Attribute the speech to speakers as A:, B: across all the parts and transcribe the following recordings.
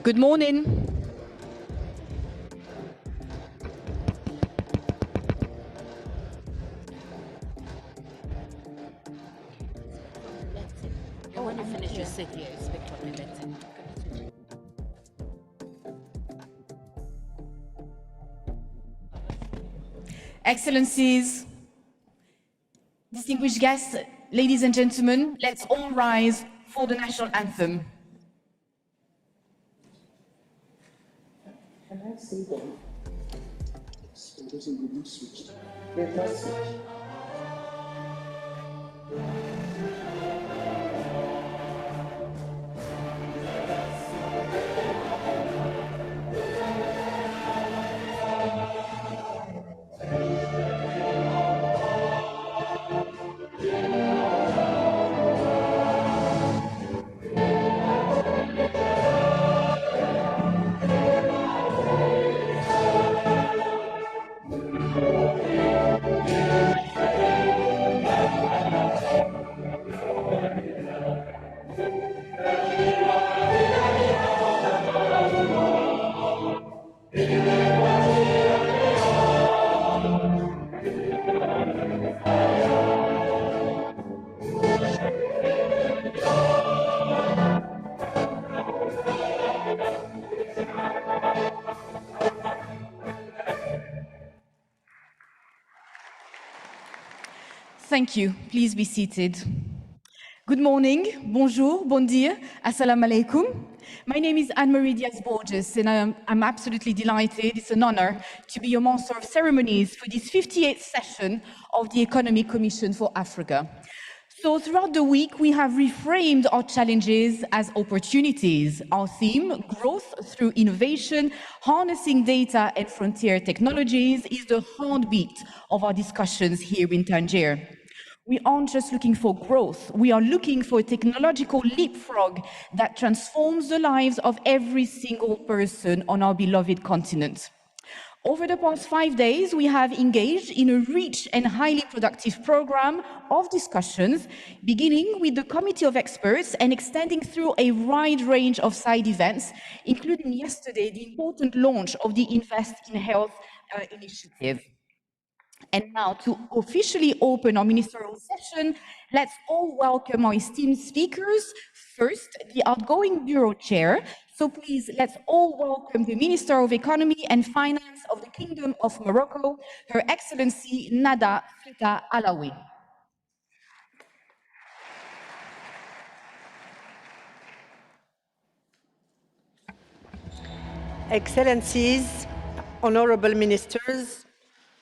A: Good morning.
B: When you finish your sit here, speak from the left.
A: Excellencies, distinguished guests, ladies and gentlemen, let's all rise for the national anthem.
C: Can I say that? It doesn't go switch. There's no switch.
A: Thank you. Please be seated. Good morning, bonjour, bon dia, assalamu alaikum. My name is Anne-Marie Diaz-Borges, and I'm absolutely delighted. It's an honor to be your Master of Ceremonies for this 58th session of the Economic Commission for Africa. So throughout the week, we have reframed our challenges as opportunities. Our theme, growth through innovation, harnessing data and frontier technologies, is the heartbeat of our discussions here in Tangier. We aren't just looking for growth, we are looking for a technological leapfrog that transforms the lives of every single person on our beloved continent. Over the past 5 days, we have engaged in a rich and highly productive program of discussions, beginning with the Committee of Experts and extending through a wide range of side events, including yesterday the important launch of the Invest in Health initiative. And now, to officially open our ministerial session, let's all welcome our esteemed speakers. First, the Outgoing Bureau Chair. So please, let's all welcome the Minister of Economy and Finance of the Kingdom of Morocco, Her Excellency Nada Fita Alawi.
D: Excellencies, Honorable Ministers,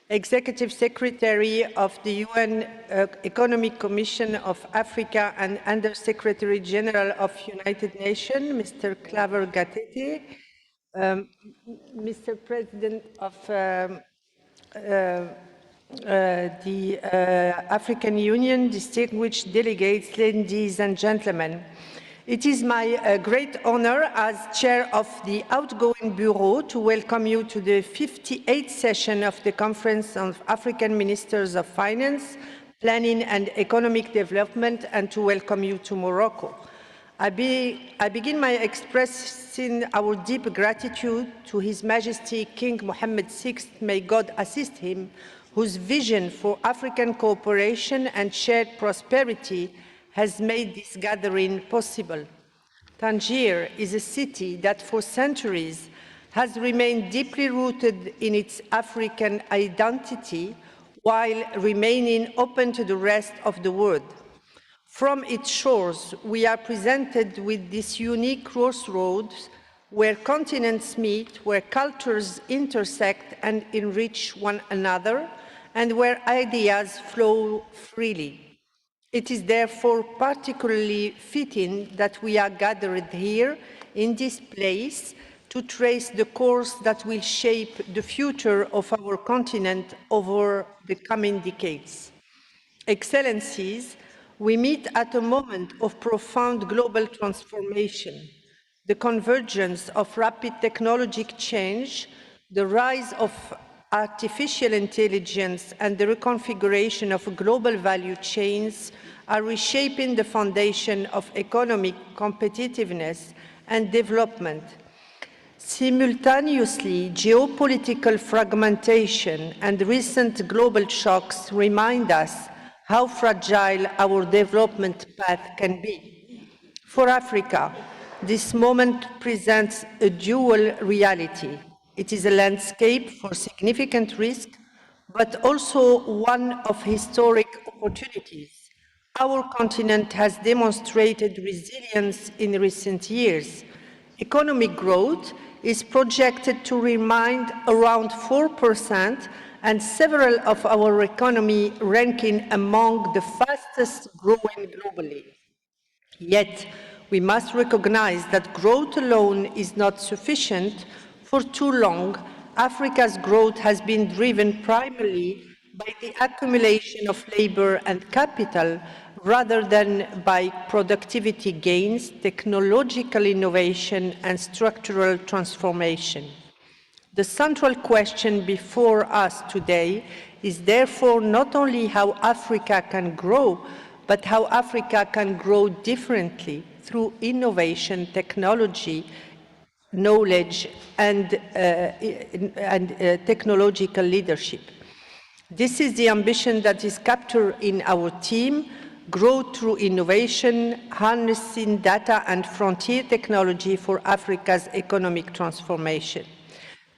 D: Executive Secretary of the UN Economic Commission of Africa and Under-Secretary General of United Nations, Mr. Claver Gatete, Mr. President of the African Union, distinguished delegates, ladies and gentlemen. It is my great honor as chair of the Outgoing Bureau to welcome you to the 58th session of the Conference of African Ministers of Finance, Planning and Economic Development, and to welcome you to Morocco. I begin by expressing our deep gratitude to His Majesty King Mohammed VI, may God assist him, whose vision for African cooperation and shared prosperity has made this gathering possible. Tangier is a city that for centuries has remained deeply rooted in its African identity while remaining open to the rest of the world. From its shores, we are presented with this unique crossroads where continents meet, where cultures intersect and enrich one another, and where ideas flow freely. It is therefore particularly fitting that we are gathered here in this place to trace the course that will shape the future of our continent over the coming decades. Excellencies, we meet at a moment of profound global transformation. The convergence of rapid technological change, the rise of artificial intelligence, and the reconfiguration of global value chains are reshaping the foundation of economic competitiveness and development. Simultaneously, geopolitical fragmentation and recent global shocks remind us how fragile our development path can be. For Africa, this moment presents a dual reality. It is a landscape for significant risk, but also one of historic opportunities. Our continent has demonstrated resilience in recent years. Economic growth is projected to remain around 4%, and several of our economy ranking among the fastest growing globally. Yet, we must recognize that growth alone is not sufficient. For too long, Africa's growth has been driven primarily by the accumulation of labor and capital rather than by productivity gains, technological innovation, and structural transformation. The central question before us today is therefore not only how Africa can grow, but how Africa can grow differently through innovation, technology, knowledge, and technological leadership. This is the ambition that is captured in our team: growth through innovation, harnessing data and frontier technology for Africa's economic transformation.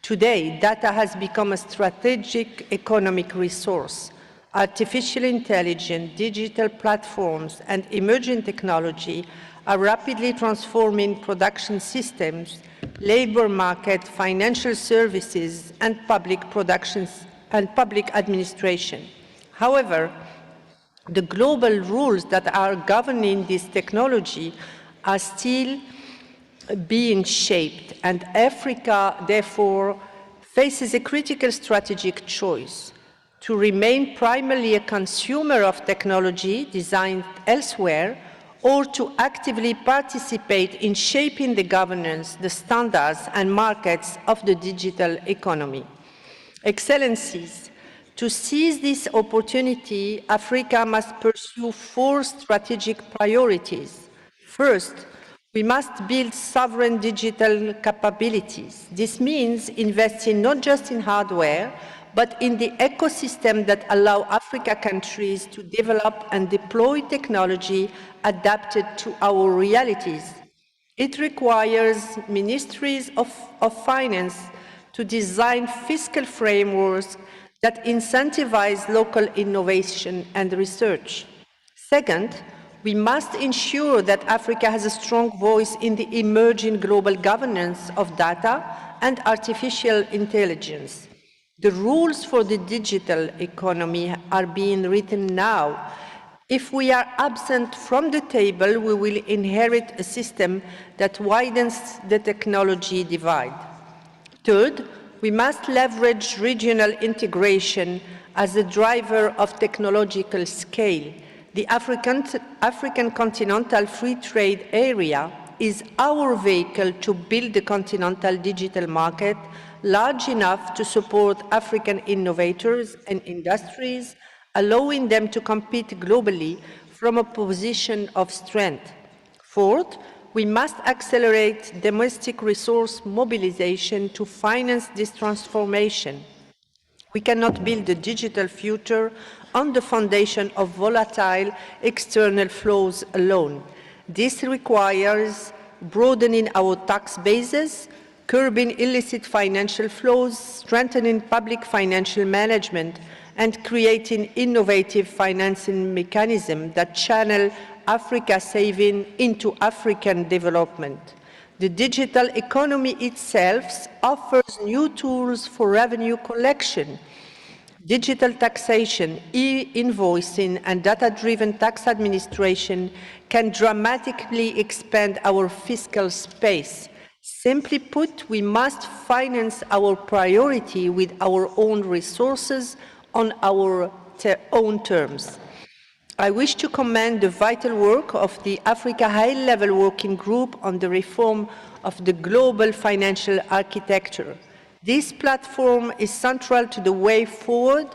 D: Today, data has become a strategic economic resource. Artificial intelligence, digital platforms, and emerging technology are rapidly transforming production systems, labor market, financial services, and public productions and public administration. However, the global rules that are governing this technology are still being shaped, and Africa, therefore, faces a critical strategic choice: to remain primarily a consumer of technology designed elsewhere, or to actively participate in shaping the governance, the standards, and markets of the digital economy. Excellencies, to seize this opportunity, Africa must pursue 4 strategic priorities. First, we must build sovereign digital capabilities. This means investing not just in hardware, but in the ecosystem that allow Africa countries to develop and deploy technology adapted to our realities. It requires ministries of finance to design fiscal frameworks that incentivize local innovation and research. Second, we must ensure that Africa has a strong voice in the emerging global governance of data and artificial intelligence. The rules for the digital economy are being written now. If we are absent from the table, we will inherit a system that widens the technology divide. Third, we must leverage regional integration as a driver of technological scale. The African Continental Free Trade Area is our vehicle to build the continental digital market large enough to support African innovators and industries, allowing them to compete globally from a position of strength. Fourth, we must accelerate domestic resource mobilization to finance this transformation. We cannot build a digital future on the foundation of volatile external flows alone. This requires broadening our tax bases, curbing illicit financial flows, strengthening public financial management, and creating innovative financing mechanisms that channel Africa saving into African development. The digital economy itself offers new tools for revenue collection. Digital taxation, e-invoicing, and data-driven tax administration can dramatically expand our fiscal space. Simply put, we must finance our priority with our own resources on our own terms. I wish to commend the vital work of the Africa High-Level Working Group on the reform of the global financial architecture. This platform is central to the way forward,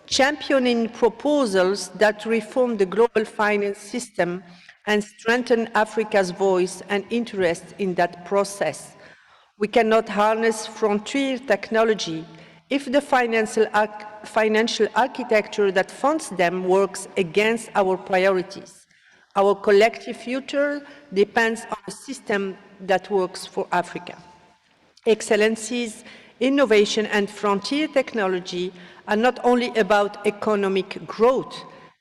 D: championing proposals that reform the global finance system and strengthen Africa's voice and interest in that process. We cannot harness frontier technology if the financial architecture that funds them works against our priorities. Our collective future depends on a system that works for Africa. Excellencies, innovation and frontier technology are not only about economic growth,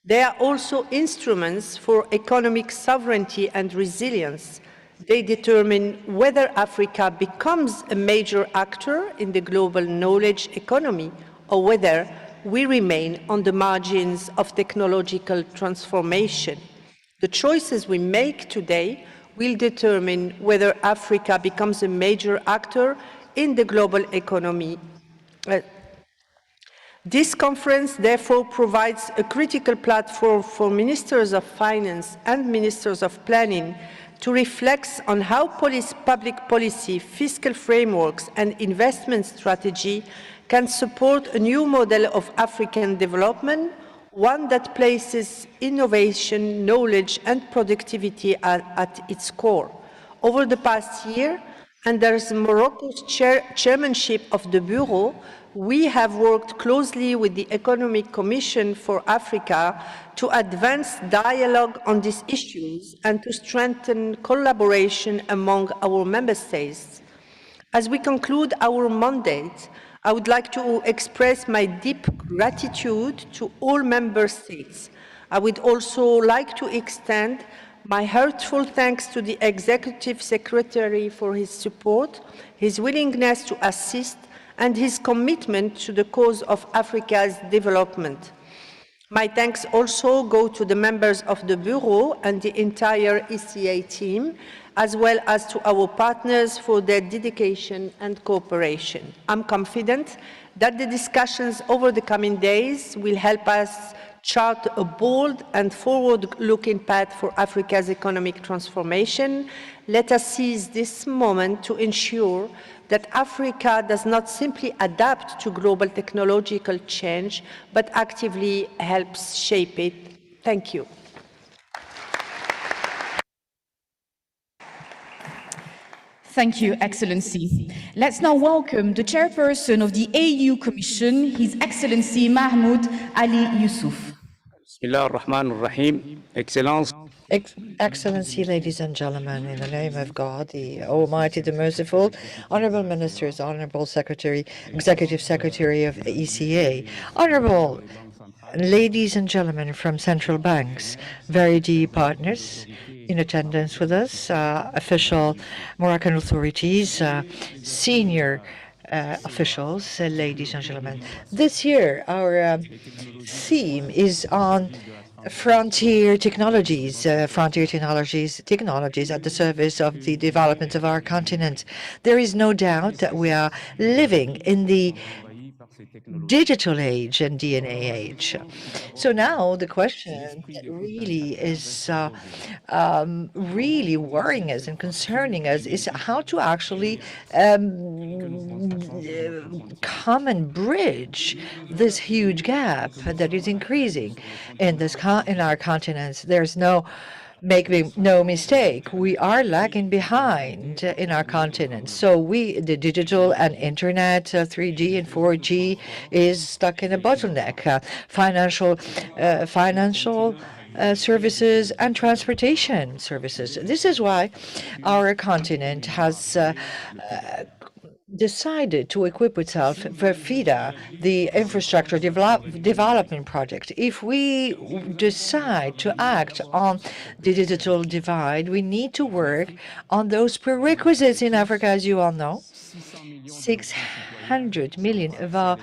D: they are also instruments for economic sovereignty and resilience. They determine whether Africa becomes a major actor in the global knowledge economy or whether we remain on the margins of technological transformation. The choices we make today will determine whether Africa becomes a major actor in the global economy. This conference, therefore, provides a critical platform for ministers of finance and ministers of planning to reflect on how public policy, fiscal frameworks, and investment strategy can support a new model of African development, one that places innovation, knowledge, and productivity at its core. Over the past year, under Morocco's chairmanship of the Bureau, we have worked closely with the Economic Commission for Africa to advance dialogue on these issues and to strengthen collaboration among our member states. As we conclude our mandate, I would like to express my deep gratitude to all member states. I would also like to extend my heartfelt thanks to the Executive Secretary for his support, his willingness to assist, and his commitment to the cause of Africa's development. My thanks also go to the members of the Bureau and the entire ECA team, as well as to our partners for their dedication and cooperation. I'm confident that the discussions over the coming days will help us chart a bold and forward-looking path for Africa's economic transformation. Let us seize this moment to ensure that Africa does not simply adapt to global technological change, but actively helps shape it. Thank you.
A: Thank you, Excellency. Let's now welcome the chairperson of the AU Commission, His Excellency Mahmoud Ali Yusuf.
E: Bismillah ar-Rahman ar-Rahim. Excellence.
F: Excellency, ladies and gentlemen, in the name of God, the Almighty, the Merciful, Honorable Ministers, Honorable Secretary, Executive Secretary of ECA, Honorable ladies and gentlemen from central banks, very dear partners in attendance with us, official Moroccan authorities, senior officials, ladies and gentlemen. This year, our theme is on frontier technologies at the service of the development of our continent. There is no doubt that we are living in the digital age and DNA age. So now the question that really is really worrying us and concerning us is how to actually come and bridge this huge gap that is increasing in our continents. There's make no mistake, we are lagging behind in our continent. So the digital and internet, 3G and 4G is stuck in a bottleneck. Financial services and transportation services. This is why our continent has decided to equip itself for FIDA, the infrastructure development project. If we decide to act on the digital divide, we need to work on those prerequisites in Africa, as you all know. 400 million of our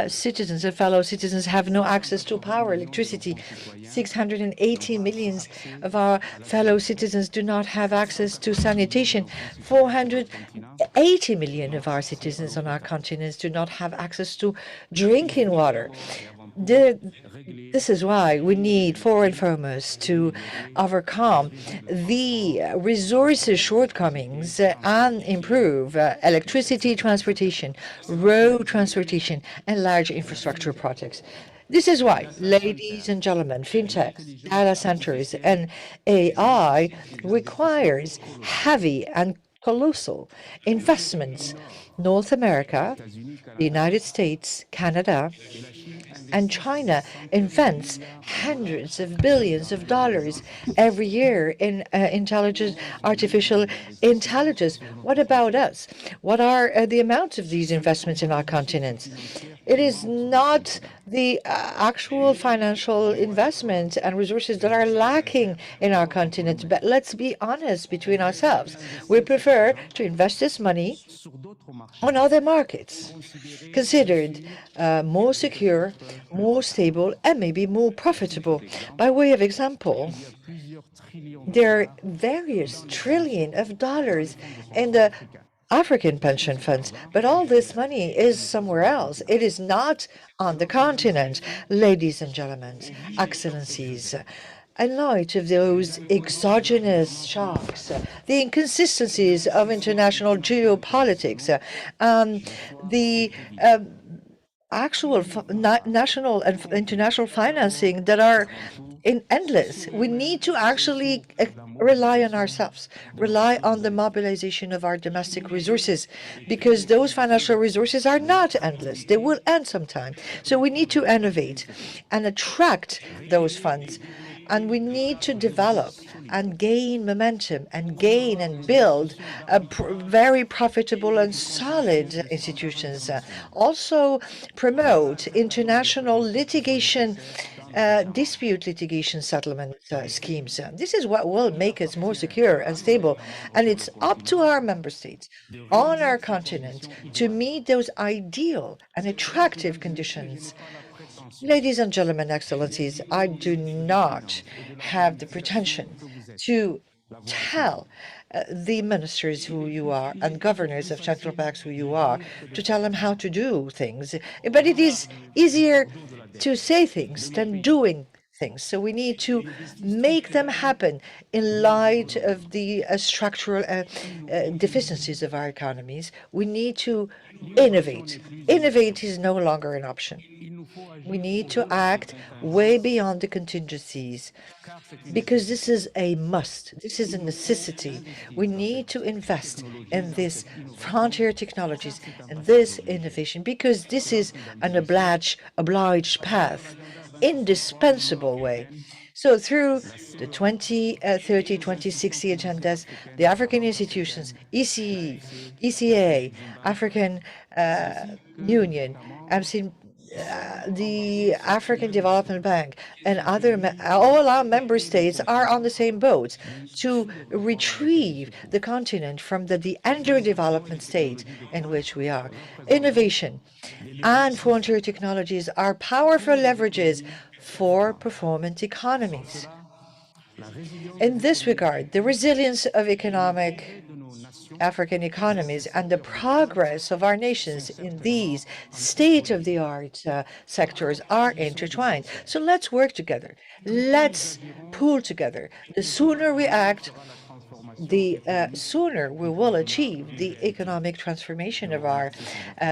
F: citizens and fellow citizens have no access to power, electricity. 680 million of our fellow citizens do not have access to sanitation. 480 million of our citizens on our continents do not have access to drinking water. This is why we need, forward and foremost, to overcome the resources shortcomings and improve electricity transportation, road transportation, and large infrastructure projects. This is why, ladies and gentlemen, fintech, data centers, and AI requires heavy and colossal investments. North America, the United States, Canada, and China invents hundreds of billions of dollars every year in artificial intelligence. What about us? What are the amounts of these investments in our continent? It is not the actual financial investment and resources that are lacking in our continent, but let's be honest between ourselves. We prefer to invest this money on other markets, considered more secure, more stable, and maybe more profitable. By way of example, there are various trillions of dollars in the African pension funds, but all this money is somewhere else. It is not on the continent. Ladies and gentlemen, excellencies, in light of those exogenous shocks, the inconsistencies of international geopolitics, the actual national and international financing that are endless. We need to actually rely on ourselves, rely on the mobilization of our domestic resources, because those financial resources are not endless. They will end sometime. So we need to innovate and attract those funds. And we need to develop and gain momentum and gain and build very profitable and solid institutions. Also promote international litigation, dispute litigation settlement schemes. This is what will make us more secure and stable. And it's up to our member states on our continent to meet those ideal and attractive conditions. Ladies and gentlemen, excellencies, I do not have the pretension to tell the ministers who you are and governors of central banks who you are, to tell them how to do things. But it is easier to say things than doing things. So we need to make them happen in light of the structural deficiencies of our economies. We need to innovate. Innovate is no longer an option. We need to act way beyond the contingencies, because this is a must. This is a necessity. We need to invest in this frontier technologies and this innovation, because this is an obliged path, indispensable way. So through the 2030, 2060 agendas, the African institutions, ECE, ECA, African Union, the African Development Bank, and all our member states are on the same boat to retrieve the continent from the underdevelopment state in which we are. Innovation and frontier technologies are powerful leverages for performant economies. In this regard, the resilience of African economies and the progress of our nations in these state-of-the-art sectors are intertwined. So let's work together. Let's pull together. The sooner we act, the sooner we will achieve the economic transformation of our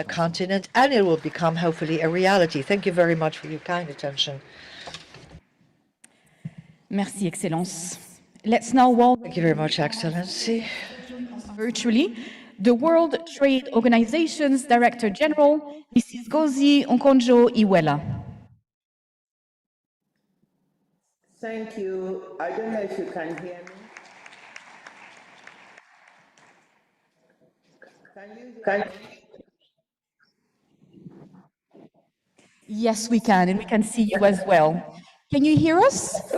F: continent, and it will become, hopefully, a reality. Thank you very much for your kind attention.
A: Merci, Excellence. Let's now welcome
F: Thank you very much, Excellency.
A: virtually the World Trade Organization's Director General, Mrs. Ngozi Okonjo-Iweala.
G: Thank you. I don't know if you can hear me. Can you?
A: Yes, we can, and we can see you as well. Can you hear us?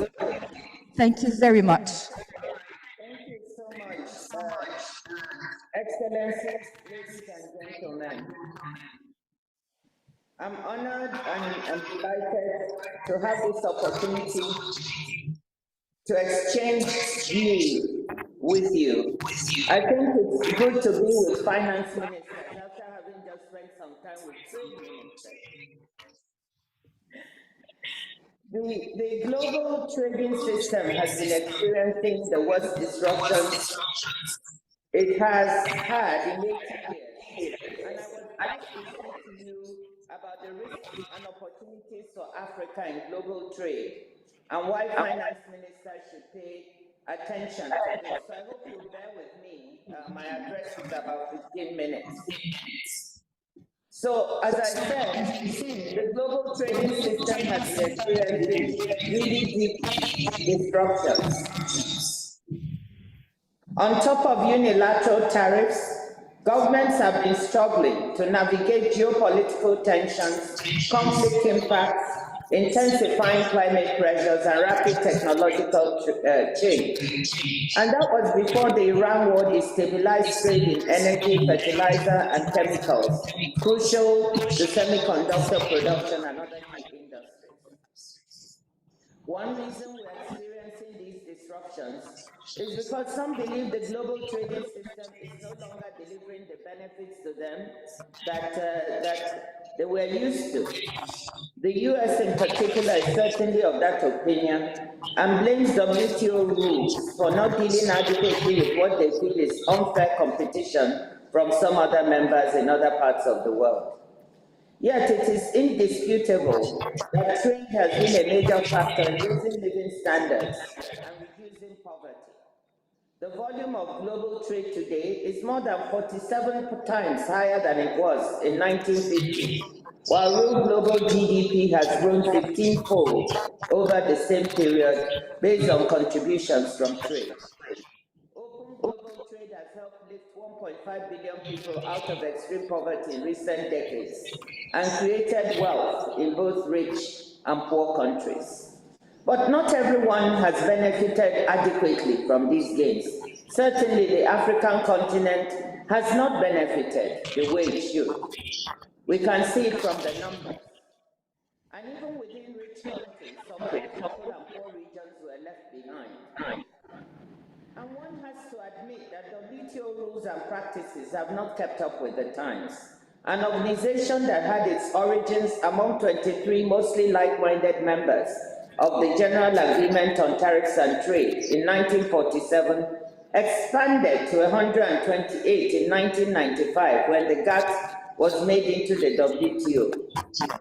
A: Thank you very much.
G: Thank you so much. Excellencies, ladies and gentlemen. I'm honored and delighted to have this opportunity to exchange views with you. I think it's good to be with finance ministers after having just spent some time with trade ministers. The global trading system has been experiencing the worst disruptions it has had in 80 years. And I was asked to speak to you about the risks and opportunities for Africa in global trade and why finance ministers should pay attention to this. So I hope you'll bear with me. My address is about 15 minutes. So, as I said, the global trading system has been experiencing really deep disruptions. On top of unilateral tariffs, governments have been struggling to navigate geopolitical tensions, conflict impacts, intensifying climate pressures, and rapid technological change. And that was before the Iran war destabilized trade in energy, fertilizer, and chemicals, crucial to semiconductor production and other key industries. One reason we're experiencing these disruptions is because some believe the global trading system is no longer delivering the benefits to them that they were used to. The US in particular is certainly of that opinion and blames WTO rules for not dealing adequately with what they feel is unfair competition from some other members in other parts of the world. Yet it is indisputable that trade has been a major factor in raising living standards and reducing poverty. The volume of global trade today is more than 47 times higher than it was in 1950, while real global GDP has grown 15-fold over the same period based on contributions from trade. Open global trade has helped lift 1.5 billion people out of extreme poverty in recent decades and created wealth in both rich and poor countries. But not everyone has benefited adequately from these gains. Certainly, the African continent has not benefited the way it should. We can see it from the numbers. And even within rich countries, some poor and poor regions were left behind. And one has to admit that WTO rules and practices have not kept up with the times. An organization that had its origins among 23 mostly like-minded members of the General Agreement on Tariffs and Trade in 1947 expanded to 128 in 1995 when the GATT was made into the WTO.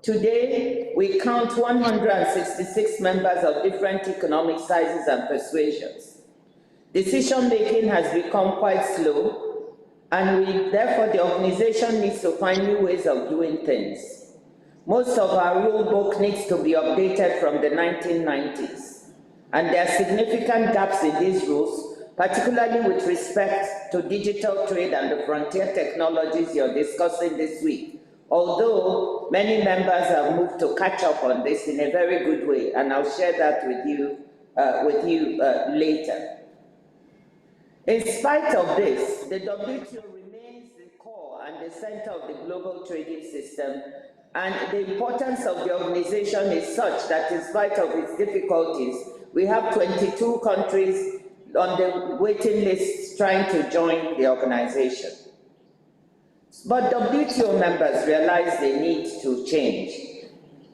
G: Today, we count 166 members of different economic sizes and persuasions. Decision-making has become quite slow, and therefore the organization needs to find new ways of doing things. Most of our rule book needs to be updated from the 1990s, and there are significant gaps in these rules, particularly with respect to digital trade and the frontier technologies you're discussing this week, although many members have moved to catch up on this in a very good way, and I'll share that with you later. In spite of this, the WTO remains the core and the center of the global trading system, and the importance of the organization is such that in spite of its difficulties, we have 22 countries on the waiting list trying to join the organization. But WTO members realized they need to change.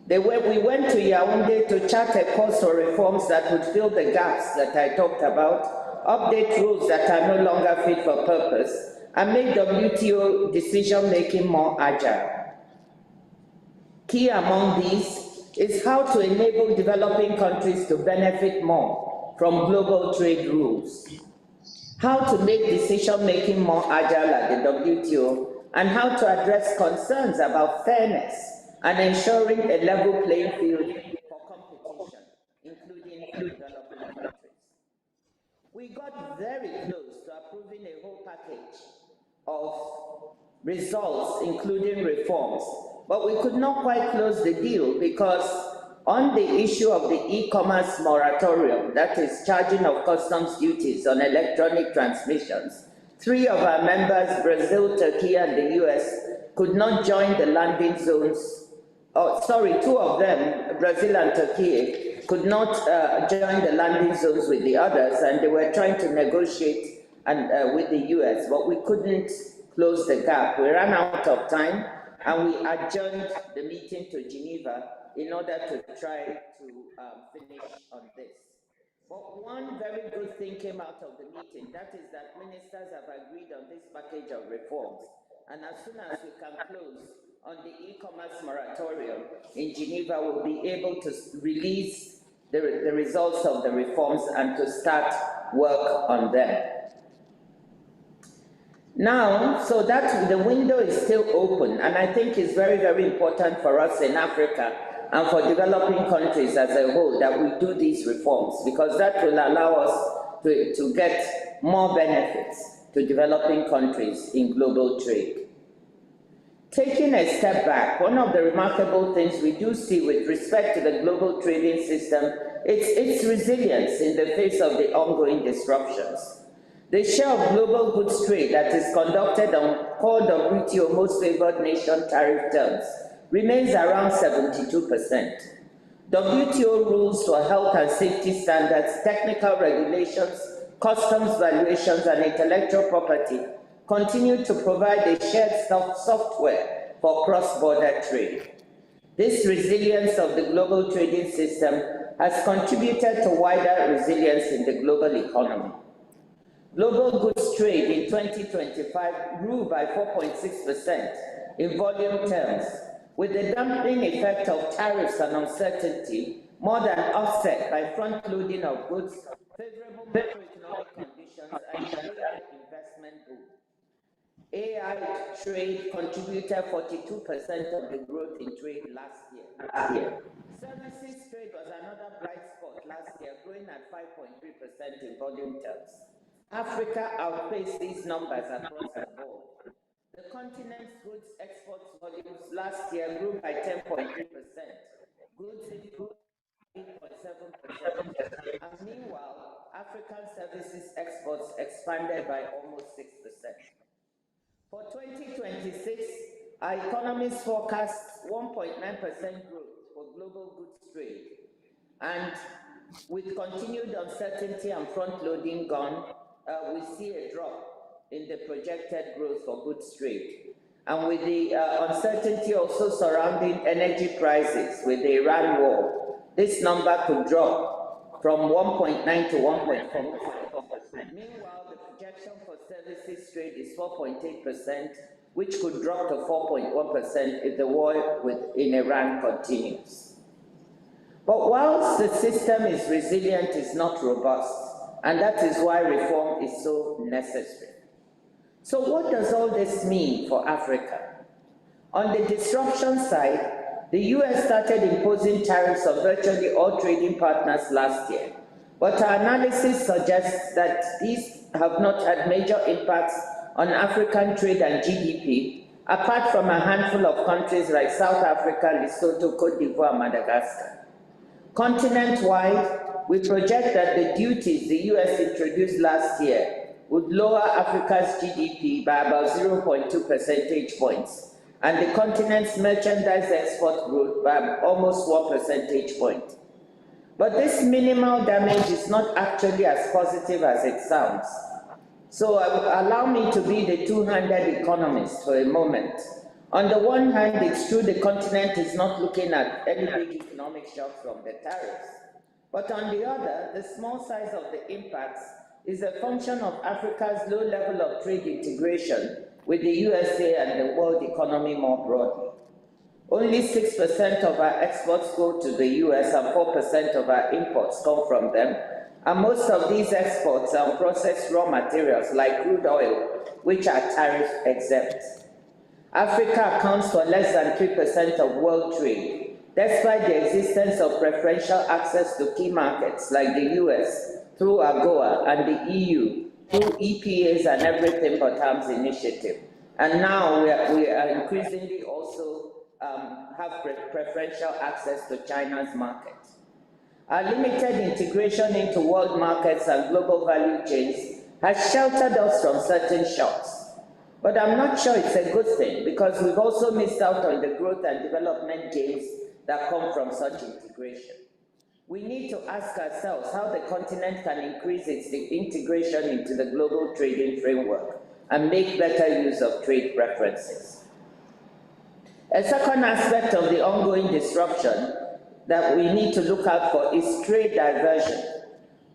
G: We went to Yaoundé to chart a course for reforms that would fill the gaps that I talked about, update rules that are no longer fit for purpose, and make WTO decision-making more agile. Key among these is how to enable developing countries to benefit more from global trade rules, how to make decision-making more agile at the WTO, and how to address concerns about fairness and ensuring a level playing field for competition, including for developing countries. We got very close to approving a whole package of results, including reforms, but we could not quite close the deal because on the issue of the e-commerce moratorium, that is charging of customs duties on electronic transmissions, 3 of our members, Brazil, Turkey, and the US, could not join the landing zones two of them, Brazil and Turkey, could not join the landing zones with the others, and they were trying to negotiate with the US, but we couldn't close the gap. We ran out of time, and we adjourned the meeting to Geneva in order to try to finish on this. But one very good thing came out of the meeting, that is that ministers have agreed on this package of reforms. And as soon as we can close on the e-commerce moratorium in Geneva, we'll be able to release the results of the reforms and to start work on them. Now, so that the window is still open, and I think it's very, very important for us in Africa and for developing countries as a whole that we do these reforms, because that will allow us to get more benefits to developing countries in global trade. Taking a step back, one of the remarkable things we do see with respect to the global trading system is its resilience in the face of the ongoing disruptions. The share of global goods trade that is conducted on core WTO most favored nation tariff terms remains around 72%. WTO rules for health and safety standards, technical regulations, customs valuations, and intellectual property continue to provide a shared software for cross-border trade. This resilience of the global trading system has contributed to wider resilience in the global economy. Global goods trade in 2025 grew by 4.6% in volume terms, with the dampening effect of tariffs and uncertainty more than offset by front-loading of goods, favorable macroeconomic conditions, and AI investment boom. AI trade contributed 42% of the growth in trade last year. Services trade was another bright spot last year, growing at 5.3% in volume terms. Africa outpaced these numbers across the board. The continent's goods exports volumes last year grew by 10.3%. Goods improved 8.7%. And meanwhile, African services exports expanded by almost 6%. For 2026, our economists forecast 1.9% growth for global goods trade. And with continued uncertainty and front-loading gone, we see a drop in the projected growth for goods trade. And with the uncertainty also surrounding energy prices with the Iran war, this number could drop from 1.9 to 1.4%. Meanwhile, the projection for services trade is 4.8%, which could drop to 4.1% if the war in Iran continues. But whilst the system is resilient, it's not robust, and that is why reform is so necessary. So what does all this mean for Africa? On the disruption side, the US started imposing tariffs on virtually all trading partners last year, but our analysis suggests that these have not had major impacts on African trade and GDP, apart from a handful of countries like South Africa, Lesotho, Cote d'Ivoire, and Madagascar. Continent-wide, we project that the duties the US introduced last year would lower Africa's GDP by about 0.2 percentage points, and the continent's merchandise export growth by almost 1 percentage point. But this minimal damage is not actually as positive as it sounds. So allow me to be the two-handed economist for a moment. On the one hand, it's true the continent is not looking at any big economic shocks from the tariffs. But on the other, the small size of the impacts is a function of Africa's low level of trade integration with the USA and the world economy more broadly. Only 6% of our exports go to the US and 4% of our imports come from them. And most of these exports are processed raw materials like crude oil, which are tariff exempt. Africa accounts for less than 3% of world trade, despite the existence of preferential access to key markets like the US through AGOA and the EU through EPAs and Everything But Arms initiative. And now we are increasingly also have preferential access to China's market. Our limited integration into world markets and global value chains has sheltered us from certain shocks. But I'm not sure it's a good thing because we've also missed out on the growth and development gains that come from such integration. We need to ask ourselves how the continent can increase its integration into the global trading framework and make better use of trade preferences. A second aspect of the ongoing disruption that we need to look out for is trade diversion.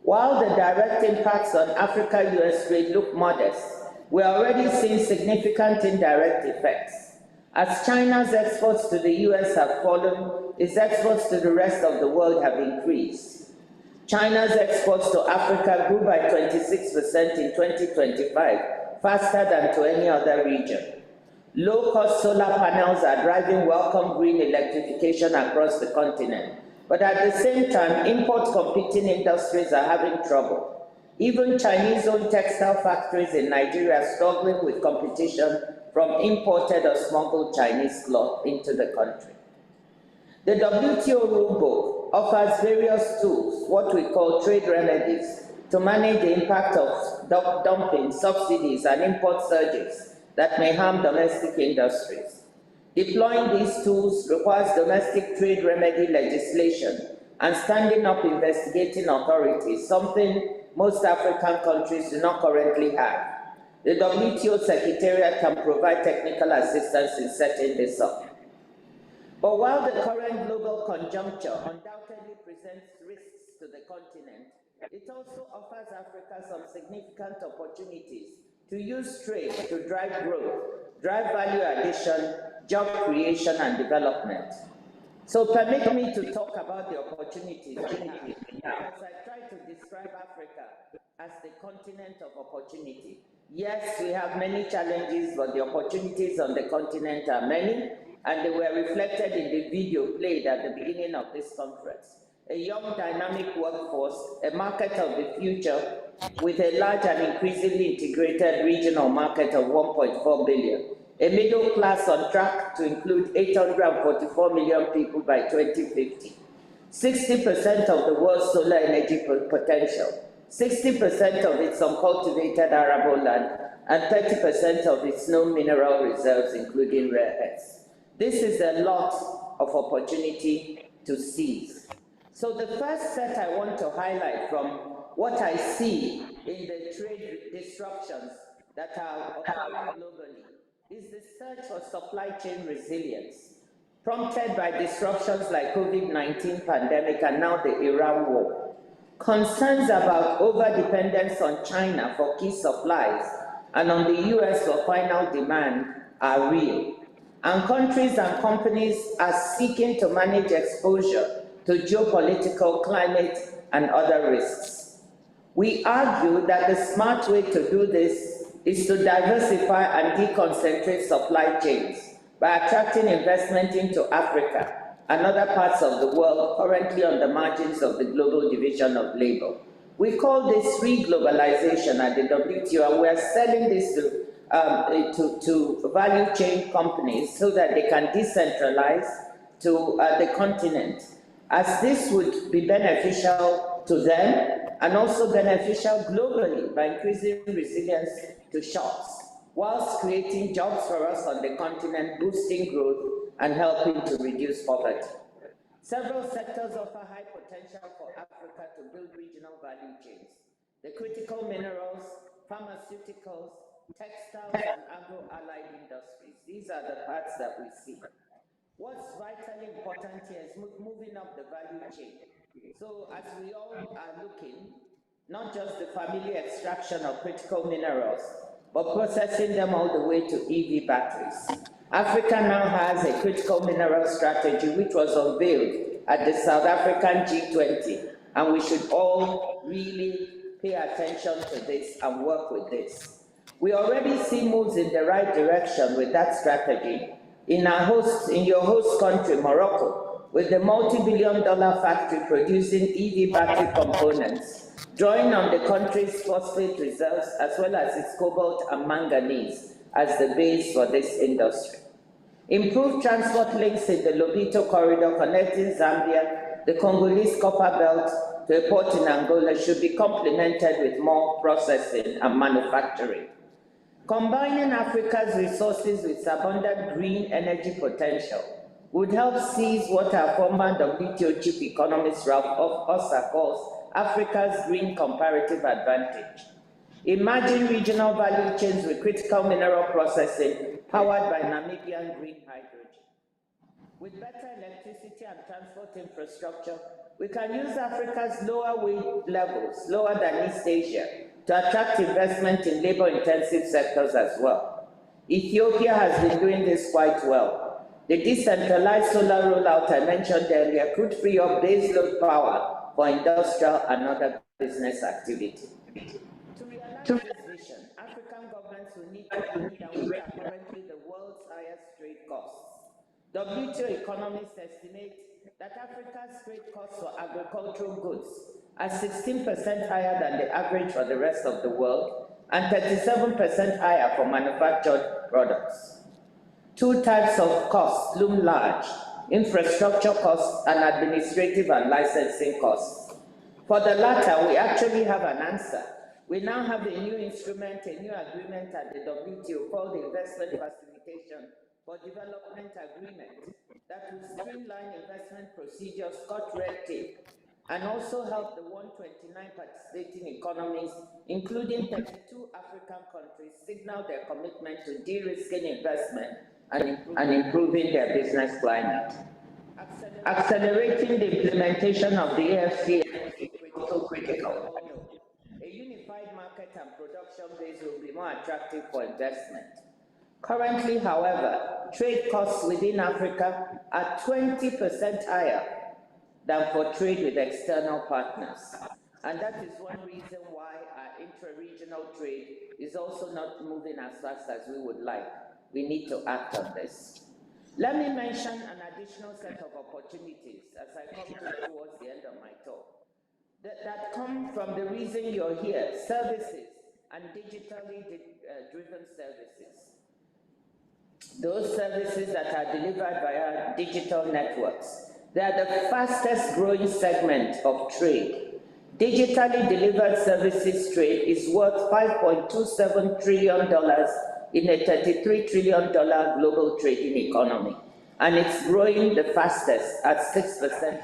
G: While the direct impacts on Africa-US trade look modest, we're already seeing significant indirect effects. As China's exports to the US have fallen, its exports to the rest of the world have increased. China's exports to Africa grew by 26% in 2025, faster than to any other region. Low-cost solar panels are driving welcome green electrification across the continent. But at the same time, import-competing industries are having trouble. Even Chinese-owned textile factories in Nigeria are struggling with competition from imported or smuggled Chinese cloth into the country. The WTO rulebook offers various tools, what we call trade remedies, to manage the impact of dumping, subsidies, and import surges that may harm domestic industries. Deploying these tools requires domestic trade remedy legislation and standing up investigating authorities, something most African countries do not currently have. The WTO Secretariat can provide technical assistance in setting this up. But while the current global conjuncture undoubtedly presents risks to the continent, it also offers Africa some significant opportunities to use trade to drive growth, drive value addition, job creation, and development. So permit me to talk about the opportunities we have, as I try to describe Africa as the continent of opportunity. Yes, we have many challenges, but the opportunities on the continent are many, and they were reflected in the video played at the beginning of this conference. A young, dynamic workforce, a market of the future with a large and increasingly integrated regional market of 1.4 billion, a middle class on track to include 844 million people by 2050, 60% of the world's solar energy potential, 60% of its uncultivated arable land, and 30% of its known mineral reserves, including rare earths. This is a lot of opportunity to seize. So the first set I want to highlight from what I see in the trade disruptions that are occurring globally is the search for supply chain resilience, prompted by disruptions like COVID-19 pandemic and now the Iran war. Concerns about overdependence on China for key supplies and on the US for final demand are real. And countries and companies are seeking to manage exposure to geopolitical, climate, and other risks. We argue that the smart way to do this is to diversify and deconcentrate supply chains by attracting investment into Africa and other parts of the world currently on the margins of the global division of labor. We call this re-globalization at the WTO, and we're selling this to value chain companies so that they can decentralize to the continent, as this would be beneficial to them and also beneficial globally by increasing resilience to shocks, whilst creating jobs for us on the continent, boosting growth and helping to reduce poverty. Several sectors offer high potential for Africa to build regional value chains. The critical minerals, pharmaceuticals, textiles, and agro-allied industries. These are the parts that we see. What's vitally important here is moving up the value chain. So as we all are looking, not just the familiar extraction of critical minerals, but processing them all the way to EV batteries. Africa now has a critical mineral strategy which was unveiled at the South African G20, and we should all really pay attention to this and work with this. We already see moves in the right direction with that strategy in your host country, Morocco, with the multi-billion-dollar factory producing EV battery components, drawing on the country's phosphate reserves as well as its cobalt and manganese as the base for this industry. Improved transport links in the Lobito corridor connecting Zambia, the Congolese copper belt to a port in Angola should be complemented with more processing and manufacturing. Combining Africa's resources with abundant green energy potential would help seize what our former WTO chief economist Ralph Osser calls Africa's green comparative advantage. Imagine regional value chains with critical mineral processing powered by Namibian green hydrogen. With better electricity and transport infrastructure, we can use Africa's lower wage levels, lower than East Asia, to attract investment in labor-intensive sectors as well. Ethiopia has been doing this quite well. The decentralized solar rollout I mentioned earlier could free up baseload power for industrial and other business activity. To realize this vision, African governments will need to bring down what are currently the world's highest trade costs. WTO economists estimate that Africa's trade costs for agricultural goods are 16% higher than the average for the rest of the world and 37% higher for manufactured products. Two types of costs loom large: infrastructure costs and administrative and licensing costs. For the latter, we actually have an answer. We now have a new instrument, a new agreement at the WTO called the Investment Facilitation for Development Agreement that will streamline investment procedures, cut red tape, and also help the 129 participating economies, including 32 African countries, signal their commitment to de-risking investment and improving their business climate. Accelerating the implementation of the AFCM is also critical. A unified market and production base will be more attractive for investment. Currently, however, trade costs within Africa are 20% higher than for trade with external partners. And that is one reason why our intra-regional trade is also not moving as fast as we would like. We need to act on this. Let me mention an additional set of opportunities as I come towards the end of my talk that come from the reason you're here: services and digitally driven services. Those services that are delivered via digital networks. They are the fastest growing segment of trade. Digitally delivered services trade is worth $5.27 trillion in a $33 trillion global trading economy. And it's growing the fastest at 6%.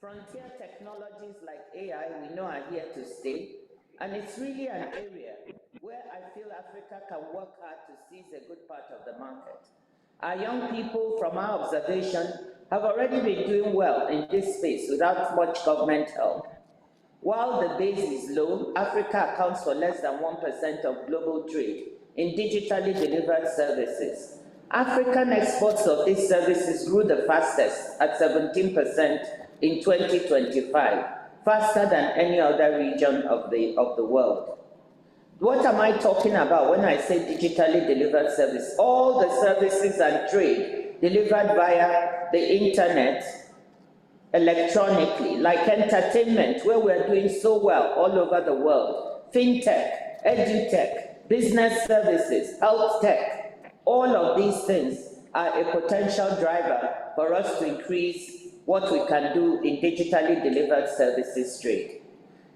G: Frontier technologies like AI, we know, are here to stay. And it's really an area where I feel Africa can work hard to seize a good part of the market. Our young people, from our observation, have already been doing well in this space without much government help. While the base is low, Africa accounts for less than 1% of global trade in digitally delivered services. African exports of these services grew the fastest at 17% in 2025, faster than any other region of the world. What am I talking about when I say digitally delivered service? All the services and trade delivered via the internet, electronically, like entertainment, where we're doing so well all over the world, fintech, edutech, business services, health tech, all of these things are a potential driver for us to increase what we can do in digitally delivered services trade.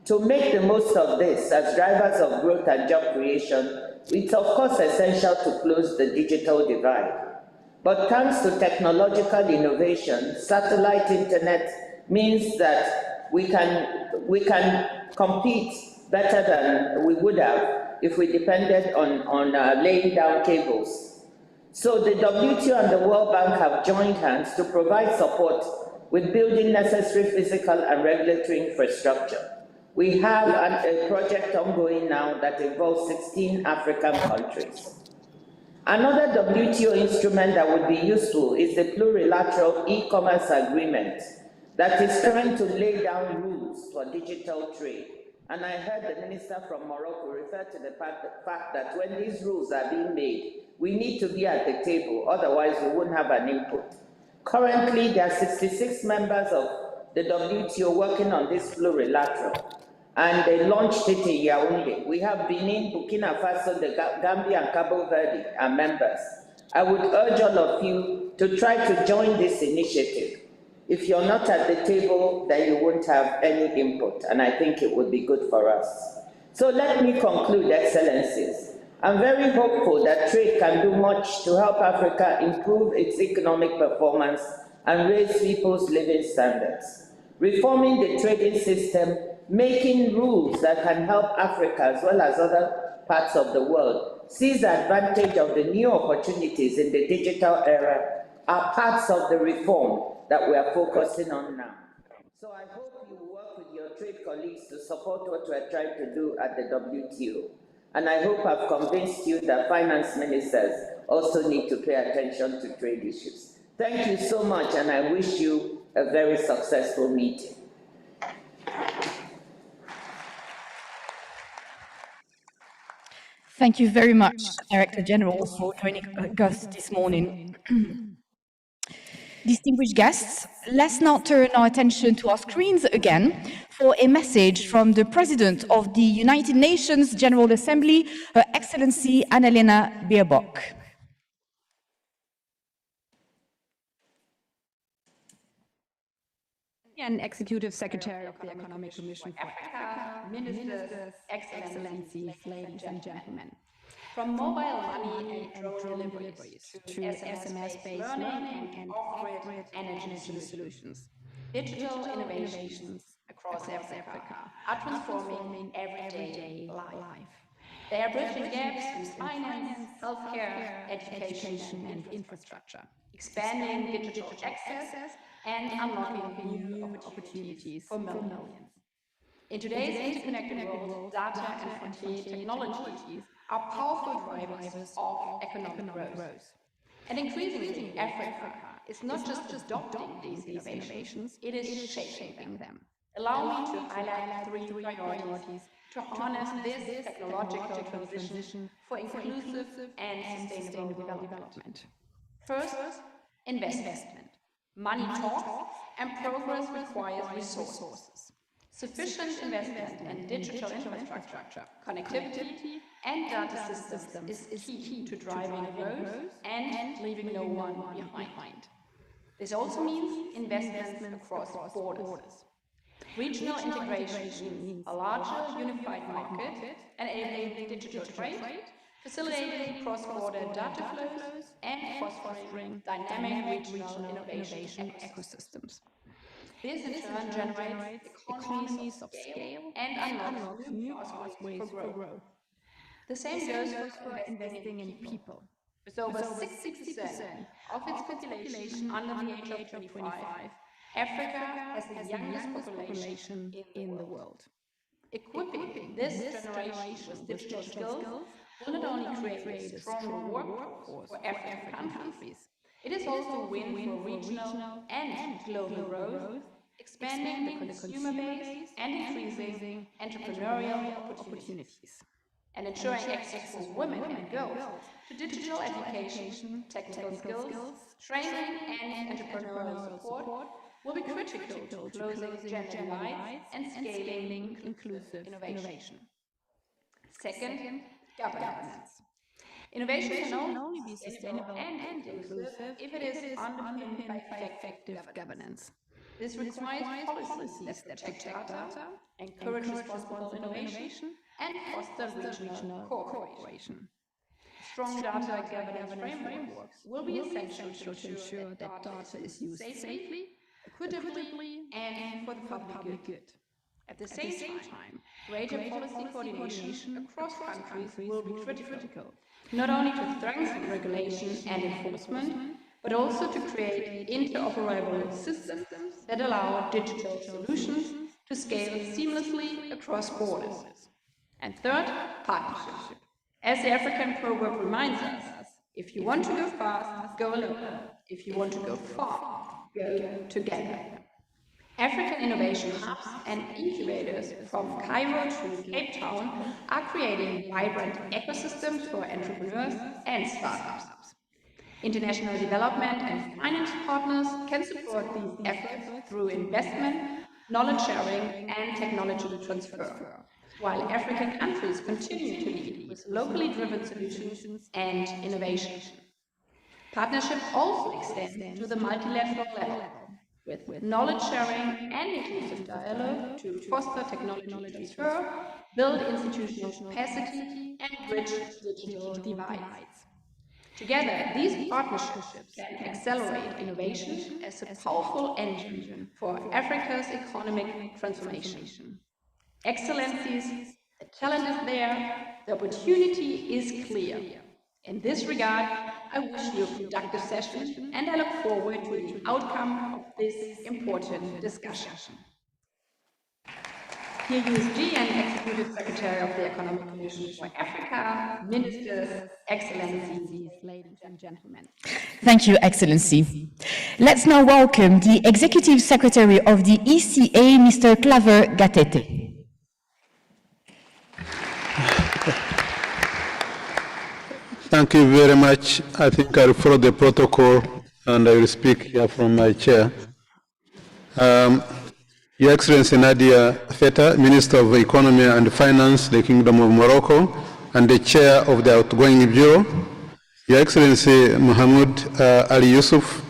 G: To make the most of this as drivers of growth and job creation, it's of course essential to close the digital divide. But thanks to technological innovation, satellite internet means that we can compete better than we would have if we depended on laying down cables. So the WTO and the World Bank have joined hands to provide support with building necessary physical and regulatory infrastructure. We have a project ongoing now that involves 16 African countries. Another WTO instrument that would be useful is the plurilateral e-commerce agreement that is trying to lay down rules for digital trade. And I heard the minister from Morocco refer to the fact that when these rules are being made, we need to be at the table, otherwise we won't have an input. Currently, there are 66 members of the WTO working on this plurilateral, and they launched it in Yaoundé. We have Benin, Burkina Faso, the Gambia, and Cabo Verde are members. I would urge all of you to try to join this initiative. If you're not at the table, then you won't have any input, and I think it would be good for us. So let me conclude, Excellencies. I'm very hopeful that trade can do much to help Africa improve its economic performance and raise people's living standards. Reforming the trading system, making rules that can help Africa as well as other parts of the world seize advantage of the new opportunities in the digital era are parts of the reform that we are focusing on now. So I hope you will work with your trade colleagues to support what we are trying to do at the WTO. And I hope I've convinced you that finance ministers also need to pay attention to trade issues. Thank you so much, and I wish you a very successful meeting.
A: Thank you very much, Director General, for joining us this morning. Distinguished guests, let's now turn our attention to our screens again for a message from the President of the United Nations General Assembly, Her Excellency Annalena Baerbock.
H: And Executive Secretary of the Economic Commission for Africa, Ministers, Excellencies, ladies and gentlemen. From mobile money and drone deliveries to SMS-based learning and off-grid energy solutions, digital innovations across Africa are transforming everyday life. They are bridging gaps in finance, healthcare, education, and infrastructure, expanding digital access and unlocking new opportunities for millions. In today's interconnected world, data and frontier technologies are powerful drivers of economic growth. And increasingly, Africa is not just adopting these innovations, it is shaping them. Allow me to highlight three priorities to harness this technological transition for inclusive and sustainable development. First, investment. Money talks and progress requires resources. Sufficient investment in digital infrastructure, connectivity, and data systems is key to driving growth and leaving no one behind. This also means investment across borders. Regional integration means a larger unified market and enabling digital trade, facilitating cross-border data flows, and fostering dynamic regional innovation ecosystems. This in turn generates economies of scale and unlocks new pathways for growth. The same goes for investing in people. With over 60% of its population under the age of 25, Africa has the youngest population in the world. Equipping this generation with digital skills will not only create a stronger workforce for African countries, it is also a win for regional and global growth, expanding the consumer base and increasing entrepreneurial opportunities, and ensuring access for women and girls to digital education, technical skills, training, and entrepreneurial support will be critical to closing gender divides and scaling inclusive innovation. Second, governance. Innovation can only be sustainable and inclusive if it is underpinned by effective governance. This requires policies that protect data, encourage responsible innovation, and foster regional cooperation. Strong data governance frameworks will be essential to ensure that data is used safely, equitably, and for the public good. At the same time, greater policy coordination across countries will be critical, not only to strengthen regulation and enforcement, but also to create interoperable systems that allow digital solutions to scale seamlessly across borders. And third, partnership. As the African proverb reminds us, if you want to go fast, go alone. If you want to go far, go together. African innovation hubs and incubators from Cairo to Cape Town are creating vibrant ecosystems for entrepreneurs and startups. International development and finance partners can support these efforts through investment, knowledge sharing, and technology transfer, while African countries continue to lead with locally driven solutions and innovation. Partnership also extends to the multilateral level, with knowledge sharing and inclusive dialogue to foster technology transfer, build institutional capacity, and bridge digital divides. Together, these partnerships can accelerate innovation as a powerful engine for Africa's economic transformation. Excellencies, the talent is there, the opportunity is clear. In this regard, I wish you a productive session and I look forward to the outcome of this important discussion. Here USG and Executive Secretary of the Economic Commission for Africa, Ministers, Excellencies, ladies and gentlemen.
A: Thank you, Excellency. Let's now welcome the Executive Secretary of the ECA, Mr. Claver Gatete.
I: Thank you very much. I think I will follow the protocol and I will speak here from my chair. Your Excellency Nadia Feta, Minister of Economy and Finance, the Kingdom of Morocco, and the Chair of the Outgoing Bureau. Your Excellency Mohamed Ali Yusuf,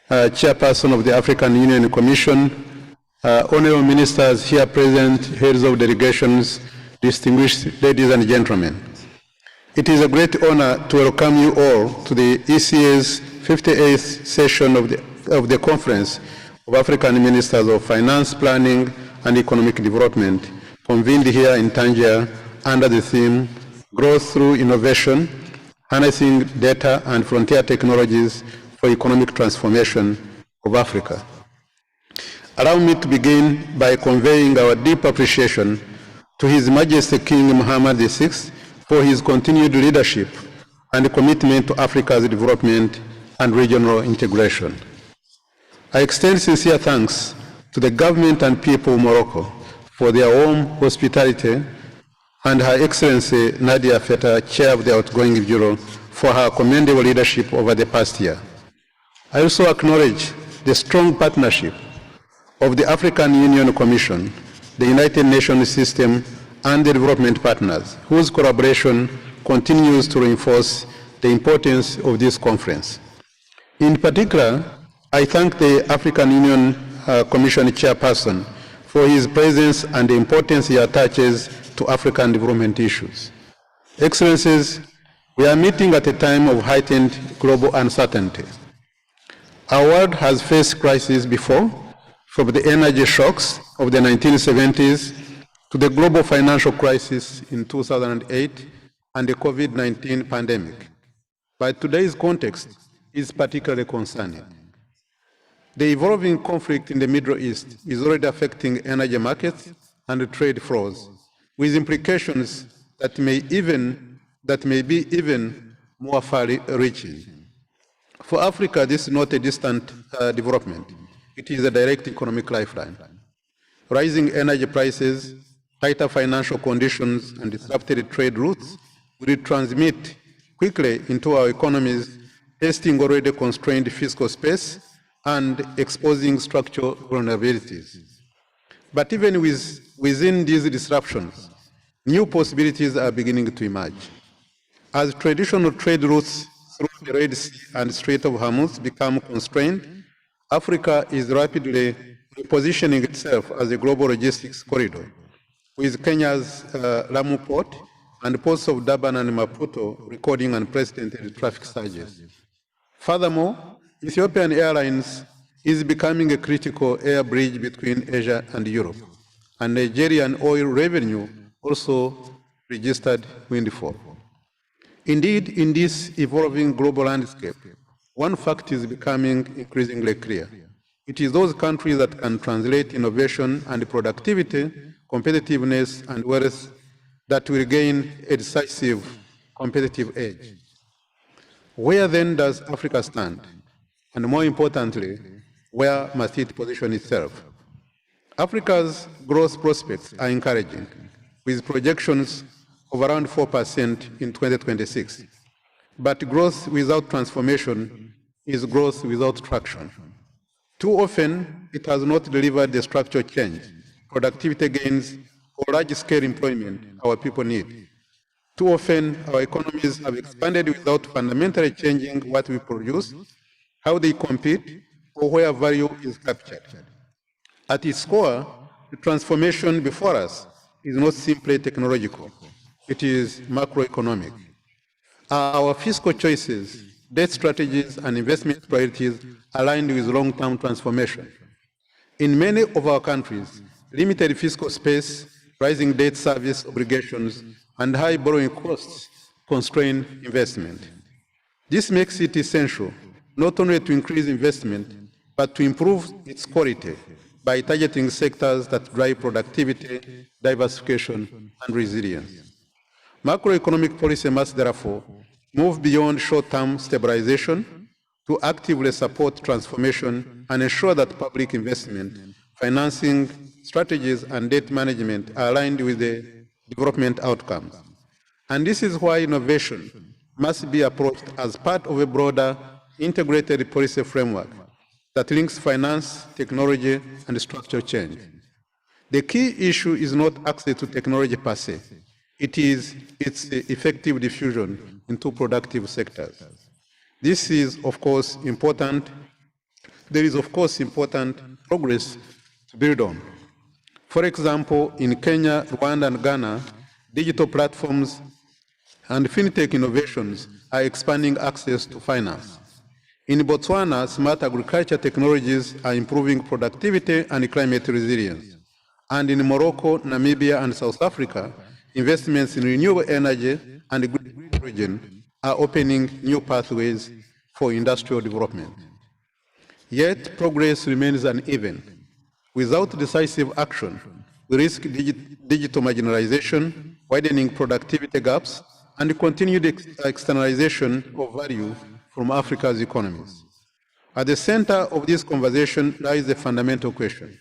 I: Chairperson of the African Union Commission, Honorable Ministers here present, heads of delegations, distinguished ladies and gentlemen. It is a great honor to welcome you all to the ECA's 58th session of the Conference of African Ministers of Finance, Planning and Economic Development, convened here in Tangier under the theme, Growth Through Innovation, Harnessing Data and Frontier Technologies for Economic Transformation of Africa. Allow me to begin by conveying our deep appreciation to His Majesty King Mohammed VI for his continued leadership and commitment to Africa's development and regional integration. I extend sincere thanks to the government and people of Morocco for their warm hospitality and Her Excellency Nadia Feta, Chair of the Outgoing Bureau, for her commendable leadership over the past year. I also acknowledge the strong partnership of the African Union Commission, the United Nations system, and the development partners, whose collaboration continues to reinforce the importance of this conference. In particular, I thank the African Union Commission Chairperson for his presence and the importance he attaches to African development issues. Excellencies, we are meeting at a time of heightened global uncertainty. Our world has faced crises before, from the energy shocks of the 1970s to the global financial crisis in 2008 and the COVID-19 pandemic. But today's context is particularly concerning. The evolving conflict in the Middle East is already affecting energy markets and trade flows, with implications that may be even more far-reaching. For Africa, this is not a distant development. It is a direct economic lifeline. Rising energy prices, tighter financial conditions, and disrupted trade routes will transmit quickly into our economies, testing already constrained fiscal space and exposing structural vulnerabilities. But even within these disruptions, new possibilities are beginning to emerge. As traditional trade routes through the Red Sea and Strait of Hormuz become constrained, Africa is rapidly repositioning itself as a global logistics corridor, with Kenya's Lamu port and ports of Durban and Maputo recording unprecedented traffic surges. Furthermore, Ethiopian Airlines is becoming a critical air bridge between Asia and Europe, and Nigerian oil revenue also registered windfall. Indeed, in this evolving global landscape, one fact is becoming increasingly clear. It is those countries that can translate innovation and productivity, competitiveness, and wealth that will gain a decisive competitive edge. Where then does Africa stand? And more importantly, where must it position itself? Africa's growth prospects are encouraging, with projections of around 4% in 2026. But growth without transformation is growth without traction. Too often, it has not delivered the structural change, productivity gains, or large-scale employment our people need. Too often, our economies have expanded without fundamentally changing what we produce, how they compete, or where value is captured. At its core, the transformation before us is not simply technological, it is macroeconomic. Our fiscal choices, debt strategies, and investment priorities aligned with long-term transformation. In many of our countries, limited fiscal space, rising debt service obligations, and high borrowing costs constrain investment. This makes it essential not only to increase investment, but to improve its quality by targeting sectors that drive productivity, diversification, and resilience. Macroeconomic policy must therefore move beyond short-term stabilization to actively support transformation and ensure that public investment, financing strategies, and debt management are aligned with the development outcomes. And this is why innovation must be approached as part of a broader integrated policy framework that links finance, technology, and structural change. The key issue is not access to technology per se. It is its effective diffusion into productive sectors. This is, of course, important. There is, of course, important progress to build on. For example, in Kenya, Rwanda, and Ghana, digital platforms and fintech innovations are expanding access to finance. In Botswana, smart agriculture technologies are improving productivity and climate resilience. And in Morocco, Namibia, and South Africa, investments in renewable energy and green hydrogen are opening new pathways for industrial development. Yet, progress remains uneven. Without decisive action, we risk digital marginalization, widening productivity gaps, and continued externalization of value from Africa's economies. At the center of this conversation lies the fundamental question: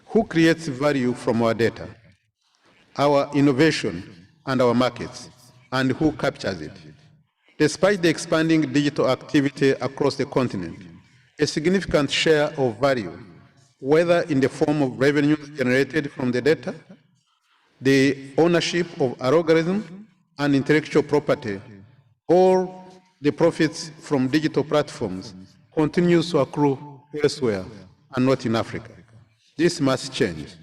I: who creates value from our data, our innovation, and our markets, and who captures it? Despite the expanding digital activity across the continent, a significant share of value, whether in the form of revenues generated from the data, the ownership of algorithms and intellectual property, or the profits from digital platforms, continues to accrue elsewhere and not in Africa. This must change.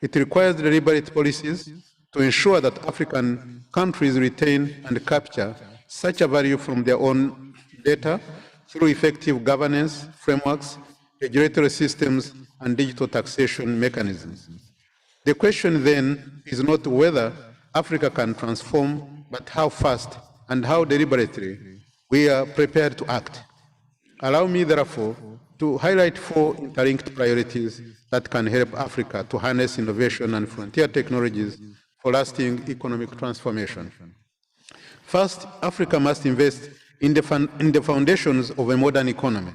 I: It requires deliberate policies to ensure that African countries retain and capture such a value from their own data through effective governance frameworks, regulatory systems, and digital taxation mechanisms. The question then is not whether Africa can transform, but how fast and how deliberately we are prepared to act. Allow me, therefore, to highlight 4 interlinked priorities that can help Africa to harness innovation and frontier technologies for lasting economic transformation. First, Africa must invest in the foundations of a modern economy.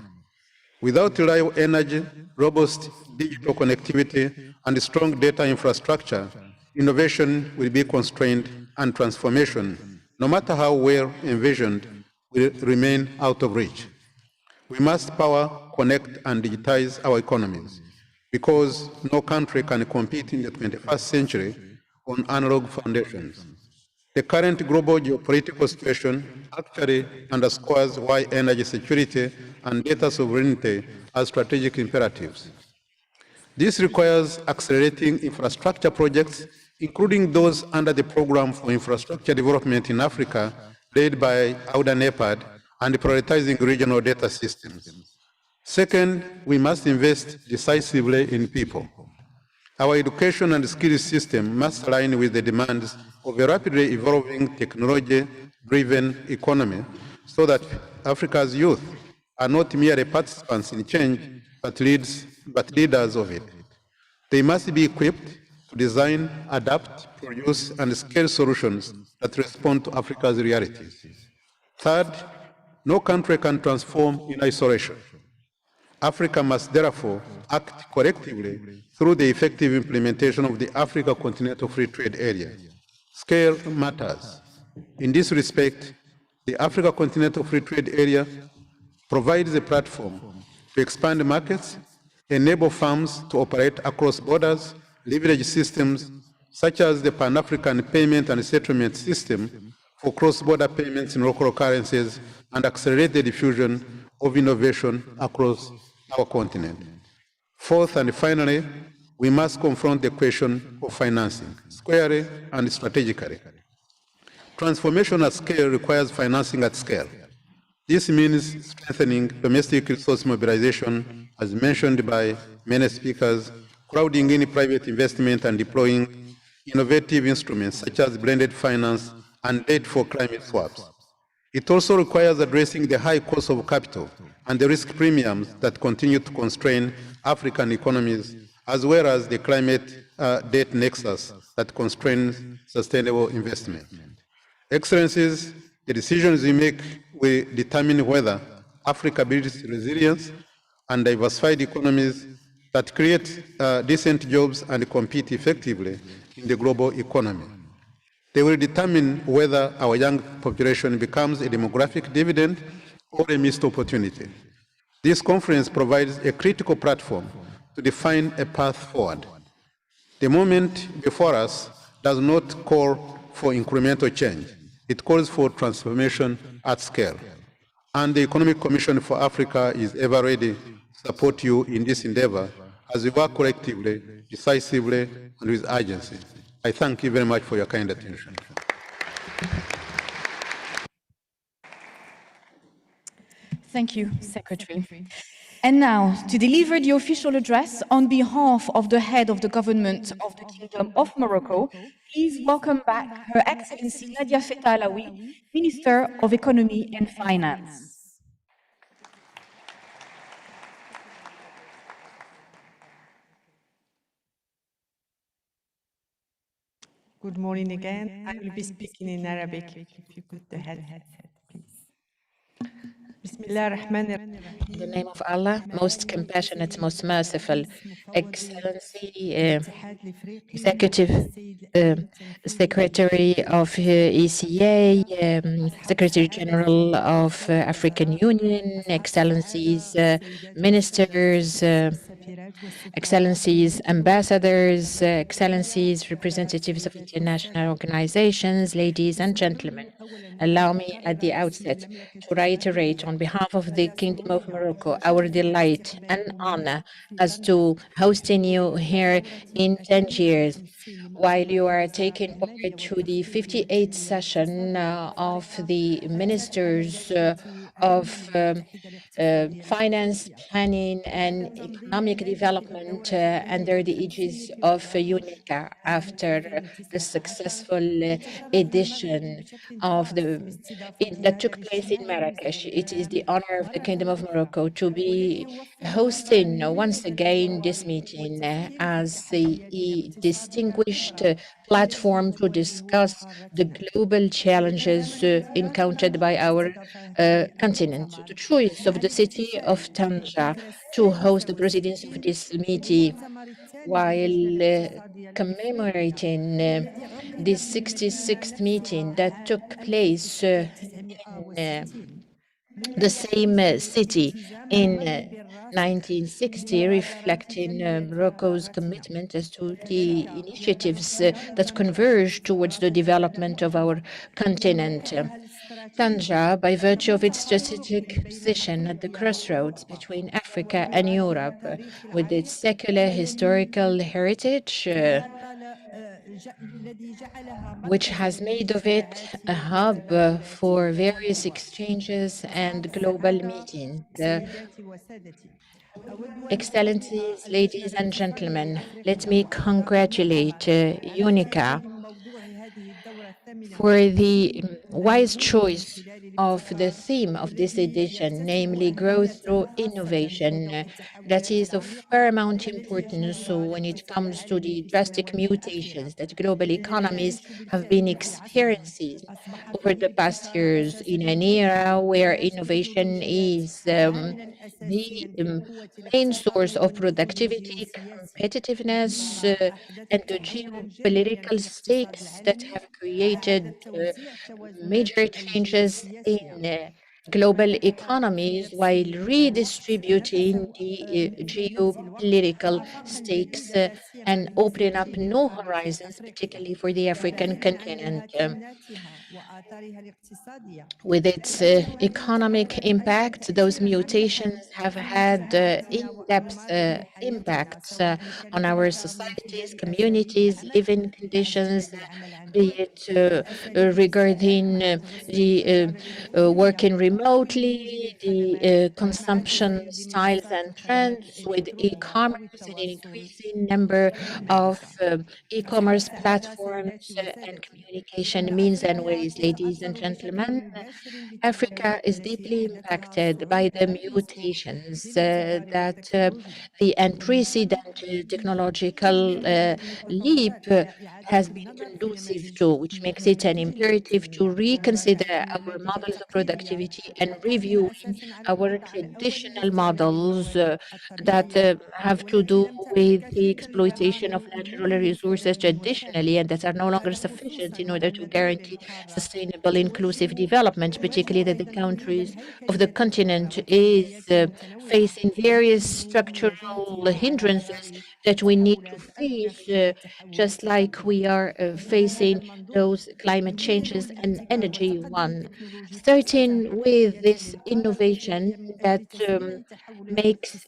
I: Without reliable energy, robust digital connectivity, and strong data infrastructure, innovation will be constrained and transformation, no matter how well envisioned, will remain out of reach. We must power, connect, and digitize our economies, because no country can compete in the 21st century on analog foundations. The current global geopolitical situation actually underscores why energy security and data sovereignty are strategic imperatives. This requires accelerating infrastructure projects, including those under the Programme for Infrastructure Development in Africa, led by AUDA-NEPAD, and prioritizing regional data systems. Second, we must invest decisively in people. Our education and skills system must align with the demands of a rapidly evolving technology-driven economy so that Africa's youth are not merely participants in change, but leaders of it. They must be equipped to design, adapt, produce, and scale solutions that respond to Africa's realities. Third, no country can transform in isolation. Africa must therefore act collectively through the effective implementation of the Africa Continental Free Trade Area. Scale matters. In this respect, the Africa Continental Free Trade Area provides a platform to expand markets, enable firms to operate across borders, leverage systems such as the Pan-African Payment and Settlement System for cross-border payments in local currencies, and accelerate the diffusion of innovation across our continent. Fourth and finally, we must confront the question of financing squarely and strategically. Transformation at scale requires financing at scale. This means strengthening domestic resource mobilization, as mentioned by many speakers, crowding in private investment and deploying innovative instruments such as blended finance and debt for climate swaps. It also requires addressing the high cost of capital and the risk premiums that continue to constrain African economies, as well as the climate debt nexus that constrains sustainable investment. Excellencies, the decisions we make will determine whether Africa builds resilience and diversified economies that create decent jobs and compete effectively in the global economy. They will determine whether our young population becomes a demographic dividend or a missed opportunity. This conference provides a critical platform to define a path forward. The moment before us does not call for incremental change. It calls for transformation at scale. And the Economic Commission for Africa is ever ready to support you in this endeavor as we work collectively, decisively, and with urgency. I thank you very much for your kind attention.
A: Thank you, Secretary. And now, to deliver the official address on behalf of the head of the government of the Kingdom of Morocco, please welcome back Her Excellency Nadia Feta Alaoui, Minister of Economy and Finance.
D: Good morning again. I will be speaking in Arabic. If you put the headset, please. Bismillah ar-Rahman
B: In the name of Allah, most compassionate, most merciful, Excellency, Executive Secretary of ECA, Secretary General of African Union, Excellencies, Ministers, Excellencies, Ambassadors, Excellencies, representatives of international organizations, ladies and gentlemen. Allow me at the outset to reiterate on behalf of the Kingdom of Morocco our delight and honor as to hosting you here in Tangiers while you are taking part to the 58th session of the Ministers of Finance, Planning and Economic Development under the aegis of UNICA after the successful edition of that took place in Marrakesh. It is the honor of the Kingdom of Morocco to be hosting once again this meeting as a distinguished platform to discuss the global challenges encountered by our continent. The choice of the city of Tanja to host the proceedings of this meeting while commemorating the 66th meeting that took place in the same city in 1960, reflecting Morocco's commitment as to the initiatives that converge towards the development of our continent. Tanja, by virtue of its strategic position at the crossroads between Africa and Europe, with its secular historical heritage, which has made of it a hub for various exchanges and global meetings. Excellencies, ladies and gentlemen, let me congratulate UNICA for the wise choice of the theme of this edition, namely growth through innovation, that is of paramount importance when it comes to the drastic mutations that global economies have been experiencing over the past years in an era where innovation is the main source of productivity, competitiveness, and the geopolitical stakes that have created major changes in global economies while redistributing the geopolitical stakes and opening up new horizons, particularly for the African continent. With its economic impact, those mutations have had in-depth impacts on our societies, communities, living conditions, be it regarding the working remotely, the consumption styles and trends with e-commerce and an increasing number of e-commerce platforms and communication means and ways. Ladies and gentlemen, Africa is deeply impacted by the mutations that the unprecedented technological leap has been conducive to, which makes it an imperative to reconsider our models of productivity and reviewing our traditional models that have to do with the exploitation of natural resources traditionally and that are no longer sufficient in order to guarantee sustainable inclusive development, particularly that the countries of the continent is facing various structural hindrances that we need to face, just like we are facing those climate changes and energy one. Starting with this innovation that makes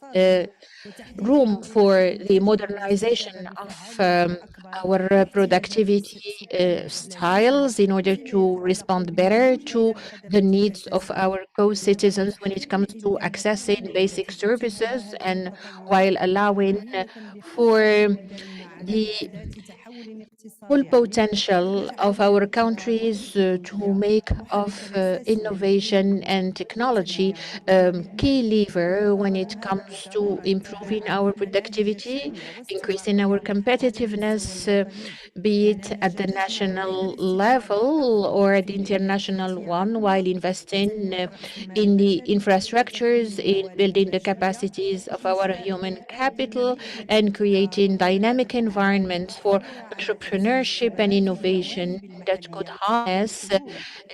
B: room for the modernization of our productivity styles in order to respond better to the needs of our co-citizens when it comes to accessing basic services and while allowing for the full potential of our countries to make of innovation and technology key lever when it comes to improving our productivity, increasing our competitiveness, be it at the national level or at the international one, while investing in the infrastructures, in building the capacities of our human capital, and creating dynamic environments for entrepreneurship and innovation that could harness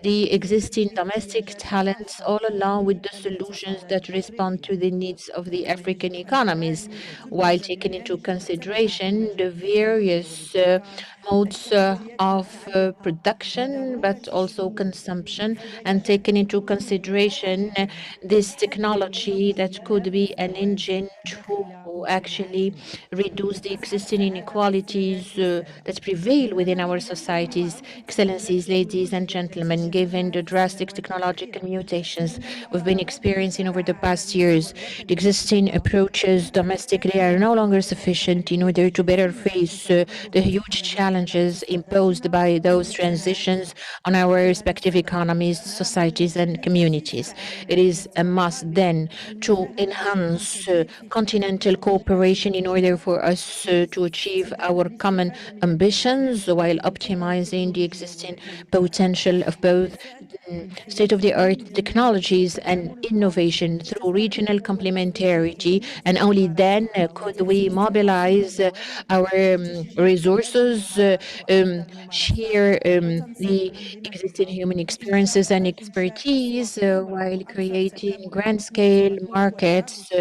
B: the existing domestic talents all along with the solutions that respond to the needs of the African economies, while taking into consideration the various modes of production, but also consumption, and taking into consideration this technology that could be an engine to actually reduce the existing inequalities that prevail within our societies. Excellencies, ladies and gentlemen, given the drastic technological mutations we've been experiencing over the past years, the existing approaches domestically are no longer sufficient in order to better face the huge challenges imposed by those transitions on our respective economies, societies, and communities. It is a must then to enhance continental cooperation in order for us to achieve our common ambitions while optimizing the existing potential of both state-of-the-art technologies and innovation through regional complementarity, and only then could we mobilize our resources, share the existing human experiences and expertise while creating grand-scale markets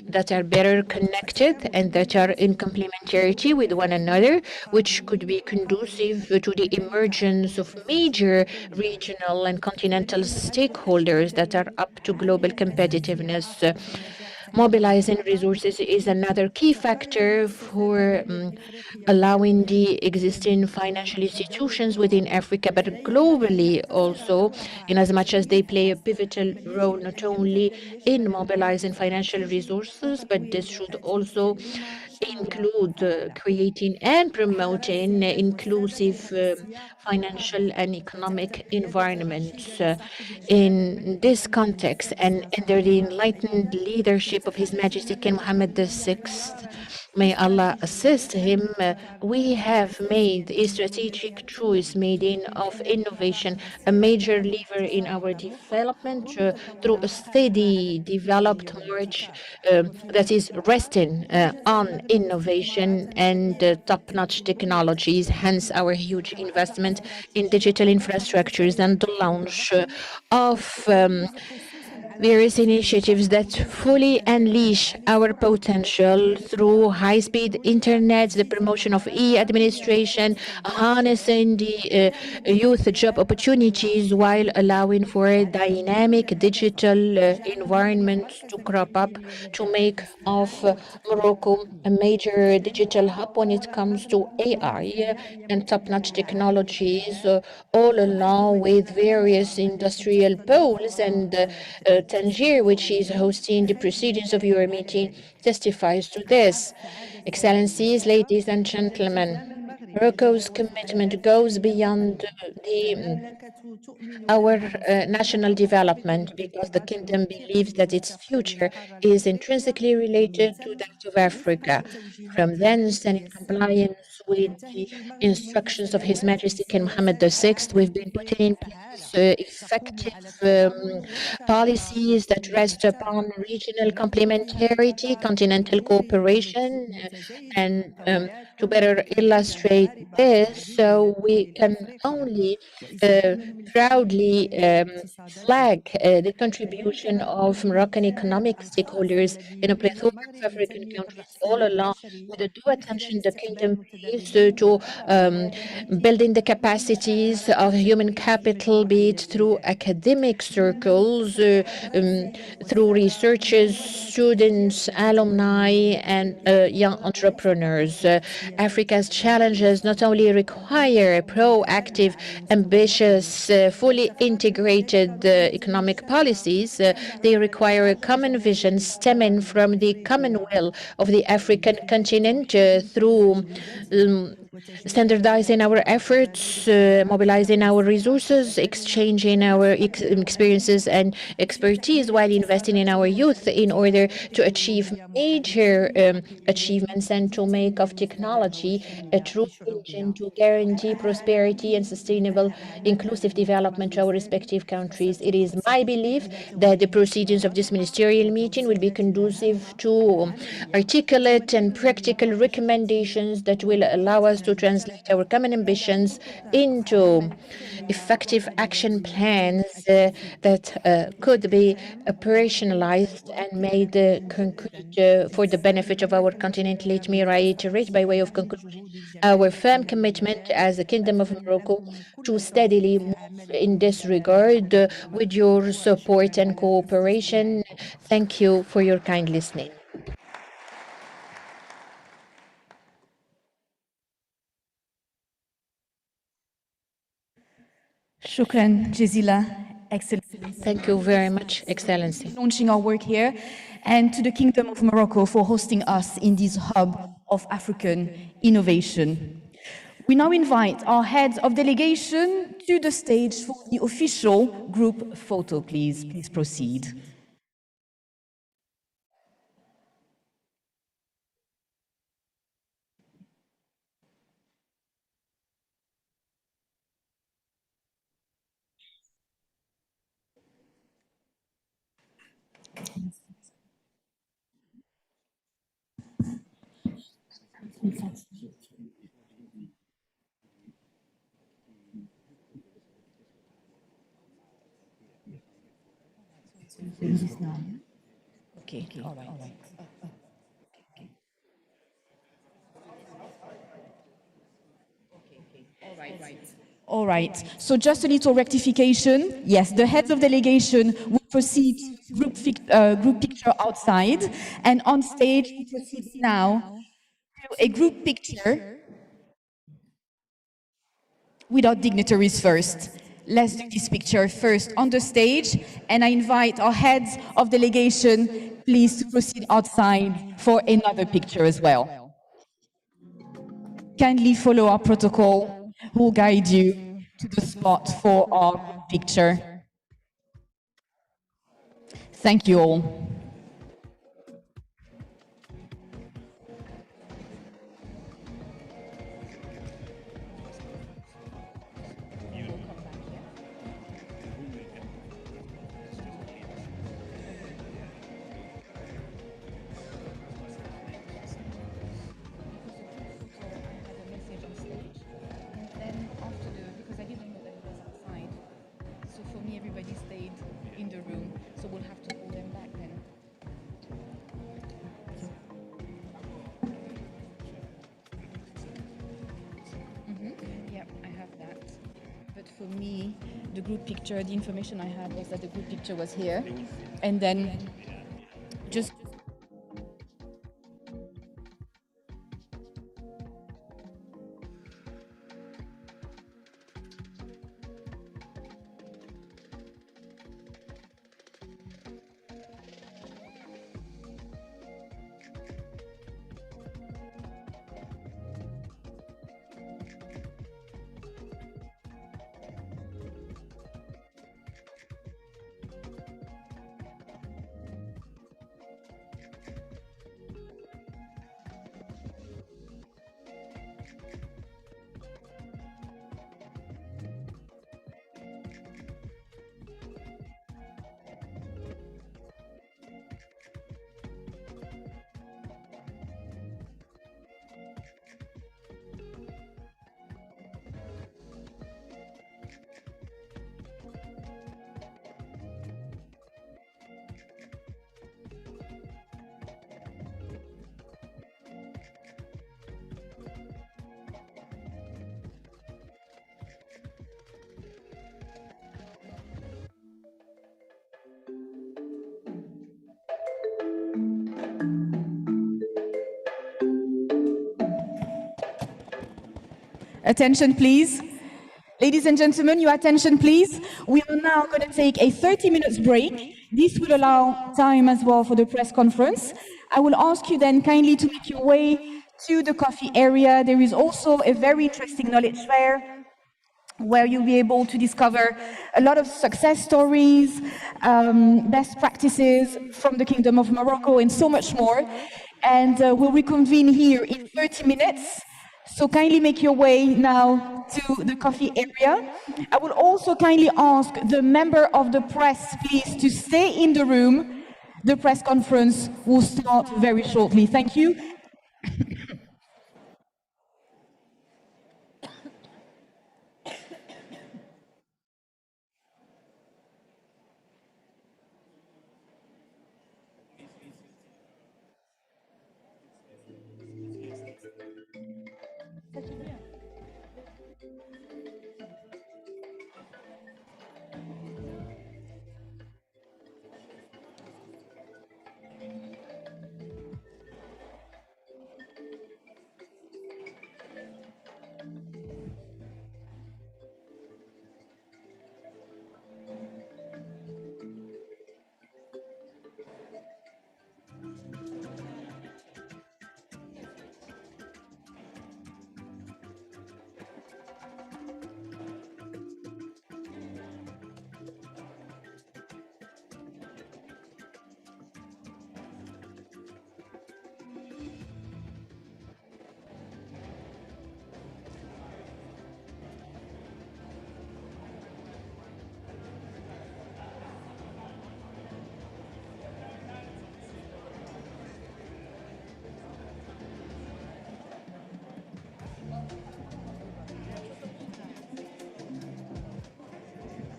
B: that are better connected and that are in complementarity with one another, which could be conducive to the emergence of major regional and continental stakeholders that are up to global competitiveness. Mobilizing resources is another key factor for allowing the existing financial institutions within Africa, but globally also, in as much as they play a pivotal role not only in mobilizing financial resources, but this should also include creating and promoting inclusive financial and economic environments. In this context, and under the enlightened leadership of His Majesty King Mohammed VI, may Allah assist him, we have made a strategic choice made in of innovation a major lever in our development through a steady developed march that is resting on innovation and top-notch technologies, hence our huge investment in digital infrastructures and the launch of various initiatives that fully unleash our potential through high-speed internet, the promotion of e-administration, harnessing the youth job opportunities while allowing for a dynamic digital environment to crop up to make of Morocco a major digital hub when it comes to AI and top-notch technologies, all along with various industrial poles. And Tangier, which is hosting the proceedings of your meeting, testifies to this. Excellencies, ladies and gentlemen, Morocco's commitment goes beyond our national development because the kingdom believes that its future is intrinsically related to that of Africa. From thence, and in compliance with the instructions of His Majesty King Mohammed VI, we've been putting in place effective policies that rest upon regional complementarity, continental cooperation, and to better illustrate this, so we can only proudly flag the contribution of Moroccan economic stakeholders in a plethora of African countries all along, with the due attention the kingdom pays to building the capacities of human capital, be it through academic circles, through researchers, students, alumni, and young entrepreneurs. Africa's challenges not only require proactive, ambitious, fully integrated economic policies, they require a common vision stemming from the common will of the African continent through standardizing our efforts, mobilizing our resources, exchanging our experiences and expertise while investing in our youth in order to achieve major achievements and to make of technology a true engine to guarantee prosperity and sustainable inclusive development to our respective countries. It is my belief that the proceedings of this ministerial meeting will be conducive to articulate and practical recommendations that will allow us to translate our common ambitions into effective action plans that could be operationalized and made concrete for the benefit of our continent. Let me reiterate by way of conclusion our firm commitment as the Kingdom of Morocco to steadily move in this regard with your support and cooperation. Thank you for your kind listening.
A: Shukran, Jazila, Excellency.
B: Thank you very much, Excellency.
A: Launching our work here, and to the Kingdom of Morocco for hosting us in this hub of African innovation. We now invite our heads of delegation to the stage for the official group photo, please. Please proceed. Okay, all right. All right. So just a little rectification. Yes, the heads of delegation will proceed group picture outside, and on stage we proceed now to a group picture with our dignitaries first. Let's do this picture first on the stage, and I invite our heads of delegation, please, to proceed outside for another picture as well. Kindly follow our protocol, who will guide you to the spot for our group picture. Thank you all. Because I didn't know that it was outside, so for me everybody stayed in the room. room, so we'll have to hold them back then. Yep, I have that. But for me, the group picture, the information I had was that the group picture was here, and then just attention, please. Ladies and gentlemen, your attention, please. We are now going to take a 30 minutes break. This will allow time as well for the press conference. I will ask you then kindly to make your way to the coffee area. There is also a very interesting knowledge fair where you'll be able to discover a lot of success stories, best practices from the Kingdom of Morocco, and so much more. And we'll reconvene here in 30 minutes. So kindly make your way now to the coffee area. I will also kindly ask the member of the press, please, to stay in the room. The press conference will start very shortly. Thank you.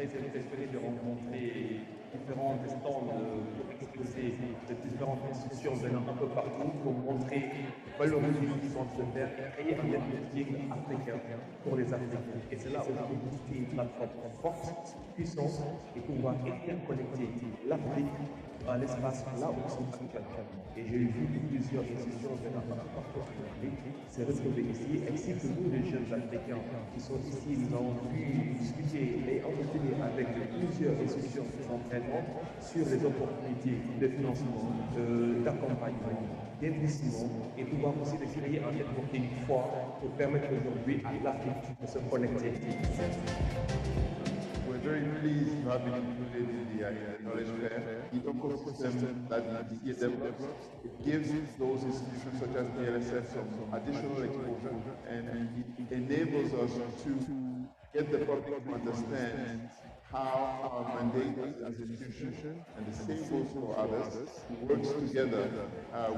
J: très impressionné de rencontrer différentes stands exposés de différentes institutions venant un peu partout pour montrer, valoriser ce qu'ils sont en train de faire, créer un networking africain pour les Africains. Et c'est là où on peut booster une plateforme forte, puissante et pouvoir interconnecter l'Afrique à l'espace là où ils sont actuellement. Et j'ai vu plusieurs institutions venant partout en Afrique se retrouver ici, ainsi que nous, les jeunes Africains qui sont ici. Nous avons pu discuter et entretenir avec plusieurs institutions d'entraînement sur les opportunités de financement, d'accompagnement, d'investissement et pouvoir aussi de créer un networking fort pour permettre aujourd'hui à l'Afrique de se connecter.
K: We're very pleased to have been included in the knowledge fair. The ecosystem that the DCA develops, it gives those institutions such as the LSF some additional exposure, and it enables us to get the public to understand how our mandate as an institution, and the same goes for others, works together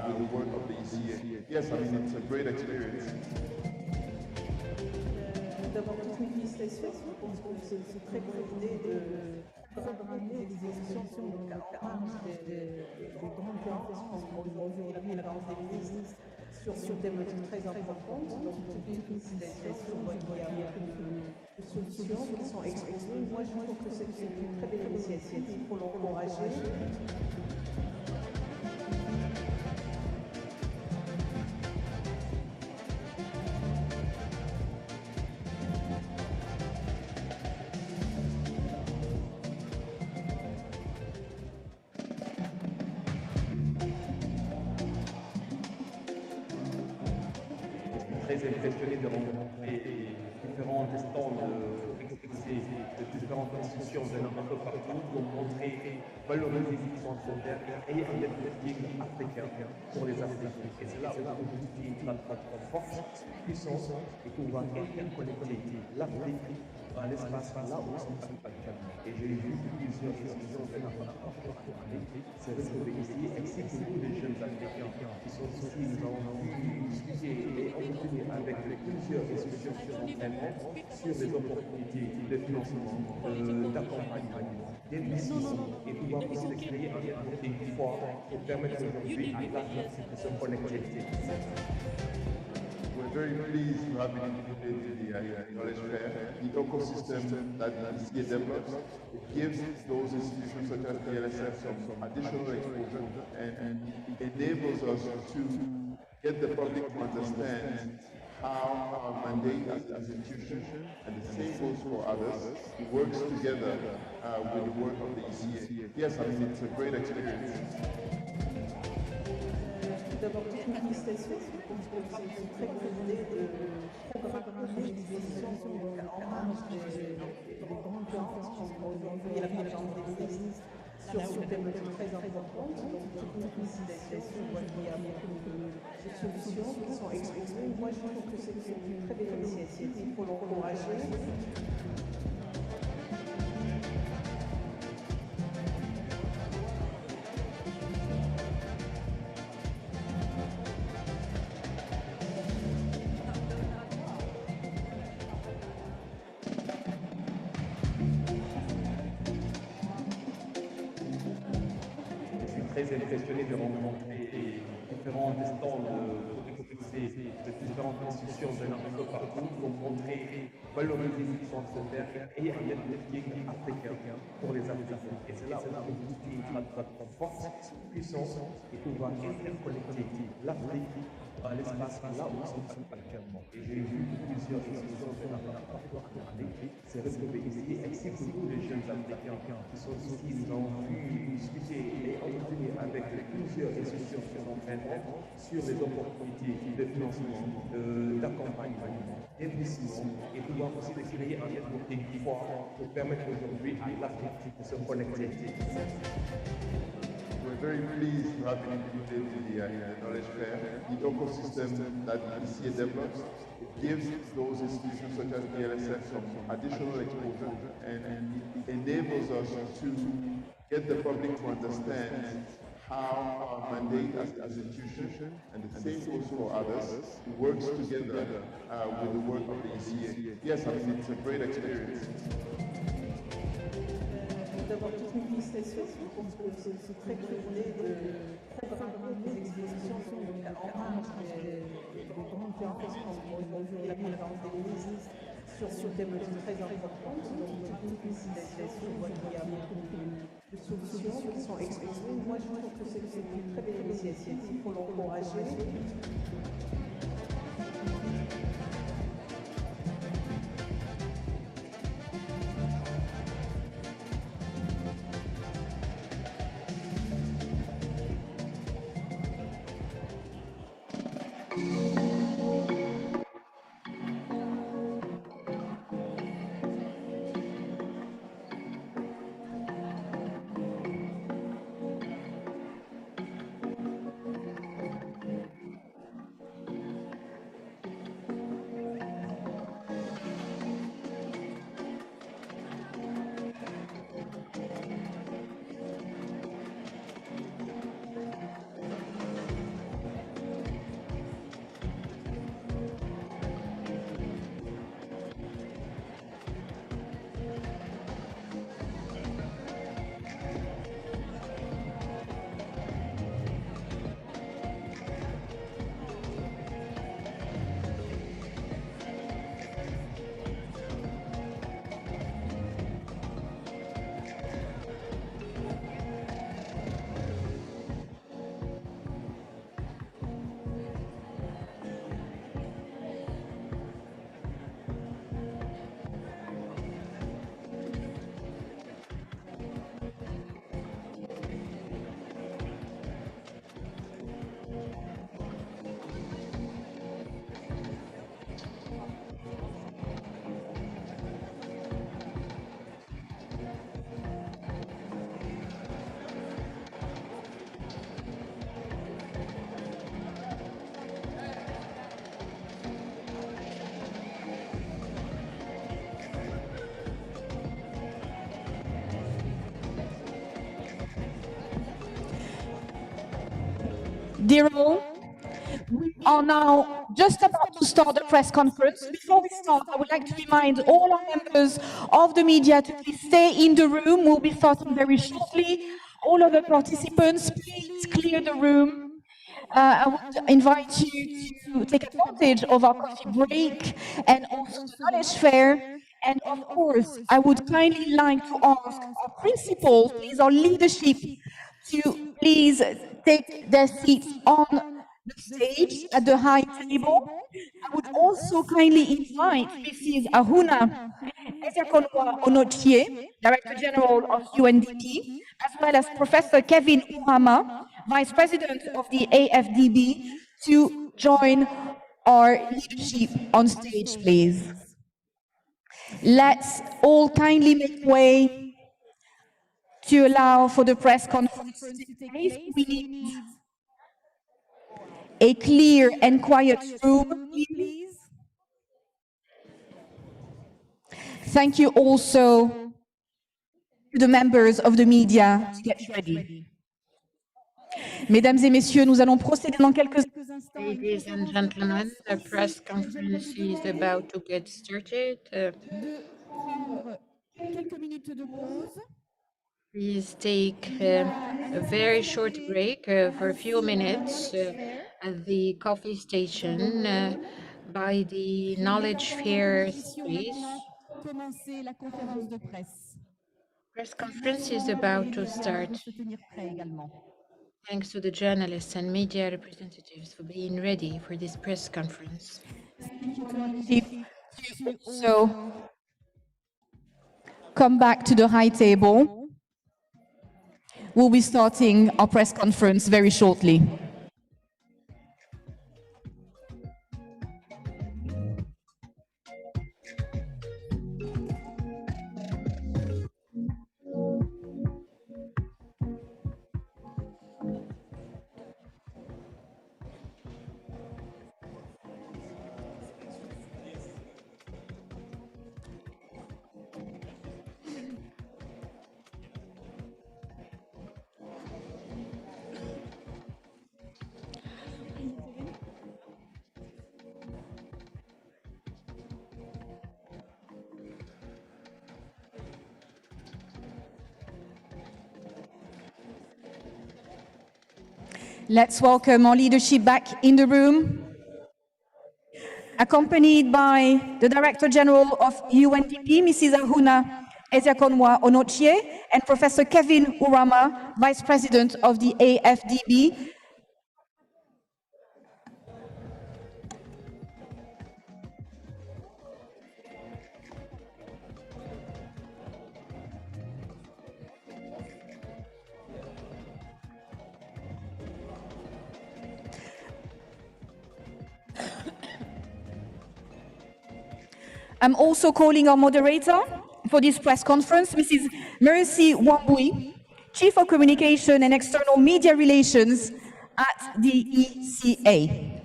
K: with the work of the ECA. Yes, I mean, it's a great experience.
L: D'avoir toute une liste je pense que c'est une très bonne idée
C: programmer des expositions en marge des grandes conférences, comme aujourd'hui la conférence des ministres sur des thématiques très importantes. Donc, toutes les situations, il y a beaucoup de solutions qui sont exposées. Moi, je trouve que c'est une très belle initiative, il faut l'encourager.
J: Très impressionné de rencontrer différents stands exposés de différentes institutions venant un peu partout pour montrer, valoriser ce qu'ils sont en train de faire et un networking africain pour les Africains. Et c'est là où on une plateforme forte, puissante et pouvoir interconnecter l'Afrique dans l'espace là où on se trouve actuellement. Et j'ai vu plusieurs institutions venant un peu partout en Afrique se retrouver ici, ainsi que beaucoup de jeunes Africains qui sont ici. Nous avons pu discuter et entretenir avec plusieurs institutions sur les opportunités de financement, d'accompagnement, d'investissement et pouvoir aussi créer un networking fort pour permettre aujourd'hui à l'Afrique de se connecter.
K: We're very pleased to have been included in the knowledge fair. The ecosystem that the ECA develops, it gives those institutions such as the LSF some additional exposure and it enables us to get the public to understand how our mandate as an institution, and the same goes for others, works together with the work of the ECA. Yes, I mean, it's a great experience.
C: D'abord, toute une félicitations, c'est une très bonne idée de programmer des expositions en marge des grandes conférences, comme aujourd'hui la conférence des ministres sur des thématiques très importantes. Donc, toute une félicitations, il y a beaucoup de solutions qui sont exposées. Moi, je trouve que c'est une très belle initiative, il faut l'encourager.
J: Très impressionné de rencontrer différents stands exposés de différentes institutions venant un peu partout pour montrer, valoriser ce qu'ils sont en train de faire et un networking africain pour les Africains. Et c'est là où on une plateforme forte, puissante et pouvoir interconnecter l'Afrique dans l'espace là où on se trouve actuellement. Et j'ai vu plusieurs institutions venant un peu partout en Afrique se retrouver ici, ainsi que beaucoup de jeunes Africains qui sont ici. Nous avons pu discuter et entretenir avec plusieurs institutions sur les opportunités de financement, d'accompagnement, d'investissement et pouvoir aussi créer un networking fort pour permettre aujourd'hui à l'Afrique de se connecter.
K: We're very pleased to have been included in the knowledge fair. The ecosystem that the ECA develops, it gives those institutions such as the LSF some additional exposure and it enables us to get the public to understand how our mandate as an institution, and the same goes for others, works together with the work of the ECA. Yes, I mean, it's a great experience.
C: D'abord, toute une félicitations, c'est une très bonne idée de programmer des expositions en marge des grandes conférences, comme aujourd'hui la conférence des ministres sur des thématiques très importantes. Donc, toute une félicitations, il y a beaucoup de solutions qui sont exposées. Moi, je trouve que c'est une très belle initiative, il faut l'encourager.
A: Dear all, we are now just about to start the press conference. Before we start, I would like to remind all our members of the media to please stay in the room. We'll be starting very shortly. All other participants, please clear the room. I would invite you to take advantage of our coffee break and also the knowledge fair. And of course, I would kindly like to ask our principals, please, our leadership, to please take their seats on the stage at the high table. I would also kindly invite Mrs. Ahuna Ezekonwa Onochie, Director General of UNDP, as well as Professor Kevin Uhama, Vice President of the AFDB, to join our leadership on stage, please. Let's all kindly make way to allow for the press conference to take place. We need a clear and quiet room, please. Thank you also to the members of the media to get ready. Mesdames et messieurs, nous allons procéder dans quelques instants.
B: Ladies and gentlemen, the press conference is about to get started. Please take a very short break for a few minutes at the coffee station by the Knowledge Fair space. Press conference is about to start. Thanks to the journalists and media representatives for being ready for this press conference.
A: So, come back to the high table. We'll be starting our press conference very shortly. Let's welcome our leadership back in the room, accompanied by the Director General of UNDP, Mrs. Ahuna Ezekonwa Onochie, and Professor Kevin Urama, Vice President of the AFDB. I'm also calling our moderator for this press conference, Mrs. Mercy Wambui, Chief of Communication and External Media Relations at the ECA.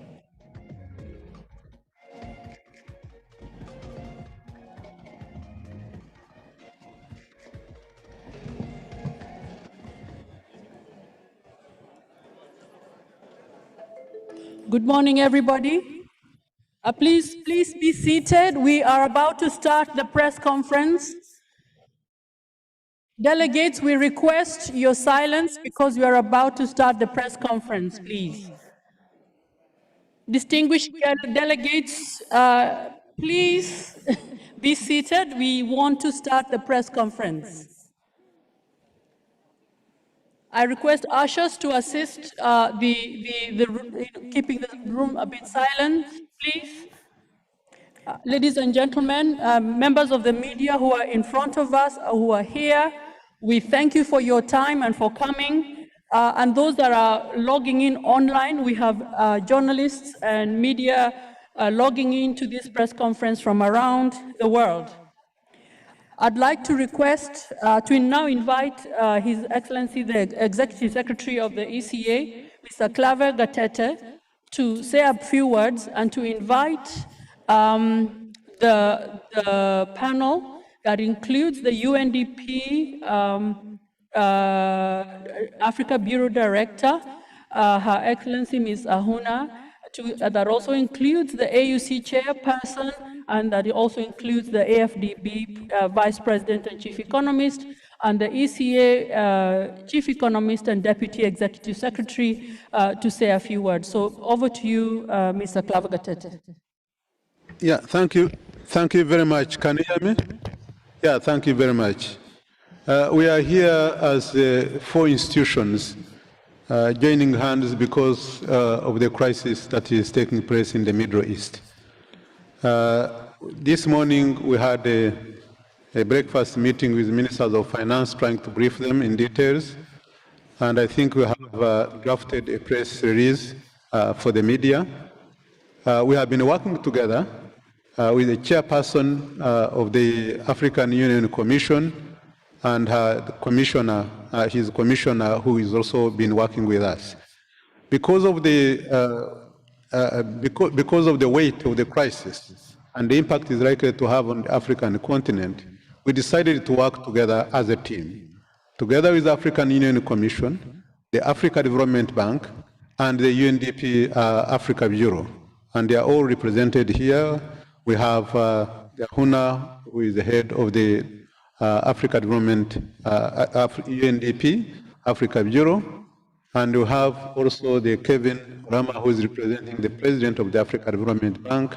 L: Good morning, everybody. Please be seated. We are about to start the press conference. Delegates, we request your silence because we are about to start the press conference, please. Distinguished delegates, please be seated. We want to start the press conference. I request ushers to assist keeping the room a bit silent, please. Ladies and gentlemen, members of the media who are in front of us, who are here, we thank you for your time and for coming. And those that are logging in online, we have journalists and media logging into this press conference from around the world. I'd like to request to now invite His Excellency, the Executive Secretary of the ECA, Mr. Claver Gatete, to say a few words and to invite the panel that includes the UNDP Africa Bureau Director, Her Excellency Ms. Ahuna, that also includes the AUC chairperson, and that it also includes the AFDB Vice President and Chief Economist, and the ECA Chief Economist and Deputy Executive Secretary to say a few words. So over to you, Mr. Claver-Gatete.
I: Yeah, thank you. Thank you very much. Can you hear me? Yeah, thank you very much. We are here as 4 institutions joining hands because of the crisis that is taking place in the Middle East. This morning we had a breakfast meeting with ministers of finance trying to brief them in details, and I think we have drafted a press release for the media. We have been working together with the chairperson of the African Union Commission and his commissioner, who has also been working with us. Because of the weight of the crisis and the impact it's likely to have on the African continent, we decided to work together as a team, together with the African Union Commission, the Africa Development Bank, and the UNDP Africa Bureau. And they are all represented here. We have Huna, who is the head of the Africa Development, UNDP Africa Bureau, and we have also the Kevin Rama, who is representing the president of the Africa Development Bank,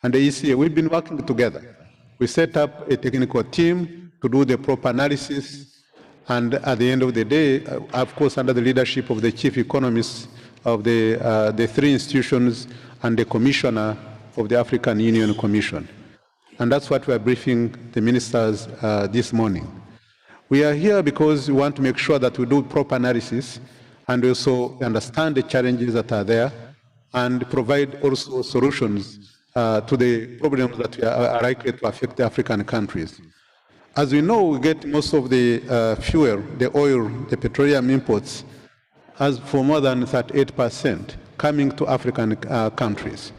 I: and the ECA. We've been working together. We set up a technical team to do the proper analysis, and at the end of the day, of course, under the leadership of the chief economists of the 3 institutions and the commissioner of the African Union Commission. And that's what we are briefing the ministers this morning. We are here because we want to make sure that we do proper analysis and also understand the challenges that are there and provide also solutions to the problems that are likely to affect the African countries. As we know, we get most of the fuel, the oil, the petroleum imports as for more than 38% coming to African countries.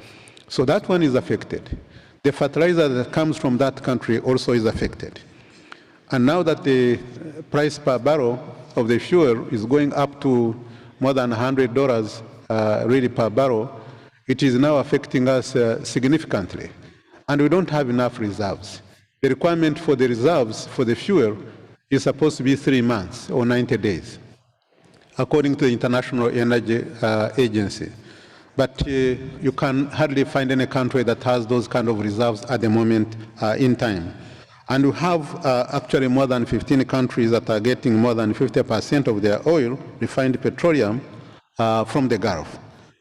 I: So that one is affected. The fertilizer that comes from that country also is affected. And now that the price per barrel of the fuel is going up to more than $100 really per barrel, it is now affecting us significantly. And we don't have enough reserves. The requirement for the reserves for the fuel is supposed to be 3 months or 90 days, according to the International Energy Agency. But you can hardly find any country that has those kind of reserves at the moment in time. And we have actually more than 15 countries that are getting more than 50% of their oil, refined petroleum, from the Gulf,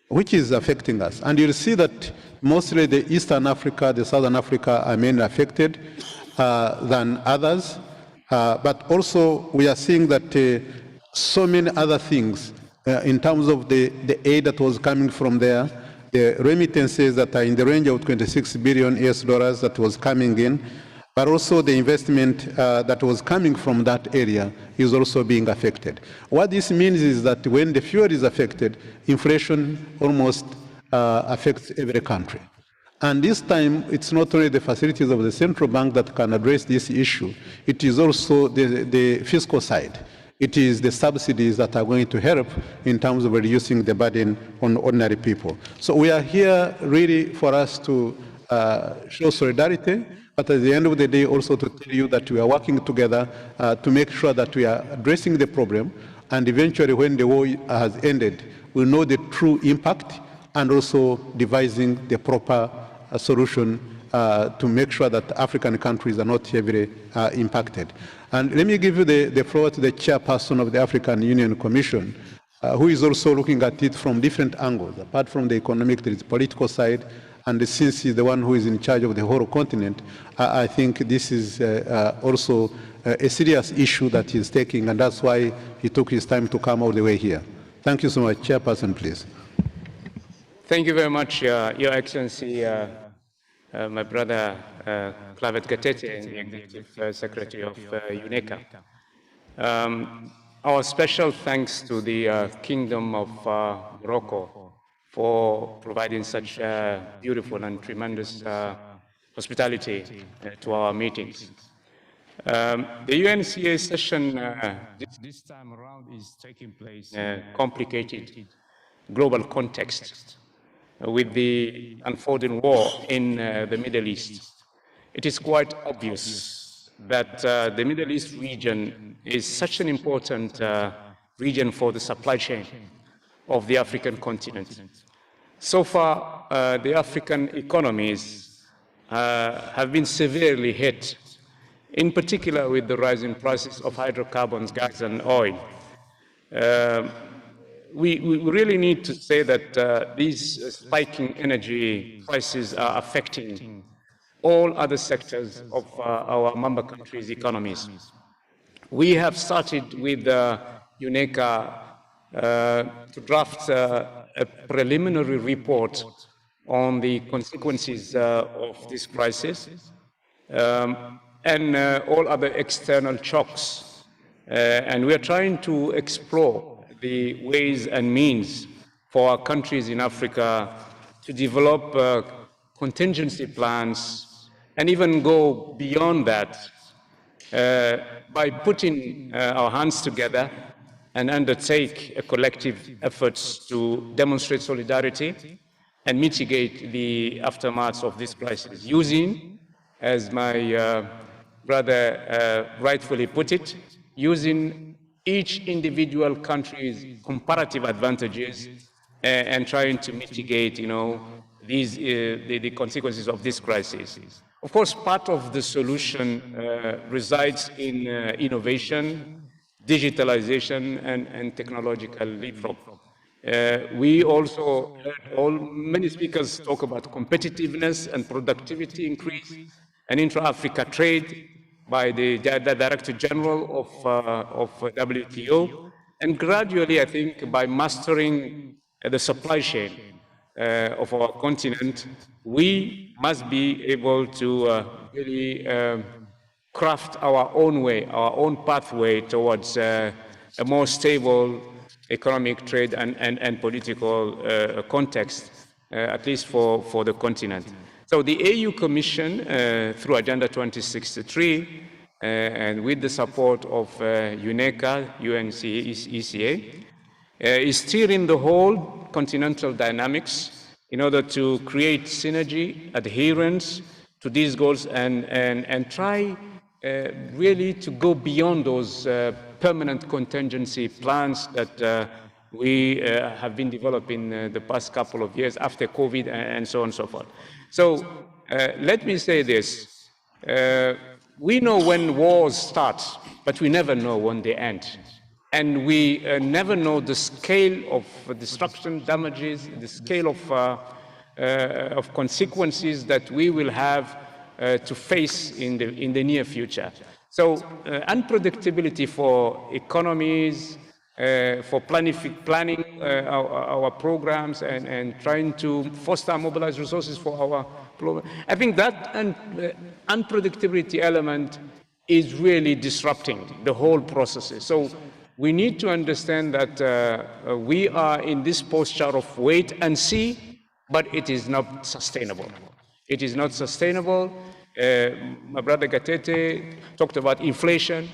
I: which is affecting us. And you'll see that mostly the Eastern Africa, the Southern Africa are mainly affected than others. But also we are seeing that so many other things in terms of the aid that was coming from there, the remittances that are in the range of $26 billion that was coming in, but also the investment that was coming from that area is also being affected. What this means is that when the fuel is affected, inflation almost affects every country. And this time, it's not only the facilities of the central bank that can address this issue, it is also the fiscal side. It is the subsidies that are going to help in terms of reducing the burden on ordinary people. So we are here really for us to show solidarity, but at the end of the day also to tell you that we are working together to make sure that we are addressing the problem, and eventually when the war has ended, we'll know the true impact and also devising the proper solution to make sure that African countries are not heavily impacted. And let me give you the floor to the chairperson of the African Union Commission, who is also looking at it from different angles. Apart from the economic, there is the political side, and since he's the one who is in charge of the whole continent, I think this is also a serious issue that he's taking, and that's why he took his time to come all the way here. Thank you so much. Chairperson, please.
E: Thank you very much, Your Excellency, my brother Claver-Gatete, the Executive Secretary of UNECA. Our special thanks to the Kingdom of Morocco for providing such beautiful and tremendous hospitality to our meetings. The UNCA session this time around is taking place complicated global context with the unfolding war in the Middle East, it is quite obvious that the Middle East region is such an important region for the supply chain of the African continent. So far, the African economies have been severely hit, in particular with the rising prices of hydrocarbons, gas, and oil. We really need to say that these spiking energy prices are affecting all other sectors of our member countries' economies. We have started with UNECA to draft a preliminary report on the consequences of this crisis and all other external shocks. And we are trying to explore the ways and means for our countries in Africa to develop contingency plans and even go beyond that by putting our hands together and undertake a collective efforts to demonstrate solidarity and mitigate the aftermaths of this crisis using, as my brother rightfully put it, using each individual country's comparative advantages and trying to mitigate, these, the consequences of this crisis. Of course, part of the solution resides in innovation, digitalization, and technological leapfrog. We also heard many speakers talk about competitiveness and productivity increase and intra-Africa trade by the Director General of WTO. And gradually, I think, by mastering the supply chain of our continent, we must be able to really craft our own way, our own pathway towards a more stable economic, trade, and political context, at least for the continent. So the AU Commission, through Agenda 2063, and with the support of UNECA, UNECA, is steering the whole continental dynamics in order to create synergy, adherence to these goals, and try really to go beyond those permanent contingency plans that we have been developing the past couple of years after COVID and so on and so forth. So let me say this. We know when wars start, but we never know when they end. And we never know the scale of destruction, damages, the scale of consequences that we will have to face in the near future. So unpredictability for economies, for planning our programs and trying to foster and mobilize resources for our program. I think that unpredictability element is really disrupting the whole processes. So we need to understand that we are in this posture of wait and see, but it is not sustainable. It is not sustainable. My brother Gatete talked about inflation.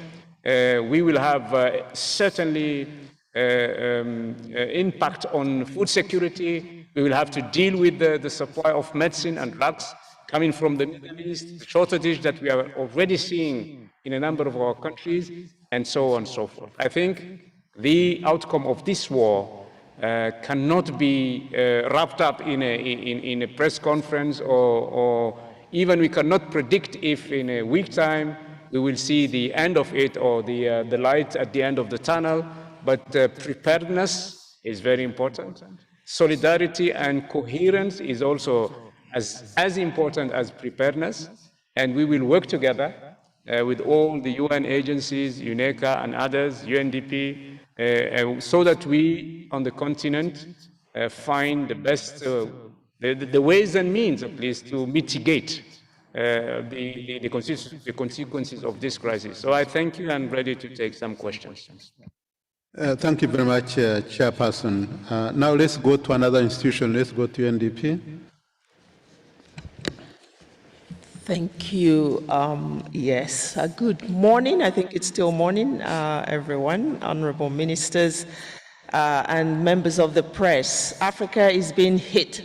E: We will have certainly impact on food security. We will have to deal with the supply of medicine and drugs coming from the Middle East, the shortage that we are already seeing in a number of our countries, and so on and so forth. I think the outcome of this war cannot be wrapped up in a press conference, or even we cannot predict if in a week's time we will see the end of it or the light at the end of the tunnel. But preparedness is very important. Solidarity and coherence is also as important as preparedness, and we will work together with all the UN agencies, UNECA and others, UNDP, so that we on the continent find the best, the ways and means at least to mitigate the consequences of this crisis. So I thank you and ready to take some questions.
I: Thank you very much, Chairperson. Now let's go to another institution. Let's go to UNDP.
G: Thank you. Yes, good morning. I think it's still morning, everyone, honorable ministers, and members of the press, Africa is being hit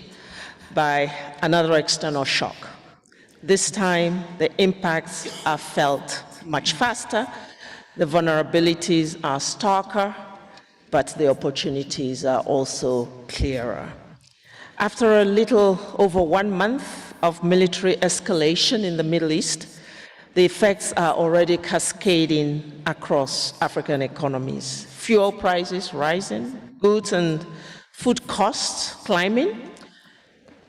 G: by another external shock. This time, the impacts are felt much faster, the vulnerabilities are starker, but the opportunities are also clearer. After a little over 1 month of military escalation in the Middle East, the effects are already cascading across African economies. Fuel prices rising, goods and food costs climbing.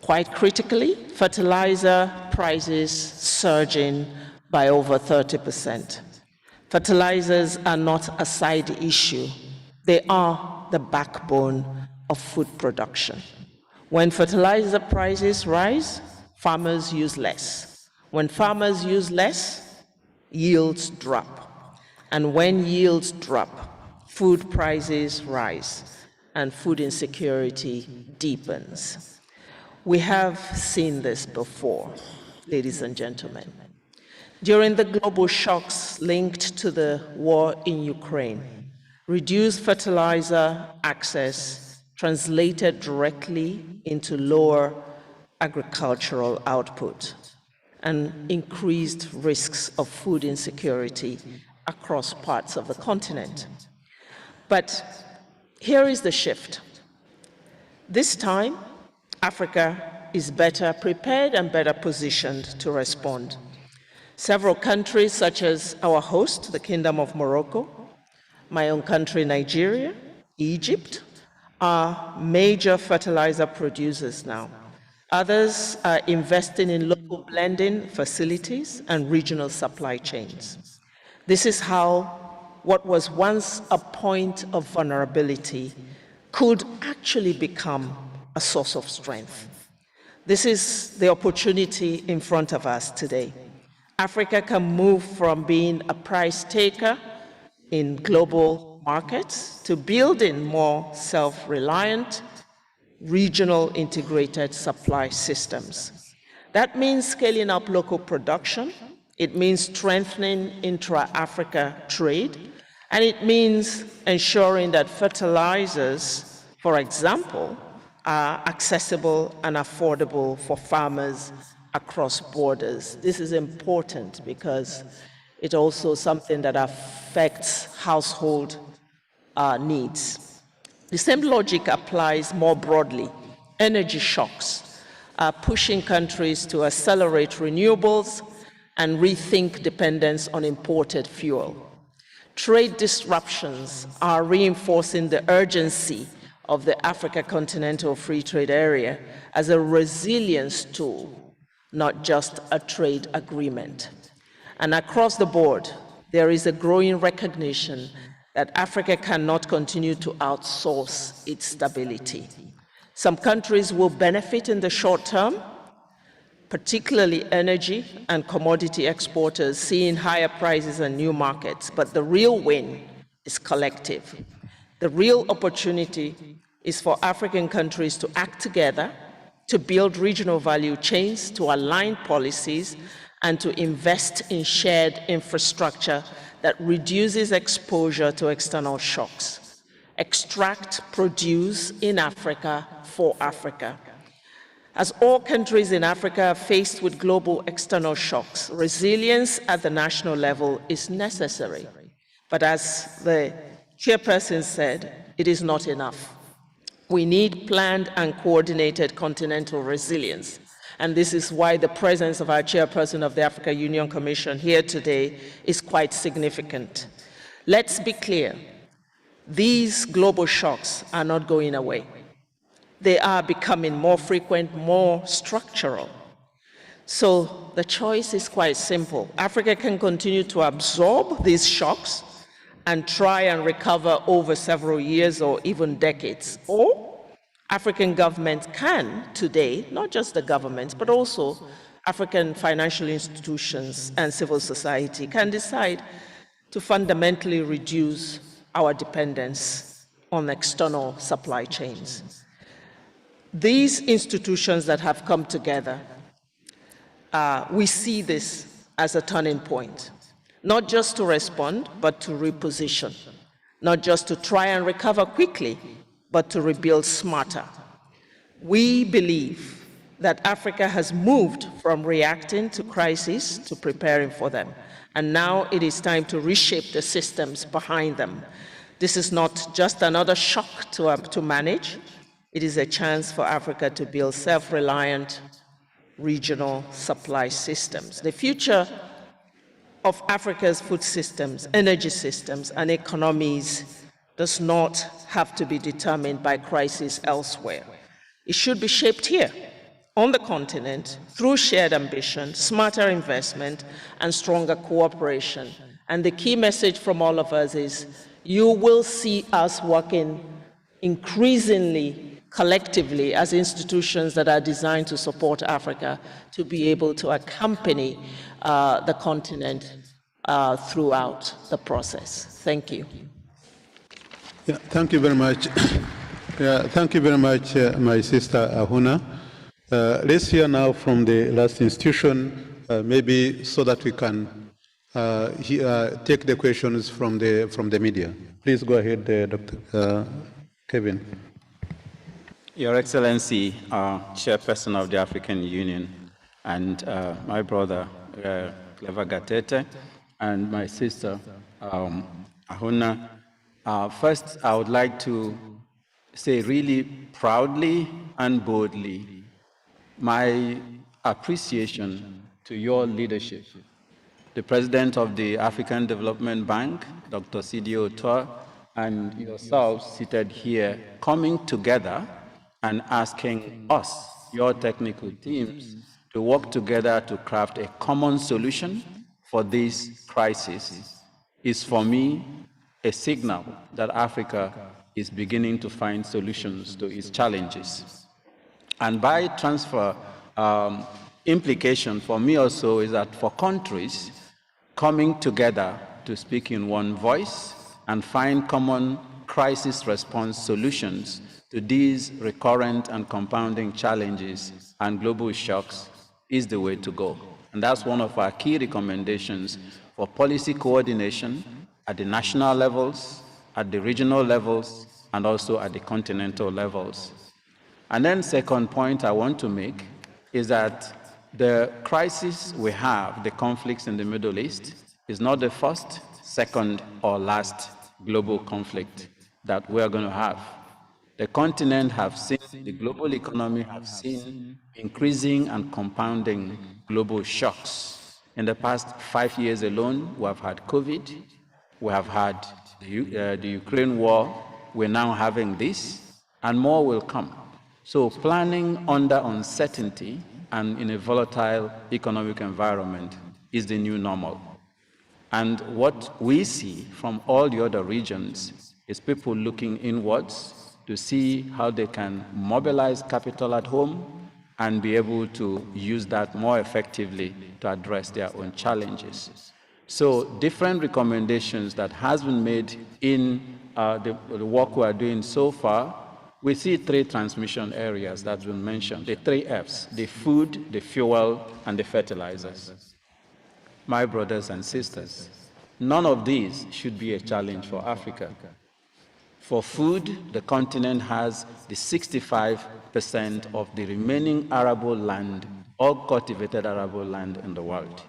G: Quite critically, fertilizer prices surging by over 30%. Fertilizers are not a side issue. They are the backbone of food production. When fertilizer prices rise, farmers use less. When farmers use less, yields drop. And when yields drop, food prices rise and food insecurity deepens. We have seen this before, ladies and gentlemen. During the global shocks linked to the war in Ukraine, reduced fertilizer access translated directly into lower agricultural output and increased risks of food insecurity across parts of the continent. But here is the shift. This time, Africa is better prepared and better positioned to respond. Several countries, such as our host, the Kingdom of Morocco, my own country, Nigeria, Egypt, are major fertilizer producers now. Others are investing in local blending facilities and regional supply chains. This is how what was once a point of vulnerability could actually become a source of strength. This is the opportunity in front of us today. Africa can move from being a price taker in global markets to building more self-reliant, regional integrated supply systems. That means scaling up local production, it means strengthening intra-Africa trade, and it means ensuring that fertilizers, for example, are accessible and affordable for farmers across borders. This is important because it's also something that affects household needs. The same logic applies more broadly. Energy shocks are pushing countries to accelerate renewables and rethink dependence on imported fuel. Trade disruptions are reinforcing the urgency of the Africa Continental Free Trade Area as a resilience tool, not just a trade agreement. And across the board, there is a growing recognition that Africa cannot continue to outsource its stability. Some countries will benefit in the short term, particularly energy and commodity exporters seeing higher prices and new markets, but the real win is collective. The real opportunity is for African countries to act together, to build regional value chains, to align policies, and to invest in shared infrastructure that reduces exposure to external shocks. Extract, produce in Africa for Africa. As all countries in Africa are faced with global external shocks, resilience at the national level is necessary. But as the chairperson said, it is not enough. We need planned and coordinated continental resilience. And this is why the presence of our chairperson of the Africa Union Commission here today is quite significant. Let's be clear, these global shocks are not going away. They are becoming more frequent, more structural. So the choice is quite simple. Africa can continue to absorb these shocks and try and recover over several years or even decades. Or African governments can today, not just the governments, but also African financial institutions and civil society can decide to fundamentally reduce our dependence on external supply chains. These institutions that have come together, we see this as a turning point, not just to respond, but to reposition. not just to try and recover quickly, but to rebuild smarter. We believe that Africa has moved from reacting to crises to preparing for them, and now it is time to reshape the systems behind them. This is not just another shock to manage, it is a chance for Africa to build self-reliant regional supply systems. The future of Africa's food systems, energy systems, and economies does not have to be determined by crises elsewhere. It should be shaped here, on the continent, through shared ambition, smarter investment, and stronger cooperation. And the key message from all of us is, you will see us working increasingly collectively as institutions that are designed to support Africa to be able to accompany the continent throughout the process. Thank you.
I: Yeah, thank you very much. Yeah, thank you very much, my sister Ahuna. Let's hear now from the last institution, maybe so that we can take the questions from the media. Please go ahead, Dr. Kevin.
M: Your Excellency, Chairperson of the African Union, and my brother, Clever Gatete, and my sister, Ahuna. First, I would like to say really proudly and boldly my appreciation to your leadership. The President of the African Development Bank, Dr. Sidi Otoa, and yourselves seated here, coming together and asking us, your technical teams, to work together to craft a common solution for this crisis is, for me, a signal that Africa is beginning to find solutions to its challenges. And by transfer, implication for me also is that for countries coming together to speak in one voice and find common crisis response solutions to these recurrent and compounding challenges and global shocks is the way to go. And that's one of our key recommendations for policy coordination at the national levels, at the regional levels, and also at the continental levels. And then second point I want to make is that the crisis we have, the conflicts in the Middle East, is not the first, second, or last global conflict that we're going to have. The continent have seen, the global economy have seen increasing and compounding global shocks. In the past 5 years alone, we have had COVID, we have had the Ukraine war, we're now having this, and more will come. So planning under uncertainty and in a volatile economic environment is the new normal. And what we see from all the other regions is people looking inwards to see how they can mobilize capital at home and be able to use that more effectively to address their own challenges. So different recommendations that has been made in the work we are doing so far. We see 3 transmission areas that's been mentioned, the 3 Fs, the food, the fuel, and the fertilizers. My brothers and sisters, none of these should be a challenge for Africa. For food, the continent has the 65% of the remaining arable land, all cultivated arable land in the world.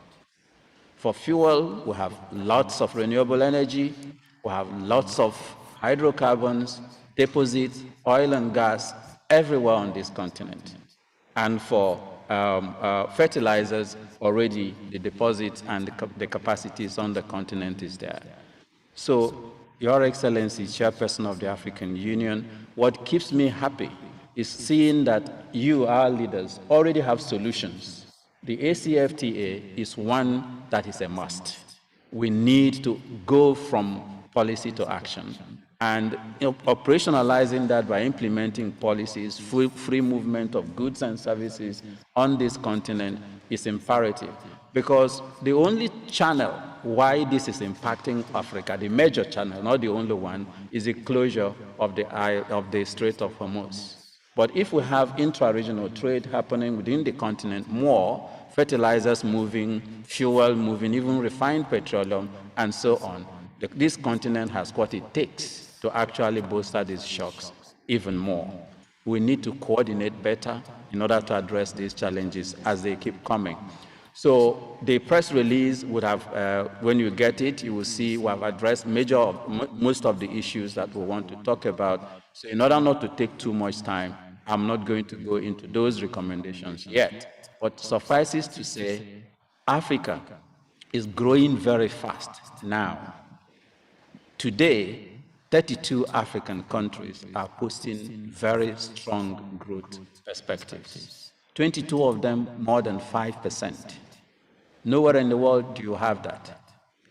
M: For fuel, we have lots of renewable energy, we have lots of hydrocarbons, deposits, oil and gas everywhere on this continent. And for fertilizers, already the deposits and the capacities on the continent is there. So, Your Excellency, Chairperson of the African Union, what keeps me happy is seeing that you, our leaders, already have solutions. The ACFTA is one that is a must. We need to go from policy to action. And operationalizing that by implementing policies, free movement of goods and services on this continent is imperative. Because the only channel why this is impacting Africa, the major channel, not the only one, is the closure of the Strait of Hormuz. But if we have intra-regional trade happening within the continent more, fertilizers moving, fuel moving, even refined petroleum, and so on, This continent has what it takes to actually bolster these shocks even more. We need to coordinate better in order to address these challenges as they keep coming. So the press release would have, when you get it, you will see we have addressed most of the issues that we want to talk about. So in order not to take too much time, I'm not going to go into those recommendations yet. But suffices to say, Africa is growing very fast now. Today, 32 African countries are posting very strong growth perspectives. 22 of them more than 5%. Nowhere in the world do you have that.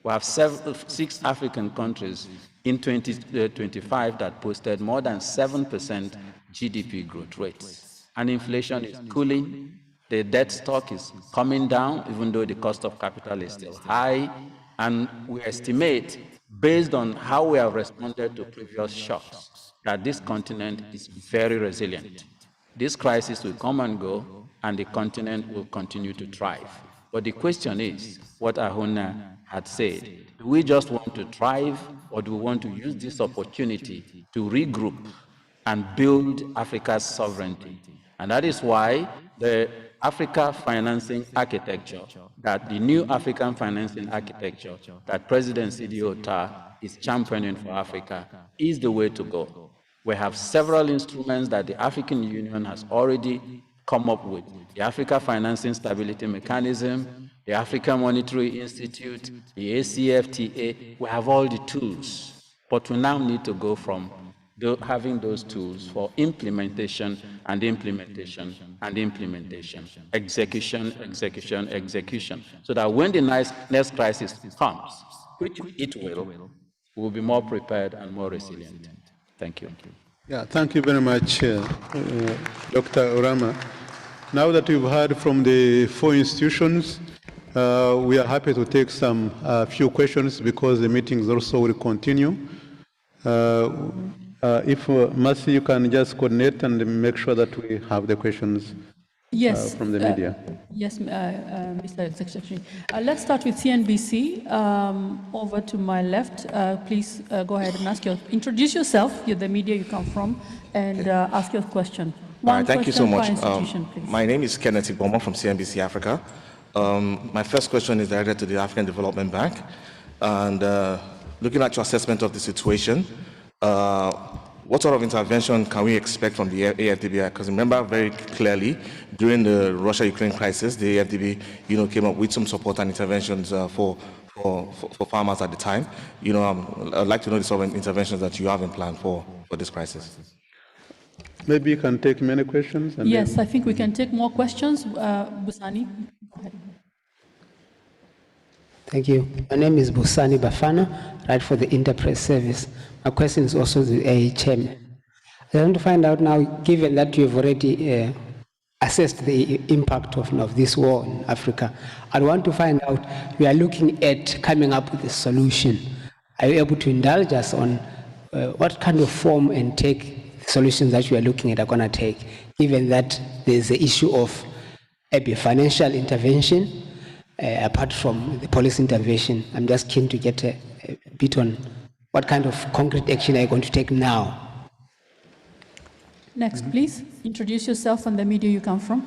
M: We have 6 African countries in 2025 that posted more than 7% GDP growth rates. And inflation is cooling. The debt stock is coming down, even though the cost of capital is still high. And we estimate, based on how we have responded to previous shocks, that this continent is very resilient. This crisis will come and go, and the continent will continue to thrive. But the question is, what Ahuna had said, do we just want to thrive, or do we want to use this opportunity to regroup and build Africa's sovereignty? And that is why the Africa financing architecture, that the new African financing architecture that President Sidi Ota is championing for Africa is the way to go. We have several instruments that the African Union has already come up with. The Africa Financing Stability Mechanism, the African Monetary Institute, the ACFTA. We have all the tools, but we now need to go from having those tools for implementation and implementation and implementation, execution, execution, execution, so that when the next crisis comes, which it will be more prepared and more resilient. Thank you.
I: Yeah, thank you very much, Dr. Orama. Now that we've heard from the 4 institutions, we are happy to take some few questions because the meetings also will continue. If Mercy, you can just coordinate and make sure that we have the questions from the media.
L: Yes, Mr. Secretary. Let's start with CNBC. Over to my left, please go ahead and introduce yourself, the media you come from, and ask your question.
N: Thank you so much. My name is Kenneth Iboma from CNBC Africa. My first question is directed to the African Development Bank. And looking at your assessment of the situation, what sort of intervention can we expect from the AFDB? Because remember very clearly, during the Russia-Ukraine crisis, the AFDB, came up with some support and interventions for farmers at the time. I'd like to know the sort of interventions that you have in plan for this crisis.
I: Maybe you can take many questions.
L: Yes, I think we can take more questions. Busani, go ahead.
O: Thank you. My name is Busani Bafana, right for the Interpress Service. My question is also to the chairman. I want to find out now, given that you've already assessed the impact of this war in Africa, I want to find out, we are looking at coming up with a solution. Are you able to indulge us on what kind of form and take solutions that you are looking at are going to take, given that there's the issue of maybe financial intervention, apart from the policy intervention? I'm just keen to get a bit on what kind of concrete action are you going to take now?
L: Next, please. Introduce yourself and the media you come from.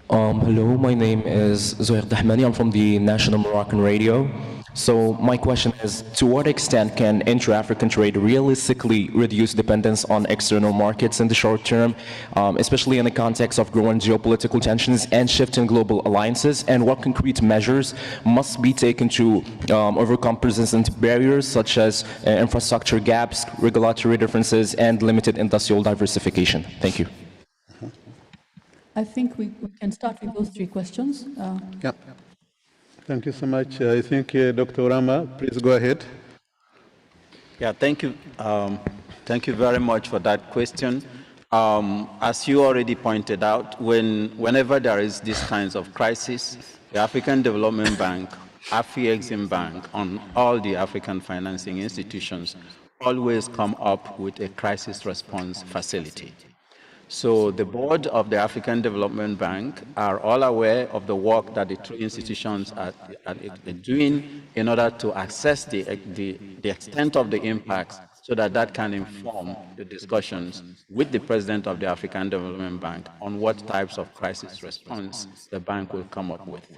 P: Hello, my name is Zoher Dahmani. I'm from the National Moroccan Radio. So my question is, to what extent can intra-African trade realistically reduce dependence on external markets in the short term, especially in the context of growing geopolitical tensions and shifting global alliances? And what concrete measures must be taken to overcome persistent barriers such as infrastructure gaps, regulatory differences, and limited industrial diversification? Thank you.
L: I think we can start with those 3 questions.
I: Yeah. Thank you so much. I think Dr. Orama, please go ahead.
M: Yeah, thank you. Thank you very much for that question. As you already pointed out, whenever there is these kinds of crisis, the African Development Bank, Afrexim Bank, on all the African financing institutions always come up with a crisis response facility. So the board of the African Development Bank are all aware of the work that the three institutions are doing in order to assess the extent of the impacts so that that can inform the discussions with the president of the African Development Bank on what types of crisis response the bank will come up with.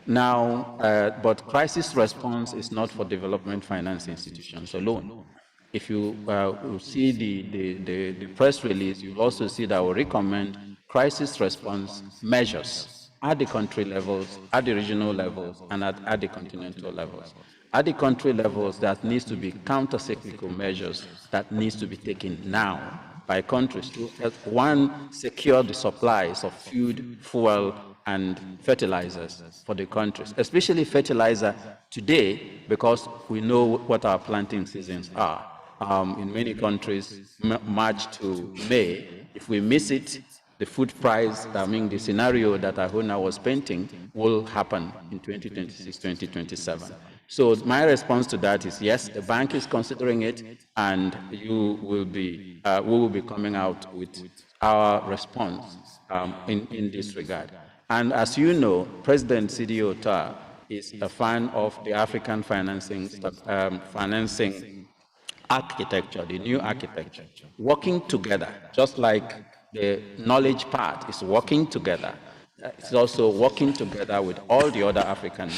M: Now, but crisis response is not for development finance institutions alone. If you see the press release, you'll also see that we recommend crisis response measures at the country levels, at the regional levels, and at the continental levels. At the country levels, that needs to be counter-cyclical measures that needs to be taken now by countries to, one, secure the supplies of food, fuel, and fertilizers for the countries, especially fertilizer today, because we know what our planting seasons are. In many countries, March to May, if we miss it, the food price, I mean, the scenario that Ahuna was painting will happen in 2026, 2027. So my response to that is yes, the bank is considering it, and we will be coming out with our response in this regard. And as you know, President Sidi Otta is a fan of the African financing architecture, the new architecture, working together, just like the knowledge part is working together. It's also working together with all the other African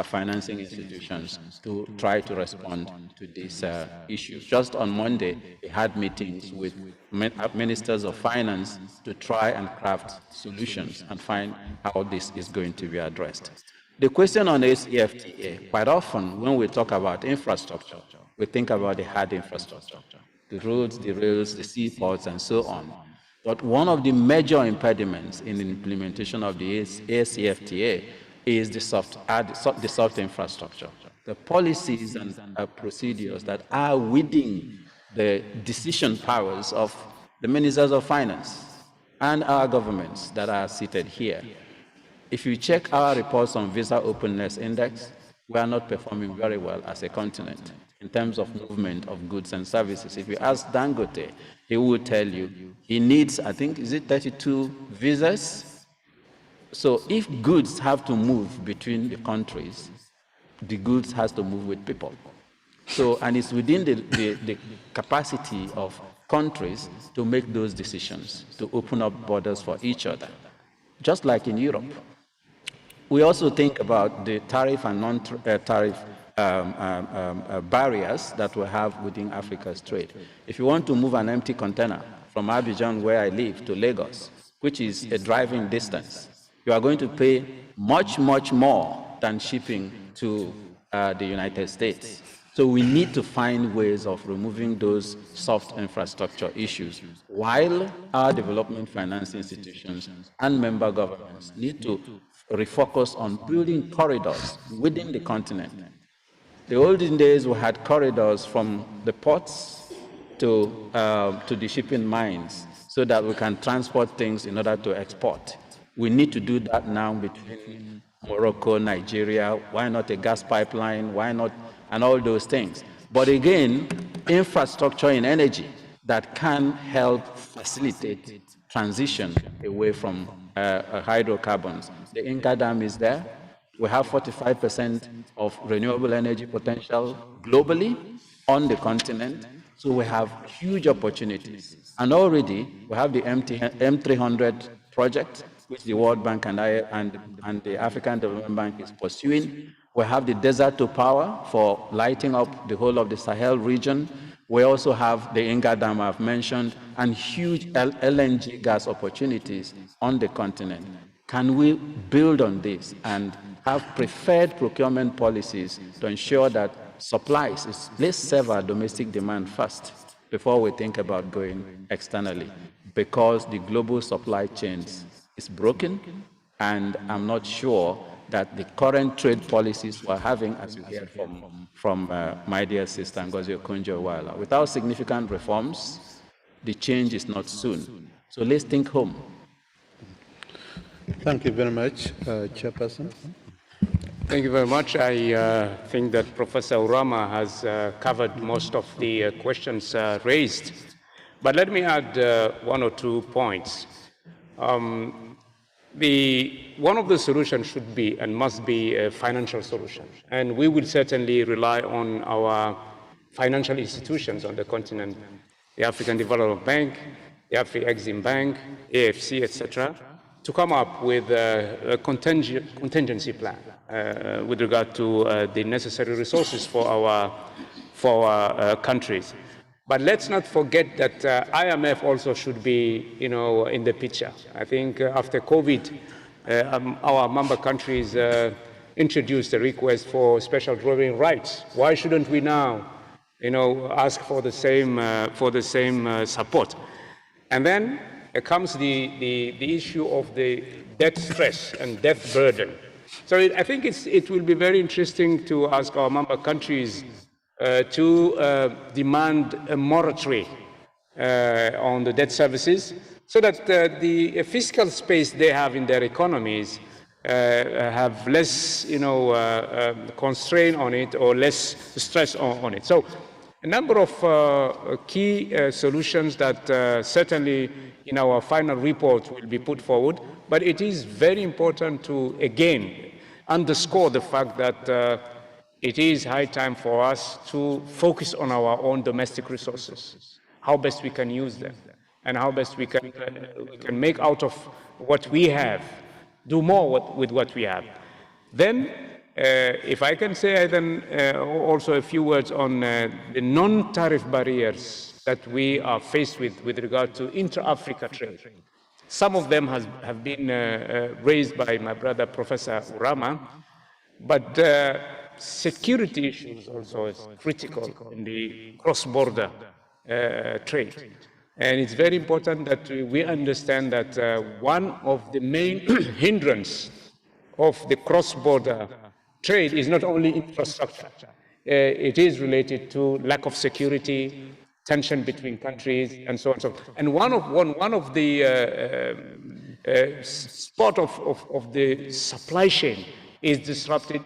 M: financing institutions to try to respond to these issues. Just on Monday, we had meetings with ministers of finance to try and craft solutions and find how this is going to be addressed. The question on ACFTA, quite often when we talk about infrastructure, we think about the hard infrastructure, the roads, the rails, the seaports, and so on. But one of the major impediments in the implementation of the ACFTA is the soft infrastructure, the policies and procedures that are within the decision powers of the ministers of finance and our governments that are seated here. If you check our reports on Visa Openness Index, we are not performing very well as a continent in terms of movement of goods and services. If you ask Dangote, he will tell you he needs, I think, is it 32 visas? So if goods have to move between the countries, the goods has to move with people. So, and it's within the capacity of countries to make those decisions, to open up borders for each other, just like in Europe. We also think about the tariff and non-tariff barriers that we have within Africa's trade. If you want to move an empty container from Abidjan, where I live, to Lagos, which is a driving distance, you are going to pay much, much more than shipping to the United States. So we need to find ways of removing those soft infrastructure issues, while our development finance institutions and member governments need to refocus on building corridors within the continent. The olden days, we had corridors from the ports to the shipping mines so that we can transport things in order to export. We need to do that now between Morocco, Nigeria. Why not a gas pipeline? Why not? And all those things. But again, infrastructure in energy that can help facilitate transition away from hydrocarbons. The Inca Dam is there. We have 45% of renewable energy potential globally on the continent. So we have huge opportunities. And already we have the M300 project, which the World Bank and the African Development Bank is pursuing. We have the desert to power for lighting up the whole of the Sahel region. We also have the Inga Dam I've mentioned, and huge LNG gas opportunities on the continent. Can we build on this and have preferred procurement policies to ensure that supplies, let's serve our domestic demand first before we think about going externally, because the global supply chains is broken, and I'm not sure that the current trade policies we're having, as we heard from my dear sister Ngozi Okonjo-Iweala, without significant reforms, the change is not soon. So let's think home.
I: Thank you very much, Chairperson.
E: Thank you very much. I think that Professor Urama has covered most of the questions raised. But let me add one or 2 points. One of the solutions should be and must be a financial solution. And we will certainly rely on our financial institutions on the continent, the African Development Bank, the Afri-Exim Bank, AFC, etc., to come up with a contingency plan with regard to the necessary resources for our countries. But let's not forget that IMF also should be, in the picture. I think after COVID, our member countries introduced a request for special drawing rights. Why shouldn't we now, ask for the same support? And then comes the issue of the debt stress and debt burden. So I think it will be very interesting to ask our member countries to demand a moratorium on the debt services so that the fiscal space they have in their economies have less constraint on it or less stress on it. So a number of key solutions that certainly in our final report will be put forward, but it is very important to again underscore the fact that it is high time for us to focus on our own domestic resources, how best we can use them, and how best we can make out of what we have, do more with what we have. Then, if I can say then also a few words on the non-tariff barriers that we are faced with regard to intra-Africa trade. Some of them have been raised by my brother, Professor Urama, but security issues also is critical in the cross-border trade. And it's very important that we understand that one of the main hindrances of the cross-border trade is not only infrastructure. It is related to lack of security, tension between countries, and so on and so forth. And one of the spot of the supply chain is disrupted.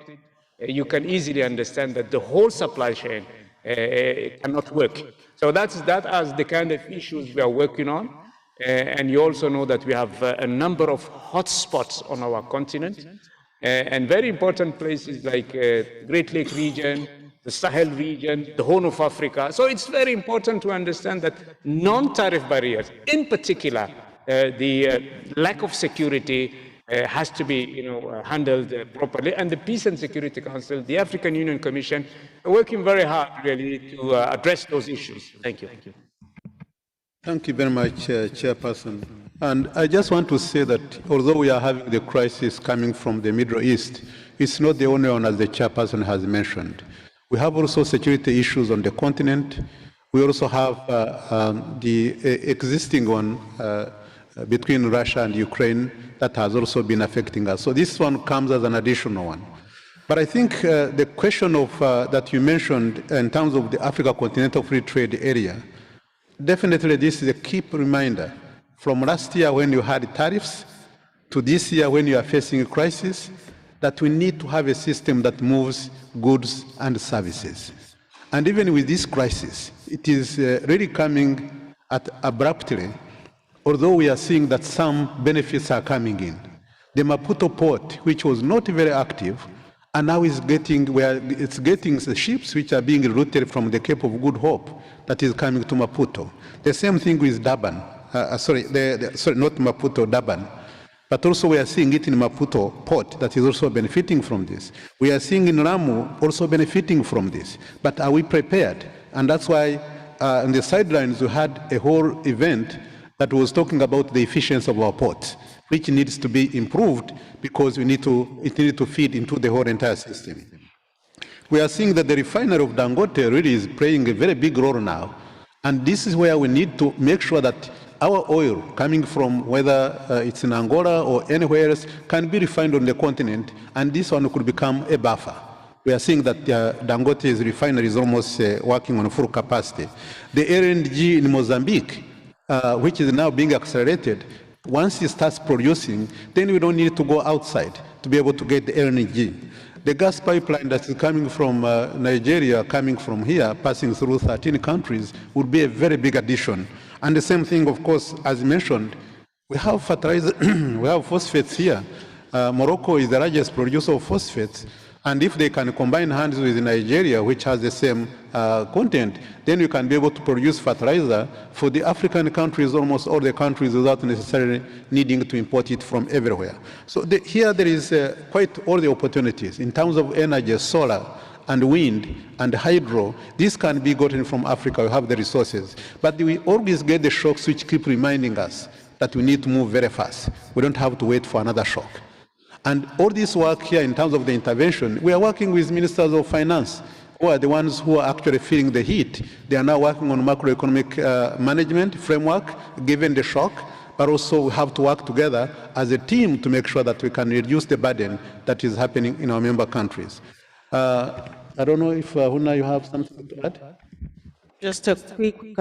E: You can easily understand that the whole supply chain cannot work. So that as the kind of issues we are working on. And you also know that we have a number of hotspots on our continent. And very important places like Great Lake region, the Sahel region, the Horn of Africa. So it's very important to understand that non-tariff barriers, in particular, the lack of security has to be handled properly. And the Peace and Security Council, the African Union Commission, are working very hard really to address those issues. Thank you.
I: Thank you very much, Chairperson. And I just want to say that although we are having the crisis coming from the Middle East, it's not the only one, as the Chairperson has mentioned. We have also security issues on the continent. We also have the existing one between Russia and Ukraine that has also been affecting us. So this one comes as an additional one. But I think the question of that you mentioned in terms of the Africa Continental Free Trade Area, definitely this is a key reminder. From last year when you had tariffs to this year when you are facing a crisis, that we need to have a system that moves goods and services. And even with this crisis, it is really coming at abruptly, although we are seeing that some benefits are coming in. The Maputo port, which was not very active, and now is getting the ships which are being routed from the Cape of Good Hope that is coming to Maputo. The same thing with Durban. Sorry, not Maputo, Durban. But also we are seeing it in Maputo port that is also benefiting from this. We are seeing in Lamu also benefiting from this. But are we prepared? And that's why on the sidelines we had a whole event that was talking about the efficiency of our ports, which needs to be improved because it needs to feed into the whole entire system. We are seeing that the refinery of Dangote really is playing a very big role now. And this is where we need to make sure that our oil coming from whether it's in Angola or anywhere else can be refined on the continent, and this one could become a buffer. We are seeing that Dangote's refinery is almost working on full capacity. The LNG in Mozambique, which is now being accelerated, once it starts producing, then we don't need to go outside to be able to get the LNG. The gas pipeline that is coming from Nigeria, coming from here, passing through 13 countries, would be a very big addition. And the same thing, of course, as mentioned, we have fertilizer, we have phosphates here. Morocco is the largest producer of phosphates. And if they can combine hands with Nigeria, which has the same content, then you can be able to produce fertilizer for the African countries, almost all the countries, without necessarily needing to import it from everywhere. So here there is quite all the opportunities in terms of energy, solar, and wind, and hydro. This can be gotten from Africa. We have the resources. But we always get the shocks which keep reminding us that we need to move very fast. We don't have to wait for another shock. And all this work here in terms of the intervention, we are working with ministers of finance, who are the ones who are actually feeling the heat. They are now working on macroeconomic management framework, given the shock, but also we have to work together as a team to make sure that we can reduce the burden that is happening in our member countries. I don't know if, Huna, you have something to add?
G: Just a quick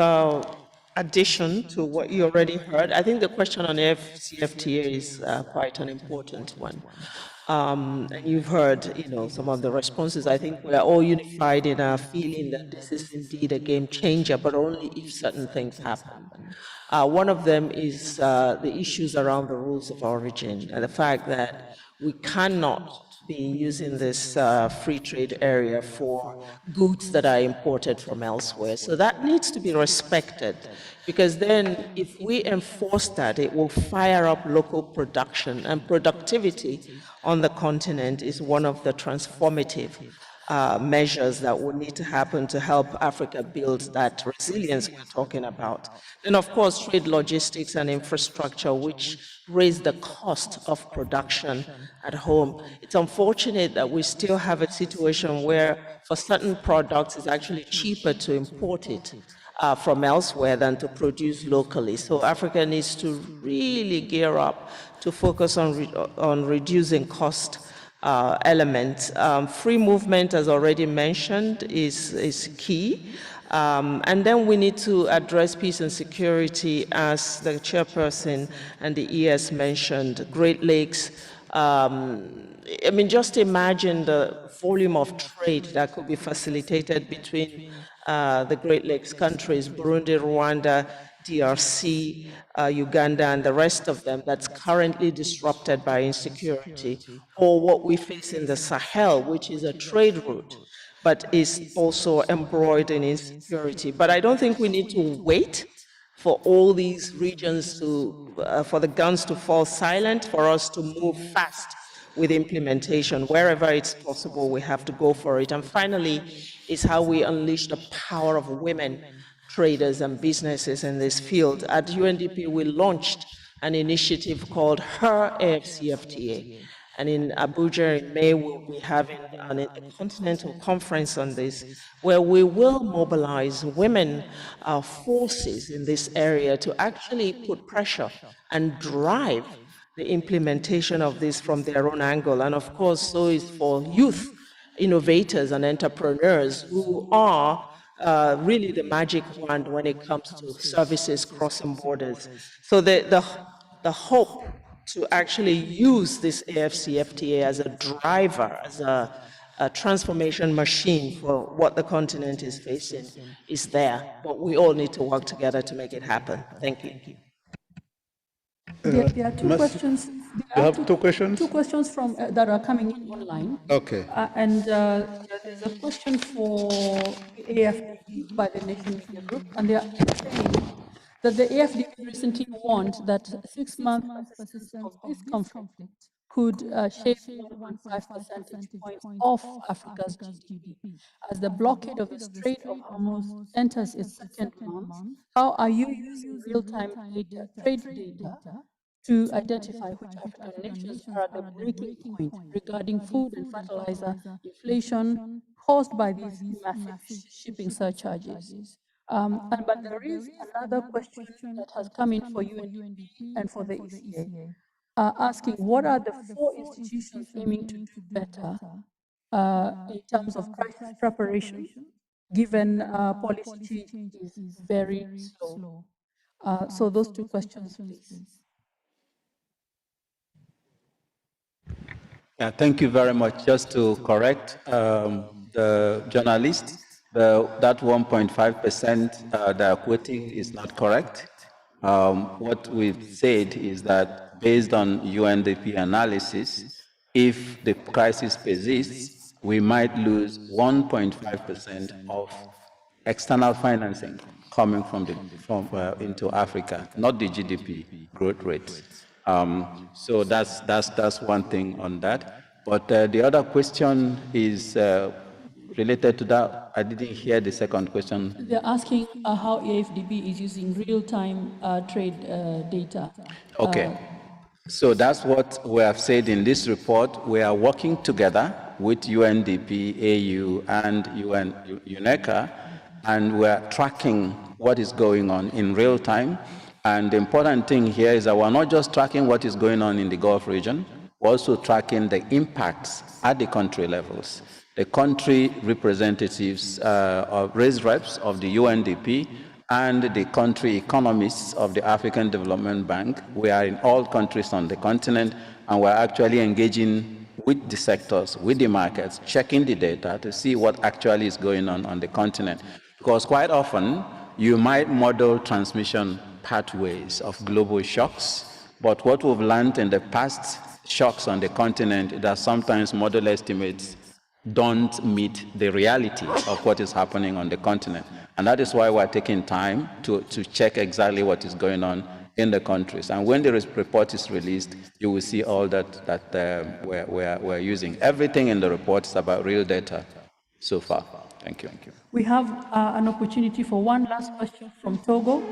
G: addition to what you already heard. I think the question on FCFTA is quite an important one. And you've heard, some of the responses. I think we are all unified in our feeling that this is indeed a game changer, but only if certain things happen. One of them is the issues around the rules of origin and the fact that we cannot be using this free trade area for goods that are imported from elsewhere. So that needs to be respected, because then if we enforce that, it will fire up local production, and productivity on the continent is one of the transformative measures that would need to happen to help Africa build that resilience we're talking about. Then, of course, trade logistics and infrastructure, which raise the cost of production at home. It's unfortunate that we still have a situation where for certain products it's actually cheaper to import it from elsewhere than to produce locally. So Africa needs to really gear up to focus on reducing cost elements. Free movement, as already mentioned, is key. And then we need to address peace and security, as the chairperson and the ES mentioned, Great Lakes. Just imagine the volume of trade that could be facilitated between the Great Lakes countries, Burundi, Rwanda, DRC, Uganda, and the rest of them, that's currently disrupted by insecurity, or what we face in the Sahel, which is a trade route, but is also embroiled in insecurity. But I don't think we need to wait for all these regions for the guns to fall silent, for us to move fast with implementation. Wherever it's possible, we have to go for it. And finally, is how we unleash the power of women traders and businesses in this field. At UNDP, we launched an initiative called Her AFCFTA. And in Abuja in May, we'll be having a continental conference on this, where we will mobilize women forces in this area to actually put pressure and drive the implementation of this from their own angle. And of course, so is for youth innovators and entrepreneurs who are really the magic wand when it comes to services crossing borders. So the hope to actually use this AFCFTA as a driver, as a transformation machine for what the continent is facing is there. But we all need to work together to make it happen. Thank you.
L: There are two questions.
I: You have two questions?
L: Two questions from that are coming in online.
I: Okay.
L: There's a question for AFDB by the Nation Media Group, and they are saying that the AFDB recently warned that 6 months persistence of this conflict could shave 1.5 percentage points off Africa's GDP. As the blockade of the Strait of Hormuz enters its second month, how are you using real-time trade data to identify which African nations are at the breaking point regarding food and fertilizer inflation caused by these massive shipping surcharges? But there is another question that has come in for UNDP and for the ECA, asking what are the 4 institutions aiming to do better in terms of crisis preparation, given policy change is very slow. So those 2 questions, please.
M: Thank you very much. Just to correct the journalist, that 1.5% they are quoting is not correct. What we've said is that based on UNDP analysis, if the crisis persists, we might lose 1.5% of external financing coming from into Africa, not the GDP growth rate. So that's one thing on that. But the other question is related to that. I didn't hear the second question.
L: They're asking how AFDB is using real-time trade data.
M: Okay. So that's what we have said in this report. We are working together with UNDP, AU, and UNECA, and we're tracking what is going on in real time. And the important thing here is that we're not just tracking what is going on in the Gulf region, we're also tracking the impacts at the country levels. The country representatives raise reps of the UNDP and the country economists of the African Development Bank. We are in all countries on the continent, and we're actually engaging with the sectors, with the markets, checking the data to see what actually is going on the continent. Because quite often, you might model transmission pathways of global shocks, but what we've learned in the past shocks on the continent is that sometimes model estimates don't meet the reality of what is happening on the continent. And that is why we're taking time to check exactly what is going on in the countries. And when the report is released, you will see all that we're using. Everything in the report is about real data so far. Thank you.
L: We have an opportunity for one last question from Togo.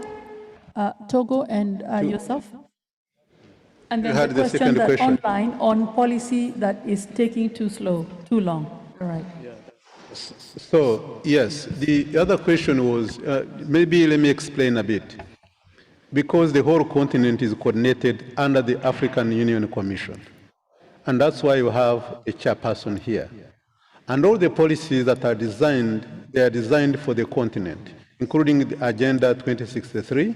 L: Togo and yourself. And then the question that online on policy that is taking too long. All right.
I: So, yes, the other question was, maybe let me explain a bit. Because the whole continent is coordinated under the African Union Commission. And that's why you have a chairperson here. And all the policies that are designed, they are designed for the continent, including the Agenda 2063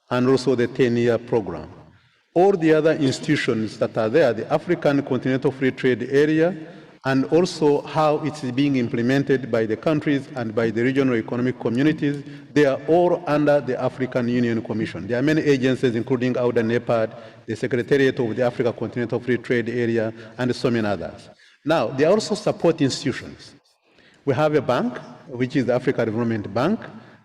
I: and also the 10-year program. All the other institutions that are there, the African Continental Free Trade Area, and also how it's being implemented by the countries and by the regional economic communities, they are all under the African Union Commission. There are many agencies, including AUDA NEPAD, the Secretariat of the Africa Continental Free Trade Area, and so many others. Now, they also support institutions. We have a bank, which is the Africa Development Bank.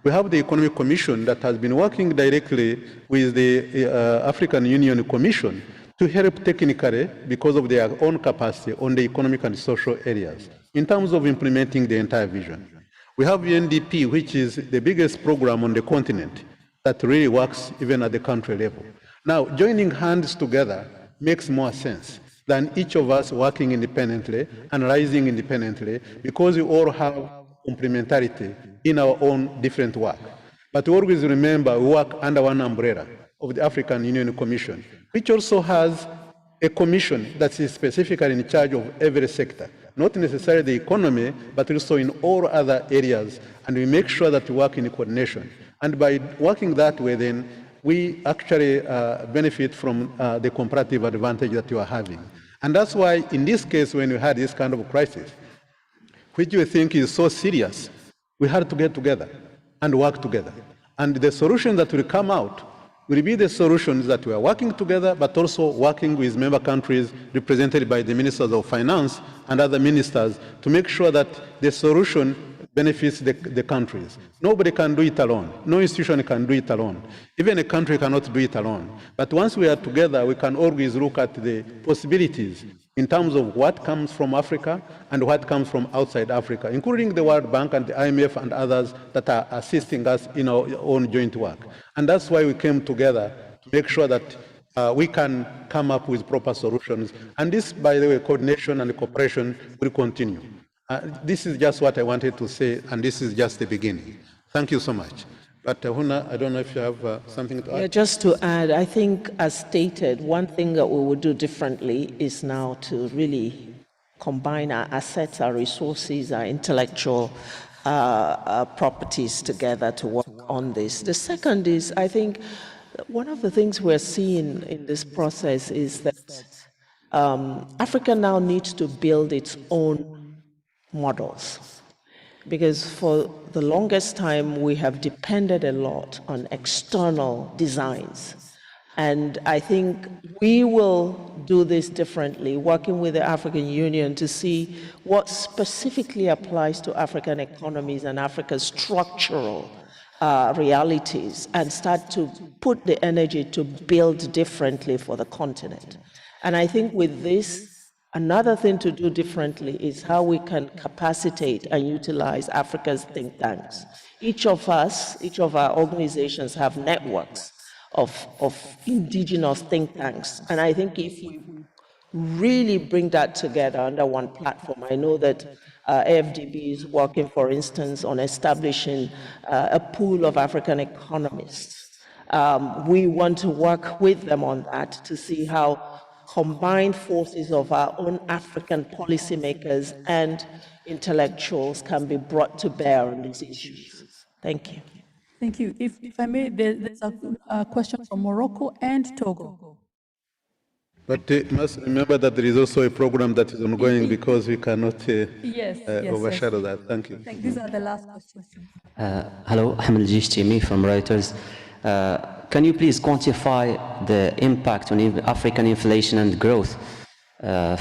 I: We have the Economic Commission that has been working directly with the African Union Commission to help technically, because of their own capacity, on the economic and social areas, in terms of implementing the entire vision. We have UNDP, which is the biggest program on the continent that really works even at the country level. Now, joining hands together makes more sense than each of us working independently, analyzing independently, because we all have complementarity in our own different work. But always remember, we work under one umbrella of the African Union Commission, which also has a commission that is specifically in charge of every sector, not necessarily the economy, but also in all other areas. And we make sure that we work in coordination. And by working that way, then, we actually benefit from the comparative advantage that you are having. And that's why, in this case, when we had this kind of crisis, which we think is so serious, we had to get together and work together. And the solution that will come out will be the solutions that we are working together, but also working with member countries represented by the ministers of finance and other ministers to make sure that the solution benefits the countries. Nobody can do it alone. No institution can do it alone. Even a country cannot do it alone. But once we are together, we can always look at the possibilities in terms of what comes from Africa and what comes from outside Africa, including the World Bank and the IMF and others that are assisting us in our own joint work. And that's why we came together to make sure that we can come up with proper solutions. And this, by the way, coordination and cooperation will continue. This is just what I wanted to say, and this is just the beginning. Thank you so much. But Huna, I don't know if you have something to add.
G: Yeah, just to add, I think, as stated, one thing that we would do differently is now to really combine our assets, our resources, our intellectual properties together to work on this. The second is, I think, one of the things we're seeing in this process is that Africa now needs to build its own models, because for the longest time we have depended a lot on external designs. And I think we will do this differently, working with the African Union to see what specifically applies to African economies and Africa's structural realities, and start to put the energy to build differently for the continent. And I think with this, another thing to do differently is how we can capacitate and utilize Africa's think tanks. Each of us, each of our organizations have networks of indigenous think tanks. And I think if we really bring that together under one platform, I know that AFDB is working, for instance, on establishing a pool of African economists. We want to work with them on that to see how combined forces of our own African policymakers and intellectuals can be brought to bear on these issues. Thank you.
L: Thank you. If I may, there's a question from Morocco and Togo.
I: But you must remember that there is also a program that is ongoing, because we cannot overshadow that. Thank you.
L: These are the last questions.
Q: Hello, Hamel Jishtimi from Reuters. Can you please quantify the impact on African inflation and growth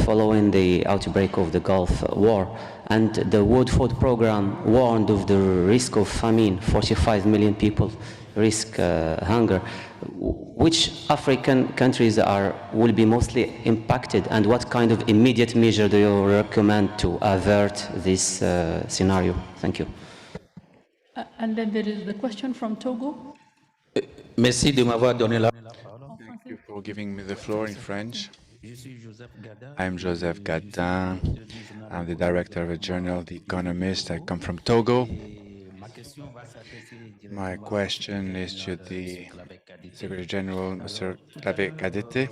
Q: following the outbreak of the Gulf War? And the World Food Programme warned of the risk of famine. 45 million people risk hunger. Which African countries will be mostly impacted, and what kind of immediate measure do you recommend to avert this scenario? Thank you.
L: And then there is the question from Togo.
R: Merci de m'avoir donné la parole.
S: Thank you for giving me the floor in French. I'm Joseph Gadin. I'm the director of a journal, The Economist. I come from Togo. My question is to the Secretary General, Mr. Kadete.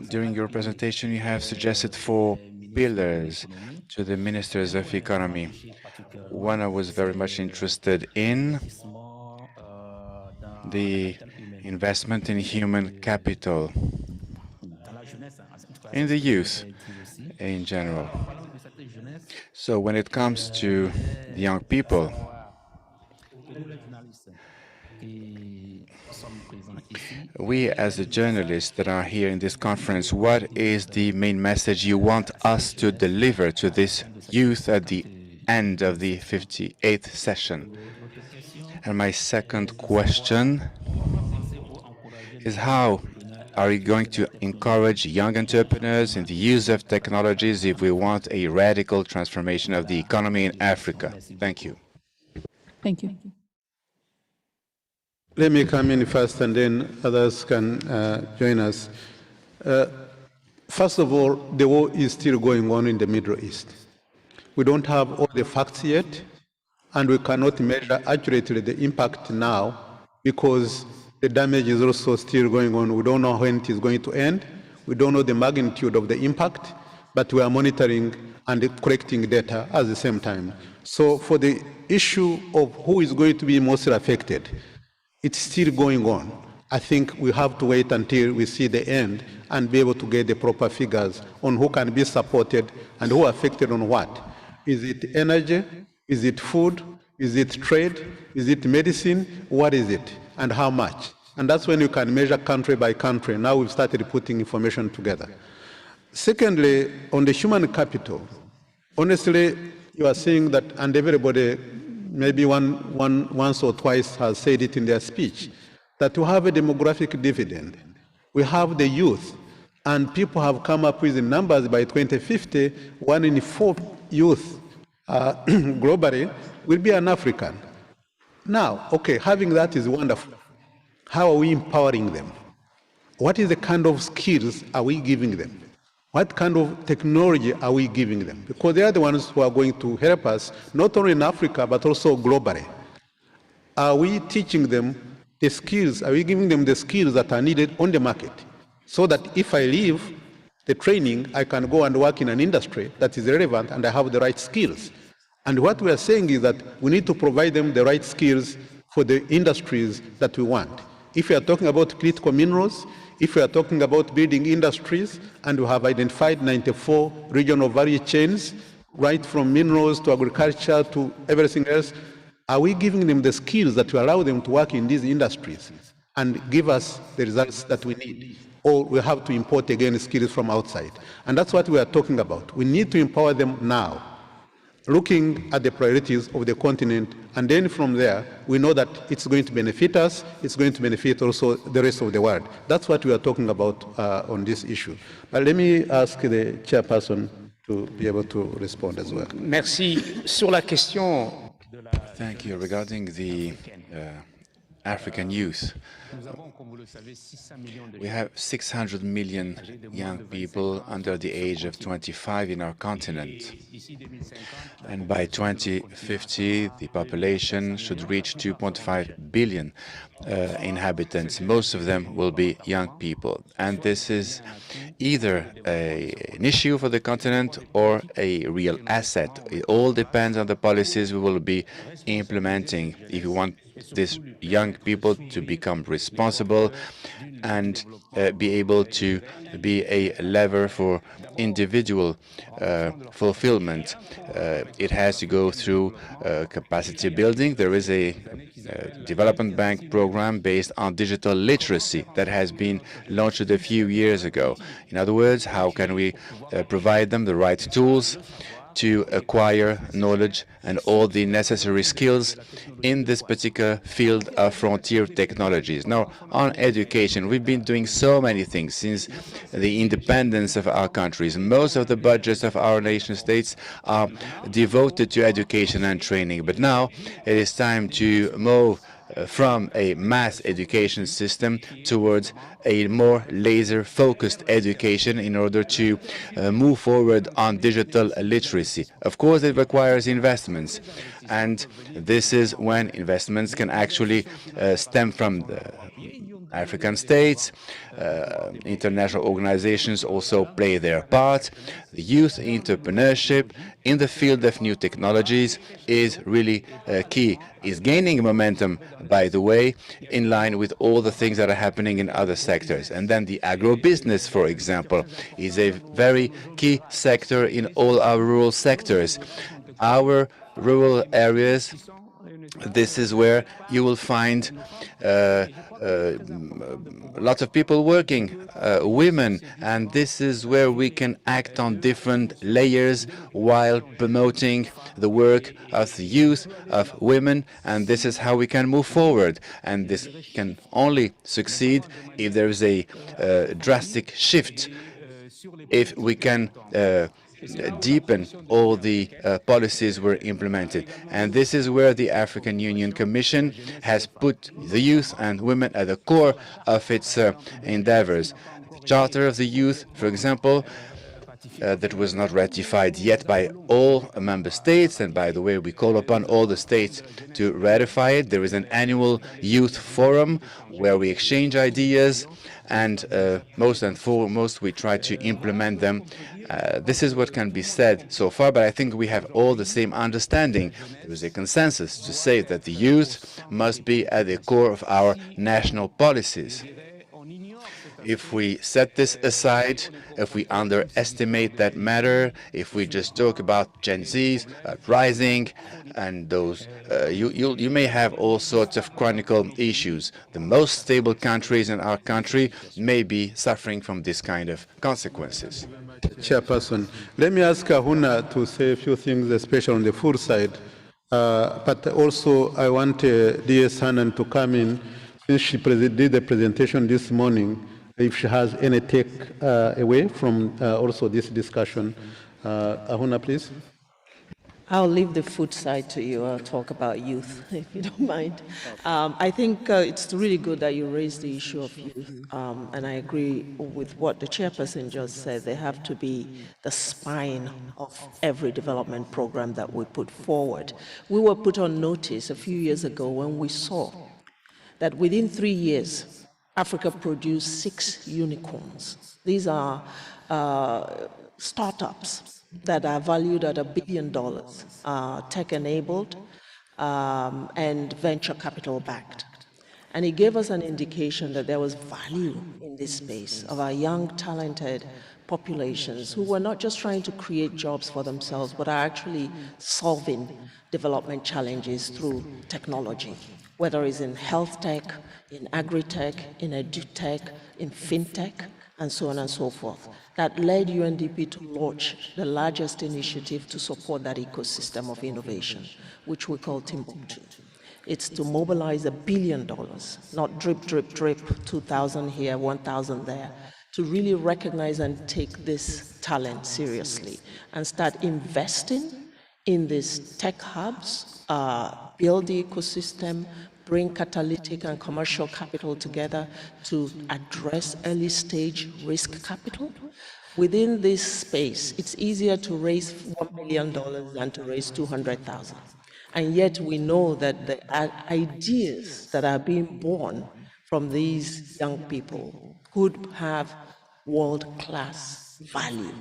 S: During your presentation, you have suggested 4 pillars to the Ministers of Economy. One I was very much interested in, the investment in human capital, in the youth in general. So when it comes to the young people, we as the journalists that are here in this conference, what is the main message you want us to deliver to this youth at the end of the 58th session? And my second question is, how are you going to encourage young entrepreneurs in the use of technologies if we want a radical transformation of the economy in Africa? Thank you.
L: Thank you.
I: Let me come in first, and then others can join us. First of all, the war is still going on in the Middle East. We don't have all the facts yet, and we cannot measure accurately the impact now, because the damage is also still going on. We don't know when it is going to end. We don't know the magnitude of the impact, but we are monitoring and collecting data at the same time. So for the issue of who is going to be mostly affected, it's still going on. I think we have to wait until we see the end and be able to get the proper figures on who can be supported and who are affected on what. Is it energy? Is it food? Is it trade? Is it medicine? What is it? And how much? And that's when you can measure country by country. Now we've started putting information together. Secondly, on the human capital, honestly, you are seeing that, and everybody maybe once or twice has said it in their speech, that we have a demographic dividend. We have the youth, and people have come up with the numbers by 2050, 1 in 4 youth globally will be an African. Now, okay, having that is wonderful. How are we empowering them? What is the kind of skills are we giving them? What kind of technology are we giving them? Because they are the ones who are going to help us, not only in Africa, but also globally. Are we teaching them the skills? Are we giving them the skills that are needed on the market? So that if I leave the training, I can go and work in an industry that is relevant and I have the right skills. And what we are saying is that we need to provide them the right skills for the industries that we want. If we are talking about critical minerals, If we are talking about building industries, and we have identified 94 regional value chains, right from minerals to agriculture to everything else, are we giving them the skills that will allow them to work in these industries and give us the results that we need? Or we have to import again skills from outside? And that's what we are talking about. We need to empower them now, looking at the priorities of the continent, and then from there, we know that it's going to benefit us, it's going to benefit also the rest of the world. That's what we are talking about on this issue. But let me ask the chairperson to be able to respond as well.
E: Merci. Sur la question.
S: Thank you. Regarding the African youth, we have 600 million young people under the age of 25 in our continent. And by 2050, the population should reach 2.5 billion inhabitants. Most of them will be young people. And this is either an issue for the continent or a real asset. It all depends on the policies we will be implementing. If you want these young people to become responsible and be able to be a lever for individual fulfillment. It has to go through capacity building. There is a development bank program based on digital literacy that has been launched a few years ago. In other words, how can we provide them the right tools to acquire knowledge and all the necessary skills in this particular field of frontier technologies. Now, on education, we've been doing so many things since the independence of our countries. Most of the budgets of our nation states are devoted to education and training. But now it is time to move from a mass education system towards a more laser-focused education in order to move forward on digital literacy. Of course, it requires investments, and this is when investments can actually stem from the African states. International organizations also play their part. The youth entrepreneurship in the field of new technologies is really key. Is gaining momentum, by the way, in line with all the things that are happening in other sectors. And then the agribusiness, for example, is a very key sector in all our rural sectors. Our rural areas, this is where you will find lots of people working, women, and this is where we can act on different layers while promoting the work of the youth, of women, and this is how we can move forward. And this can only succeed if there is a drastic shift, if we can deepen all the policies were implemented. And this is where the African Union Commission has put the youth and women at the core of its endeavors. The Charter of the Youth, for example, that was not ratified yet by all member states, and by the way, we call upon all the states to ratify it. There is an annual youth forum where we exchange ideas, and most and foremost, we try to implement them. This is what can be said so far, but I think we have all the same understanding. There is a consensus to say that the youth must be at the core of our national policies. If we set this aside, if we underestimate that matter, if we just talk about Gen Zs rising, and those, you may have all sorts of chronicle issues. The most stable countries in our country may be suffering from this kind of consequences.
I: Chairperson, let me ask Ahuna to say a few things, especially on the food side. But also, I want DS Hannan to come in, since she did the presentation this morning, if she has any take away from also this discussion. Ahuna, please.
T: I'll leave the food side to you. I'll talk about youth, if you don't mind. I think it's really good that you raised the issue of youth, and I agree with what the chairperson just said. They have to be the spine of every development program that we put forward. We were put on notice a few years ago when we saw that within 3 years, Africa produced 6 unicorns. These are startups that are valued at $1 billion, tech-enabled, and venture capital-backed. And it gave us an indication that there was value in this space of our young, talented populations who were not just trying to create jobs for themselves, but are actually solving development challenges through technology, whether it's in health tech, in agri-tech, in edu-tech, in fintech, and so on and so forth. That led UNDP to launch the largest initiative to support that ecosystem of innovation, which we call Timbuktu. It's to mobilize $1 billion, not drip, drip, drip, 2,000 here, 1,000 there, to really recognize and take this talent seriously and start investing in these tech hubs, build the ecosystem, bring catalytic and commercial capital together to address early stage risk capital. Within this space, it's easier to raise $1 million than to raise 200,000. And yet we know that the ideas that are being born from these young people could have world-class value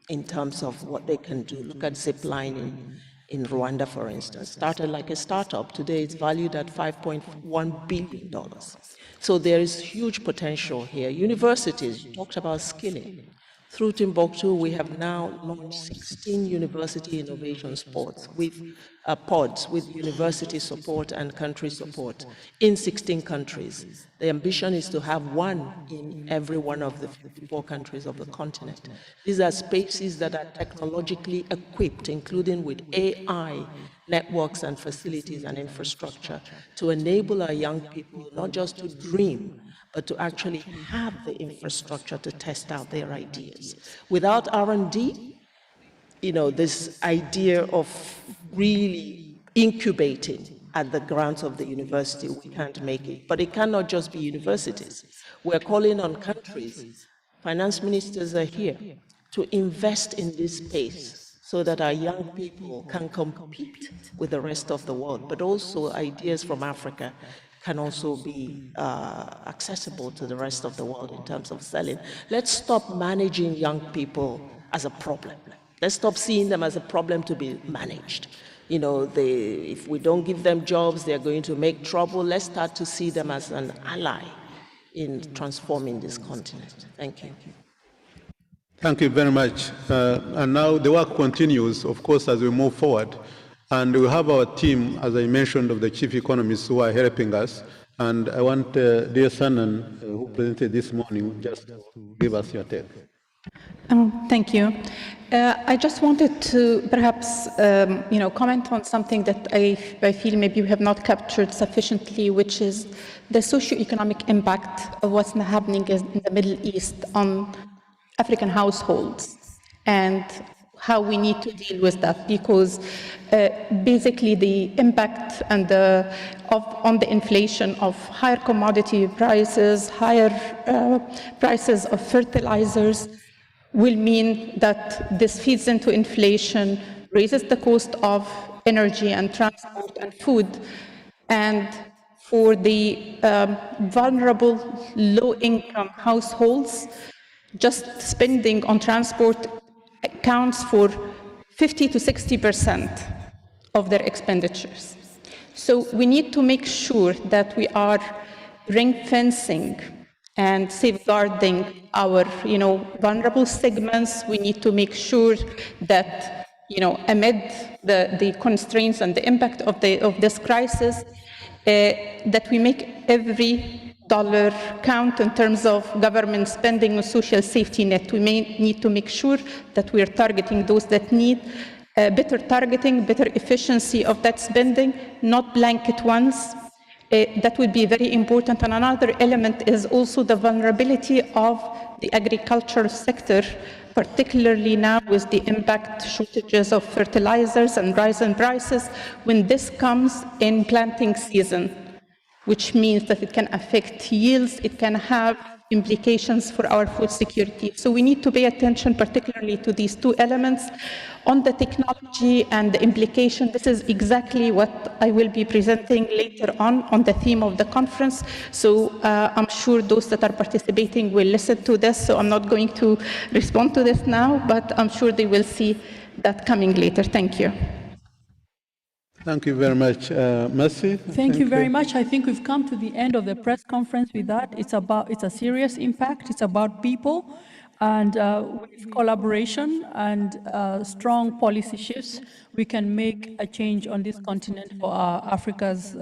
T: in terms of what they can do. Look at ziplining in Rwanda, for instance. Started like a startup. Today it's valued at $5.1 billion. So there is huge potential here. Universities, you talked about skilling. Through Timbuktu, we have now launched 16 university innovation pods with university support and country support in 16 countries. The ambition is to have one in every one of the 54 countries of the continent. These are spaces that are technologically equipped, including with AI networks and facilities and infrastructure, to enable our young people not just to dream, but to actually have the infrastructure to test out their ideas. Without R&D, this idea of really incubating at the grounds of the university, we can't make it. But it cannot just be universities. We're calling on countries, finance ministers are here, to invest in this space so that our young people can compete with the rest of the world, but also ideas from Africa can also be accessible to the rest of the world in terms of selling. Let's stop managing young people as a problem. Let's stop seeing them as a problem to be managed. If we don't give them jobs, they're going to make trouble. Let's start to see them as an ally in transforming this continent. Thank you.
I: Thank you very much. And now the work continues, of course, as we move forward. And we have our team, as I mentioned, of the chief economists who are helping us. And I want dear Sanan, who presented this morning, just to give us your take.
U: Thank you. I just wanted to perhaps, comment on something that I feel maybe we have not captured sufficiently, which is the socioeconomic impact of what's happening in the Middle East on African households and how we need to deal with that, because basically the impact and on the inflation of higher commodity prices, higher prices of fertilizers will mean that this feeds into inflation, raises the cost of energy and transport and food, and for the vulnerable low-income households, just spending on transport accounts for 50 to 60% of their expenditures. So we need to make sure that we are ring-fencing and safeguarding our, vulnerable segments. We need to make sure that, amid the constraints and the impact of this crisis, that we make every dollar count in terms of government spending on social safety net. We may need to make sure that we are targeting those that need better targeting, better efficiency of that spending, not blanket ones. That would be very important. And another element is also the vulnerability of the agricultural sector, particularly now with the impact shortages of fertilizers and rising prices, when this comes in planting season, which means that it can affect yields, it can have implications for our food security. So we need to pay attention particularly to these two elements. On the technology and the implication, this is exactly what I will be presenting later on the theme of the conference. So I'm sure those that are participating will listen to this, so I'm not going to respond to this now, but I'm sure they will see that coming later. Thank you.
I: Thank you very much, Mercy.
L: Thank you very much. I think we've come to the end of the press conference with that. It's a serious impact. It's about people, and with collaboration and strong policy shifts, we can make a change on this continent for Africa's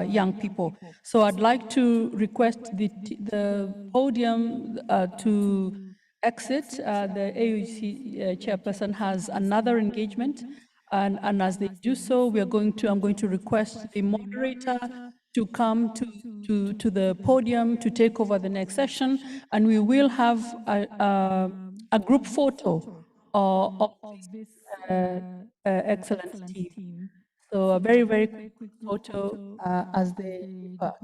L: young people. So I'd like to request the podium to exit. The AUC chairperson has another engagement. And as they do so, I'm going to request the moderator to come to the podium to take over the next session, and we will have a group photo of this excellent team. So a very, very quick photo as they depart.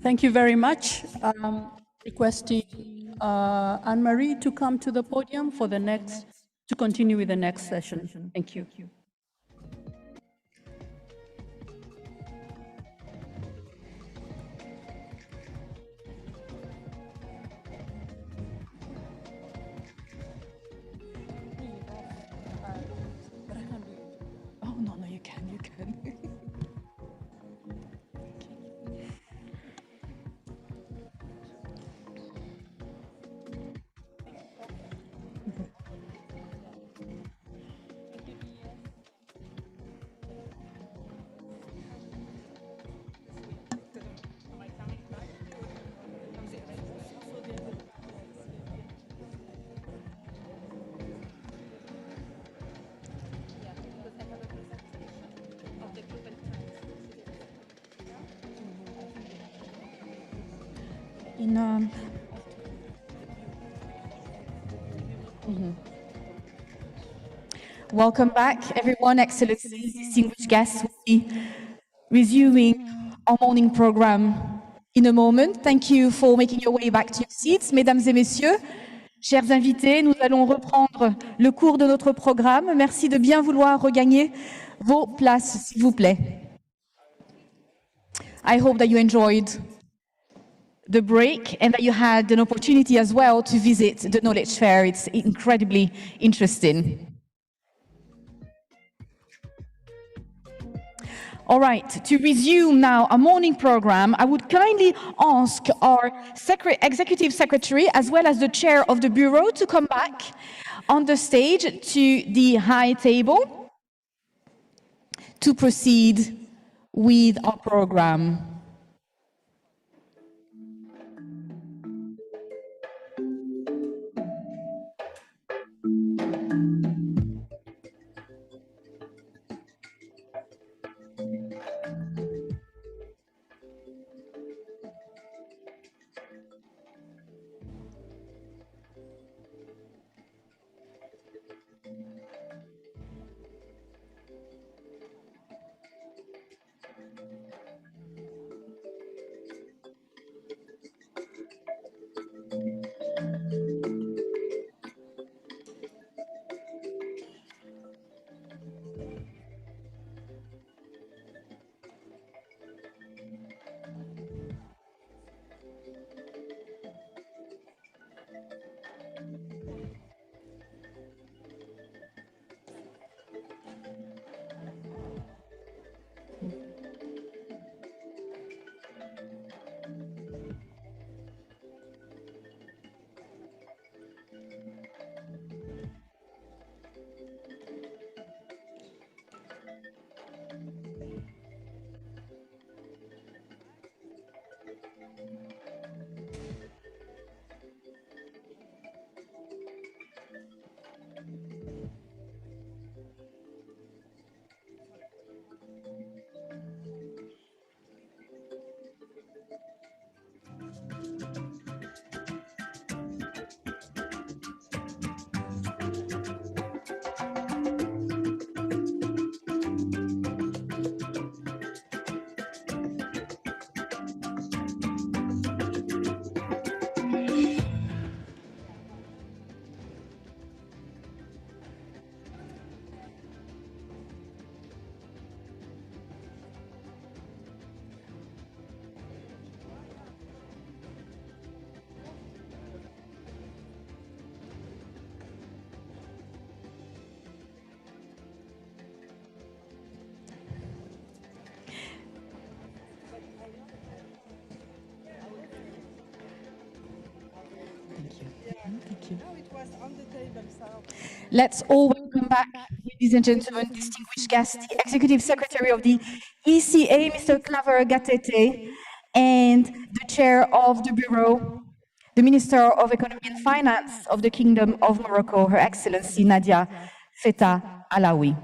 L: Thank you very much. Requesting Anne-Marie to come to the podium for to continue with the next session. Thank you. Oh, no, you can.
A: Welcome back, everyone. Excellencies, distinguished guests. We'll be resuming our morning program in a moment. Thank you for making your way back to your seats. Mesdames et messieurs, chers invités, nous allons reprendre le cours de notre programme. Merci de bien vouloir regagner vos places, s'il vous plaît. I hope that you enjoyed the break and that you had an opportunity as well to visit the Knowledge Fair. It's incredibly interesting. All right, to resume now our morning program, I would kindly ask our Executive Secretary as well as the Chair of the Bureau to come back on the stage to the high table to proceed with our program. Thank you. Let's all welcome back, ladies and gentlemen, distinguished guests, the Executive Secretary of the ECA, Mr. Claver Gatete, and the Chair of the Bureau, the Minister of Economy and Finance of the Kingdom of Morocco, Her Excellency Nadia Feta Alawi.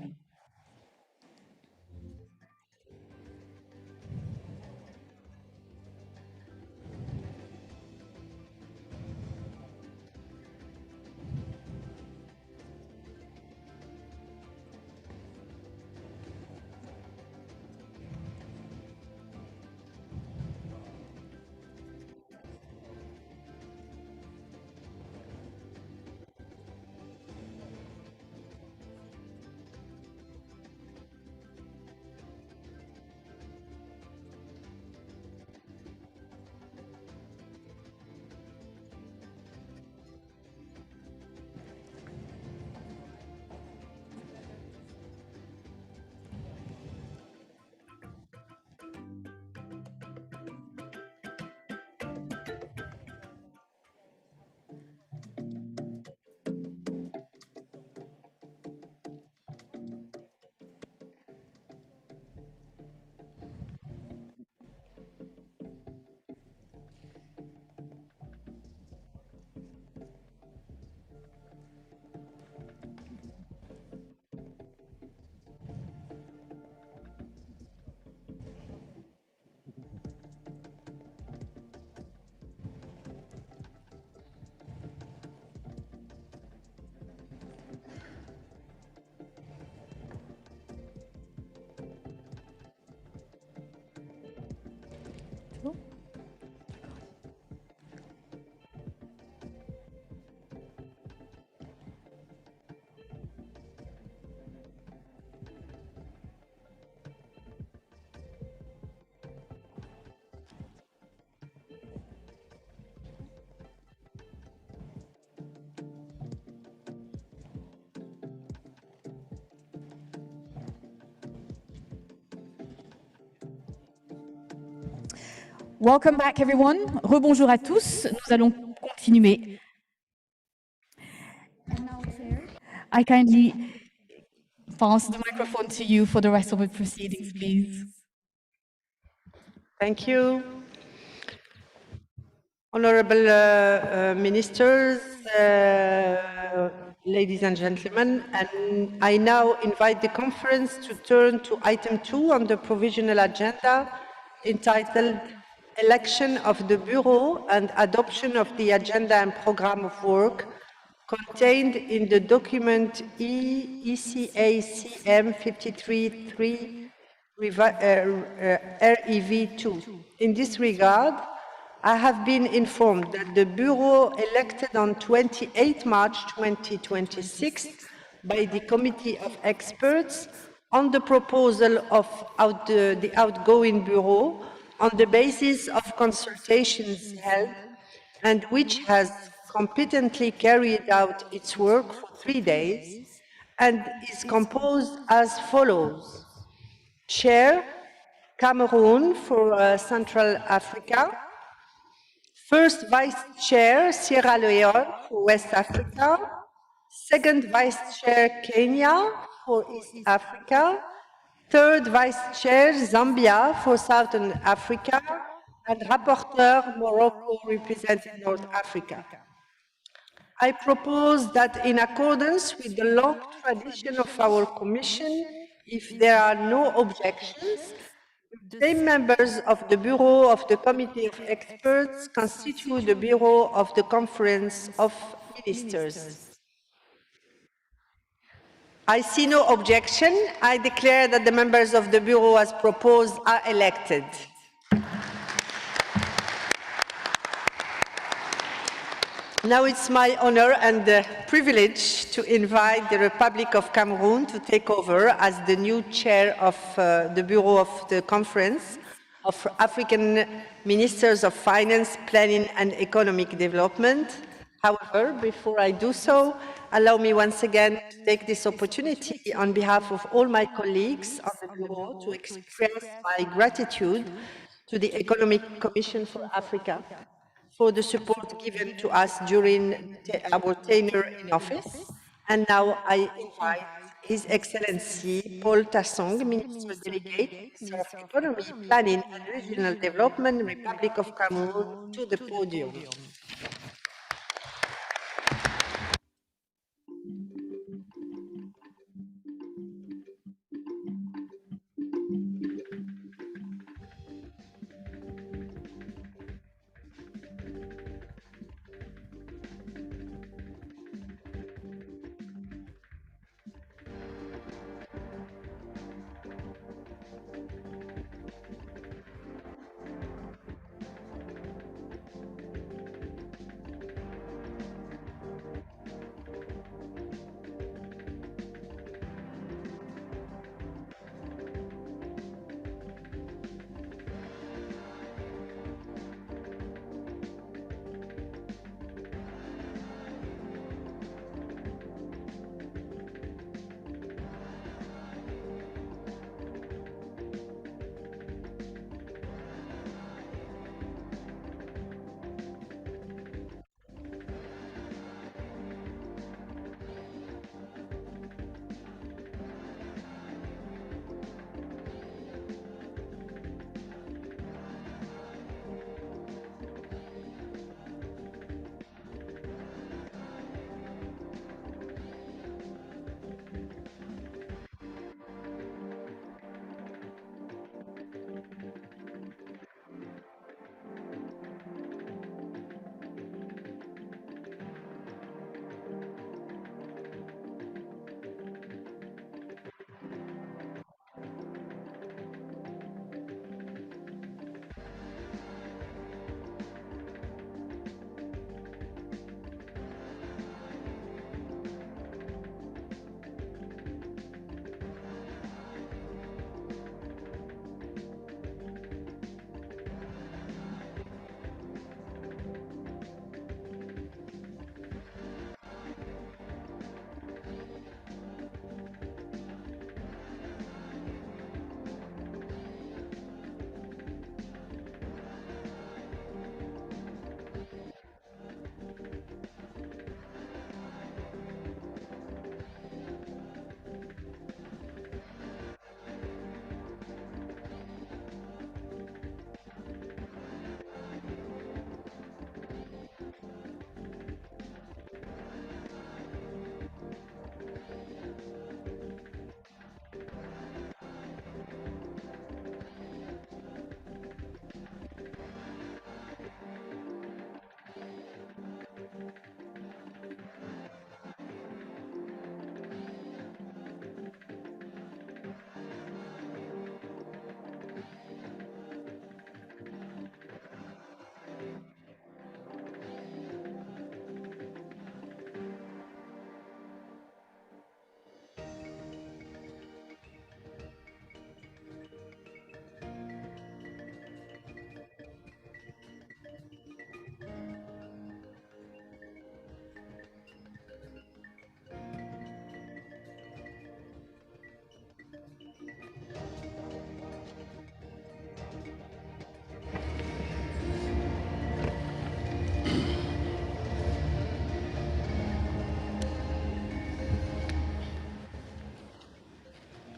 A: Welcome back, everyone. Rebonjour à tous. Nous allons continuer. I kindly pass the microphone to you for the rest of the proceedings, please.
D: Thank you. Honorable ministers, ladies and gentlemen, and I now invite the conference to turn to item 2 on the provisional agenda, entitled Election of the Bureau and Adoption of the Agenda and Programme of Work, contained in the document ECACM 53.3 REV2. In this regard, I have been informed that the Bureau elected on 28 March 2026 by the Committee of Experts on the proposal of the Outgoing Bureau on the basis of consultations held, and which has competently carried out its work for 3 days and is composed as follows. Chair, Cameroon for Central Africa. First Vice Chair, Sierra Leone for West Africa. Second Vice Chair, Kenya for East Africa. Third Vice Chair, Zambia for Southern Africa. And Rapporteur, Morocco representing North Africa. I propose that in accordance with the long tradition of our Commission, if there are no objections, the same members of the Bureau of the Committee of Experts constitute the Bureau of the Conference of Ministers. I see no objection. I declare that the members of the Bureau as proposed are elected. Now it's my honor and privilege to invite the Republic of Cameroon to take over as the new chair of the Bureau of the Conference of African Ministers of Finance, Planning and Economic Development. However, before I do so, allow me once again to take this opportunity on behalf of all my colleagues on the Bureau to express my gratitude to the Economic Commission for Africa for the support given to us during our tenure in office. And now I invite His Excellency Paul Tassong, Minister Delegate, Minister of Economy, Planning and Regional Development, Republic of Cameroon, to the podium.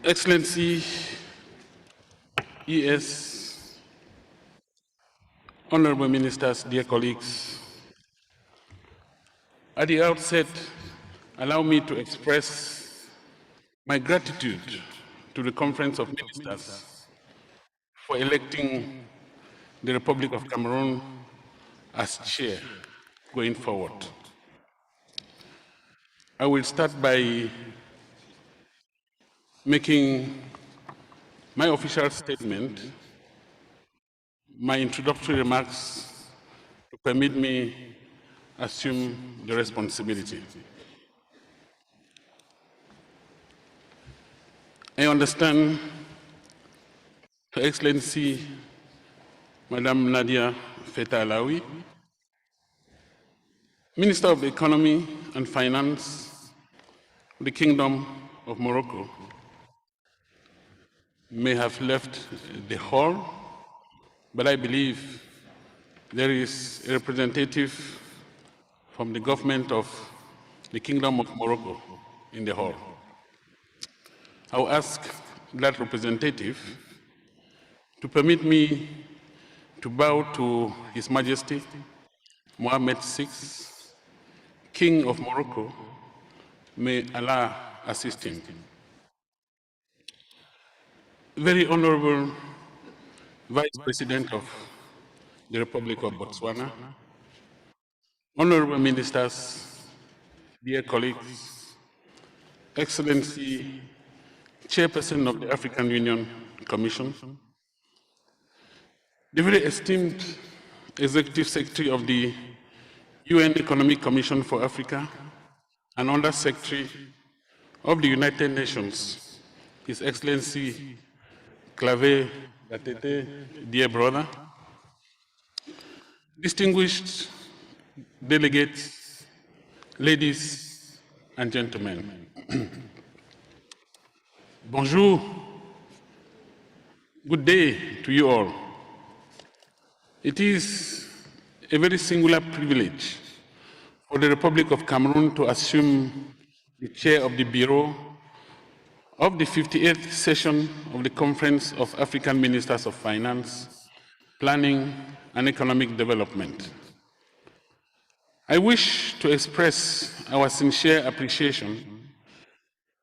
F: Excellency, ES, Honorable Ministers, dear colleagues, at the outset, allow me to express my gratitude to the Conference of Ministers for electing the Republic of Cameroon as chair going forward. I will start by making my official statement, my introductory remarks to permit me assume the responsibility. I understand Her Excellency Madame Nadia Feta Alaoui, Minister of the Economy and Finance of the Kingdom of Morocco, may have left the hall, but I believe there is a representative from the government of the Kingdom of Morocco in the hall. I'll ask that representative to permit me to bow to His Majesty Mohammed VI, King of Morocco. May Allah assist him. Very Honorable Vice President of the Republic of Botswana, Honorable Ministers, dear colleagues, Excellency, Chairperson of the African Union Commission, the very esteemed Executive Secretary of the UN Economic Commission for Africa and Under Secretary of the United Nations, His Excellency Clave Gatete, dear brother, distinguished delegates, ladies and gentlemen. Bonjour, good day to you all. It is a very singular privilege for the Republic of Cameroon to assume the chair of the Bureau of the 58th session of the Conference of African Ministers of Finance, Planning and Economic Development. I wish to express our sincere appreciation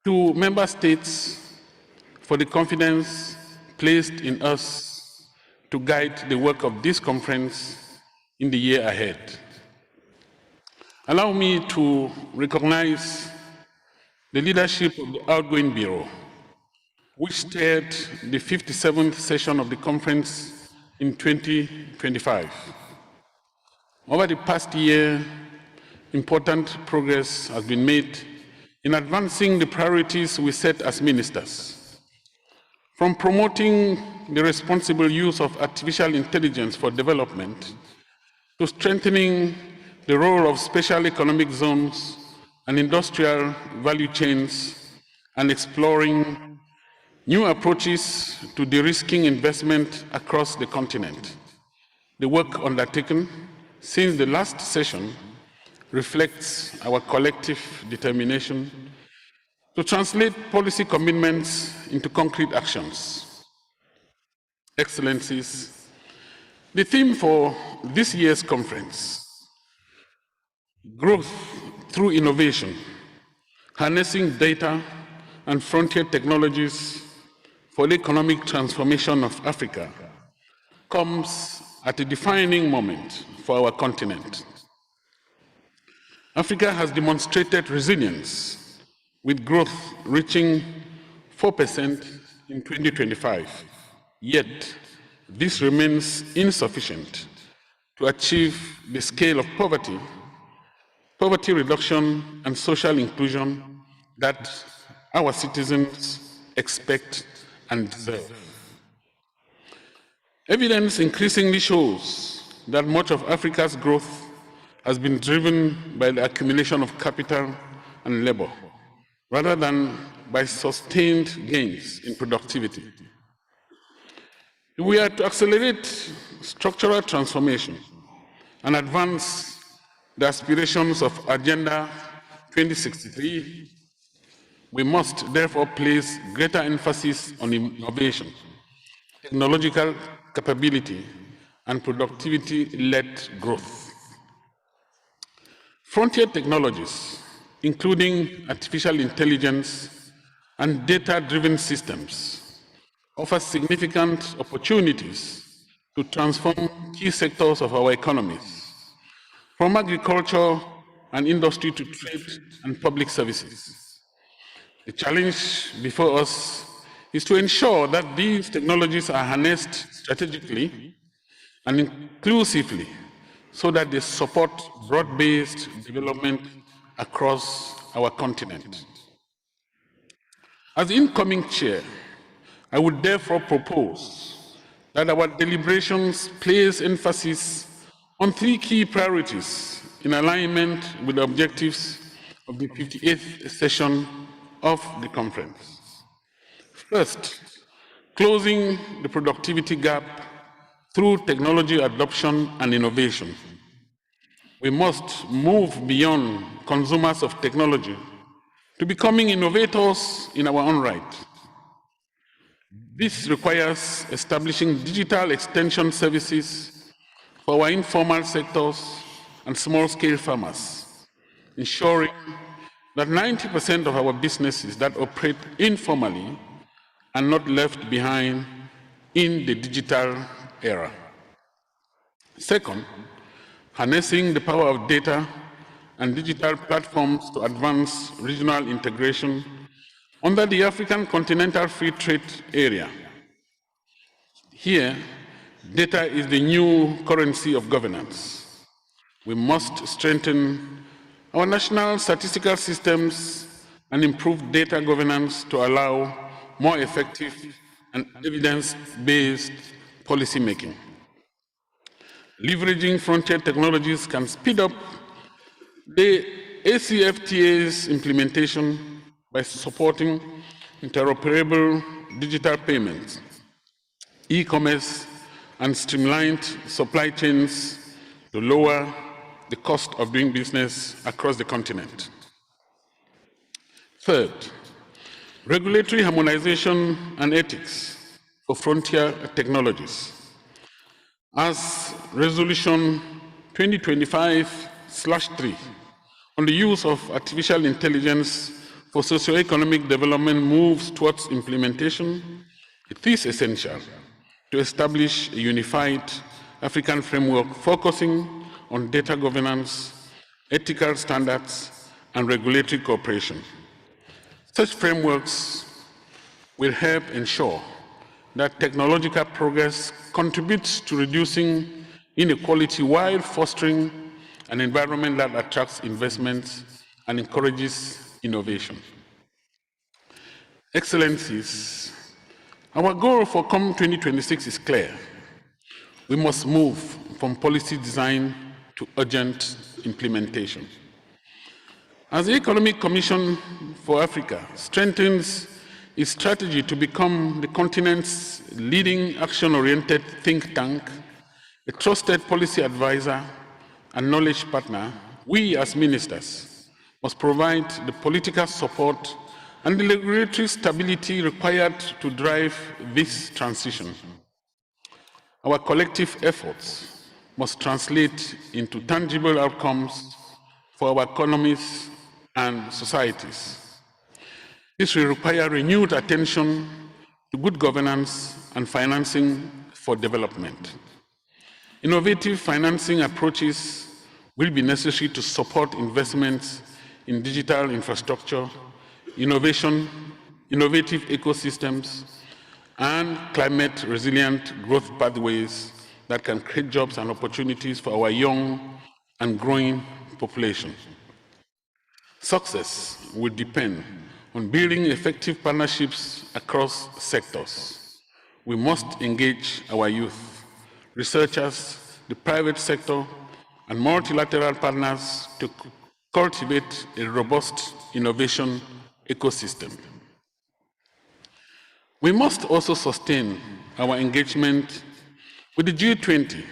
F: to Member States for the confidence placed in us to guide the work of this conference in the year ahead. Allow me to recognize the leadership of the Outgoing Bureau, which steered the 57th session of the conference in 2025. Over the past year, important progress has been made in advancing the priorities we set as ministers, from promoting the responsible use of artificial intelligence for development to strengthening the role of special economic zones and industrial value chains, and exploring new approaches to de-risking investment across the continent. The work undertaken since the last session reflects our collective determination to translate policy commitments into concrete actions. Excellencies, the theme for this year's conference, Growth through Innovation, Harnessing Data and Frontier Technologies for the Economic Transformation of Africa, comes at a defining moment for our continent. Africa has demonstrated resilience, with growth reaching 4% in 2025. Yet, this remains insufficient to achieve the scale of poverty reduction, and social inclusion that our citizens expect and deserve. Evidence increasingly shows that much of Africa's growth has been driven by the accumulation of capital and labor, rather than by sustained gains in productivity. If we are to accelerate structural transformation and advance the aspirations of Agenda 2063, we must therefore place greater emphasis on innovation, technological capability, and productivity-led growth. Frontier technologies, including artificial intelligence and data-driven systems, offer significant opportunities to transform key sectors of our economies, from agriculture and industry to trade and public services. The challenge before us is to ensure that these technologies are harnessed strategically and inclusively so that they support broad-based development across our continent. As the incoming chair, I would therefore propose that our deliberations place emphasis on three key priorities in alignment with the objectives of the 58th session of the conference. First, closing the productivity gap through technology adoption and innovation. We must move beyond consumers of technology to becoming innovators in our own right. This requires establishing digital extension services for our informal sectors and small-scale farmers, ensuring that 90% of our businesses that operate informally are not left behind in the digital era. Second, harnessing the power of data and digital platforms to advance regional integration under the African Continental Free Trade Area. Here, data is the new currency of governance. We must strengthen our national statistical systems and improve data governance to allow more effective and evidence-based policymaking. Leveraging frontier technologies can speed up the ACFTA's implementation by supporting interoperable digital payments, e-commerce, and streamlined supply chains to lower the cost of doing business across the continent. Third, regulatory harmonization and ethics for frontier technologies. As Resolution 2025/3 on the use of artificial intelligence for socio-economic development moves towards implementation, it is essential to establish a unified African framework focusing on data governance, ethical standards, and regulatory cooperation. Such frameworks will help ensure that technological progress contributes to reducing inequality while fostering an environment that attracts investments and encourages innovation. Excellencies, our goal for COM 2026 is clear. We must move from policy design to urgent implementation. As the Economic Commission for Africa strengthens its strategy to become the continent's leading action-oriented think tank, a trusted policy advisor, and knowledge partner, we as ministers must provide the political support and the regulatory stability required to drive this transition. Our collective efforts must translate into tangible outcomes for our economies and societies. This will require renewed attention to good governance and financing for development. Innovative financing approaches will be necessary to support investments in digital infrastructure, innovative ecosystems, and climate-resilient growth pathways that can create jobs and opportunities for our young and growing population. Success will depend on building effective partnerships across sectors. We must engage our youth, researchers, the private sector, and multilateral partners to cultivate a robust innovation ecosystem. We must also sustain our engagement with the G20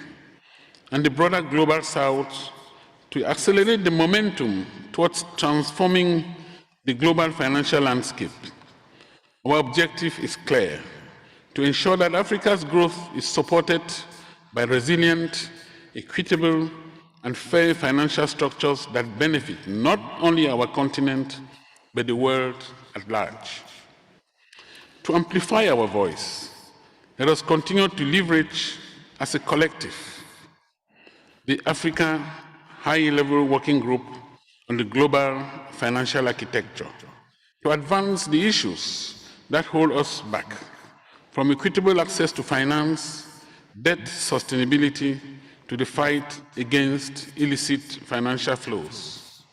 F: and the broader global South to accelerate the momentum towards transforming the global financial landscape. Our objective is clear: to ensure that Africa's growth is supported by resilient, equitable, and fair financial structures that benefit not only our continent, but the world at large. To amplify our voice, let us continue to leverage as a collective the Africa High-Level Working Group on the Global Financial Architecture to advance the issues that hold us back, from equitable access to finance, debt sustainability, to the fight against illicit financial flows.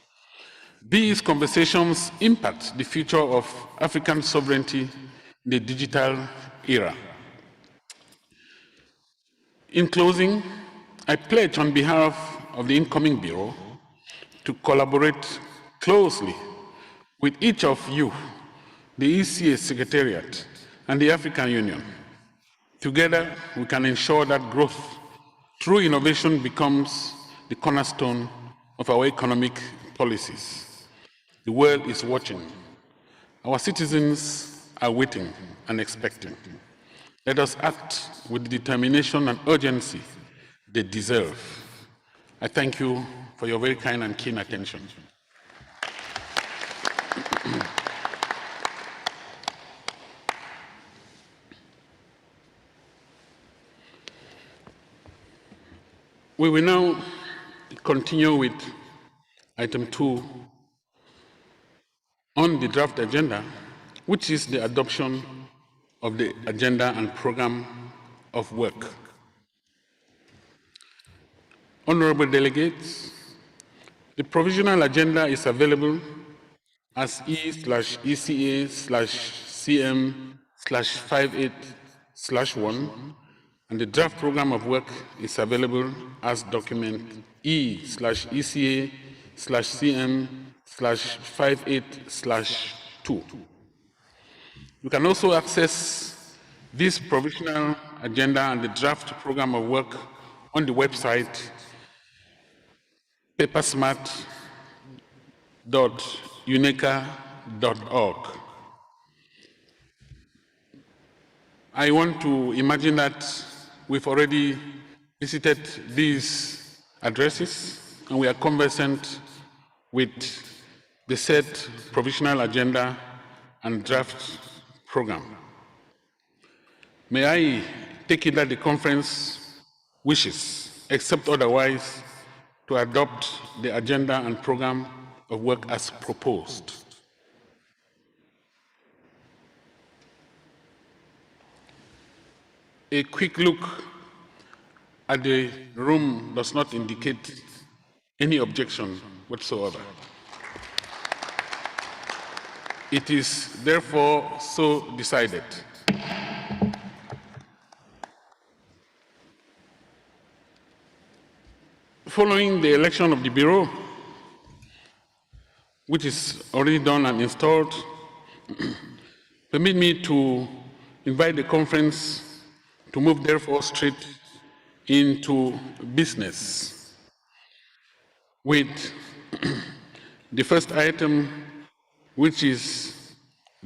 F: These conversations impact the future of African sovereignty in the digital era. In closing, I pledge on behalf of the incoming Bureau to collaborate closely with each of you, the ECA Secretariat, and the African Union, Together, we can ensure that growth through innovation becomes the cornerstone of our economic policies. The world is watching. Our citizens are waiting and expecting. Let us act with the determination and urgency they deserve. I thank you for your very kind and keen attention. We will now continue with item 2 on the draft agenda, which is the adoption of the agenda and program of work. Honorable delegates, the provisional agenda is available as E/ECA/CM/58/1, and the draft program of work is available as document E/ECA/CM/58/2. You can also access this provisional agenda and the draft program of work on the website papersmart.uneca.org. I want to imagine that we've already visited these addresses and we are conversant with the said provisional agenda and draft program. May I take it that the conference wishes, except otherwise, to adopt the agenda and program of work as proposed? A quick look at the room does not indicate any objection whatsoever. It is therefore so decided. Following the election of the Bureau, which is already done and installed, permit me to invite the conference to move therefore straight into business with the first item, which is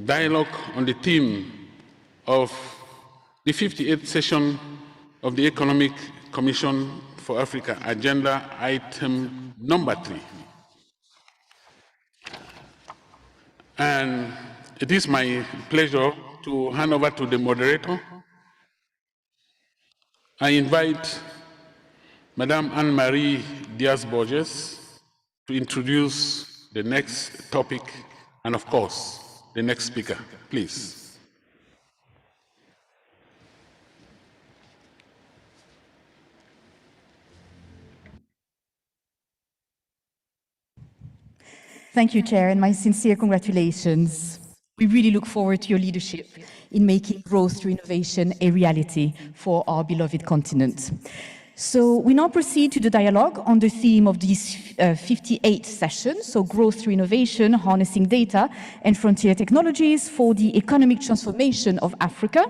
F: dialogue on the theme of the 58th session of the Economic Commission for Africa, agenda item number 3. And it is my pleasure to hand over to the moderator. I invite Madame Anne-Marie Diaz-Borges to introduce the next topic and, of course, the next speaker. Please.
A: Thank you, Chair, and my sincere congratulations. We really look forward to your leadership in making growth through innovation a reality for our beloved continent. So we now proceed to the dialogue on the theme of this 58th session, so growth through innovation, harnessing data and frontier technologies for the economic transformation of Africa.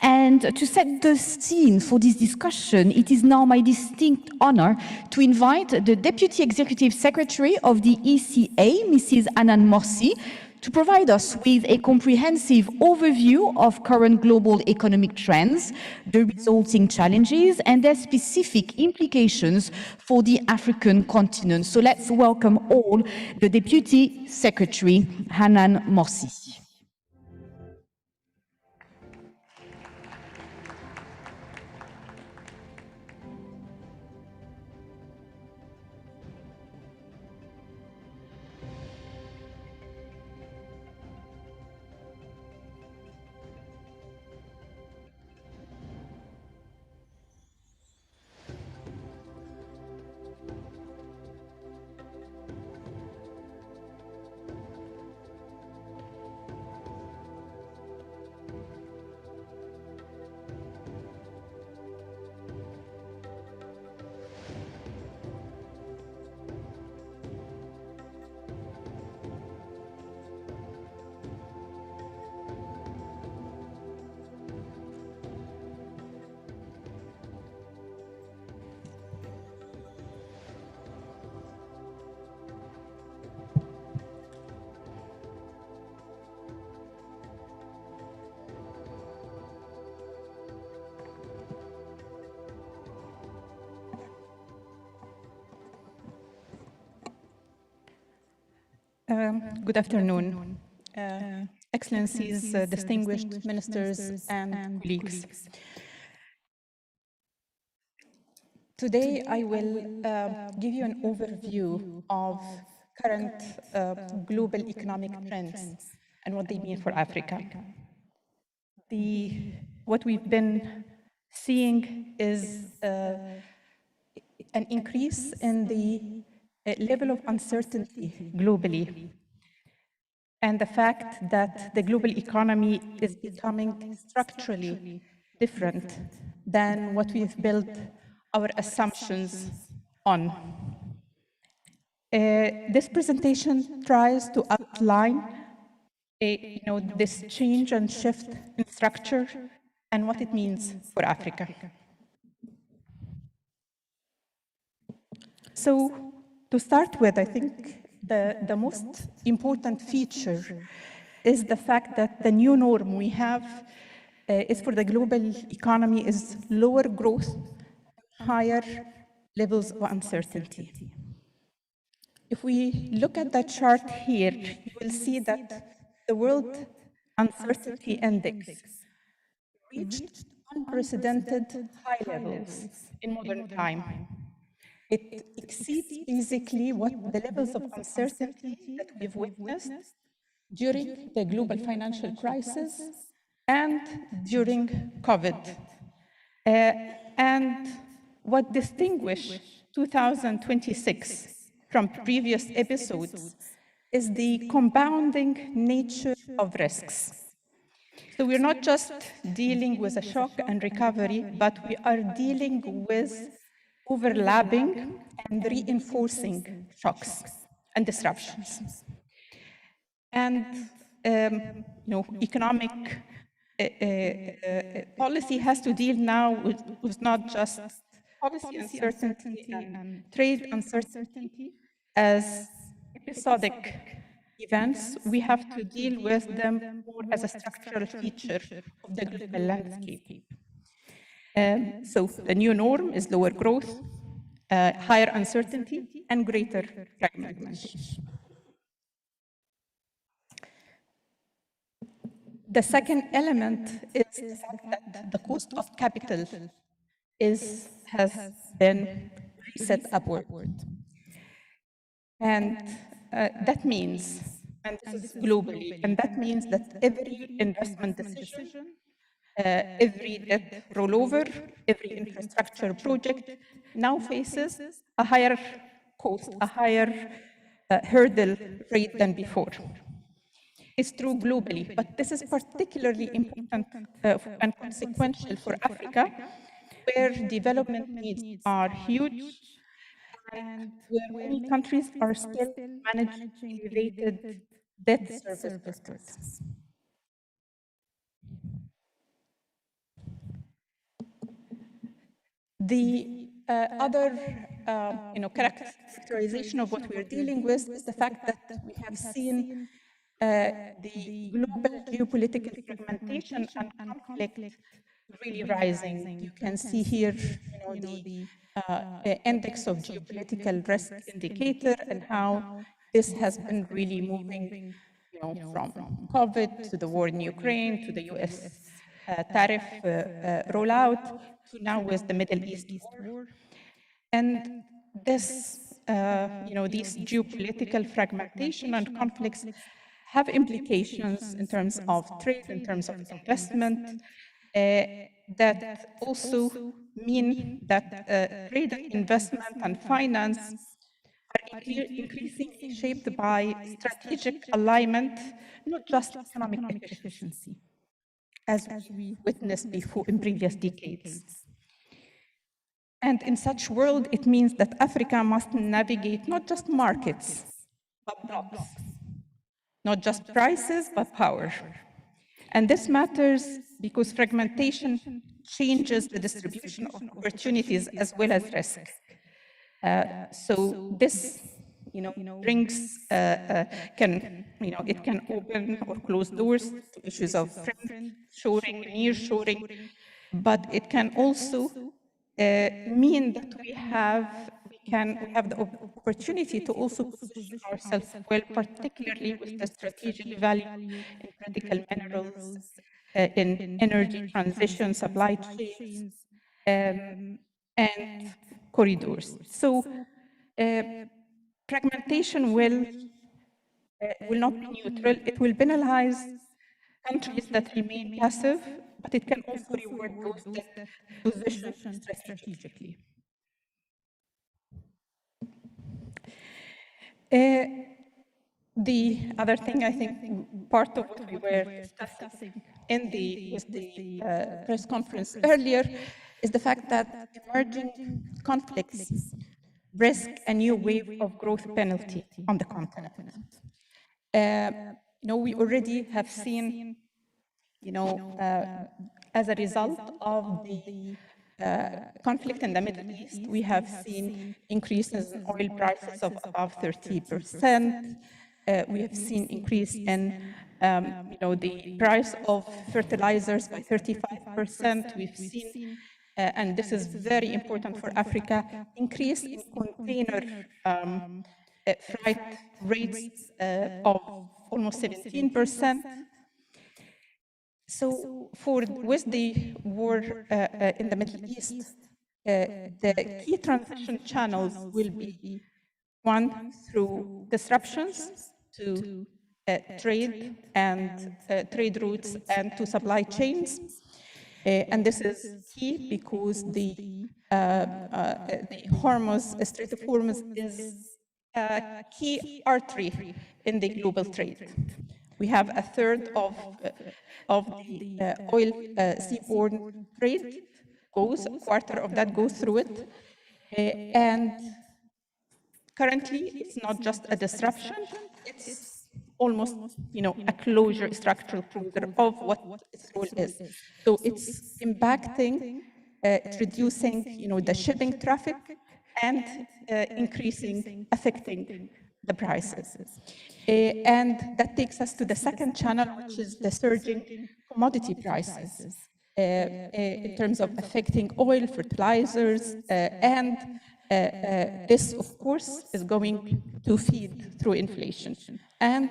A: And to set the scene for this discussion, it is now my distinct honor to invite the Deputy Executive Secretary of the ECA, Mrs. Hanan Morsi, to provide us with a comprehensive overview of current global economic trends, the resulting challenges, and their specific implications for the African continent. So let's welcome all the Deputy Secretary, Hanan Morsi.
U: Good afternoon, Excellencies, distinguished ministers and colleagues. Today, I will give you an overview of current global economic trends and what they mean for Africa. What we've been seeing is an increase in the level of uncertainty globally, and the fact that the global economy is becoming structurally different than what we've built our assumptions on. This presentation tries to outline this change and shift in structure and what it means for Africa. So, to start with, I think the most important feature is the fact that the new norm we have is for the global economy is lower growth, higher levels of uncertainty. If we look at that chart here, you will see that the World Uncertainty Index reached unprecedented high levels in modern time. It exceeds basically what the levels of uncertainty that we've witnessed during the global financial crisis and during COVID. And what distinguishes 2026 from previous episodes is the compounding nature of risks. So we're not just dealing with a shock and recovery, but we are dealing with overlapping and reinforcing shocks and disruptions. And economic policy has to deal now with not just policy uncertainty and trade uncertainty as episodic events. We have to deal with them more as a structural feature of the global landscape. So the new norm is lower growth, higher uncertainty, and greater fragmentation. The second element is the fact that the cost of capital has been reset upward. And that means, and this is globally, and that means that every investment decision, every debt rollover, every infrastructure project now faces a higher cost, a higher hurdle rate than before. It's true globally, but this is particularly important and consequential for Africa, where development needs are huge and where many countries are still managing elevated debt service burdens. The other characterization of what we're dealing with is the fact that we have seen the global geopolitical fragmentation and conflict really rising. You can see here the index of geopolitical risk indicator and how this has been really moving from COVID to the war in Ukraine to the US tariff rollout to now with the Middle East war. And this, these geopolitical fragmentation and conflicts have implications in terms of trade, in terms of investment, that also mean that trade, investment, and finance are increasingly shaped by strategic alignment, not just economic efficiency, as we witnessed before in previous decades. And in such world, it means that Africa must navigate not just markets, but blocks. Not just prices, but power. And this matters because fragmentation changes the distribution of opportunities as well as risk. So this, brings, it can open or close doors to issues of friend-shoring, near-shoring, but it can also mean that we we have the opportunity to also position ourselves well, particularly with the strategic value in critical minerals, in energy transition, supply chains, and corridors. So fragmentation will not be neutral. It will penalize countries that remain passive, but it can also reward those that position strategically. The other thing, I think, part of what we were discussing with the press conference earlier is the fact that emerging conflicts risk a new wave of growth penalty on the continent. We already have seen, as a result of the conflict in the Middle East, we have seen increases in oil prices of above 30%. We have seen increase in, the price of fertilizers by 35%. We've seen, and this is very important for Africa, increase in container freight rates of almost 17%. So with the war in the Middle East, the key transition channels will be, one, through disruptions to trade and trade routes and to supply chains. And this is key because the Strait of Hormuz is a key artery in the global trade. We have a third of the oil seaborne trade goes, a quarter of that goes through it. And currently, it's not just a disruption, it's almost, a closure, structural closure of what its role is. So it's impacting, it's reducing, the shipping traffic and affecting the prices. And that takes us to the second channel, which is the surging commodity prices in terms of affecting oil, fertilizers, and this, of course, is going to feed through inflation. And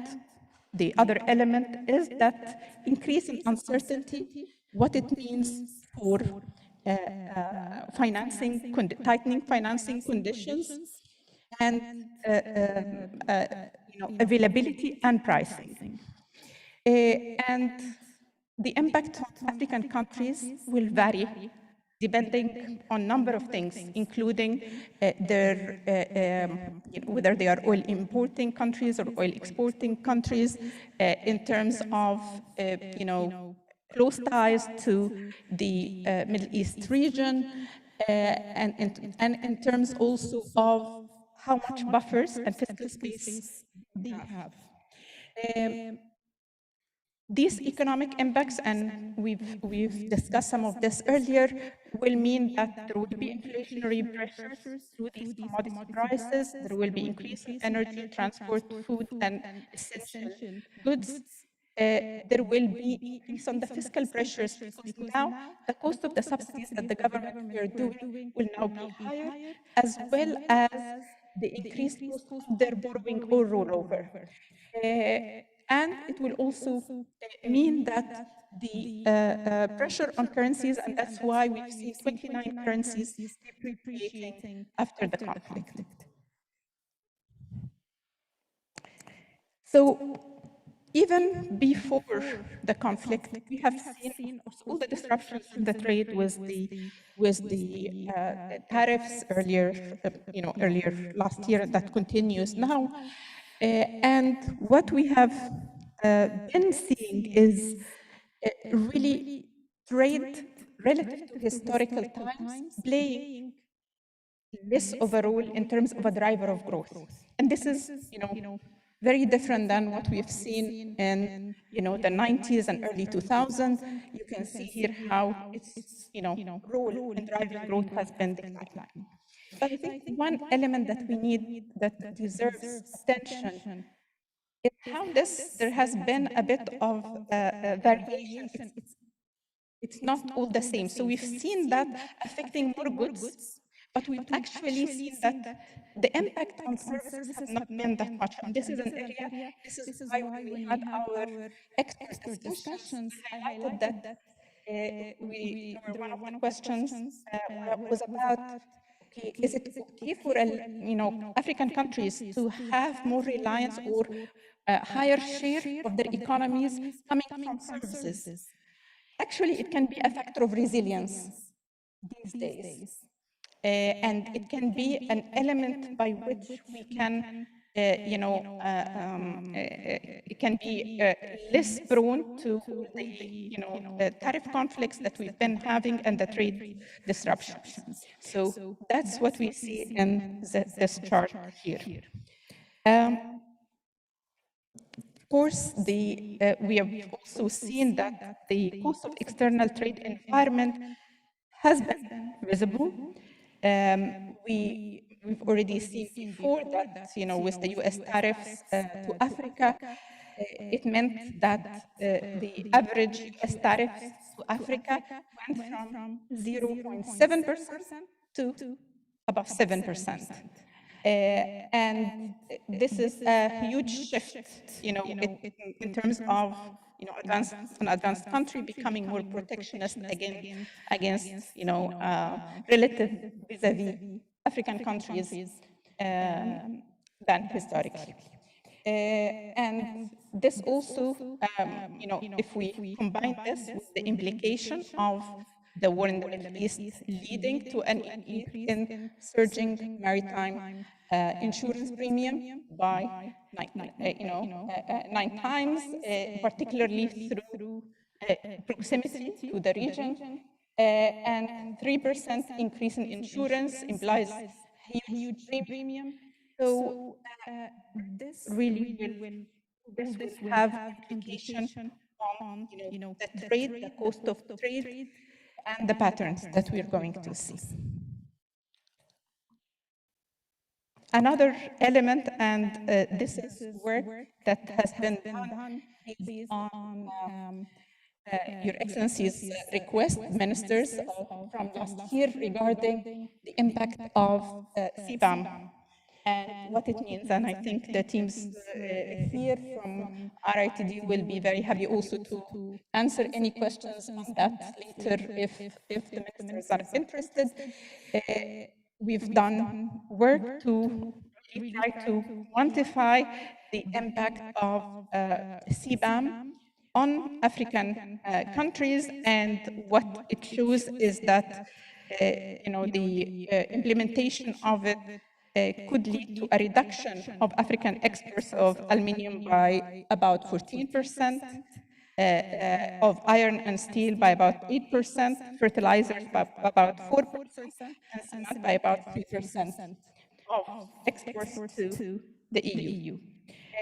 U: the other element is that increasing uncertainty, what it means for tightening financing conditions, and availability and pricing. And the impact on African countries will vary depending on a number of things, including whether they are oil importing countries or oil exporting countries, in terms of close ties to the Middle East region, and in terms also of how much buffers and fiscal space they have. These economic impacts, and we've discussed some of this earlier, will mean that there will be inflationary pressures through these commodity prices. There will be increase in energy, transport, food, and essential goods. There will be increase on the fiscal pressures because now the cost of the subsidies that the government are doing will now be higher, as well as the increased cost of their borrowing or rollover. And it will also mean that the pressure on currencies, and that's why we've seen 29 currencies depreciating after the conflict. So even before the conflict, we have seen all the disruptions in the trade with the tariffs earlier last year, that continues now. And what we have been seeing is really trade relative to historical times playing less of a role in terms of a driver of growth. And this is, very different than what we've seen in, the 90s and early 2000s. You can see here how its, role in driving growth has been declining. But I think one element that we need that deserves attention is how there has been a bit of variation. It's not all the same. So we've seen that affecting more goods, But we've actually seen that the impact on services have not been that much. And this is an area, this is why when we had our expert discussions, I highlighted that one of the questions was about, okay, is it okay for African countries to have more reliance or a higher share of their economies coming from services? Actually, it can be a factor of resilience these days. And it can be an element by which we can, it can be less prone to the tariff conflicts that we've been having and the trade disruptions. So that's what we see in this chart here. Of course, we have also seen that the cost of external trade environment has been visible. We've already seen before that, with the US tariffs to Africa, it meant that the average US tariffs to Africa went from 0.7% to above 7%. And this is a huge shift, in terms of an advanced country becoming more protectionist against relative vis-a-vis African countries than historically. And this also, if we combine this with the implication of the war in the Middle East leading to an increase in surging maritime insurance premium by 9 times, particularly through proximity to the region, and 3% increase in insurance implies huge premium. So this will have implication on the trade, the cost of trade, and the patterns that we're going to see. Another element, and this is work that has been done based on Your Excellency's request, ministers, from last year regarding the impact of CBAM and what it means. And I think the teams here from RITD will be very happy also to answer any questions on that later if the ministers are interested. We've done work to really try to quantify the impact of CBAM on African countries, and what it shows is that the implementation of it could lead to a reduction of African exports of aluminium by about 14%, of iron and steel by about 8%, fertilizers by about 4%, and cement by about 3% of exports to the EU.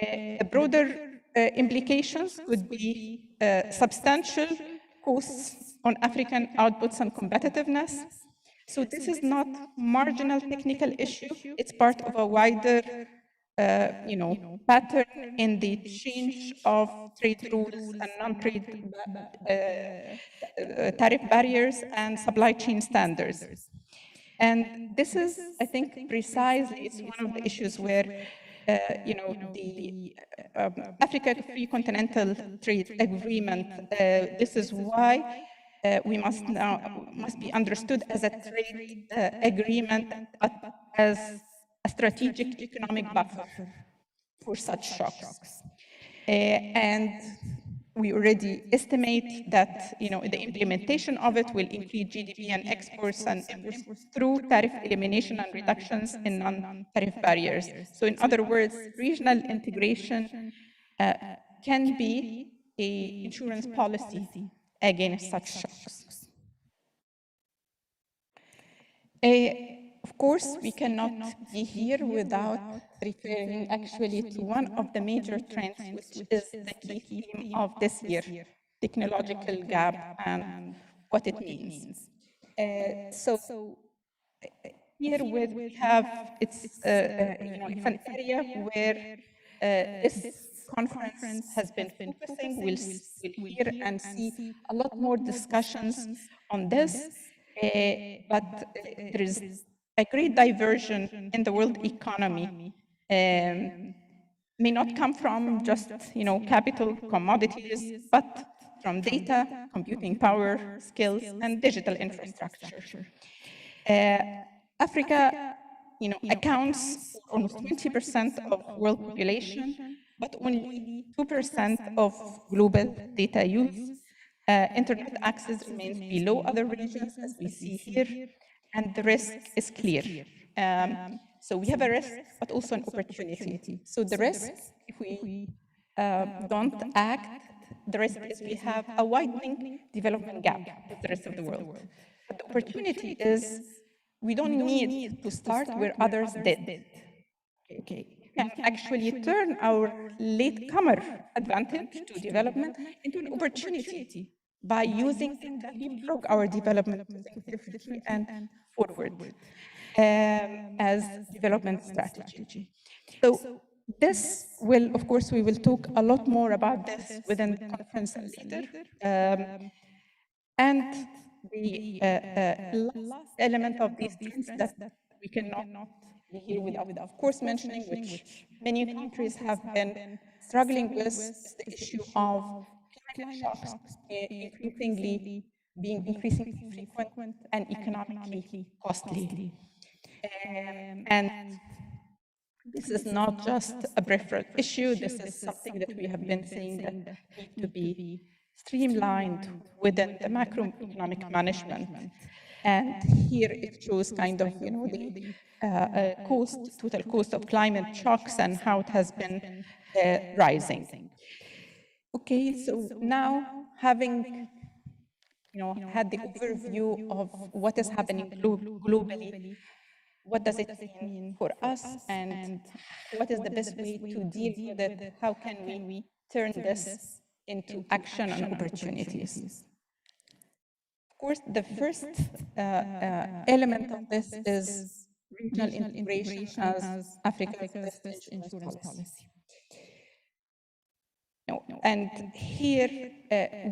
U: The broader implications could be substantial costs on African outputs and competitiveness. So this is not marginal technical issue. It's part of a wider pattern in the change of trade rules and non-trade tariff barriers and supply chain standards. And this is, I think, precisely, it's one of the issues where the Africa Free Continental Trade Agreement, this is why we must be understood as a trade agreement, but as a strategic economic buffer for such shocks. And we already estimate that the implementation of it will increase GDP and exports and imports through tariff elimination and reductions in non-tariff barriers. So in other words, regional integration can be an insurance policy against such shocks. Of course, we cannot be here without referring actually to one of the major trends, which is the key theme of this year, technological gap and what it means. So here we have, it's an area where this conference has been focusing. We'll hear and see a lot more discussions on this, but there is a great diversion in the world economy may not come from just, capital commodities, but from data, computing power, skills, and digital infrastructure. Africa, accounts for almost 20% of world population, but only 2% of global data use. Internet access remains below other regions, as we see here, and the risk is clear. So we have a risk, but also an opportunity. So the risk, if we don't act, the risk is we have a widening development gap with the rest of the world. But the opportunity is we don't need to start where others did. Okay. We can actually turn our latecomer advantage to development into an opportunity by using it to leapfrog our development differently and forward as development strategy. So this will, of course, we will talk a lot more about this within the conference later. And the last element of these trends that we cannot be here without, of course, mentioning, which many countries have been struggling with, is the issue of climate shocks, increasingly frequent and economically costly. And this is not just a peripheral issue. This is something that we have been saying that needs to be streamlined within the macroeconomic management. And here it shows kind of, the total cost of climate shocks and how it has been rising. Okay, so now having had the overview of what is happening globally, what does it mean for us, and what is the best way to deal with it? How can we turn this into action and opportunities? Of course, the first element of this is regional integration as Africa's best insurance policy. And here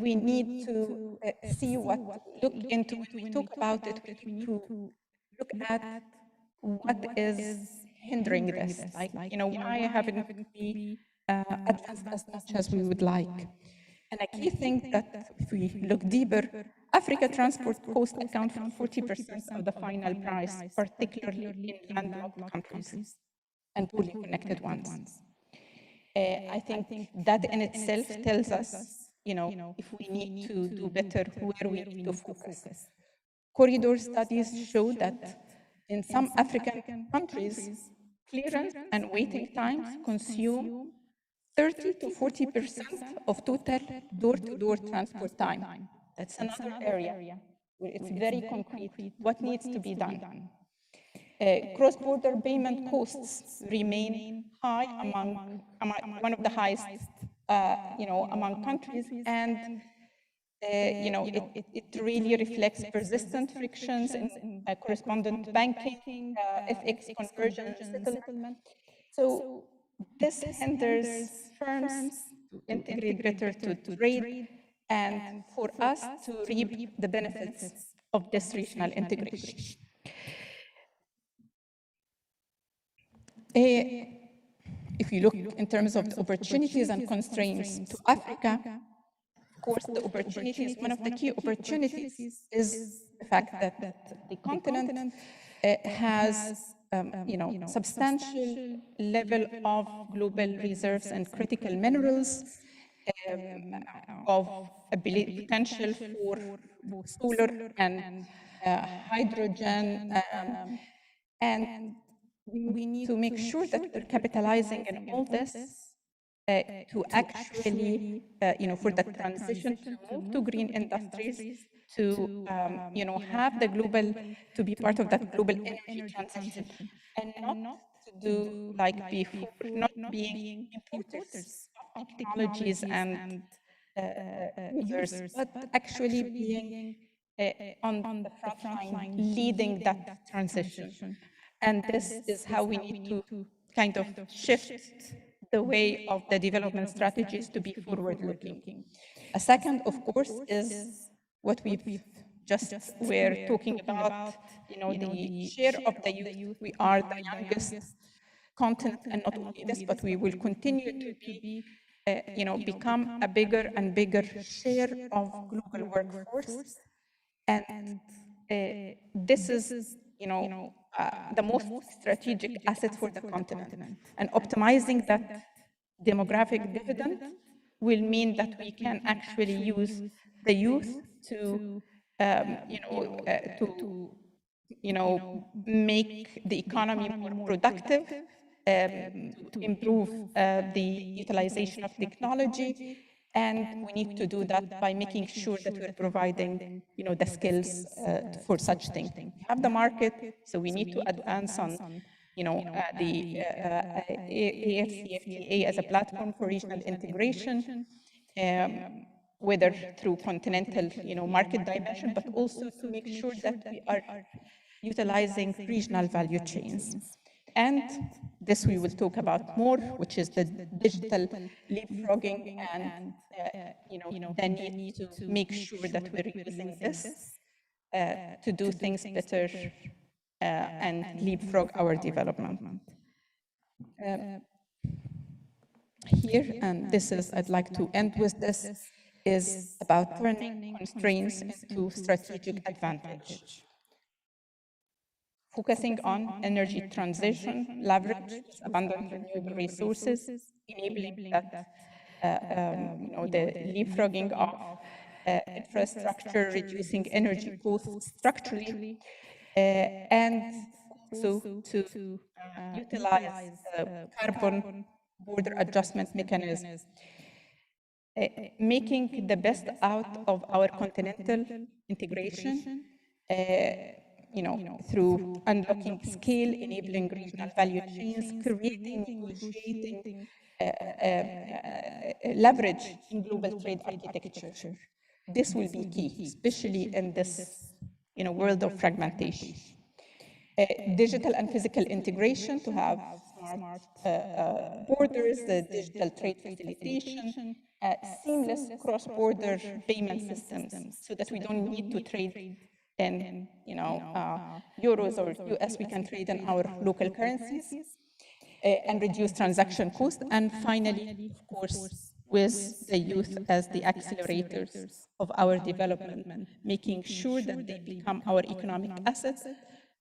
U: we need to see look into, when we talk about it, we need to look at what is hindering this. Like, why haven't we advanced as much as we would like? And a key thing that, if we look deeper, Africa transport costs account for 40% of the final price, particularly in landlocked countries and poorly connected ones. I think that in itself tells us, if we need to do better, where we need to focus. Corridor studies show that in some African countries, clearance and waiting times consume 30 to 40% of total door-to-door transport time. That's another area where it's very concrete. What needs to be done? Cross-border payment costs remain high among one of the highest, among countries, and it really reflects persistent frictions in correspondent banking, FX conversion, settlement. So this hinders firms to integrate better to trade and for us to reap the benefits of this regional integration. If you look in terms of the opportunities and constraints to Africa, of course, the opportunities, one of the key opportunities is the fact that the continent has substantial level of global reserves and critical minerals, of potential for solar and hydrogen, and we need to make sure that we're capitalizing on all this to actually, for the transition to move to green industries, to, have the global, to be part of that global energy transition, and not to do like before, not being importers of technologies and users, but actually being on the front line, leading that transition. And this is how we need to kind of shift the way of the development strategies to be forward-looking. A second, of course, is what we've just we're talking about, the share of the youth. We are the youngest continent, and not only this, but we will continue to be, become a bigger and bigger share of global workforce. And this is, the most strategic asset for the continent. And optimizing that demographic dividend will mean that we can actually use the youth to, make the economy more productive, to improve the utilization of technology. And we need to do that by making sure that we're providing, the skills for such things. We have the market, so we need to advance on, the AFCFTA as a platform for regional integration, whether through continental, market dimension, but also to make sure that we are utilizing regional value chains. And this we will talk about more, which is the digital leapfrogging and, the need to make sure that we're using this to do things better and leapfrog our development. Here, and this is, I'd like to end with this, is about turning constraints into strategic advantage. Focusing on energy transition, leverage abundant renewable resources, enabling that, the leapfrogging of infrastructure, reducing energy costs structurally, and also to utilize carbon border adjustment mechanisms, making the best out of our continental integration, through unlocking scale, enabling regional value chains, creating, negotiating, leverage in global trade architecture. This will be key, especially in this, world of fragmentation. Digital and physical integration to have smart borders, the digital trade facilitation, seamless cross-border payment systems, so that we don't need to trade in, euros or US, we can trade in our local currencies, and reduce transaction costs. And finally, of course, with the youth as the accelerators of our development, making sure that they become our economic assets,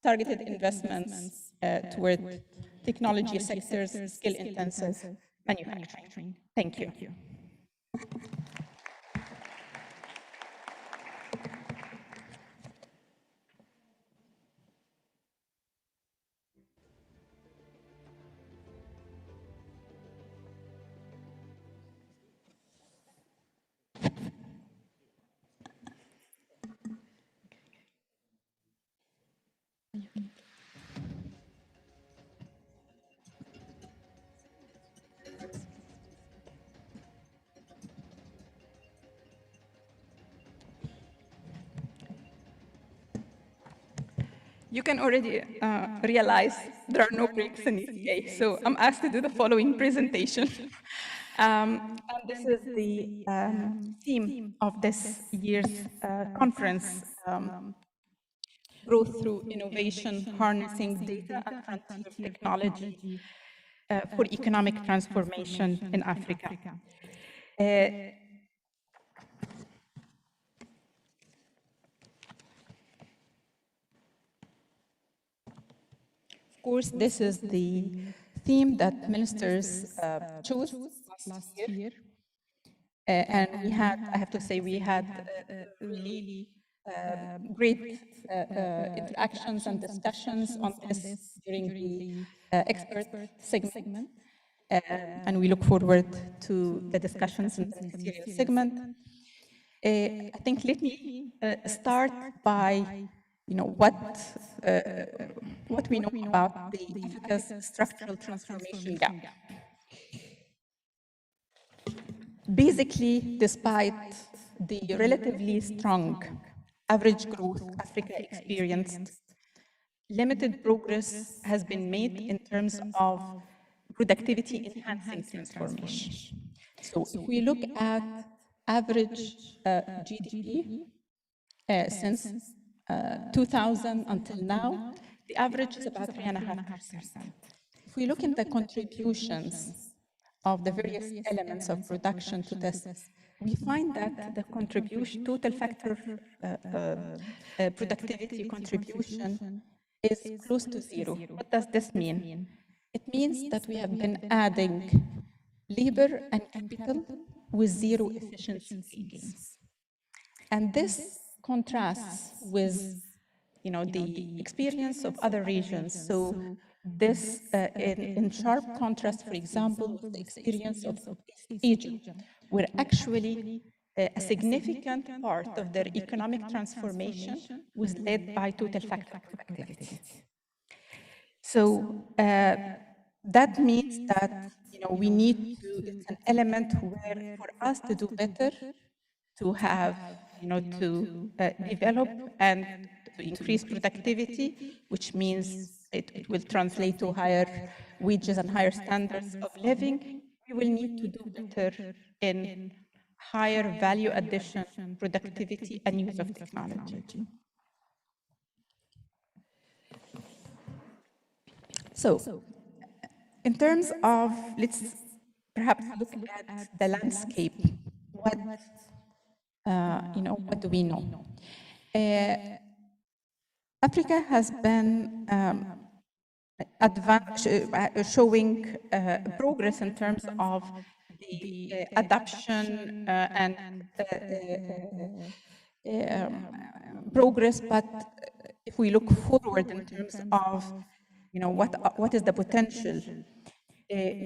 U: targeted investments toward technology sectors, skill-intensive manufacturing. Thank you. You can already realize there are no breaks in ECA, so I'm asked to do the following presentation. And this is the theme of this year's conference, Growth through Innovation, Harnessing Data and Frontier Technology for Economic Transformation in Africa. Of course, this is the theme that ministers chose last year. And we had, I have to say, we had really great interactions and discussions on this during the expert segment. And we look forward to the discussions in the ministerial segment. I think let me start by what we know about the Africa's structural transformation gap. Basically, despite the relatively strong average growth Africa experienced, limited progress has been made in terms of productivity enhancing transformation. So if we look at average GDP, since 2000 until now, the average is about 3.5%. If we look in the contributions of the various elements of production to this, we find that the contribution, total factor productivity contribution is close to zero. What does this mean? It means that we have been adding labor and capital with zero efficiency gains. And this contrasts with the experience of other regions. So this, in sharp contrast, for example, with the experience of Egypt, where actually a significant part of their economic transformation was led by total factor productivity. So that means that we need to, it's an element where for us to do better, to have, to develop and to increase productivity, which means it will translate to higher wages and higher standards of living. We will need to do better in higher value addition, productivity, and use of technology. So, in terms of, let's perhaps look at the landscape. What do we know? Africa has been showing progress in terms of the adoption and progress, but if we look forward in terms of what is the potential,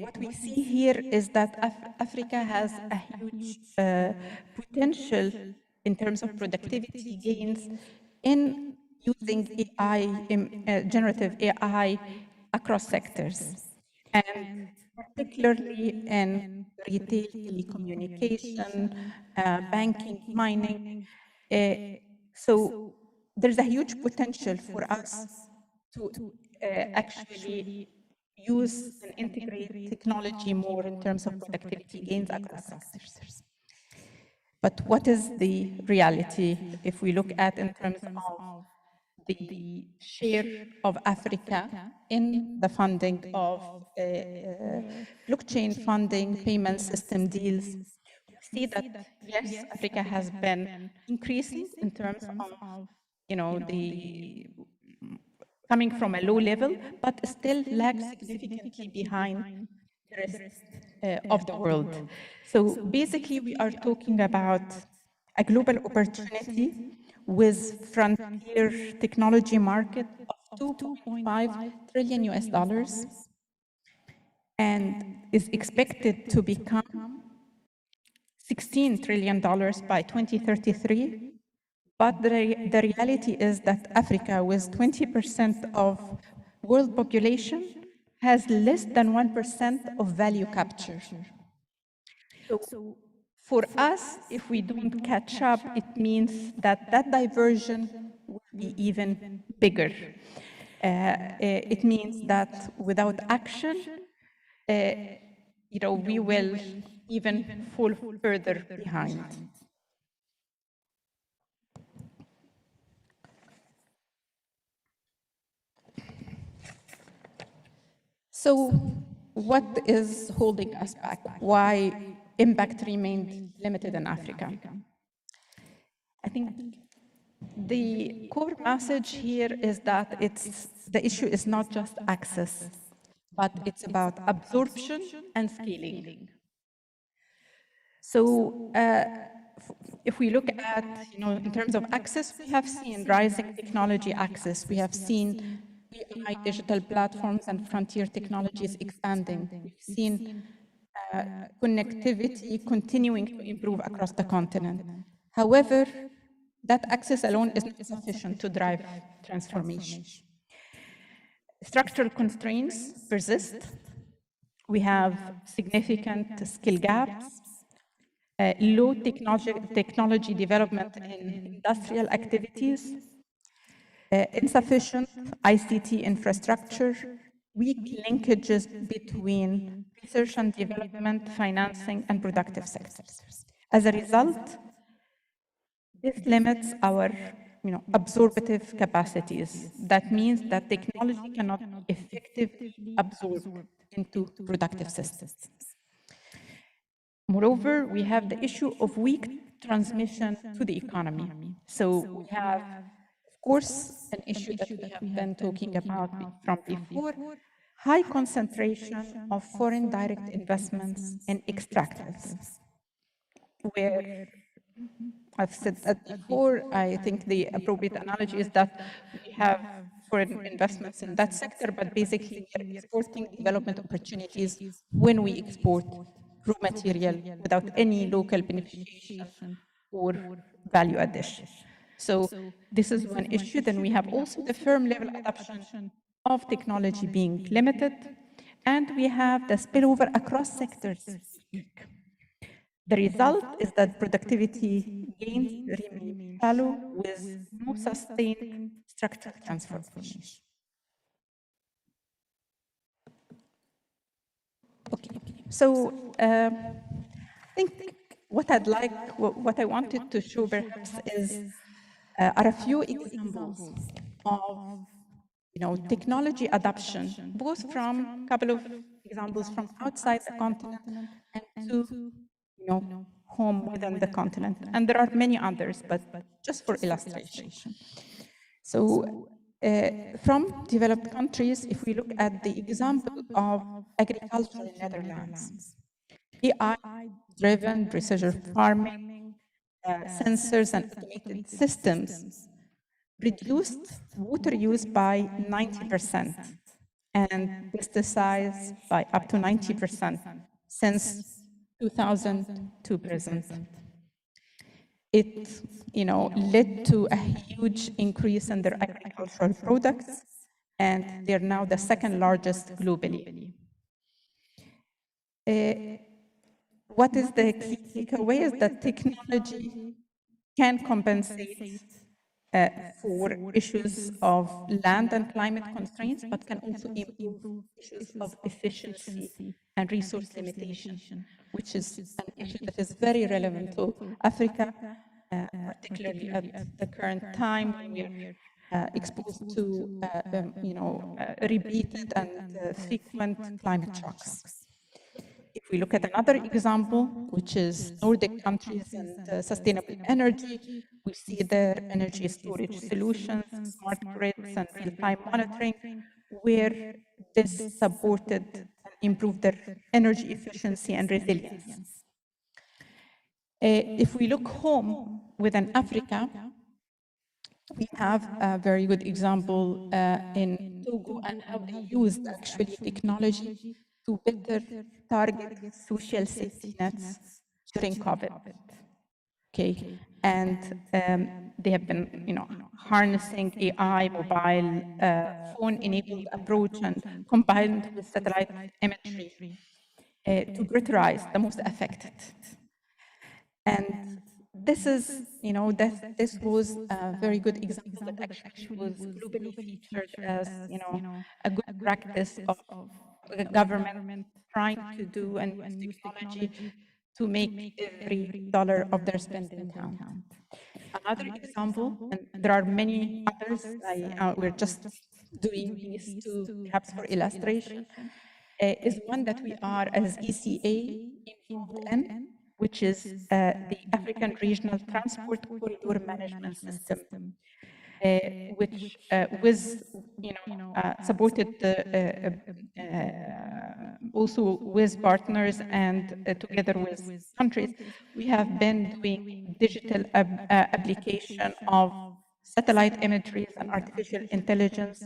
U: what we see here is that Africa has a huge potential in terms of productivity gains in using AI, generative AI across sectors, and particularly in retail, telecommunication, banking, mining. So there's a huge potential for us to actually use and integrate technology more in terms of productivity gains across sectors. But what is the reality if we look at in terms of the share of Africa in the funding of blockchain funding, payment system deals? We see that, yes, Africa has been increasing in terms of, the coming from a low level, but still lags significantly behind the rest of the world. So basically, we are talking about a global opportunity with frontier technology market of $2.5 trillion US, and is expected to become $16 trillion by 2033. But the reality is that Africa, with 20% of world population, has less than 1% of value capture. So for us, if we don't catch up, it means that that diversion will be even bigger. It means that without action, we will even fall further behind. So what is holding us back? Why impact remained limited in Africa? I think the core message here is that the issue is not just access, but it's about absorption and scaling. So if we look at, in terms of access, we have seen rising technology access. We have seen AI digital platforms and frontier technologies expanding. We've seen connectivity continuing to improve across the continent. However, that access alone is not sufficient to drive transformation. Structural constraints persist. We have significant skill gaps, low technology development in industrial activities, insufficient ICT infrastructure, weak linkages between research and development, financing, and productive sectors. As a result, This limits our absorptive capacities. That means that technology cannot be effectively absorbed into productive systems. Moreover, we have the issue of weak transmission to the economy. So we have, of course, an issue that we have been talking about from before, high concentration of foreign direct investments in extractives, where I've said that before. I think the appropriate analogy is that we have foreign investments in that sector, but basically we're exporting development opportunities when we export raw material without any local beneficiation or value addition. So this is one issue. Then we have also the firm level adoption of technology being limited, and we have the spillover across sectors. The result is that productivity gains remain shallow with no sustained structural transformation. Okay, so I think what I wanted to show perhaps are a few examples of technology adoption, both from a couple of examples from outside the continent and to home within the continent. And there are many others, but just for illustration. So from developed countries, if we look at the example of agriculture in Netherlands, AI-driven precision farming, sensors and automated systems reduced water use by 90% and pesticides by up to 90% since 2000 to present. It led to a huge increase in their agricultural products, and they're now the second largest globally. What is the key takeaway is that technology can compensate for issues of land and climate constraints, but can also improve issues of efficiency and resource limitation, which is an issue that is very relevant to Africa, particularly at the current time when we are exposed to repeated and frequent climate shocks. If we look at another example, which is Nordic countries and sustainable energy, we see their energy storage solutions, smart grids, and real-time monitoring, where this supported and improved their energy efficiency and resilience. If we look home within Africa, we have a very good example in Togo and how they used actually technology to better target social safety nets during COVID. Okay, and they have been, harnessing AI, mobile phone-enabled approach, and combined with satellite imagery to prioritize the most affected. And this is, this was a very good example that actually was globally featured as, a good practice of the government trying to do and use technology to make every dollar of their spending count. Another example, and there are many others, we're just doing these two perhaps for illustration, is one that we are as ECA involved in, which is the African Regional Transport Corridor Management System, which was supported also with partners and together with countries. We have been doing digital application of satellite imagery and artificial intelligence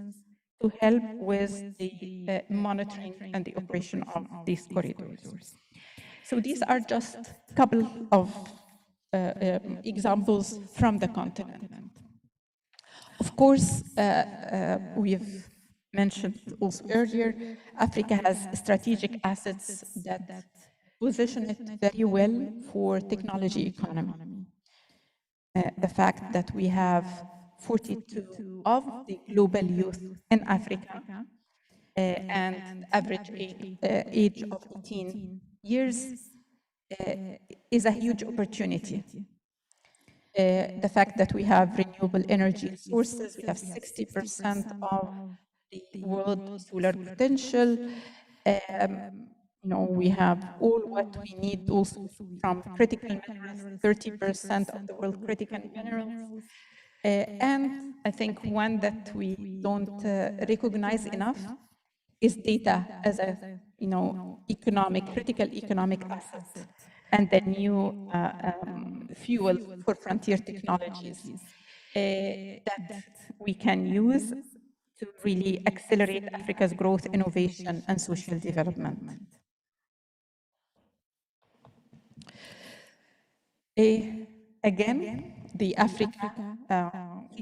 U: to help with the monitoring and the operation of these corridors. So these are just a couple of examples from the continent. Of course, we've mentioned also earlier, Africa has strategic assets that position it very well for technology economy. The fact that we have 42 of the global youth in Africa and average age of 18 years is a huge opportunity. the fact that we have renewable energy sources, we have 60% of the world solar potential. We have all what we need also from critical minerals, 30% of the world critical minerals. And I think one that we don't recognize enough is data as a critical economic asset and the new fuel for frontier technologies that we can use to really accelerate Africa's growth, innovation, and social development. Again, the Africa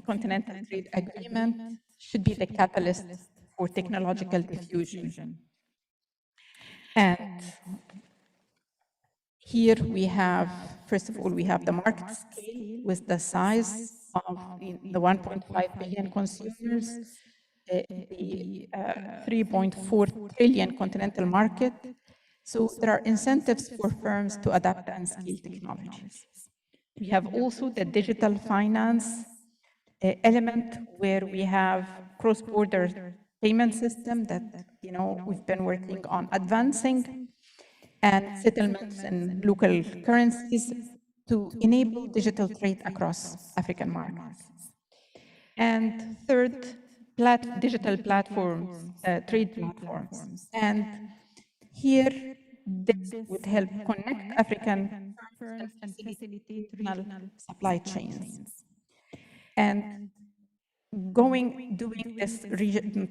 U: Continental Trade Agreement should be the catalyst for technological diffusion. And here we have, first of all, we have the market scale with the size of the 1.5 billion consumers, the 3.4 trillion continental market. So there are incentives for firms to adapt and scale technologies. We have also the digital finance element where we have cross-border payment system that we've been working on advancing, and settlements in local currencies to enable digital trade across African markets. And third, digital platforms, trade platforms. And here, this would help connect African firms and facilitate regional supply chains. And doing this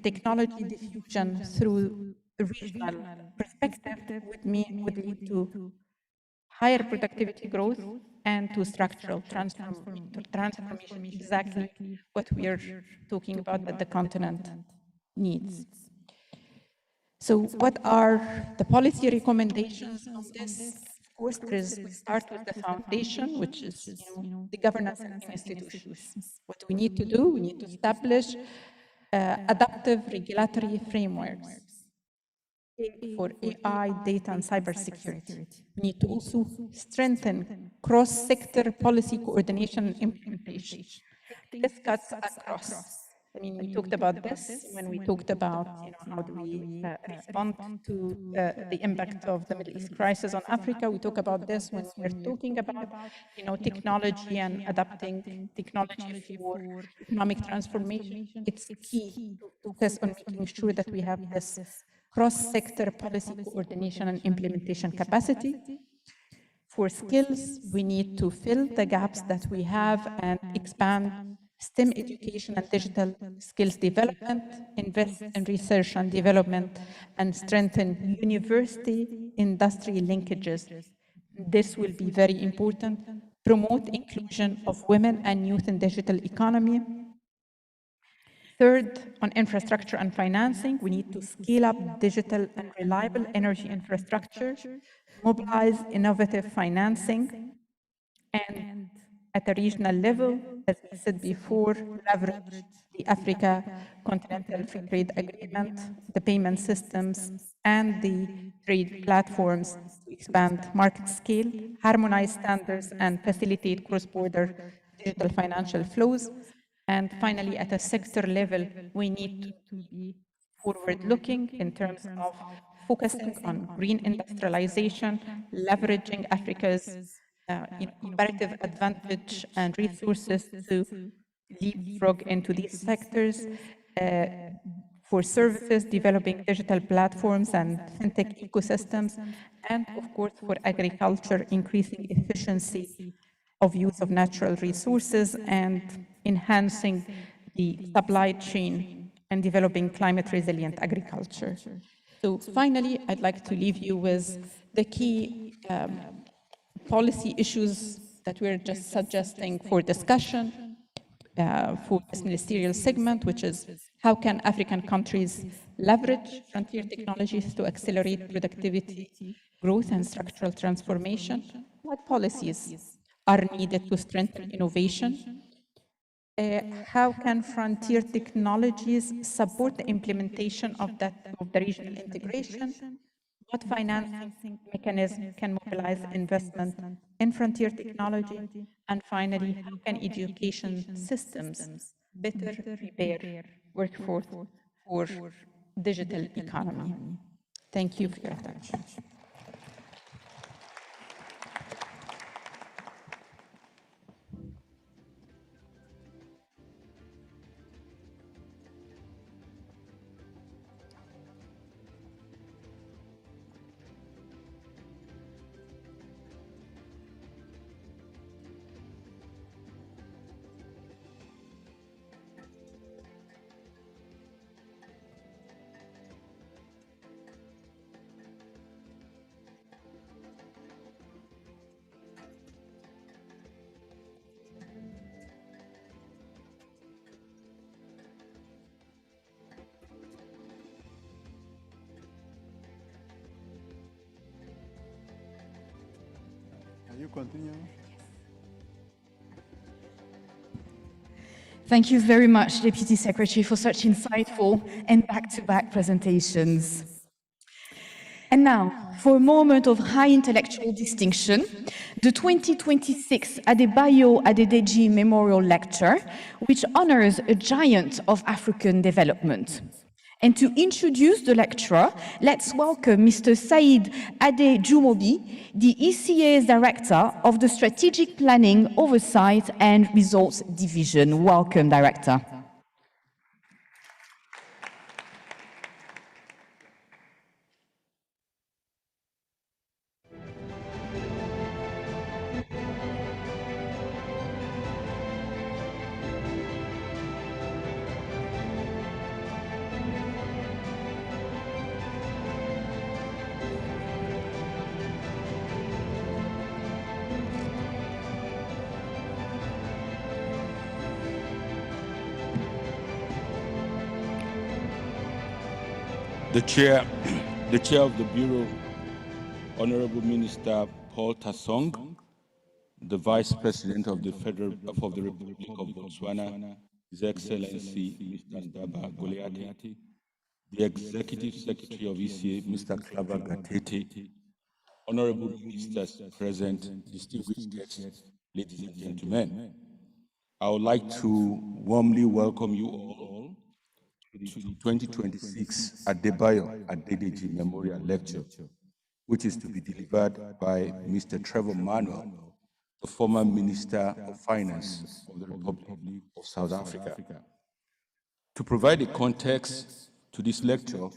U: technology diffusion through a regional perspective would lead to higher productivity growth and to structural transformation, exactly what we are talking about that the continent needs. So what are the policy recommendations on this? Of course, we start with the foundation, which is the governance and institutions. What we need to do, we need to establish adaptive regulatory frameworks for AI, data, and cybersecurity. We need to also strengthen cross-sector policy coordination and implementation. This cuts across. I mean, we talked about this when we talked about how do we respond to the impact of the Middle East crisis on Africa. We talk about this when we're talking about technology and adapting technology for economic transformation. It's key to focus on making sure that we have this cross-sector policy coordination and implementation capacity. For skills, we need to fill the gaps that we have and expand STEM education and digital skills development, invest in research and development, and strengthen university-industry linkages. This will be very important. Promote inclusion of women and youth in digital economy. Third, on infrastructure and financing, we need to scale up digital and reliable energy infrastructure, mobilize innovative financing, and at a regional level, as we said before, leverage the Africa Continental Free Trade Agreement, the payment systems, and the trade platforms to expand market scale, harmonize standards, and facilitate cross-border digital financial flows. And finally, at a sector level, we need to be forward-looking in terms of focusing on green industrialization, leveraging Africa's comparative advantage and resources to leapfrog into these sectors. For services, developing digital platforms and fintech ecosystems, and of course for agriculture, increasing efficiency of use of natural resources and enhancing the supply chain and developing climate resilient agriculture. So finally, I'd like to leave you with the key policy issues that we're just suggesting for discussion for this ministerial segment, which is how can African countries leverage frontier technologies to accelerate productivity, growth, and structural transformation? What policies are needed to strengthen innovation? How can frontier technologies support the implementation of the regional integration? What financing mechanism can mobilize investment in frontier technology? And finally, how can education systems better prepare workforce for digital economy? Thank you for your attention.
I: Can you continue?
A: Thank you very much, Deputy Secretary, for such insightful and back-to-back presentations. And now, for a moment of high intellectual distinction, the 2026 Adedeji Memorial Lecture, which honors a giant of African development. And to introduce the lecturer, let's welcome Mr. Said Adejumobi, the ECA's Director of the Strategic Planning, Oversight and Results Division. Welcome, Director.
H: The chair of the Bureau, Honorable Minister Paul Tassong, the Vice President of the Republic of Botswana, His Excellency Mr. Ndaba Goliati, the Executive Secretary of ECA, Mr. Claver Gatete, Honorable Ministers present, distinguished guests, ladies and gentlemen, I would like to warmly welcome you all to the 2026 Adedeji Memorial Lecture, which is to be delivered by Mr. Trevor Manuel, the former Minister of Finance of the Republic of South Africa. To provide a context to this lecture,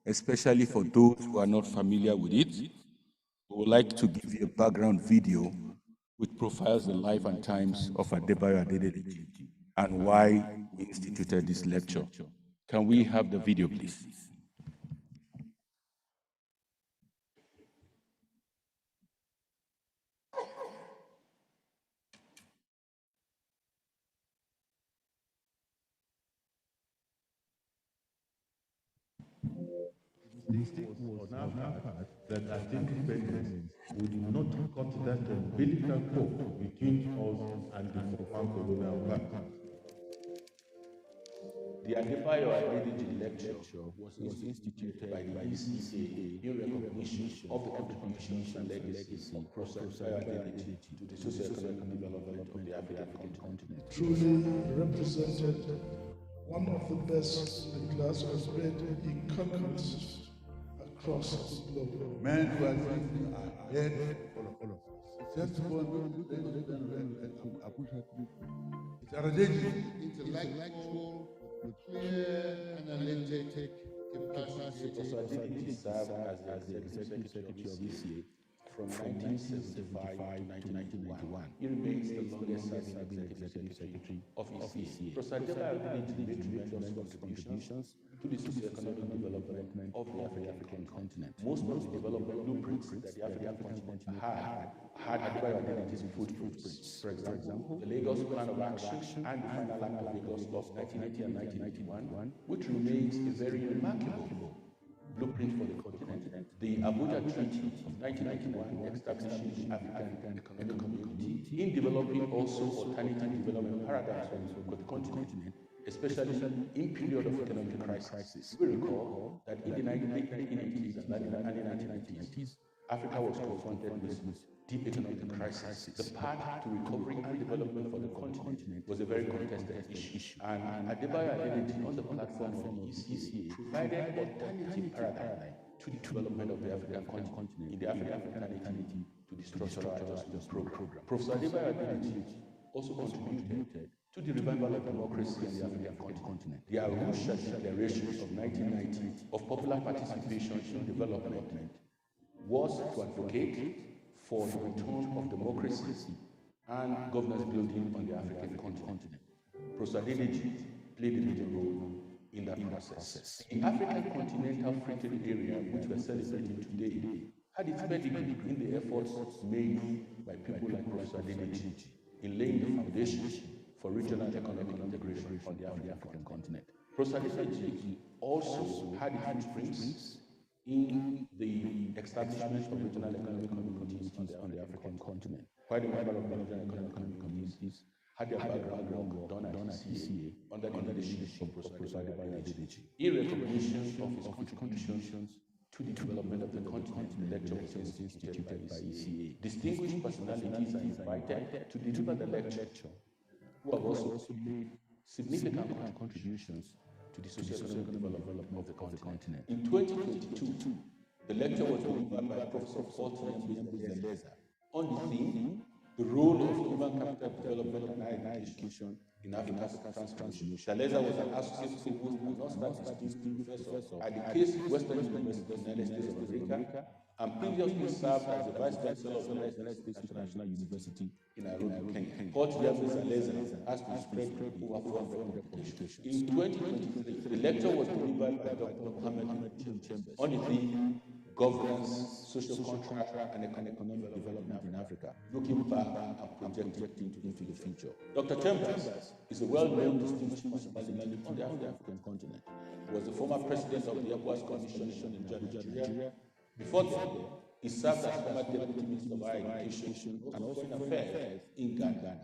H: especially for those who are not familiar with it, we would like to give you a background video which profiles the life and times of Adebayo Adedeji and why we instituted this lecture. Can we have the video, please?
K: Mistake was on our part that as independence, we did not cut that umbilical cord between us and the former colonial powers.
H: The Adebayo Adedeji Lecture was instituted by the ECA in recognition of the contributions and legacy of Professor Adedeji to the socio-economic development of the African continent.
V: Truly represented one of the best in class bred economists across the globe.
K: Man who has been ahead of all of us. First of all, Adedeji, intellectual, with clear analytic capacity.
H: Professor Adedeji served as the Executive Secretary of ECA from 1975 to 1991. He remains the longest-serving Executive Secretary of ECA. Professor Adedeji made tremendous contributions to the socio-economic development of the African continent. Most of the development blueprints that the African continent had Adebayo Adedeji's footprints. For example, the Lagos Plan of Action and the Final Act of Lagos Law of 1990 and 1991, which remains a very remarkable blueprint for the continent. The Abuja Treaty of 1991 establishing the African Economic Community in developing also alternative development paradigms for the continent, especially in period of economic crisis. We recall that in the late 1980s and early 1990s, Africa was confronted with deep economic crisis. The path to recovery and development for the continent was a very contested issue. And Adedeji, on the platform of the ECA, provided alternative paradigm to the development of the African continent in the African fraternity to the structural adjustment program. Professor Adedeji also contributed to the revival of democracy in the African continent. The Arusha Declarations of 1990 of popular participation in development was to advocate for the return of democracy and governance building on the African continent. Professor Adedeji played a major role in that process. The African continental free trade area, which we are celebrating today, had its pedigree in the efforts made by people like Professor Adedeji in laying the foundation for regional economic integration on the African continent. Professor Adedeji also had its footprints in the establishment of regional economic communities on the African continent. Quite a number of regional economic communities had their background work done at CCA under the leadership of Professor Adedeji. In recognition of his contributions to the development of the continent, the lecture was instituted by ECA. Distinguished personalities are invited to deliver the lecture, who have also made significant contributions to the socio-economic development of the continent. In 2022, the lecture was delivered by Professor Fortin Mbeza on the theme, the role of human capital development and higher education in Africa's transformation. Shaleza was an associate provost and non-statistics professor at the Case Western University in the United States of America, and previously served as the vice chancellor of the United States International University in Nairobi, Kenya. Portugal Shaleza has to spread over 400 publications. In 2023, the lecture was delivered by Dr. Mohammed Chambers on the theme, governance, social contract, and economic development in Africa, looking back and projecting into the future. Dr. Chambers is a well-known, distinguished personality on the African continent. He was the former president of the ECOWAS Commission in Nigeria. Before that, he served as former deputy minister of higher education and foreign affairs in Ghana.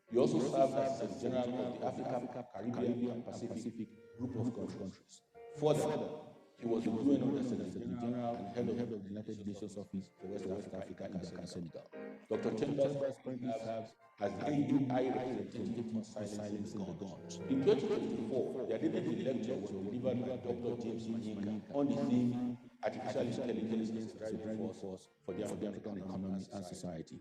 H: He also served as the general of the Africa, Caribbean, and Pacific group of countries. Further, he was the UN Secretary General and head of the United Nations Office for West Africa and Senegal. Dr. Chambers currently serves as the AUI representative for silencing the guns. In 2024, the Adedeji lecture was delivered by Dr. James Manyika on the theme, Artificial Intelligence as a driving force for the African economy and society.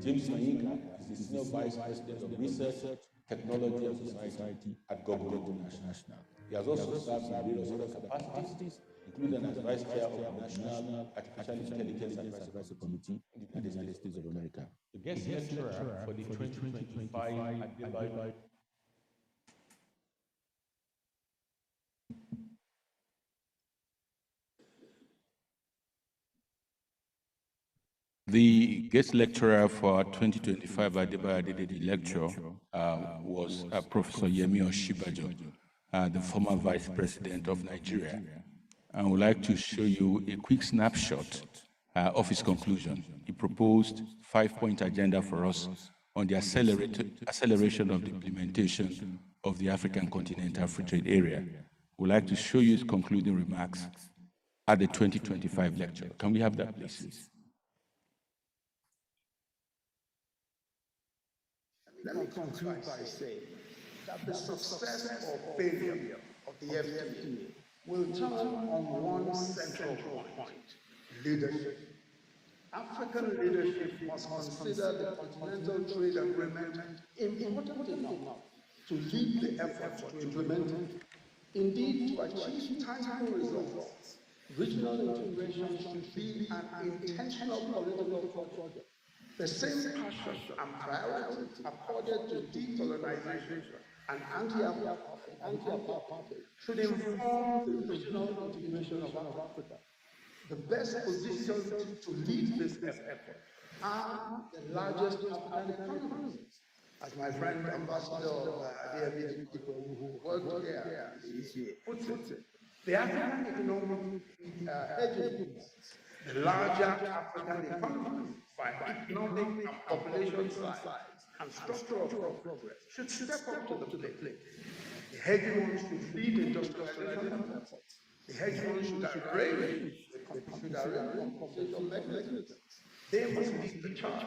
H: James Manyika is the Senior Vice President of Research, Technology and Society at Google International. He has also served in various other capacities, including as Vice Chair of the National Artificial Intelligence Advisory Committee in the United States of America. The guest lecturer for the 2025 Adedeji. The guest lecturer for 2025 Adedeji lecture was Professor Yemi Oshibajo, the former Vice President of Nigeria. I would like to show you a quick snapshot of his conclusion. He proposed a 5-point agenda for us on the acceleration of the implementation of the African Continental Free Trade Area. I would like to show you his concluding remarks at the 2025 lecture. Can we have that, please?
V: Let me conclude by saying that the success or failure of the FTA will turn on one central point: leadership. African leadership must consider the Continental Trade Agreement important enough to lead the effort to implement it. Indeed, to achieve tangible results, regional integration should be an intentional political project. The same passion and priority accorded to decolonization and anti-apartheid should inform the regional integration of Africa. The best positioned to lead this effort are the largest African economies. As my friend Ambassador Adedeji, who worked here at the ECA, puts it, the African economic hegemony, the larger African economies by economic and population size and structural progress should step up to the plate. The hegemon should lead industrialization efforts. The hegemon should arrange compensation mechanisms. They must lead the charge.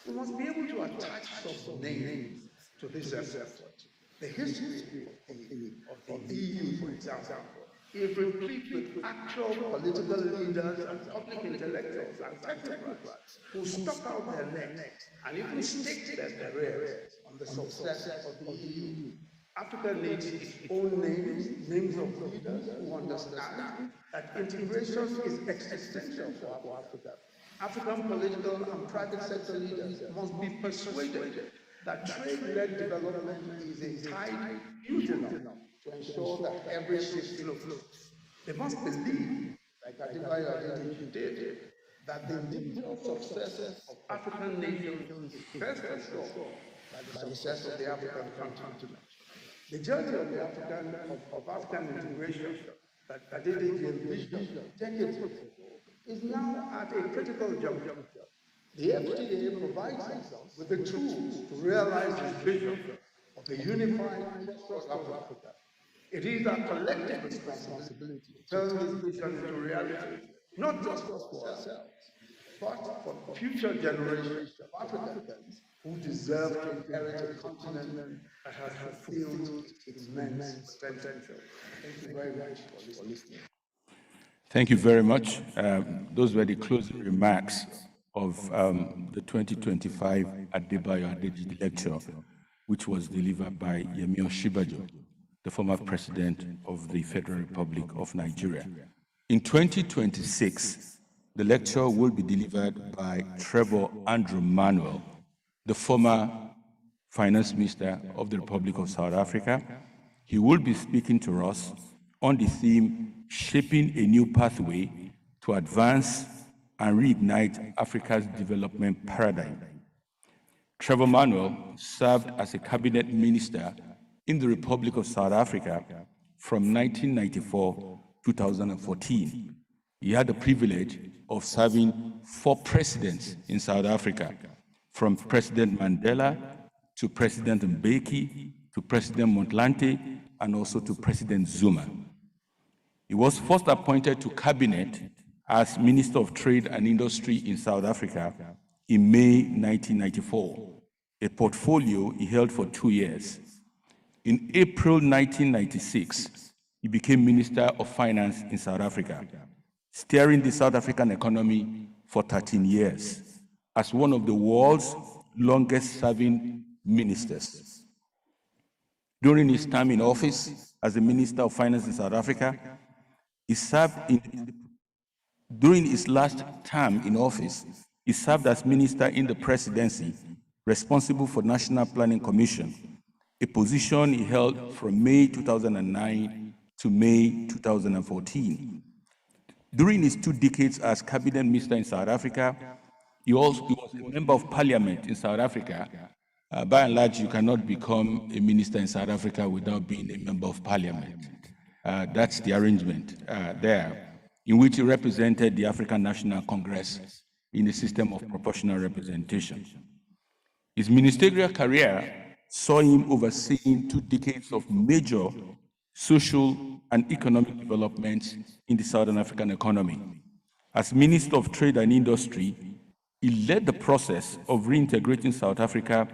V: We must be able to attach some names to this effort. The history of the EU, for example, is replete with actual political leaders and public intellectuals and technocrats who stuck out their necks and even staked their careers on the success of the EU. Africa needs its own names of leaders who understand that integration is existential for Africa. African political and private sector leaders must be persuaded that trade-led development is a tide huge enough to ensure that every ship floats. They must believe, like Adedeji did, that the individual success of African nations is best assured by the success of the African continent. The journey of African integration that Adedeji envisioned decades ago is now at a critical juncture. The FTA provides us with the tools to realize this vision of a unified, prosperous Africa. It is our collective responsibility to turn this vision into reality, not just for ourselves, but for future generations of Africans who deserve to inherit a continent that has fulfilled its immense potential. Thank you very much for listening.
H: Thank you very much. Those were the closing remarks of the 2025 Adebayo Adedeji lecture, which was delivered by Yemi Osinbajo, the former president of the Federal Republic of Nigeria. In 2026, the lecture will be delivered by Trevor Andrew Manuel, the former finance minister of the Republic of South Africa. He will be speaking to us on the theme, Shaping a New Pathway to Advance and Reignite Africa's Development Paradigm. Trevor Manuel served as a cabinet minister in the Republic of South Africa from 1994 to 2014. He had the privilege of serving 4 presidents in South Africa, from President Mandela to President Mbeki to President Motlanthe and also to President Zuma. He was first appointed to cabinet as Minister of Trade and Industry in South Africa in May 1994, a portfolio he held for 2 years. In April 1996, he became Minister of Finance in South Africa, steering the South African economy for 13 years as one of the world's longest-serving ministers. During his time in office as the Minister of Finance in South Africa, during his last term in office, he served as minister in the presidency, responsible for National Planning Commission, a position he held from May 2009 to May 2014. During his 2 decades as cabinet minister in South Africa, he was a member of parliament in South Africa. By and large, you cannot become a minister in South Africa without being a member of parliament. That's the arrangement there, in which he represented the African National Congress in a system of proportional representation. His ministerial career saw him overseeing 2 decades of major social and economic developments in the Southern African economy. As Minister of Trade and Industry, he led the process of reintegrating South Africa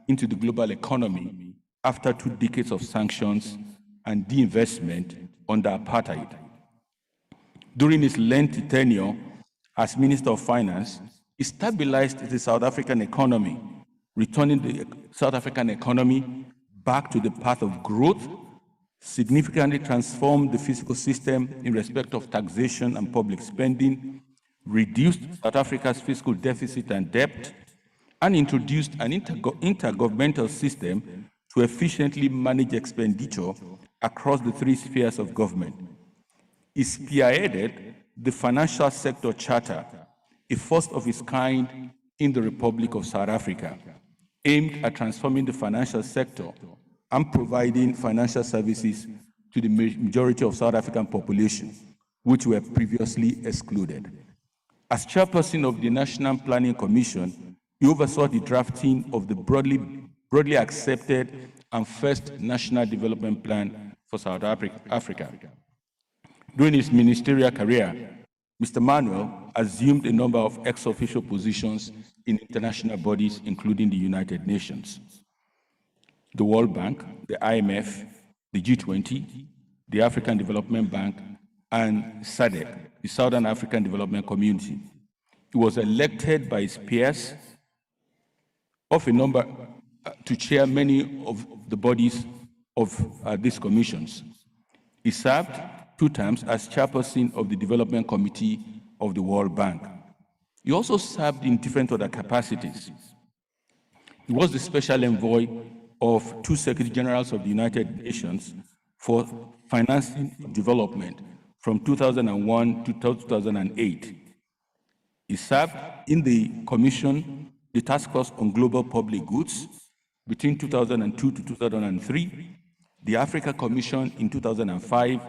H: into the global economy after 2 decades of sanctions and de-investment under apartheid. During his lengthy tenure as Minister of Finance, he stabilized the South African economy, returning the South African economy back to the path of growth, significantly transformed the fiscal system in respect of taxation and public spending, reduced South Africa's fiscal deficit and debt, and introduced an intergovernmental system to efficiently manage expenditure across the 3 spheres of government. He spearheaded the Financial Sector Charter, a first of its kind in the Republic of South Africa, aimed at transforming the financial sector and providing financial services to the majority of South African population, which were previously excluded. As chairperson of the National Planning Commission, he oversaw the drafting of the broadly accepted and first National Development Plan for South Africa. During his ministerial career, Mr. Manuel assumed a number of ex-officio positions in international bodies, including the United Nations, the World Bank, the IMF, the G20, the African Development Bank, and SADC, the Southern African Development Community. He was elected by his peers of a number to chair many of the bodies of these commissions. He served 2 terms as chairperson of the Development Committee of the World Bank. He also served in different other capacities. He was the special envoy of 2 Secretary Generals of the United Nations for financing development from 2001 to 2008. He served in the Commission, the Task Force on Global Public Goods between 2002 to 2003, the Africa Commission in 2005,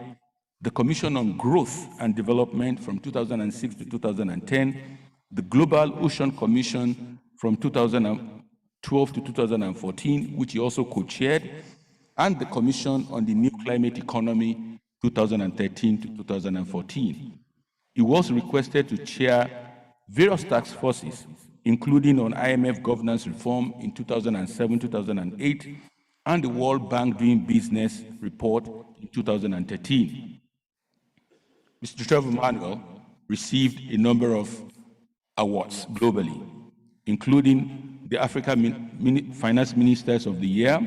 H: the Commission on Growth and Development from 2006 to 2010, the Global Ocean Commission from 2012 to 2014, which he also co-chaired, and the Commission on the New Climate Economy 2013 to 2014. He was requested to chair various task forces, including on IMF governance reform in 2007-2008, and the World Bank Doing Business report in 2013. Mr. Trevor Manuel received a number of awards globally, including the Africa Finance Ministers of the Year,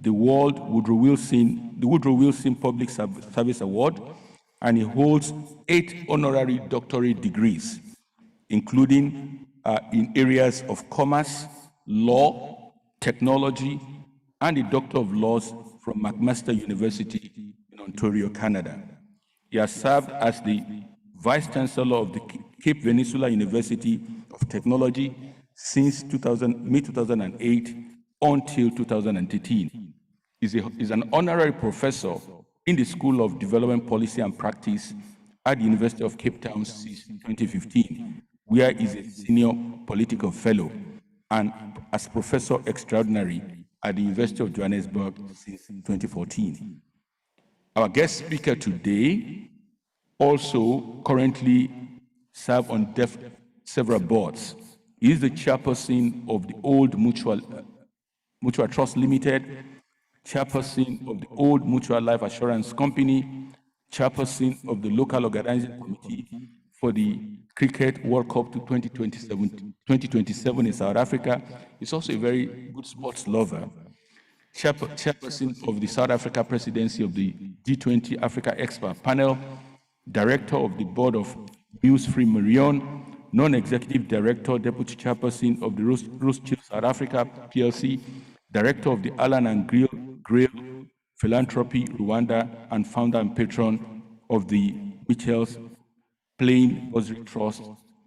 H: the Woodrow Wilson Public Service Award, and he holds 8 honorary doctorate degrees, including in areas of commerce, law, technology, and a Doctor of Laws from McMaster University in Ontario, Canada. He has served as the Vice Chancellor of the Cape Peninsula University of Technology since May 2008 until 2013. He's an honorary professor in the School of Development Policy and Practice at the University of Cape Town since 2015, where he's a senior political fellow and as professor extraordinary at the University of Johannesburg since 2014. Our guest speaker today also currently serves on several boards. He is the chairperson of the Old Mutual Trust Limited, chairperson of the Old Mutual Life Assurance Company, chairperson of the local organizing committee for the Cricket World Cup to 2027 in South Africa. He's also a very good sports lover. Chairperson of the South Africa presidency of the G20 Africa Expert Panel, director of the board of Muse Free Marion, non-executive director, deputy chairperson of the Rothschild South Africa PLC, director of the Alan and Grail Philanthropy Rwanda, and founder and patron of the Mitchell's Plain Osric Trust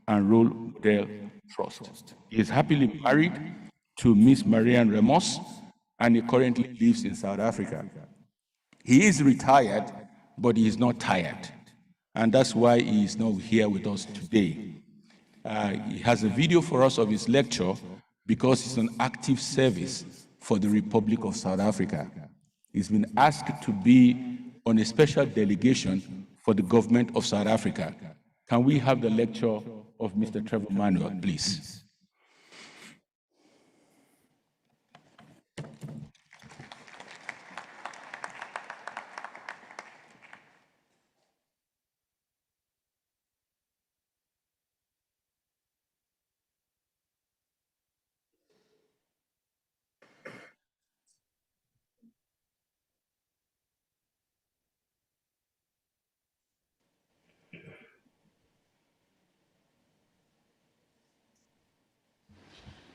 H: and Role Model Trust. He is happily married to Miss Marianne Ramos, and he currently lives in South Africa. He is retired, but he is not tired, and that's why he is not here with us today. He has a video for us of his lecture because he's on active service for the Republic of South Africa. He's been asked to be on a special delegation for the government of South Africa. Can we have the lecture of Mr. Trevor Manuel, please?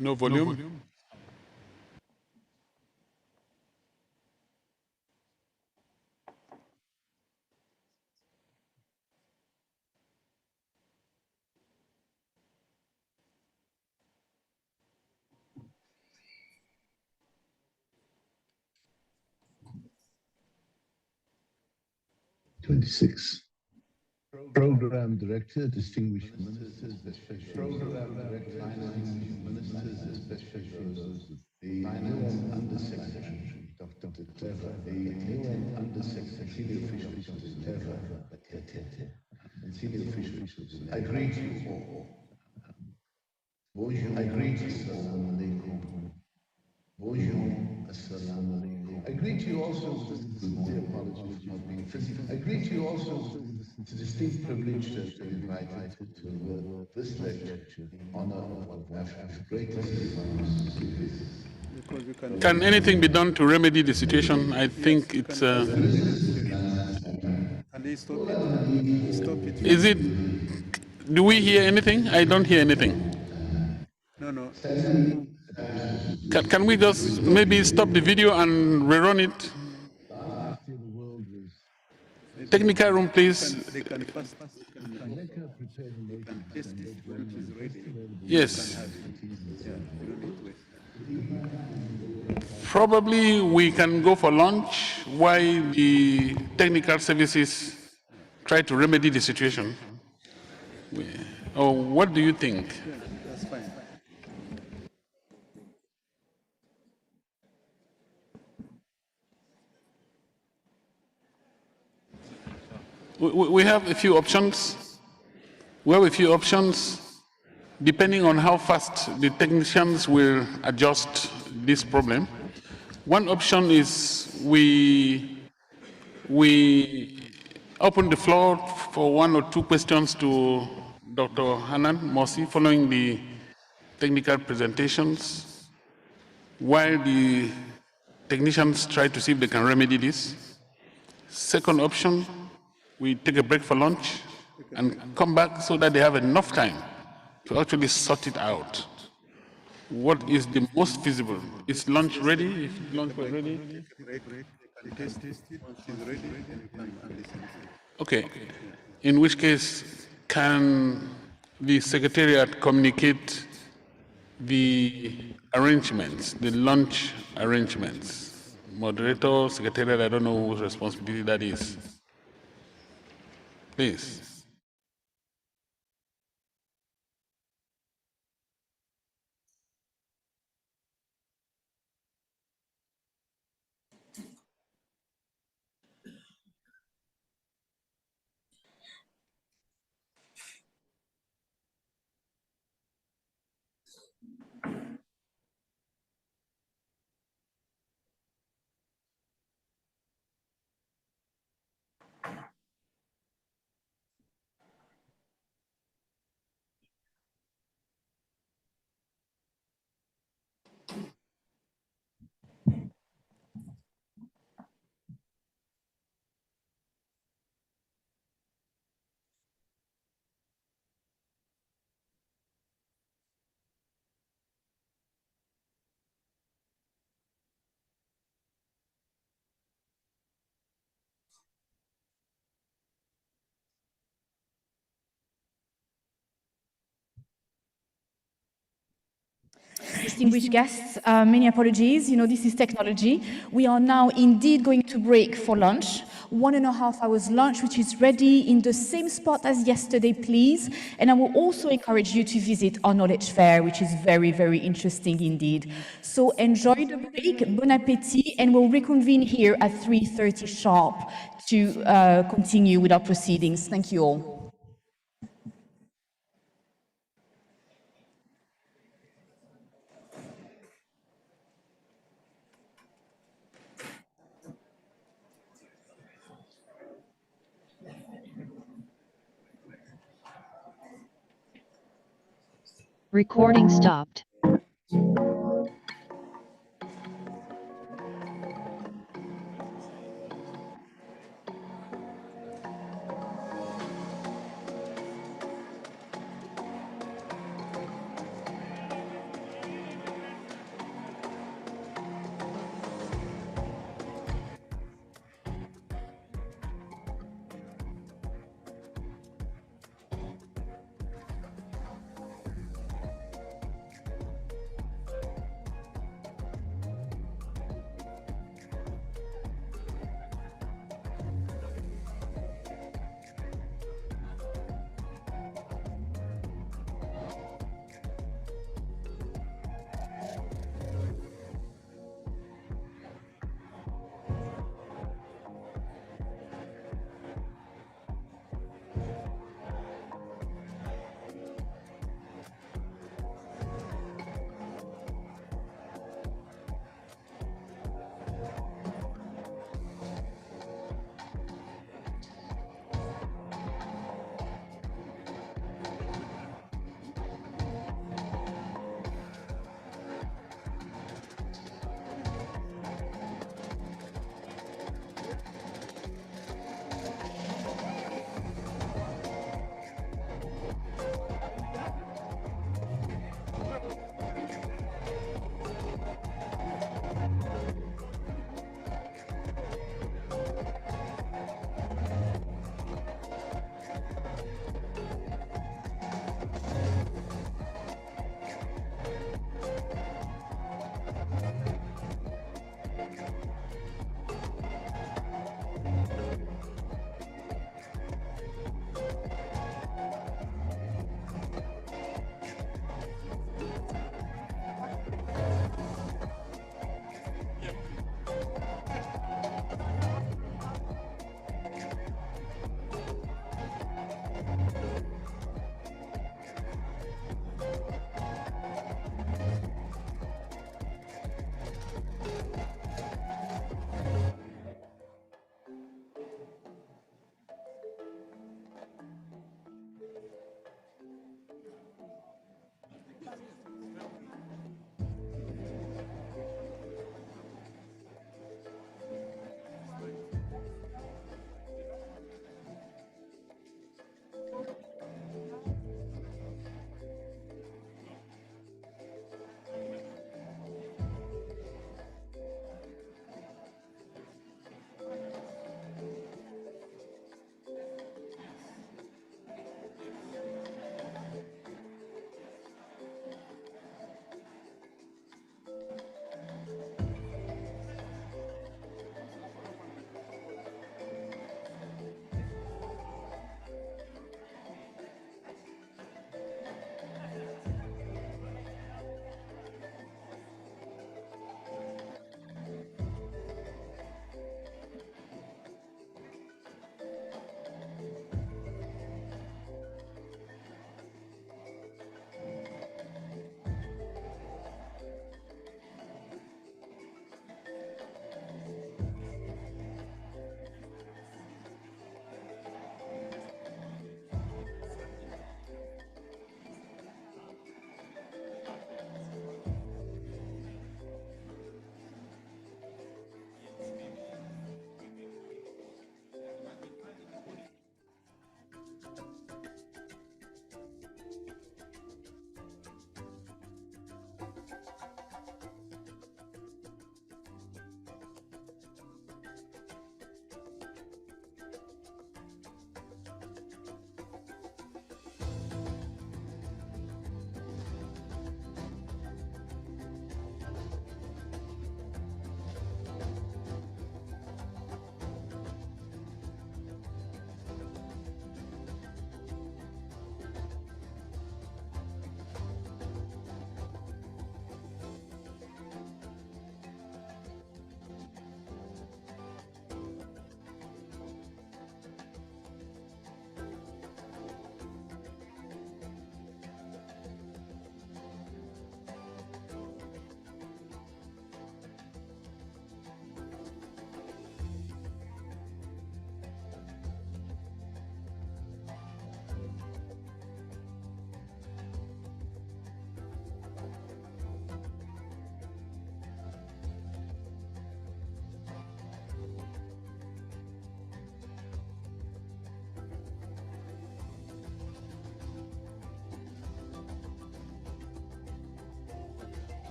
F: No volume?
C: Program Director, distinguished ministers, Program Director, especially those, the UN Undersecretary, Dr. Clever, the UN Undersecretary, senior officials in Clever, and senior officials, I greet you all. Bonjour, I greet you, Assalamu alaikum. Bonjour, Assalamu alaikum. I greet you also with a sincere apology for not being physical. I greet you also with the distinct privilege to have been invited to this lecture in honor of one of Africa's greatest civilians.
F: Can anything be done to remedy the situation? I think it's. Is it? Do we hear anything? I don't hear anything.
C: No.
F: Can we just maybe stop the video and rerun it? Technical room, please. Yes. Probably we can go for lunch while the technical services try to remedy the situation. Or what do you think?
C: That's fine.
F: We have a few options. We have a few options depending on how fast the technicians will adjust this problem. One option is we open the floor for one or two questions to Dr. Hanan Mosi following the technical presentations while the technicians try to see if they can remedy this. Second option, we take a break for lunch and come back so that they have enough time to actually sort it out. What is the most feasible? Is lunch ready? If lunch was ready? Okay. In which case, can the Secretariat communicate the arrangements, the lunch arrangements? Moderator, Secretariat, I don't know whose responsibility that is. Please.
A: Distinguished guests, many apologies. You know, this is technology. We are now indeed going to break for lunch. 1.5 hours lunch, which is ready in the same spot as yesterday, please. And I will also encourage you to visit our knowledge fair, which is very, very interesting indeed. So enjoy the break, bon appétit, and we'll reconvene here at 3:30 sharp to continue with our proceedings. Thank you all.
J: Recording stopped.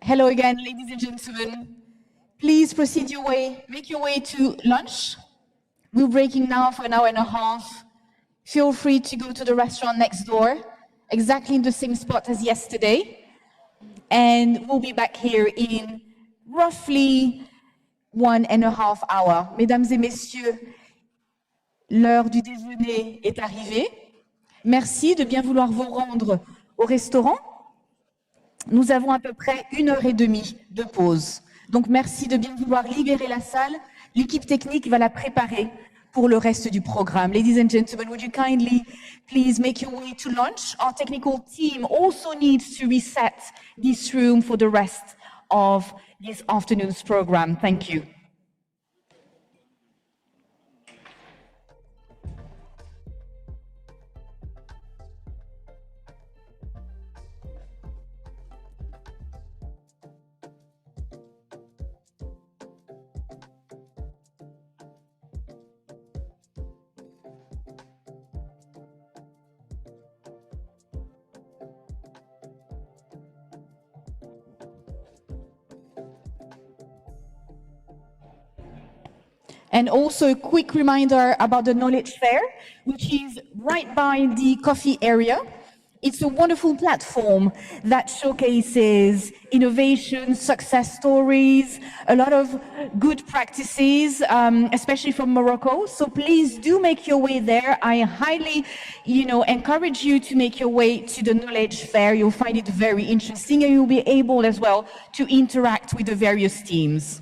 A: Hello again, ladies and gentlemen. Please proceed your way, make your way to lunch. We're breaking now for an hour and a half. Feel free to go to the restaurant next door, exactly in the same spot as yesterday. And we'll be back here in roughly 1.5 hours. Mesdames et messieurs, l'heure du déjeuner est arrivée. Merci de bien vouloir vous rendre au restaurant. Nous avons à peu près 1h30 de pause. Donc merci de bien vouloir libérer la salle. L'équipe technique va la préparer pour le reste du programme. Ladies and gentlemen, would you kindly please make your way to lunch? Our technical team also needs to reset this room for the rest of this afternoon's program. Thank you. And also a quick reminder about the Knowledge Fair, which is right by the coffee area. It's a wonderful platform that showcases innovation, success stories, a lot of good practices, especially from Morocco. So please do make your way there. I highly, encourage you to make your way to the Knowledge Fair. You'll find it very interesting, and you'll be able as well to interact with the various teams.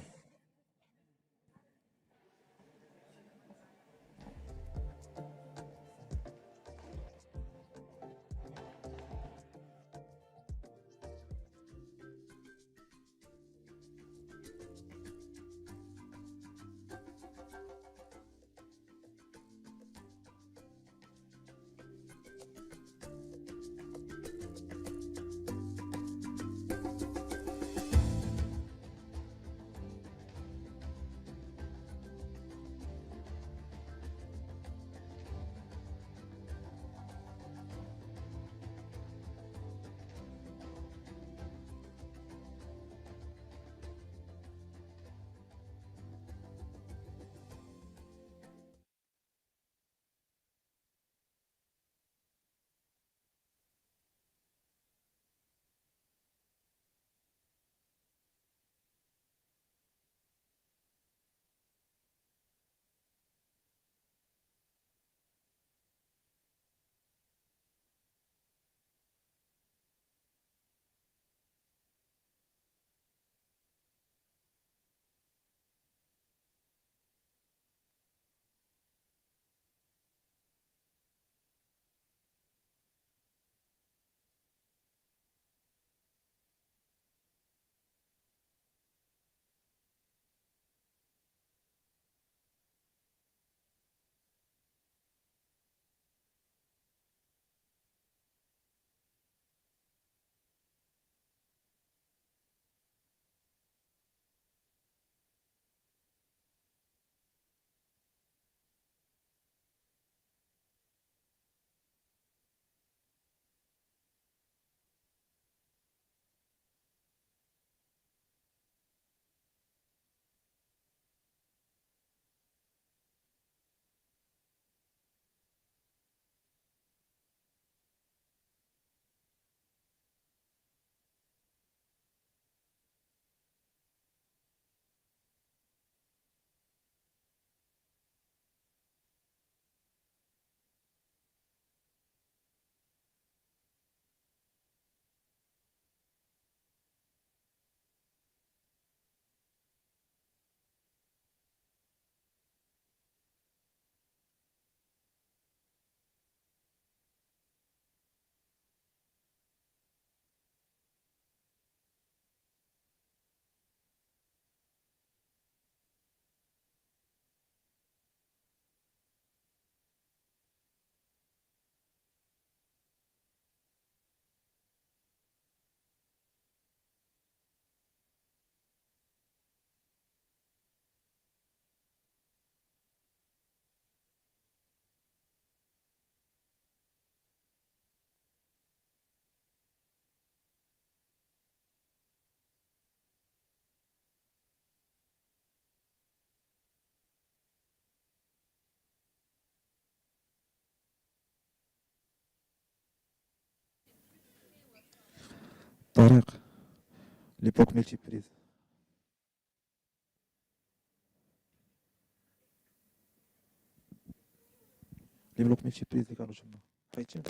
B: طارق l'époque multiprise. l'époque multiprise اللي كانوا شفنا فايتين.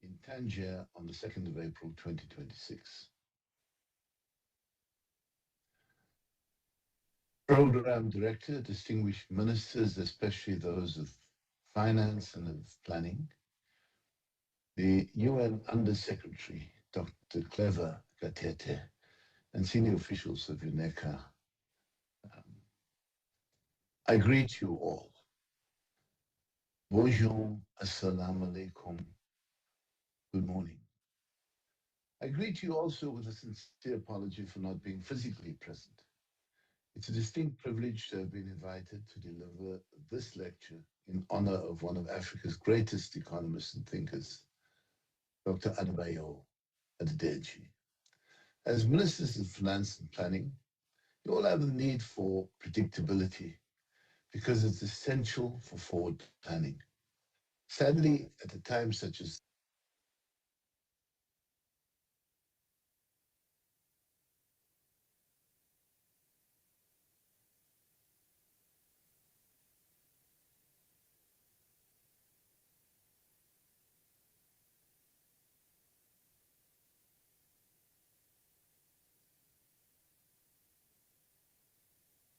C: in Tangier on the 2nd of April 2026. Program Director, distinguished ministers, especially those of finance and of planning, the UN Under-Secretary, Dr. Clever Gatete, and senior officials of UNECA, I greet you all. Bonjour, assalamu alaikum, good morning. I greet you also with a sincere apology for not being physically present. It's a distinct privilege to have been invited to deliver this lecture in honor of one of Africa's greatest economists and thinkers, Dr. Adedeji. As ministers of finance and planning, you all have a need for predictability because it's essential for forward planning. Sadly, at a time such as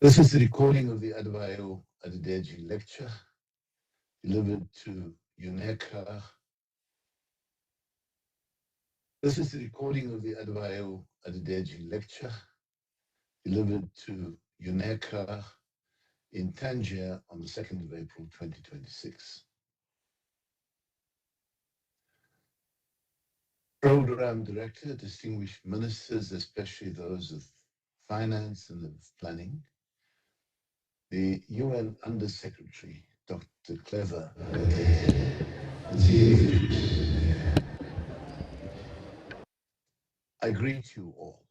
C: this is the recording of the Adedeji lecture delivered to UNECA. This is the recording of the Adedeji lecture delivered to UNECA in Tangier on the 2nd of April 2026. Program Director, distinguished ministers, especially those of finance and of planning, the UN Under-Secretary, Dr. Clever Gatete, and senior officials. I greet you all.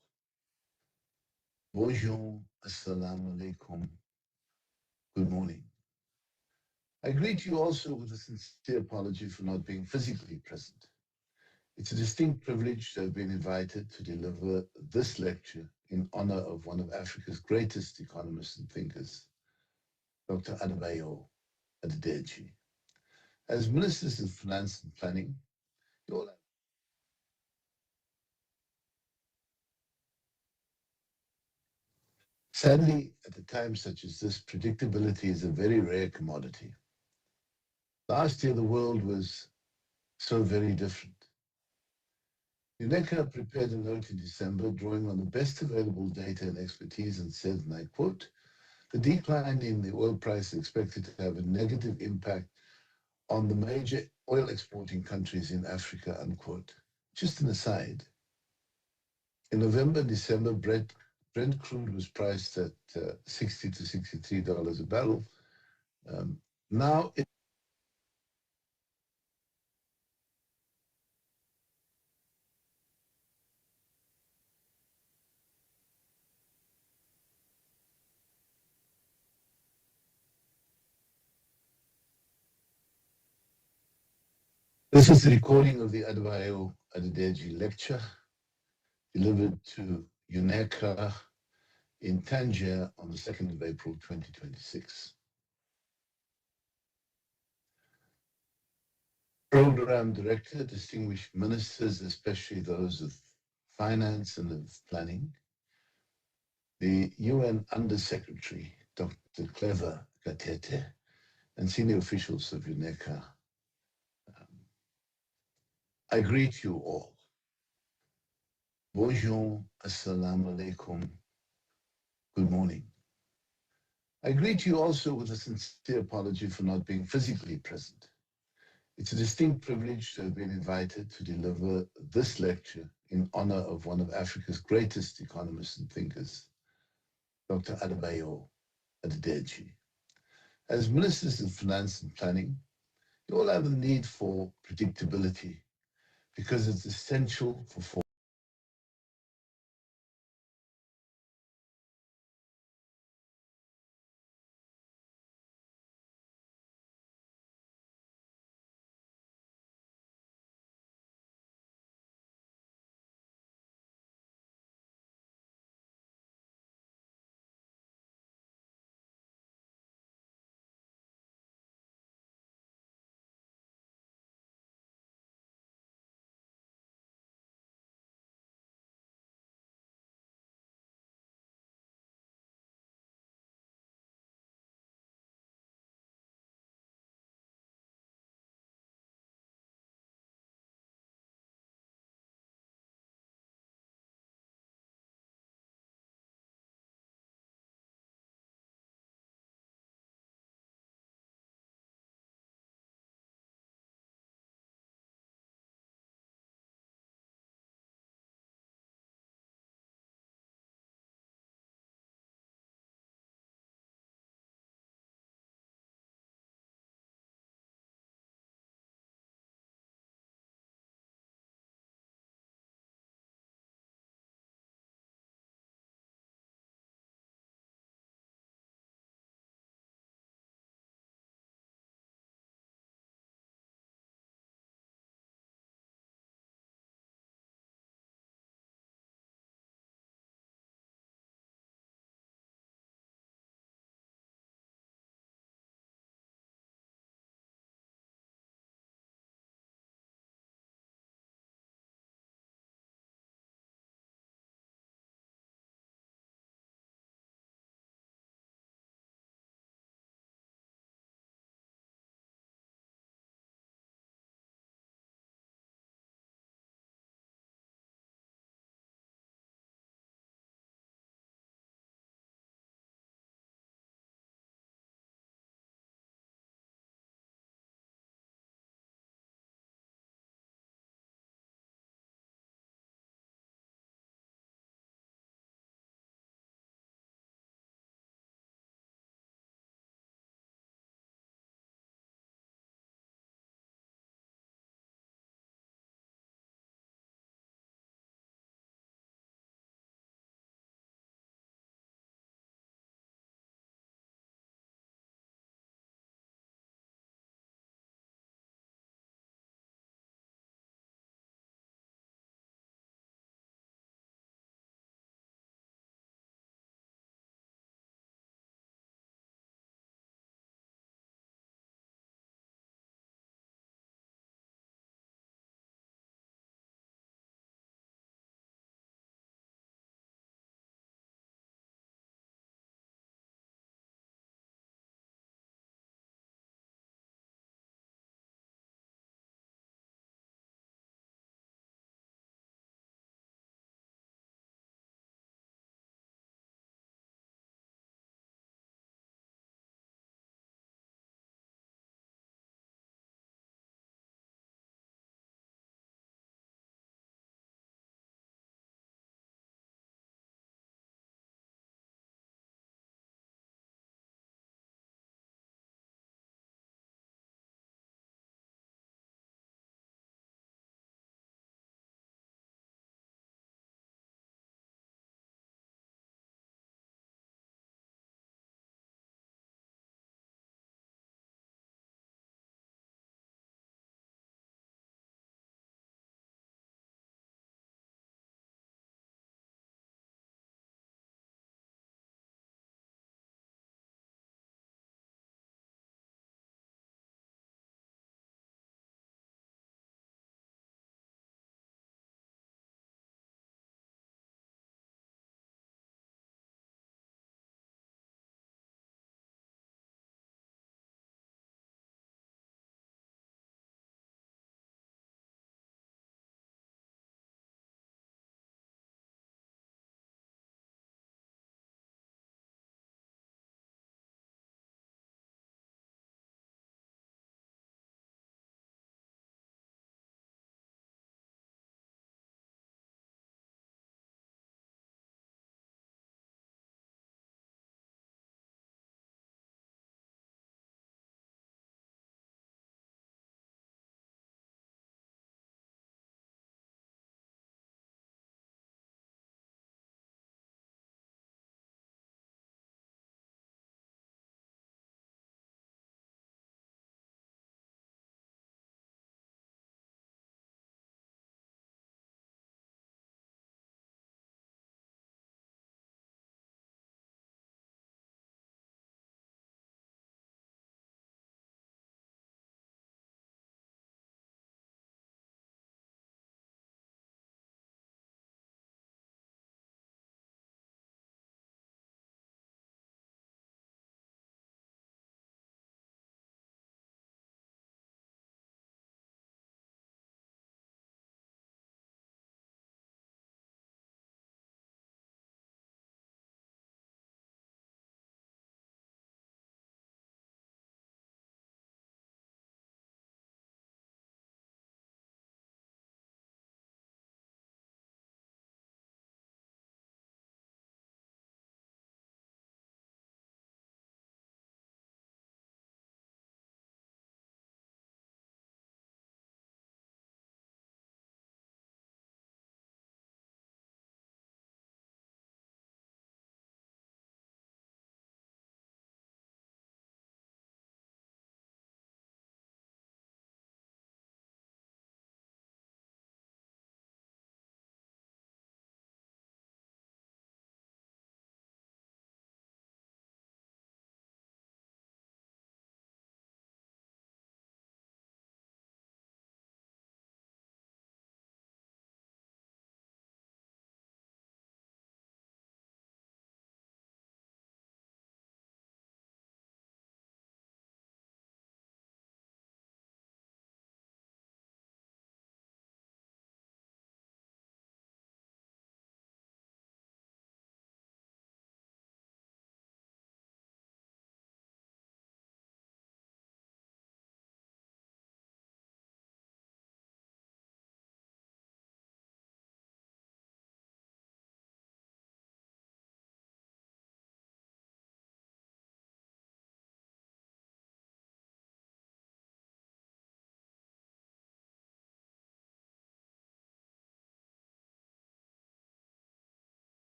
C: Bonjour, assalamu alaikum, good morning. I greet you also with a sincere apology for not being physically present. It's a distinct privilege to have been invited to deliver this lecture in honor of one of Africa's greatest economists and thinkers, Dr. Adedeji. As ministers of finance and planning, you all have sadly, at a time such as this, predictability is a very rare commodity. Last year, the world was so very different. UNECA prepared a note in December drawing on the best available data and expertise and said, and I quote, the decline in the oil price is expected to have a negative impact on the major oil exporting countries in Africa, unquote. Just an aside, in November and December, Brent crude was priced at $60 to $63 a barrel. Now it This is the recording of the Adedeji lecture delivered to UNECA in Tangier on the 2nd of April 2026. Program Director, distinguished ministers, especially those of finance and of planning, the UN Under-Secretary, Dr. Clever Gatete, and senior officials of UNECA, I greet you all. Bonjour, assalamu alaikum, good morning. I greet you also with a sincere apology for not being physically present. It's a distinct privilege to have been invited to deliver this lecture in honor of one of Africa's greatest economists and thinkers, Dr. Adedeji. As ministers of finance and planning, you all have a need for predictability because it's essential for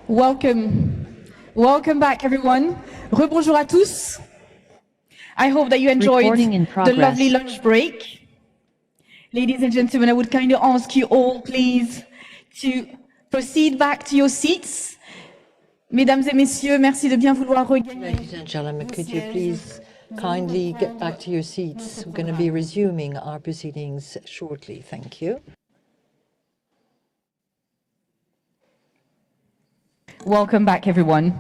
A: Welcome. Welcome back, everyone. Rebonjour à tous. I hope that you enjoyed
J: Recording in
A: the
J: progress.
A: lovely lunch break. Ladies and gentlemen, I would kindly ask you all, please, to proceed back to your seats. Mesdames et messieurs, merci de bien vouloir regagner.
N: Ladies and gentlemen, could you please kindly get back to your seats? We're going to be resuming our proceedings shortly. Thank you.
A: Welcome back, everyone.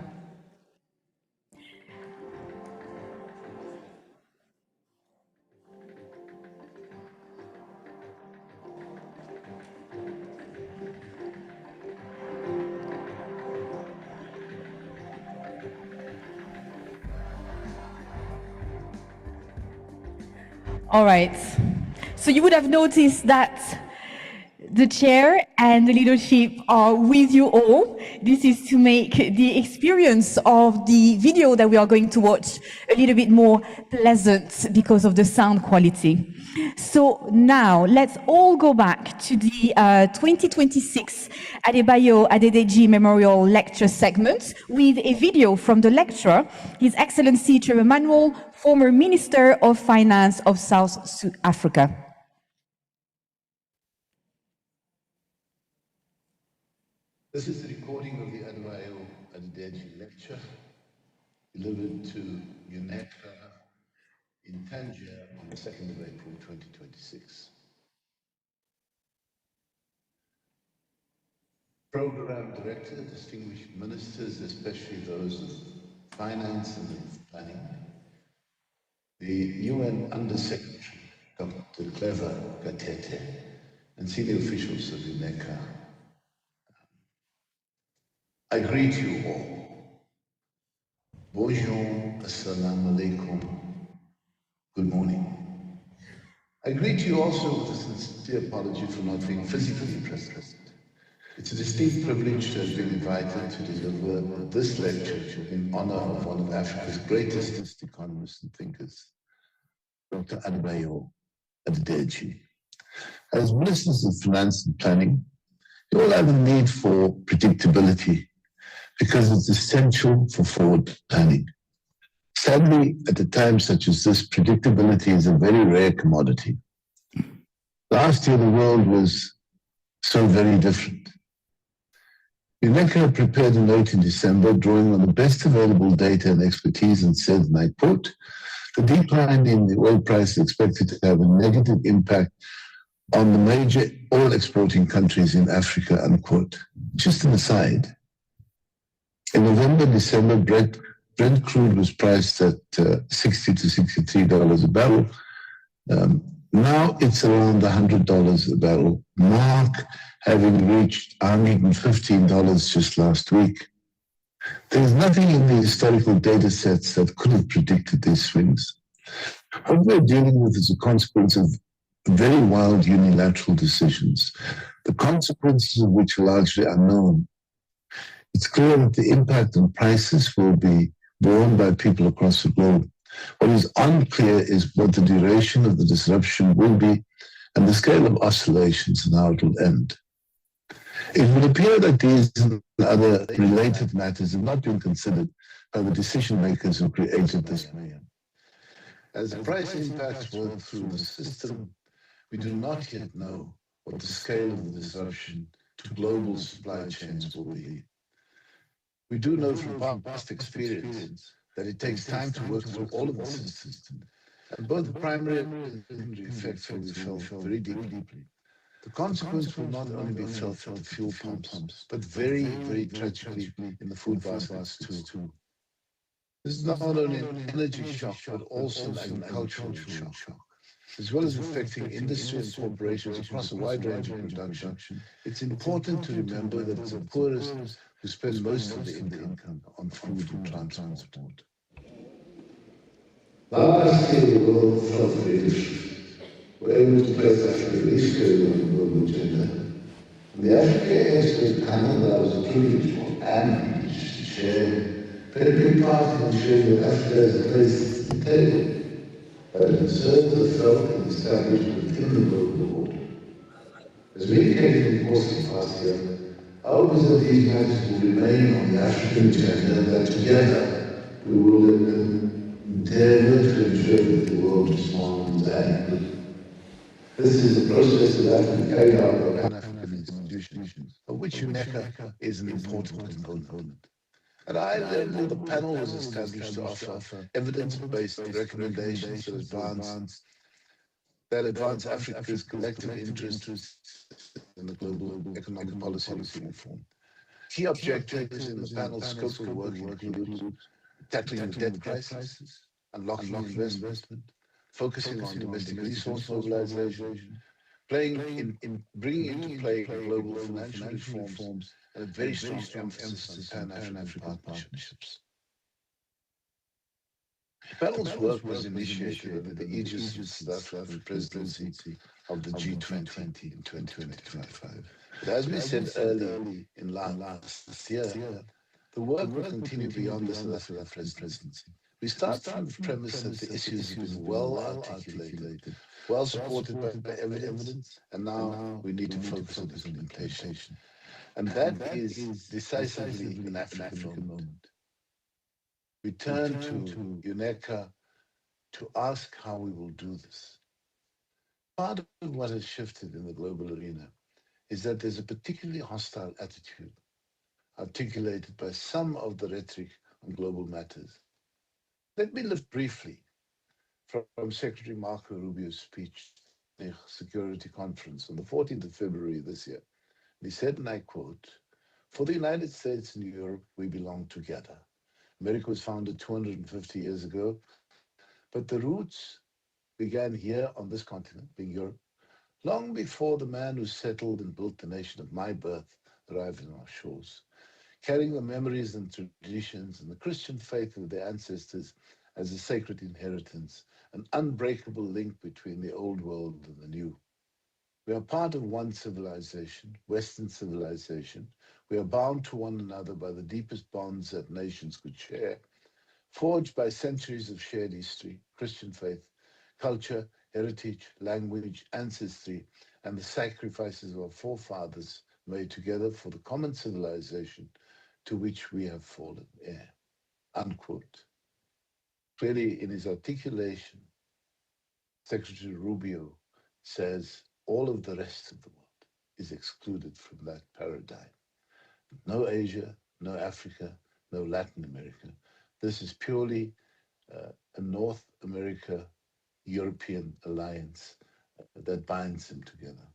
A: All right. So you would have noticed that the chair and the leadership are with you all. This is to make the experience of the video that we are going to watch a little bit more pleasant because of the sound quality. So now let's all go back to the 2026 Adedeji Memorial Lecture segment with a video from the lecturer, His Excellency Chair Emmanuel, former Minister of Finance of South Africa.
C: This is the recording of the Adedeji lecture delivered to UNECA in Tangier on the 2nd of April 2026. Program Director, distinguished ministers, especially those of finance and planning, the UN Under-Secretary, Dr. Clever Gatete, and senior officials of UNECA, I greet you all. Bonjour, assalamu alaikum. Good morning. I greet you also with a sincere apology for not being physically present. It's a distinct privilege to have been invited to deliver this lecture in honor of one of Africa's greatest economists and thinkers, Dr. Adedeji. As ministers of finance and planning, you all have a need for predictability because it's essential for forward planning. Sadly, at a time such as this, predictability is a very rare commodity. Last year, the world was so very different. UNECA prepared a note in December drawing on the best available data and expertise and said, and I quote, the decline in the oil price is expected to have a negative impact on the major oil exporting countries in Africa, unquote. Just an aside, in November, December, Brent crude was priced at $60 to $63 a barrel. Now it's around $100 a barrel mark, having reached $115 just last week. There's nothing in the historical data sets that could have predicted these swings. What we're dealing with is a consequence of very wild unilateral decisions, the consequences of which are largely unknown. It's clear that the impact on prices will be borne by people across the globe. What is unclear is what the duration of the disruption will be and the scale of oscillations and how it will end. It would appear that these and other related matters have not been considered by the decision makers who created this mayhem. As price impacts work through the system, we do not yet know what the scale of the disruption to global supply chains will be. We do know from past experience that it takes time to work through all of the system, and both the primary and secondary effects will be felt very deeply. The consequence will not only be felt at the fuel pumps, but very, very tragically in the food baskets too. This is not only an energy shock, but also an agricultural shock. As well as affecting industry and corporations across a wide range of production, it's important to remember that it's the poorest who spend most of the income on food and transport. Last year, the world felt very different. We're able to place Africa very squarely on the global agenda. And the Africa Expert panel that I was a privilege for and privileged to chair played a big part in ensuring that Africa is a place at the table, but concerns are felt and established within the global order. As we indicated in the course of last year, I hope is that these matters will remain on the African agenda and that together we will endeavor to ensure that the world responds adequately. This is a process that has been carried out by Pan-African institutions, of which UNECA is an important component. At a high level, the panel was established to offer evidence-based recommendations that advance Africa's collective interests in the global economic policy reform. Key objectives in the panel's scope of work include tackling the debt crisis, unlocking investment, focusing on domestic resource mobilization, bringing into play global financial reforms, and a very strong emphasis on Pan-African partnerships. The panel's work was initiated under the aegis of the South African presidency of the G20 in 2025. But as we said early in last year, the work will continue beyond the South African presidency. We start from the premise that the issues have been well articulated, well supported by evidence, and now we need to focus on implementation. And that is decisively an African moment. We turn to UNECA to ask how we will do this. Part of what has shifted in the global arena is that there's a particularly hostile attitude articulated by some of the rhetoric on global matters. Let me lift briefly from Secretary Marco Rubio's speech at the Security Conference on the 14th of February this year. He said, and I quote, "For the United States and Europe, we belong together. America was founded 250 years ago, but the roots began here on this continent, being Europe, long before the man who settled and built the nation of my birth arrived on our shores, carrying the memories and traditions and the Christian faith of their ancestors as a sacred inheritance, an unbreakable link between the old world and the new. We are part of one civilization, Western civilization. We are bound to one another by the deepest bonds that nations could share, forged by centuries of shared history, Christian faith, culture, heritage, language, ancestry, and the sacrifices of our forefathers made together for the common civilization to which we have fallen heir." Unquote. Clearly, in his articulation, Secretary Rubio says all of the rest of the world is excluded from that paradigm. No Asia, no Africa, no Latin America. This is purely a North America European alliance that binds them together.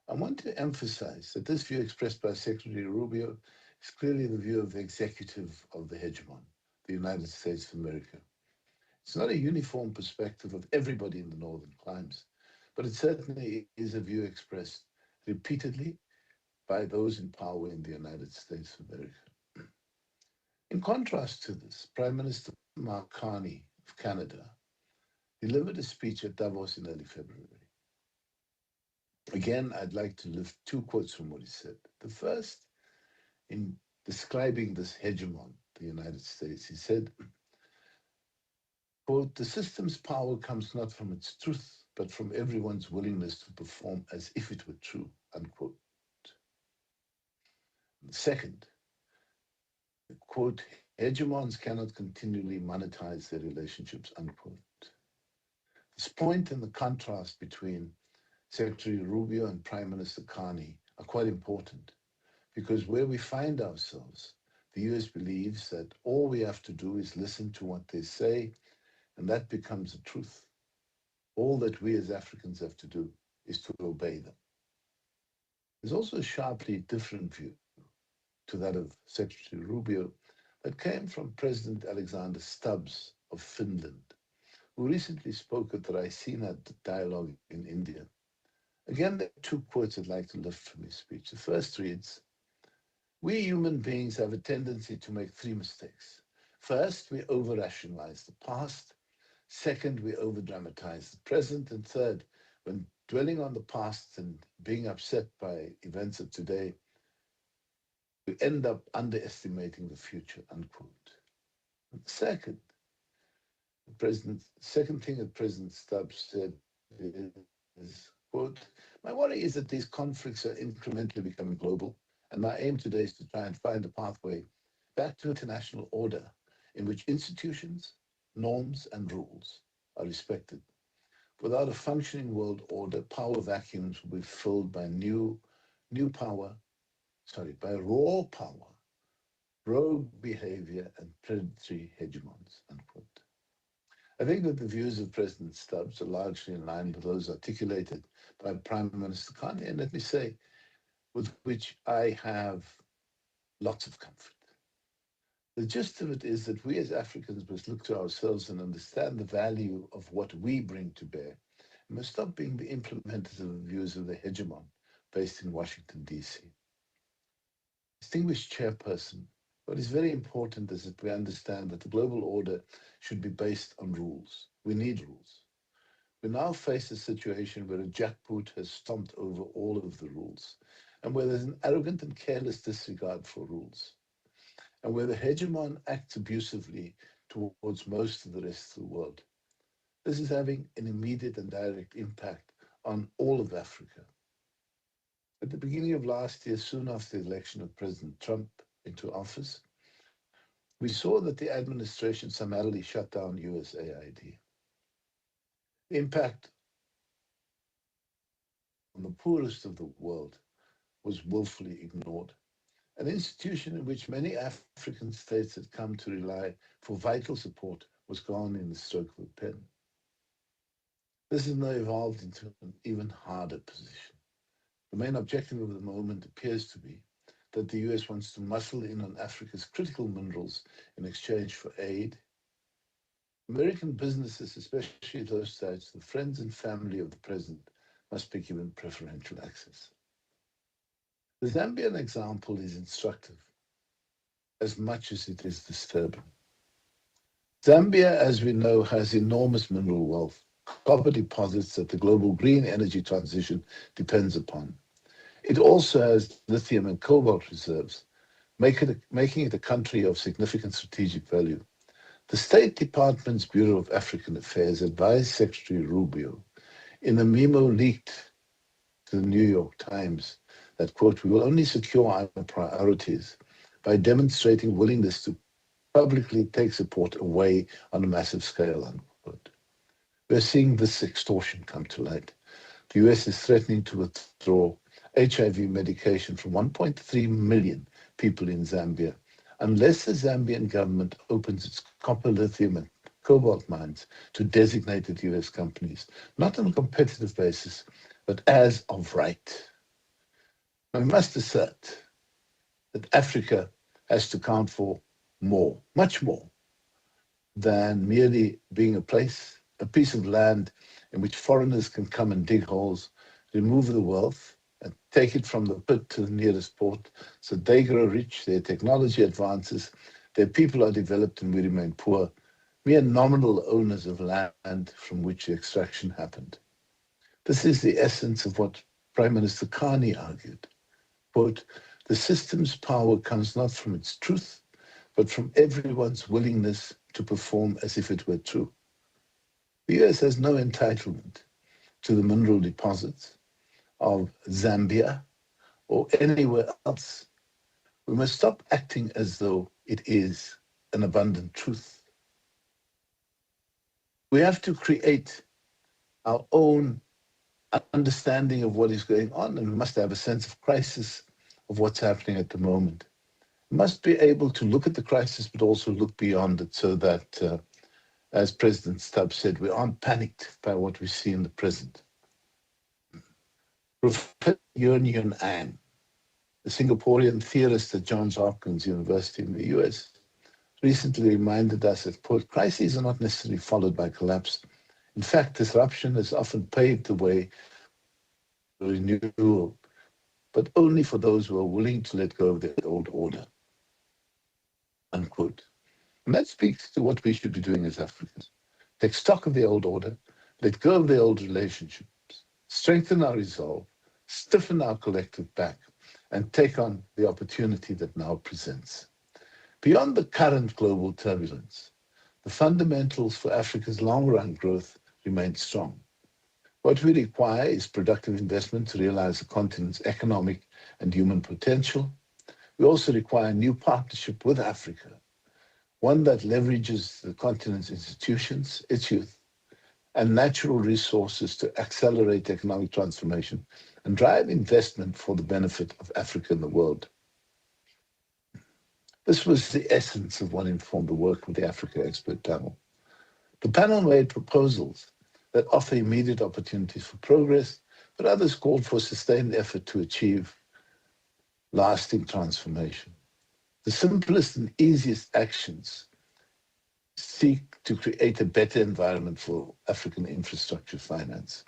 C: I want to emphasize that this view expressed by Secretary Rubio is clearly the view of the executive of the hegemon, the United States of America. It's not a uniform perspective of everybody in the northern climes, but it certainly is a view expressed repeatedly by those in power in the United States of America. In contrast to this, Prime Minister Mark Carney of Canada delivered a speech at Davos in early February. Again, I'd like to lift two quotes from what he said. The first, in describing this hegemon, the United States, he said, quote, "The system's power comes not from its truth, but from everyone's willingness to perform as if it were true," unquote. The second, quote, "Hegemons cannot continually monetize their relationships," unquote. This point and the contrast between Secretary Rubio and Prime Minister Carney are quite important, because where we find ourselves, the US believes that all we have to do is listen to what they say, and that becomes the truth. All that we as Africans have to do is to obey them. There's also a sharply different view to that of Secretary Rubio that came from President Alexander Stubbs of Finland, who recently spoke at the Raisina dialogue in India. Again, there are two quotes I'd like to lift from his speech. The first reads, "We human beings have a tendency to make three mistakes. First, we over-rationalize the past. Second, we over-dramatize the present. And third, when dwelling on the past and being upset by events of today, we end up underestimating the future," unquote. And second thing that President Stubbs said is, quote, "My worry is that these conflicts are incrementally becoming global And my aim today is to try and find a pathway back to international order in which institutions, norms, and rules are respected. Without a functioning world order, power vacuums will be filled by by raw power, rogue behavior, and predatory hegemons, unquote. I think that the views of President Stubbs are largely in line with those articulated by Prime Minister Carney, and let me say, with which I have lots of comfort. The gist of it is that we as Africans must look to ourselves and understand the value of what we bring to bear. We must stop being the implementers of the views of the hegemon based in Washington, D.C. Distinguished chairperson, what is very important is that we understand that the global order should be based on rules. We need rules. We now face a situation where a jackboot has stomped over all of the rules, and where there's an arrogant and careless disregard for rules, and where the hegemon acts abusively towards most of the rest of the world. This is having an immediate and direct impact on all of Africa. At the beginning of last year, soon after the election of President Trump into office, we saw that the administration summarily shut down USAID. The impact on the poorest of the world was willfully ignored. An institution in which many African states had come to rely for vital support was gone in the stroke of a pen. This has now evolved into an even harder position. The main objective of the moment appears to be that the US wants to muscle in on Africa's critical minerals in exchange for aid. American businesses, especially those tied to the friends and family of the president, must be given preferential access. The Zambian example is instructive as much as it is disturbing. Zambia, as we know, has enormous mineral wealth, copper deposits that the global green energy transition depends upon. It also has lithium and cobalt reserves, making it a country of significant strategic value. The State Department's Bureau of African Affairs advised Secretary Rubio in a memo leaked to the New York Times that, quote, we will only secure our priorities by demonstrating willingness to publicly take support away on a massive scale, unquote. We're seeing this extortion come to light. The US is threatening to withdraw HIV medication from 1.3 million people in Zambia unless the Zambian government opens its copper, lithium, and cobalt mines to designated US companies, not on a competitive basis, but as of right. I must assert that Africa has to count for more, much more, than merely being a piece of land in which foreigners can come and dig holes, remove the wealth, and take it from the pit to the nearest port, so they grow rich, their technology advances, their people are developed, and we remain poor, mere nominal owners of land from which the extraction happened. This is the essence of what Prime Minister Carney argued. Quote, the system's power comes not from its truth, but from everyone's willingness to perform as if it were true. The US has no entitlement to the mineral deposits of Zambia or anywhere else. We must stop acting as though it is an abundant truth. We have to create our own understanding of what is going on, and we must have a sense of crisis of what's happening at the moment. We must be able to look at the crisis, but also look beyond it so that, as President Stubbs said, we aren't panicked by what we see in the present. Professor Yun An, a Singaporean theorist at Johns Hopkins University in the US, recently reminded us that, quote, crises are not necessarily followed by collapse. In fact, disruption has often paved the way for renewal, but only for those who are willing to let go of their old order, unquote. And that speaks to what we should be doing as Africans. Take stock of the old order, let go of the old relationships, strengthen our resolve, stiffen our collective back, and take on the opportunity that now presents. Beyond the current global turbulence, the fundamentals for Africa's long-run growth remain strong. What we require is productive investment to realize the continent's economic and human potential, We also require a new partnership with Africa, one that leverages the continent's institutions, its youth, and natural resources to accelerate economic transformation and drive investment for the benefit of Africa and the world. This was the essence of what informed the work of the Africa Expert Panel. The panel made proposals that offer immediate opportunities for progress, but others called for sustained effort to achieve lasting transformation. The simplest and easiest actions seek to create a better environment for African infrastructure finance.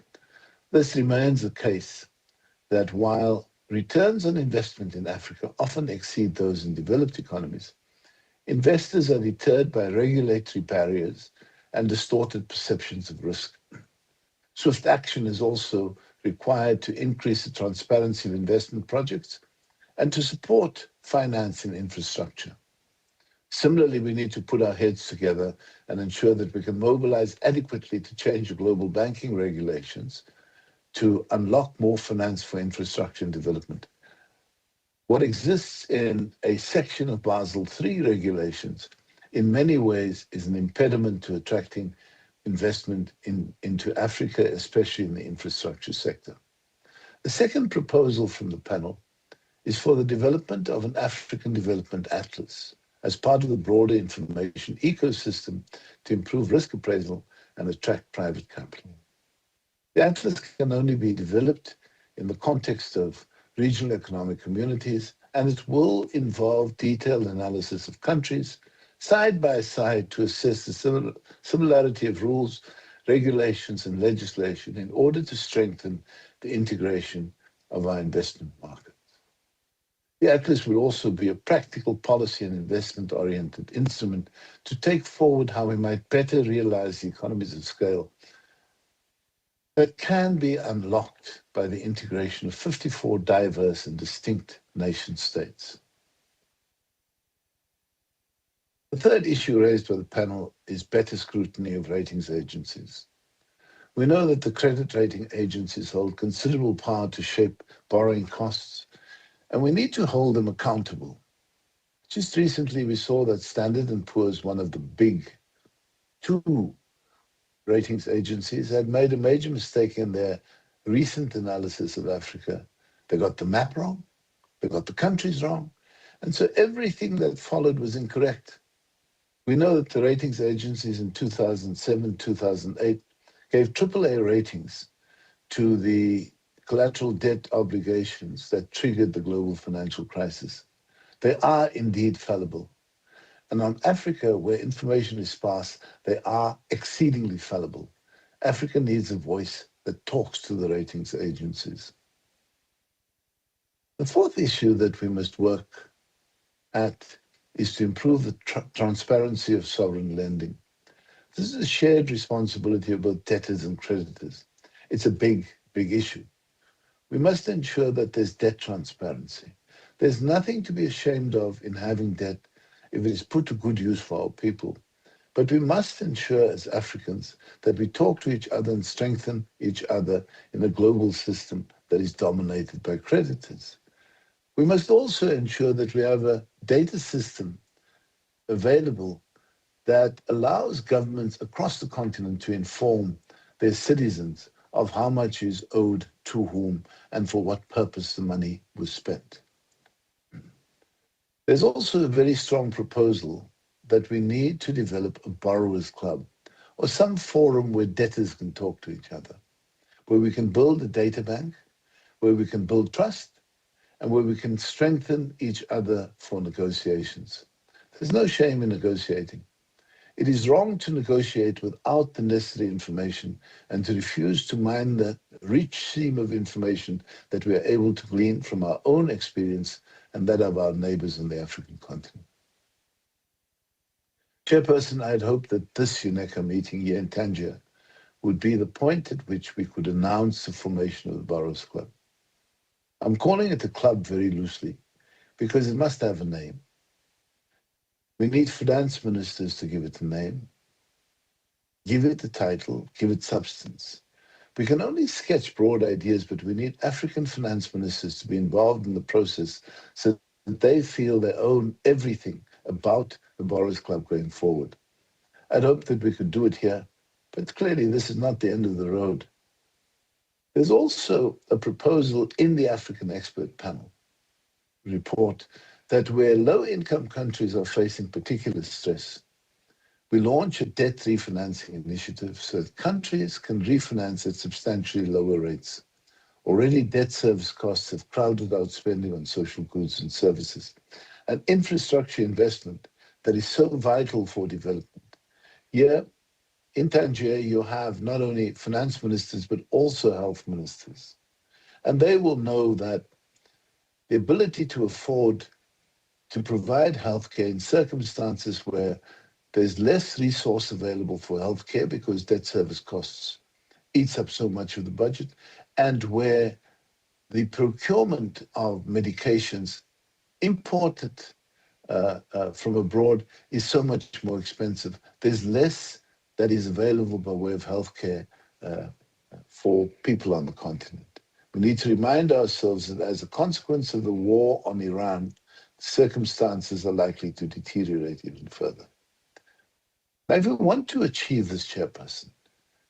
C: This remains the case that while returns on investment in Africa often exceed those in developed economies, investors are deterred by regulatory barriers and distorted perceptions of risk. Swift action is also required to increase the transparency of investment projects and to support finance and infrastructure. Similarly, we need to put our heads together and ensure that we can mobilize adequately to change the global banking regulations to unlock more finance for infrastructure and development. What exists in a section of Basel III regulations in many ways is an impediment to attracting investment into Africa, especially in the infrastructure sector. The second proposal from the panel is for the development of an African Development Atlas as part of the broader information ecosystem to improve risk appraisal and attract private capital. The Atlas can only be developed in the context of regional economic communities, and it will involve detailed analysis of countries side by side to assess the similarity of rules, regulations, and legislation in order to strengthen the integration of our investment markets. The Atlas will also be a practical policy and investment-oriented instrument to take forward how we might better realize the economies of scale that can be unlocked by the integration of 54 diverse and distinct nation-states. The third issue raised by the panel is better scrutiny of ratings agencies. We know that the credit rating agencies hold considerable power to shape borrowing costs, and we need to hold them accountable. Just recently, we saw that Standard & Poor's, one of the big two ratings agencies, had made a major mistake in their recent analysis of Africa. They got the map wrong, they got the countries wrong, and so everything that followed was incorrect. We know that the ratings agencies in 2007, 2008 gave AAA ratings to the collateral debt obligations that triggered the global financial crisis. They are indeed fallible. And on Africa, where information is sparse, they are exceedingly fallible. Africa needs a voice that talks to the ratings agencies. The fourth issue that we must work at is to improve the transparency of sovereign lending. This is a shared responsibility of both debtors and creditors. It's a big, big issue. We must ensure that there's debt transparency. There's nothing to be ashamed of in having debt if it is put to good use for our people. But we must ensure as Africans that we talk to each other and strengthen each other in a global system that is dominated by creditors. We must also ensure that we have a data system available that allows governments across the continent to inform their citizens of how much is owed to whom and for what purpose the money was spent. There's also a very strong proposal that we need to develop a borrowers' club or some forum where debtors can talk to each other, where we can build a data bank, where we can build trust, and where we can strengthen each other for negotiations. There's no shame in negotiating. It is wrong to negotiate without the necessary information and to refuse to mine the rich seam of information that we are able to glean from our own experience and that of our neighbors in the African continent. Chairperson, I had hoped that this UNECA meeting here in Tangier would be the point at which we could announce the formation of the Borrowers Club. I'm calling it a club very loosely because it must have a name. We need finance ministers to give it a name, give it a title, give it substance. We can only sketch broad ideas, but we need African finance ministers to be involved in the process so that they feel they own everything about the Borrowers Club going forward. I'd hope that we could do it here, but clearly this is not the end of the road. There's also a proposal in the African Expert Panel report that where low-income countries are facing particular stress, we launch a debt refinancing initiative so that countries can refinance at substantially lower rates. Already debt service costs have crowded out spending on social goods and services, and infrastructure investment that is so vital for development. Here in Tangier, you have not only finance ministers, but also health ministers. And they will know that the ability to afford to provide healthcare in circumstances where there's less resource available for healthcare because debt service costs eats up so much of the budget, and where the procurement of medications imported from abroad is so much more expensive. There's less that is available by way of healthcare for people on the continent. We need to remind ourselves that as a consequence of the war on Iran, circumstances are likely to deteriorate even further. Now, if we want to achieve this, Chairperson,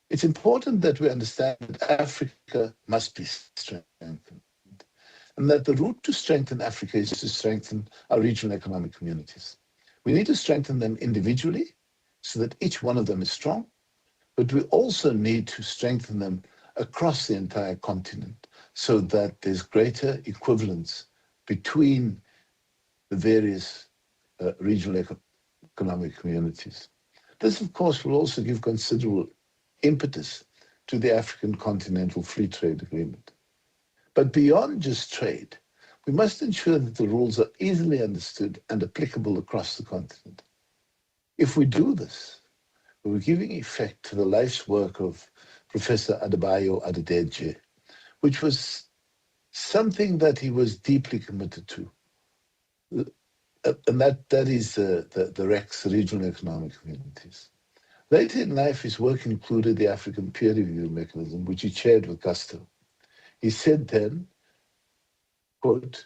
C: it's important that we understand that Africa must be strengthened, and that the route to strengthen Africa is to strengthen our regional economic communities. We need to strengthen them individually so that each one of them is strong, but we also need to strengthen them across the entire continent so that there's greater equivalence between the various regional economic communities. This, of course, will also give considerable impetus to the African Continental Free Trade Agreement. But beyond just trade, we must ensure that the rules are easily understood and applicable across the continent. If we do this, we're giving effect to the life's work of Professor Adedeji, which was something that he was deeply committed to. And that is the REX, Regional Economic Communities. Later in life, his work included the African Peer Review Mechanism, which he chaired with gusto. He said then, quote,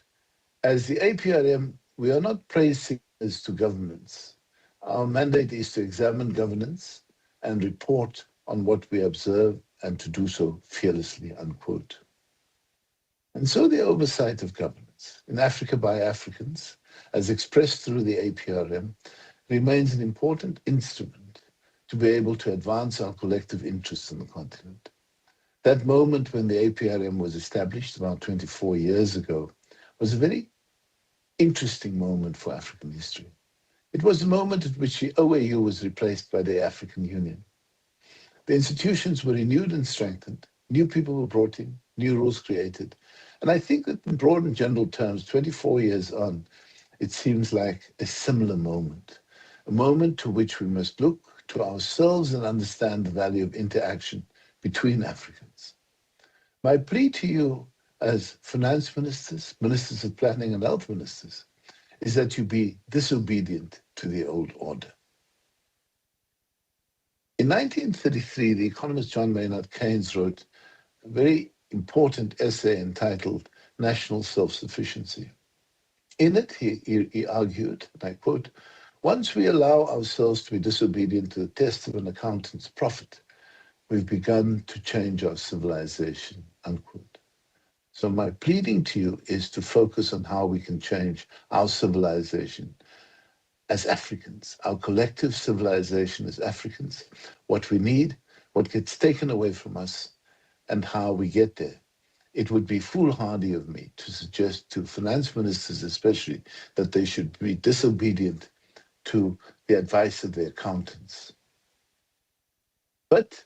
C: as the APRM, we are not praise singers to governments. Our mandate is to examine governance and report on what we observe and to do so fearlessly, unquote. And so the oversight of governance in Africa by Africans, as expressed through the APRM, remains an important instrument to be able to advance our collective interests on the continent. That moment when the APRM was established about 24 years ago was a very interesting moment for African history. It was the moment at which the OAU was replaced by the African Union. The institutions were renewed and strengthened, new people were brought in, new rules created. And I think that in broad and general terms, 24 years on, it seems like a similar moment, a moment to which we must look to ourselves and understand the value of interaction between Africans. My plea to you as finance ministers, ministers of planning and health ministers, is that you be disobedient to the old order. In 1933, the economist John Maynard Keynes wrote a very important essay entitled National Self-Sufficiency. In it, he argued, and I quote, once we allow ourselves to be disobedient to the test of an accountant's profit, we've begun to change our civilization, unquote. So my pleading to you is to focus on how we can change our civilization as Africans, our collective civilization as Africans, what we need, what gets taken away from us, and how we get there. It would be foolhardy of me to suggest to finance ministers especially that they should be disobedient to the advice of their accountants. But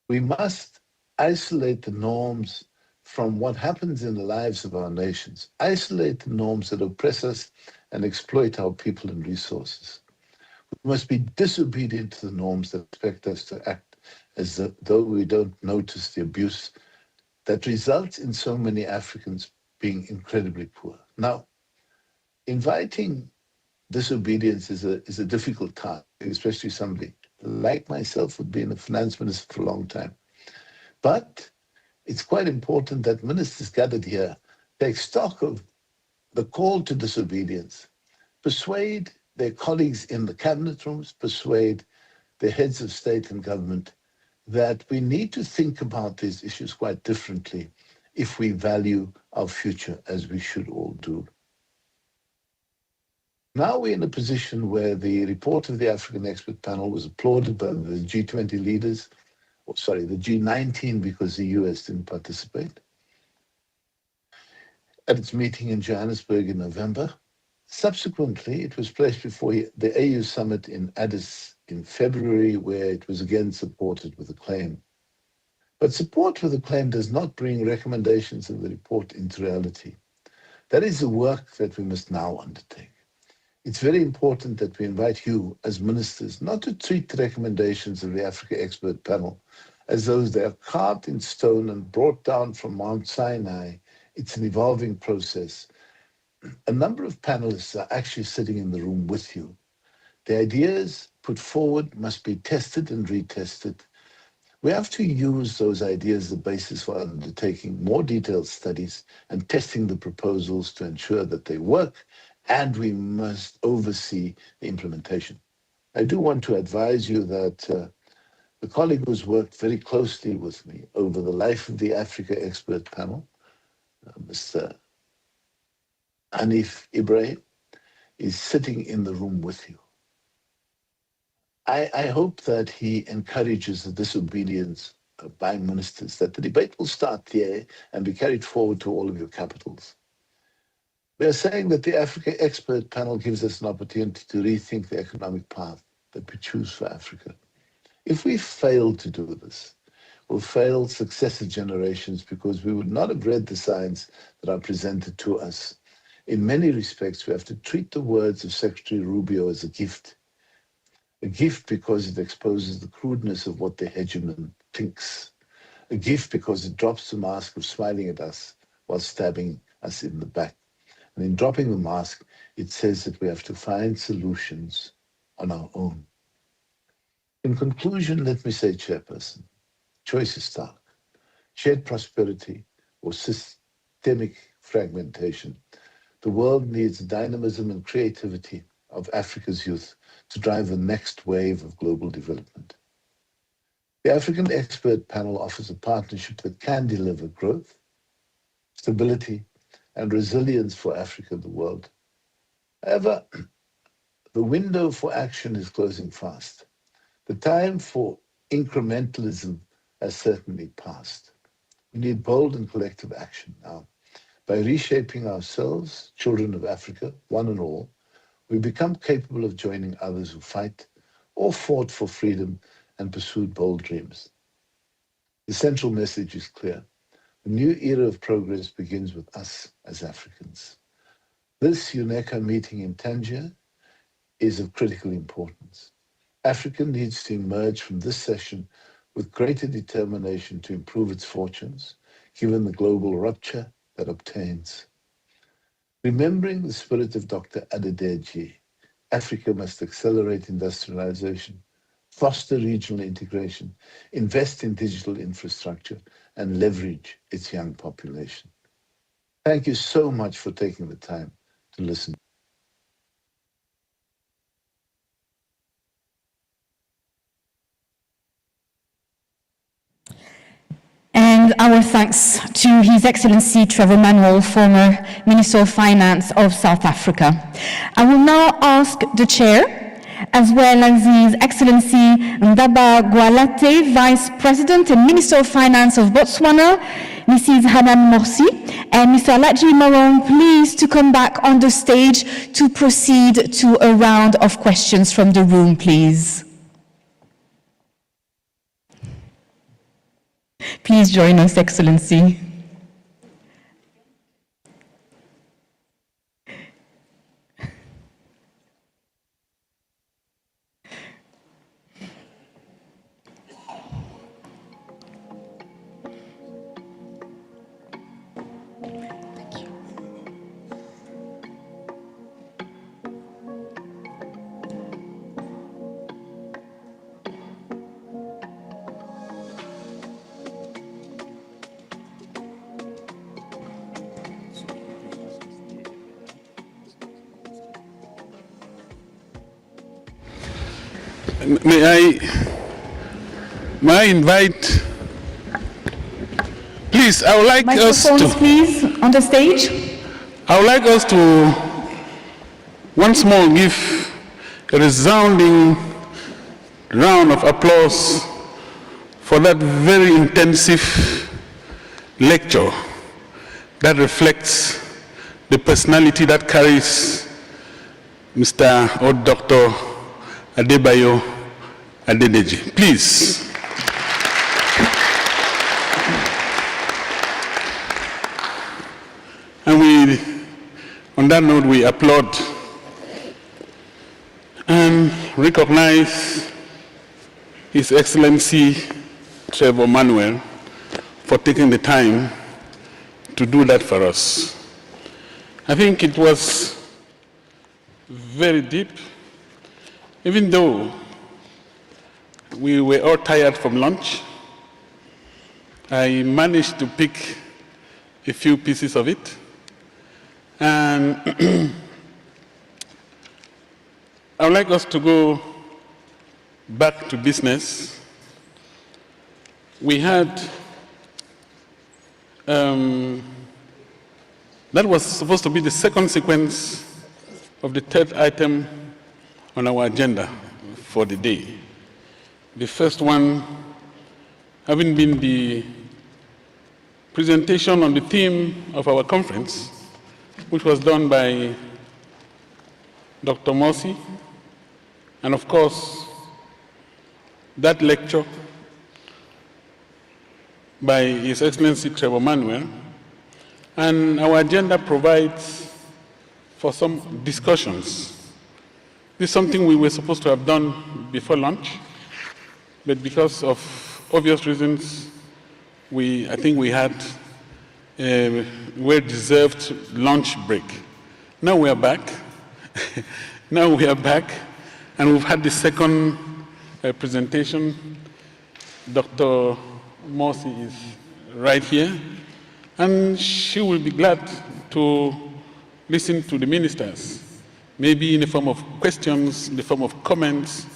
C: we must isolate the norms from what happens in the lives of our nations, isolate the norms that oppress us and exploit our people and resources. We must be disobedient to the norms that expect us to act as though we don't notice the abuse that results in so many Africans being incredibly poor. Now, inviting disobedience is a difficult task, especially somebody like myself who'd been a finance minister for a long time. But it's quite important that ministers gathered here take stock of the call to disobedience. Persuade their colleagues in the cabinet rooms, persuade the heads of state and government that we need to think about these issues quite differently if we value our future, as we should all do. Now we're in a position where the report of the African expert panel was applauded by the G20 leaders, or sorry, the G19, because the US didn't participate, at its meeting in Johannesburg in November. Subsequently, it was placed before the AU summit in Addis in February, where it was again supported with acclaim. But support with acclaim does not bring recommendations of the report into reality. That is the work that we must now undertake. It's very important that we invite you as ministers not to treat the recommendations of the Africa expert panel as though they are carved in stone and brought down from Mount Sinai. It's an evolving process. A number of panelists are actually sitting in the room with you. The ideas put forward must be tested and retested. We have to use those ideas as the basis for undertaking more detailed studies and testing the proposals to ensure that they work, and we must oversee the implementation. I do want to advise you that the colleague who's worked very closely with me over the life of the Africa expert panel, Mr. Hanif Ibrahim, is sitting in the room with you. I hope that he encourages the disobedience by ministers, that the debate will start there and be carried forward to all of your capitals. We are saying that the Africa expert panel gives us an opportunity to rethink the economic path that we choose for Africa. If we fail to do this, we'll fail successive generations because we would not have read the signs that are presented to us. In many respects, we have to treat the words of Secretary Rubio as a gift because it exposes the crudeness of what the hegemon thinks, a gift because it drops the mask of smiling at us while stabbing us in the back. And in dropping the mask, it says that we have to find solutions on our own. In conclusion, let me say, Chairperson, choice is stark. Shared prosperity or systemic fragmentation. The world needs dynamism and creativity of Africa's youth to drive the next wave of global development. The African expert panel offers a partnership that can deliver growth, stability, and resilience for Africa and the world. However, the window for action is closing fast. The time for incrementalism has certainly passed. We need bold and collective action now. By reshaping ourselves, children of Africa, one and all, we become capable of joining others who fight or fought for freedom and pursued bold dreams. The central message is clear. The new era of progress begins with us as Africans. This UNECA meeting in Tangier is of critical importance. Africa needs to emerge from this session with greater determination to improve its fortunes, given the global rupture that obtains. Remembering the spirit of Dr. Adedeji, Africa must accelerate industrialization, foster regional integration, invest in digital infrastructure, and leverage its young population. Thank you so much for taking the time to listen.
A: And our thanks to His Excellency Trevor Manuel, former Minister of Finance of South Africa. I will now ask the Chair, as well as His Excellency Ndaba Gwalate, Vice President and Minister of Finance of Botswana, Mrs. Hanan Morsi, and Mr. Alaji Marong, please to come back on the stage to proceed to a round of questions from the room, please. Please join us, Excellency.
F: May I invite, please, I would like us to...
A: Microphones, please, on the stage.
F: I would like us to once more give a resounding round of applause for that very intensive lecture that reflects the personality that carries Mr. or Dr. Adedeji. Please. And on that note, we applaud and recognize His Excellency Trevor Manuel for taking the time to do that for us. I think it was very deep, even though we were all tired from lunch. I managed to pick a few pieces of it. And I would like us to go back to business. We had, that was supposed to be the second sequence of the third item on our agenda for the day. The first one having been the presentation on the theme of our conference, which was done by Dr. Morsi, and of course, that lecture by His Excellency Trevor Manuel, and our agenda provides for some discussions. This is something we were supposed to have done before lunch, but because of obvious reasons, I think we had a well-deserved lunch break. Now we are back. Now we are back, and we've had the second presentation. Dr. Morsi is right here, and she will be glad to listen to the ministers, maybe in the form of questions, in the form of comments.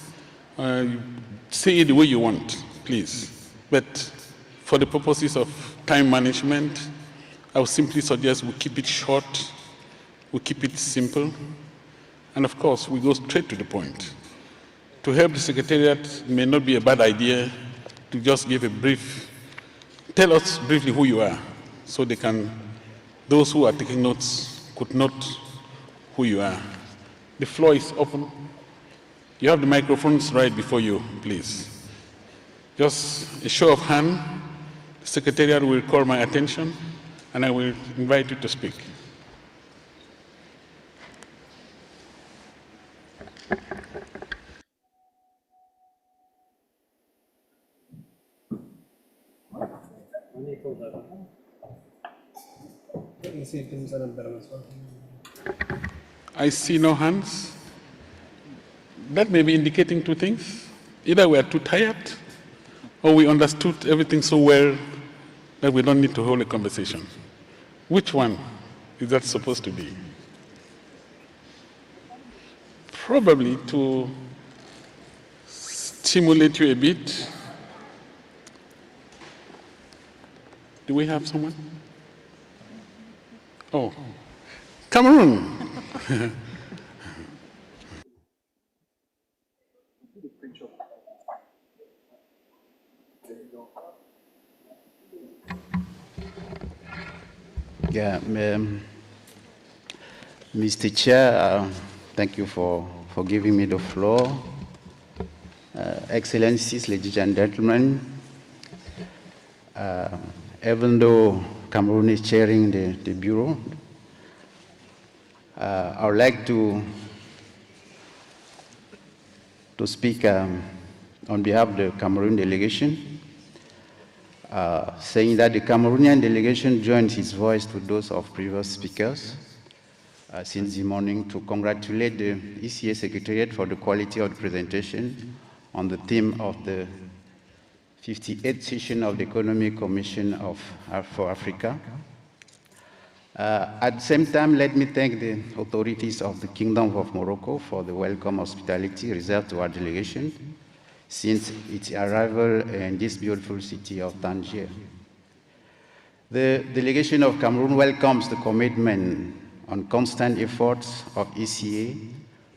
F: Say it the way you want, please. But for the purposes of time management, I would simply suggest we keep it short, we keep it simple, and of course, we go straight to the point. To help the Secretariat, it may not be a bad idea to just give a brief, tell us briefly who you are, so they can, those who are taking notes could note who you are. The floor is open. You have the microphones right before you, please. Just a show of hand. The Secretariat will call my attention, and I will invite you to speak. I see no hands. That may be indicating two things. Either we are too tired, or we understood everything so well that we don't need to hold a conversation. Which one is that supposed to be? Probably to stimulate you a bit. Do we have someone? Oh, Cameroon.
M: Yeah, Mr. Chair, thank you for giving me the floor. Excellencies, ladies and gentlemen, even though Cameroon is chairing the Bureau, I would like to speak on behalf of the Cameroon delegation, saying that the Cameroonian delegation joins its voice to those of previous speakers since the morning to congratulate the ECA Secretariat for the quality of the presentation on the theme of the 58th session of the Economic Commission for Africa.
O: At the same time, let me thank the authorities of the Kingdom of Morocco for the welcome hospitality reserved to our delegation since its arrival in this beautiful city of Tangier. The delegation of Cameroon welcomes the commitment on constant efforts of ECA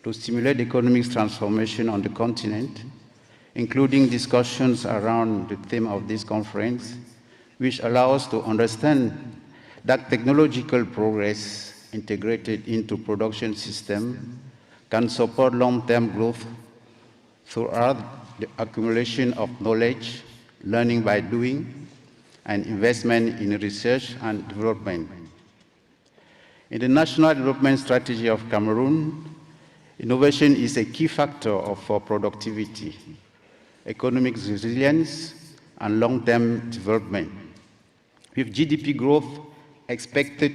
O: to stimulate economic transformation on the continent, including discussions around the theme of this conference, which allow us to understand that technological progress integrated into production system can support long-term growth throughout the accumulation of knowledge, learning by doing, and investment in research and development. In the National Development Strategy of Cameroon, innovation is a key factor for productivity, economic resilience, and long-term development. With GDP growth expected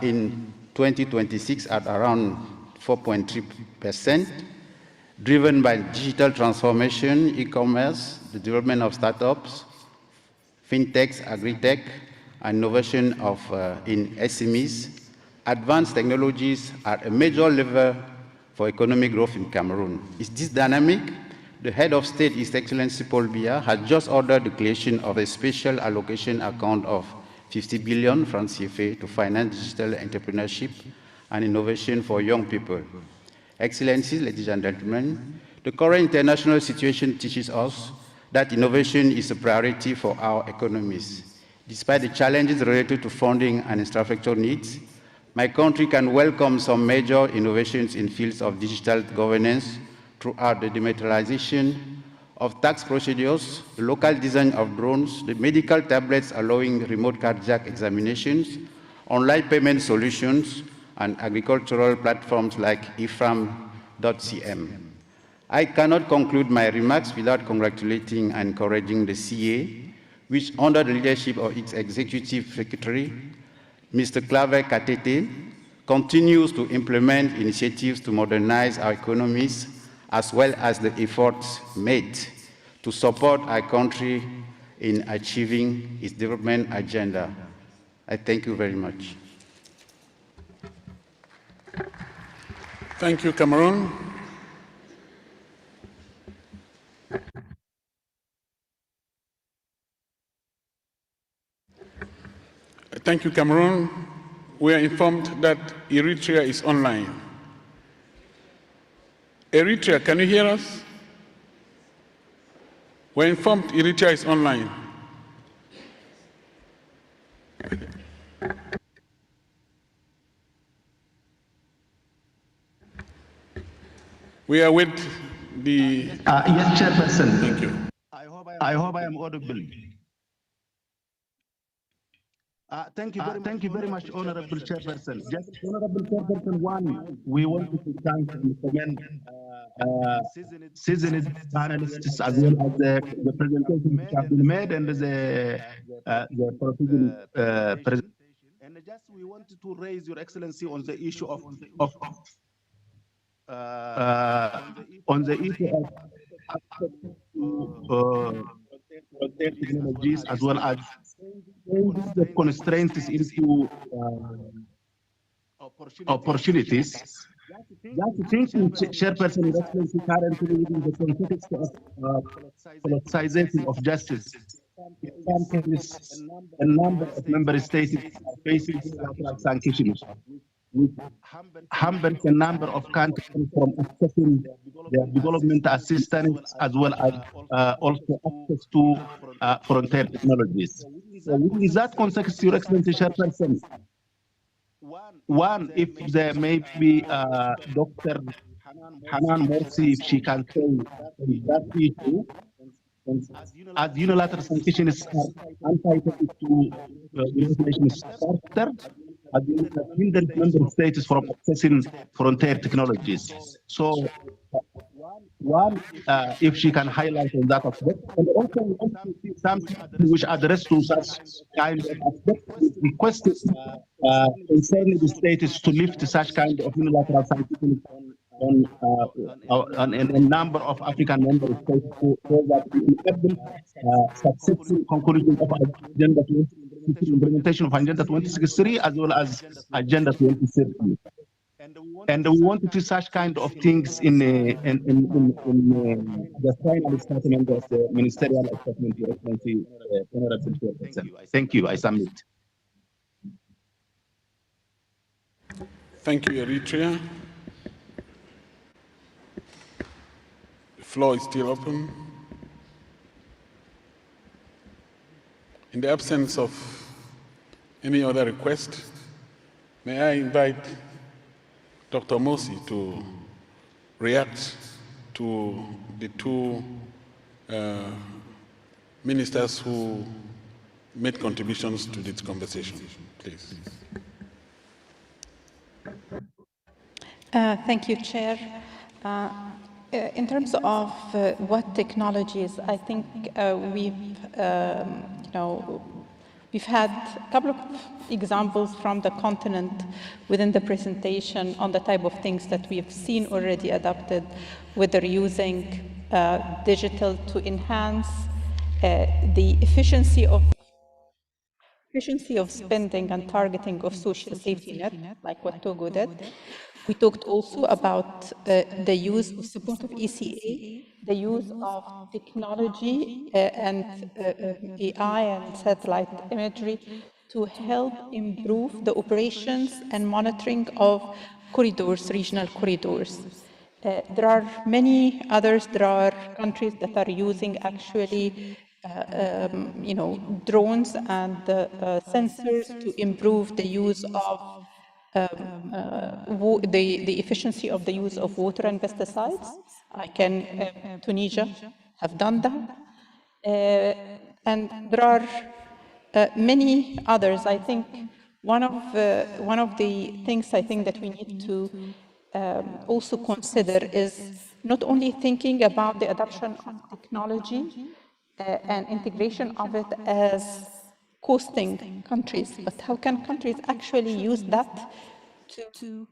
O: in 2026 at around 4.3%, driven by digital transformation, e-commerce, the development of startups, fintechs, agri-tech, and innovation in SMEs, advanced technologies are a major lever for economic growth in Cameroon. Is this dynamic? The head of state, His Excellency Paul Biya, has just ordered the creation of a special allocation account of 50 billion francs CFA to finance digital entrepreneurship and innovation for young people. Excellencies, ladies and gentlemen, the current international situation teaches us that innovation is a priority for our economies. Despite the challenges related to funding and infrastructure needs, my country can welcome some major innovations in fields of digital governance throughout the dematerialization of tax procedures, the local design of drones, the medical tablets allowing remote cardiac examinations, online payment solutions, and agricultural platforms like ifram.cm. I cannot conclude my remarks without congratulating and encouraging the CA, which under the leadership of its Executive Secretary, Mr. Claver Katete, continues to implement initiatives to modernize our economies, as well as the efforts made to support our country in achieving its development agenda. I thank you very much.
F: Thank you, Cameroon. Thank you, Cameroon. We are informed that Eritrea is online. Eritrea, can you hear us? We're informed Eritrea is online. We are with the...
P: Yes, Chairperson.
F: Thank you.
P: I hope I am audible. Thank you very much, Honorable Chairperson. Just Honorable Chairperson, one, we wanted to thank and commend seasoned panelists as well as the presentation which have been made and the presentation. And just we wanted to raise Your Excellency on the issue of access to technologies as well as the constraints into opportunities. Just thinking, Chairperson, Your Excellency, currently within the context of politicization of justice, a number of member states are facing bilateral sanctions, which hampers a number of countries from accessing their development assistance as well as also access to frontier technologies. So in that context, Your Excellency, Chairperson, one, if there may be Dr. Hanan Morsi, if she can say that issue, as unilateral sanctions are entitled to United Nations Charter, as hinders member states from accessing frontier technologies. So, one, if she can highlight on that aspect, and also we want to see something which address to such kind of aspect, requested concerning the states to lift such kind of unilateral sanctions on a number of African member states so that we enable successful conclusion of our agenda implementation of Agenda 2063 as well as Agenda 2030. And we want to see such kind of things in the final statement of the ministerial statement, Your Excellency, Honorable Chairperson. Thank you. I submit.
F: Thank you, Eritrea. The floor is still open. In the absence of any other request, may I invite Dr. Mosi to react to the two ministers who made contributions to this conversation, please.
U: Thank you, Chair. In terms of what technologies, I think we've had a couple of examples from the continent within the presentation on the type of things that we've seen already adopted, whether using digital to enhance the efficiency of spending and targeting of social safety net, like what Togo did. We talked also about the use of support of ECA, the use of technology and AI and satellite imagery to help improve the operations and monitoring of corridors, regional corridors. There are many others. There are countries that are using actually drones and sensors to improve the use of the efficiency of the use of water and pesticides. Tunisia have done that. And there are many others. I think one of the things I think that we need to also consider is not only thinking about the adoption of technology and integration of it as costing countries, but how can countries actually use that to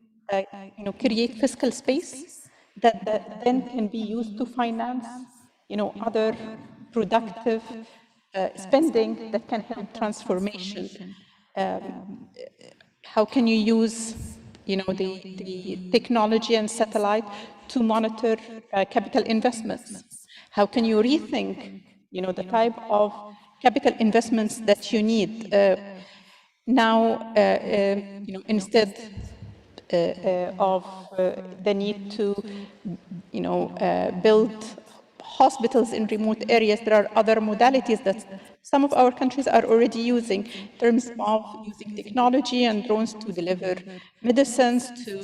U: create fiscal space that then can be used to finance other productive spending that can help transformation. How can you use the technology and satellite to monitor capital investments? How can you rethink the type of capital investments that you need now, instead of the need to build hospitals in remote areas, there are other modalities that some of our countries are already using in terms of using technology and drones to deliver medicines, to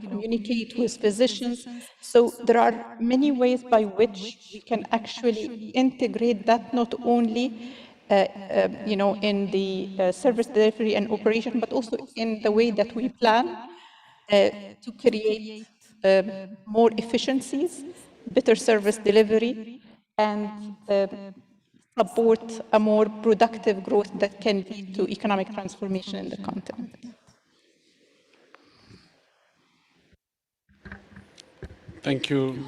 U: communicate with physicians. So there are many ways by which we can actually integrate that, not only in the service delivery and operation, but also in the way that we plan to create more efficiencies, better service delivery, and support a more productive growth that can lead to economic transformation in the continent.
F: Thank you.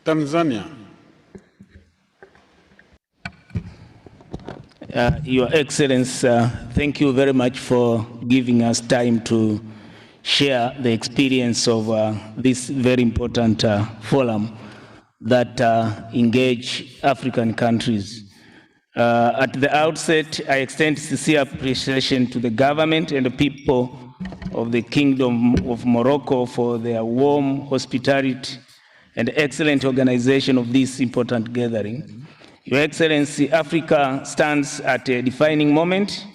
F: Tanzania.
G: Your Excellency, thank you very much for giving us time to share the experience of this very important forum that engage African countries. At the outset, I extend sincere appreciation to the government and the people of the Kingdom of Morocco for their warm hospitality and excellent organization of this important gathering. Your Excellency, Africa stands at a defining moment.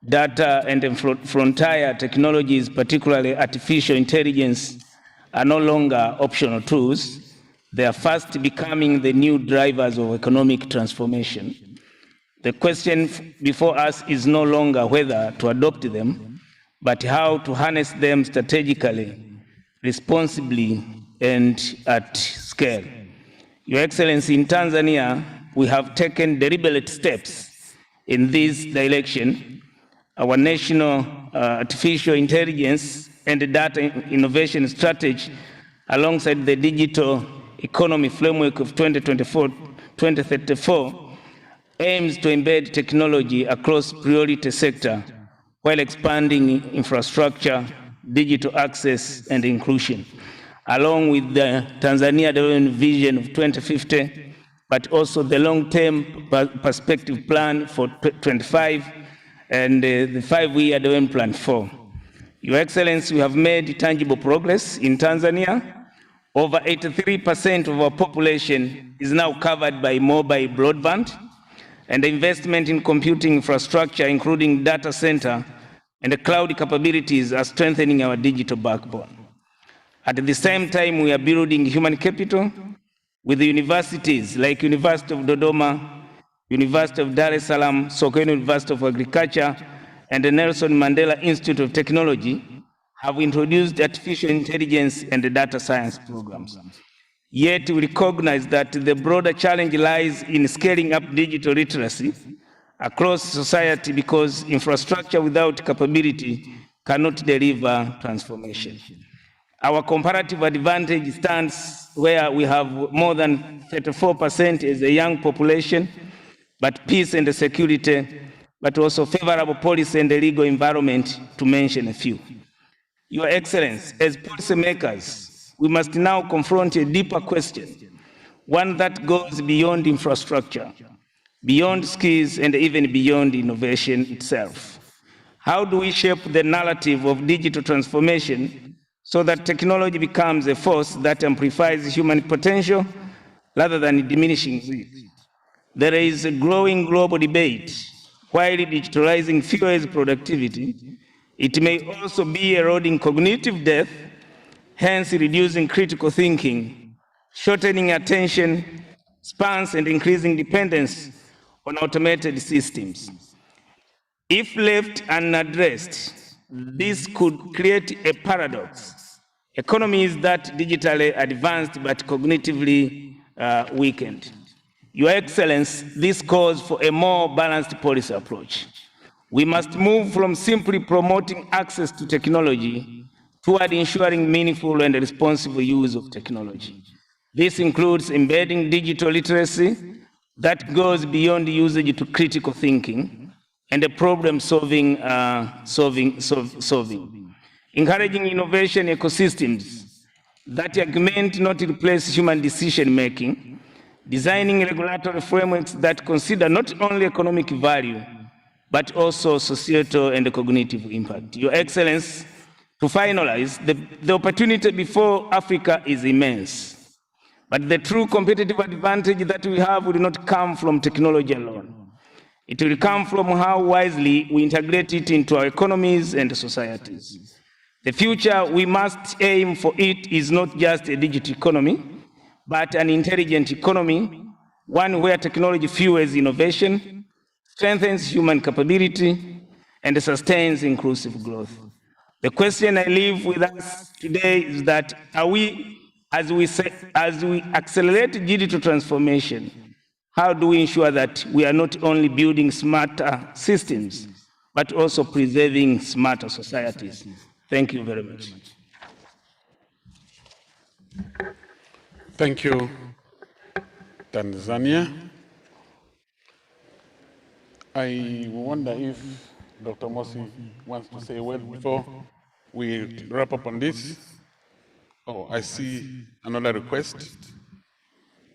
G: Data and frontier technologies, particularly artificial intelligence, are no longer optional tools. They are fast becoming the new drivers of economic transformation. The question before us is no longer whether to adopt them, but how to harness them strategically, responsibly, and at scale. Your Excellency, in Tanzania, we have taken deliberate steps in this direction. Our national artificial intelligence and data innovation strategy, alongside the digital economy framework of 2024-2034, aims to embed technology across priority sector while expanding infrastructure, digital access, and inclusion, along with the Tanzania Development Vision of 2050, but also the long-term perspective plan for 25 and the 5-year development plan 4. Your Excellency, we have made tangible progress in Tanzania. Over 83% of our population is now covered by mobile broadband, and the investment in computing infrastructure, including data center and the cloud capabilities, are strengthening our digital backbone. At the same time, we are building human capital with the universities like University of Dodoma, University of Dar es Salaam, Sokoine University of Agriculture, and the Nelson Mandela Institute of Technology have introduced artificial intelligence and the data science programs. Yet we recognize that the broader challenge lies in scaling up digital literacy across society, because infrastructure without capability cannot deliver transformation. Our comparative advantage stands where we have more than 34% as a young population, but peace and security, but also favorable policy and the legal environment, to mention a few. Your Excellency, as policymakers, we must now confront a deeper question, one that goes beyond infrastructure, beyond skills, and even beyond innovation itself. How do we shape the narrative of digital transformation so that technology becomes a force that amplifies human potential rather than diminishing it? There is a growing global debate. While digitalizing fuels productivity, it may also be eroding cognitive depth, hence reducing critical thinking, shortening attention spans, and increasing dependence on automated systems. If left unaddressed, this could create a paradox. Economies that digitally advanced but cognitively weakened. Your Excellency, this calls for a more balanced policy approach. We must move from simply promoting access to technology toward ensuring meaningful and responsible use of technology. This includes embedding digital literacy that goes beyond usage to critical thinking and the problem solving. Encouraging innovation ecosystems that augment, not replace, human decision making, designing regulatory frameworks that consider not only economic value, but also societal and cognitive impact. Your Excellency, to finalize, the opportunity before Africa is immense, but the true competitive advantage that we have will not come from technology alone. It will come from how wisely we integrate it into our economies and societies. The future we must aim for it is not just a digital economy, but an intelligent economy, one where technology fuels innovation, strengthens human capability, and sustains inclusive growth. The question I leave with us today is that as we accelerate digital transformation, how do we ensure that we are not only building smarter systems, but also preserving smarter societies? Thank you very much.
F: Thank you, Tanzania. I wonder if Dr. Mosi wants to say a word before we wrap up on this. Oh, I see another request.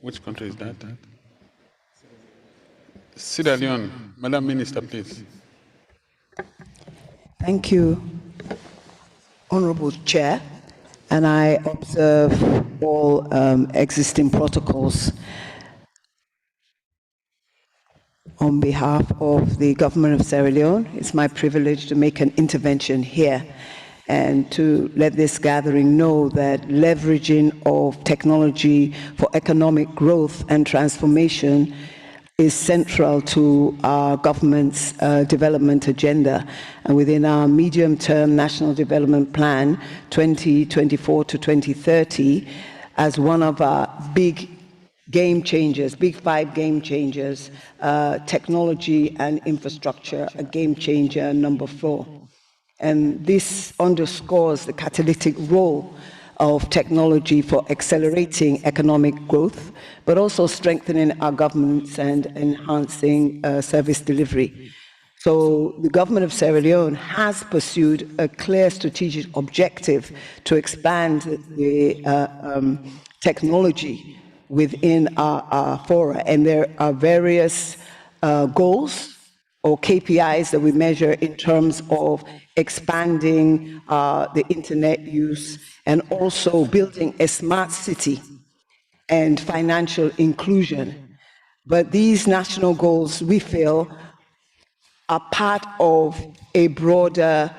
F: Which country is that? Sierra Leone. Madam Minister, please.
Q: Thank you, Honorable Chair. And I observe all existing protocols. On behalf of the government of Sierra Leone, it's my privilege to make an intervention here and to let this gathering know that leveraging of technology for economic growth and transformation is central to our government's development agenda. And within our medium-term National Development Plan 2024 to 2030, as one of our big game changers, big 5 game changers, technology and infrastructure, a game changer number 4. And this underscores the catalytic role of technology for accelerating economic growth, but also strengthening our governance and enhancing service delivery. So the government of Sierra Leone has pursued a clear strategic objective to expand the technology within our fora, and there are various goals or KPIs that we measure in terms of expanding the internet use and also building a smart city and financial inclusion. But these national goals, we feel, are part of a broader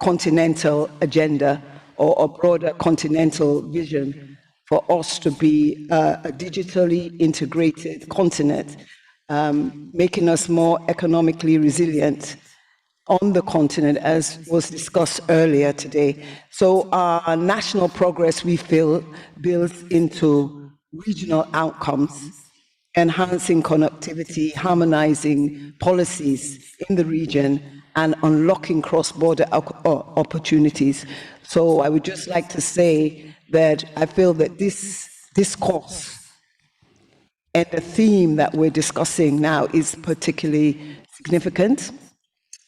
Q: continental agenda or a broader continental vision for us to be a digitally integrated continent, making us more economically resilient on the continent, as was discussed earlier today. So our national progress, we feel, builds into regional outcomes, enhancing connectivity, harmonizing policies in the region, and unlocking cross-border opportunities. So I would just like to say that I feel that this discourse and the theme that we're discussing now is particularly significant.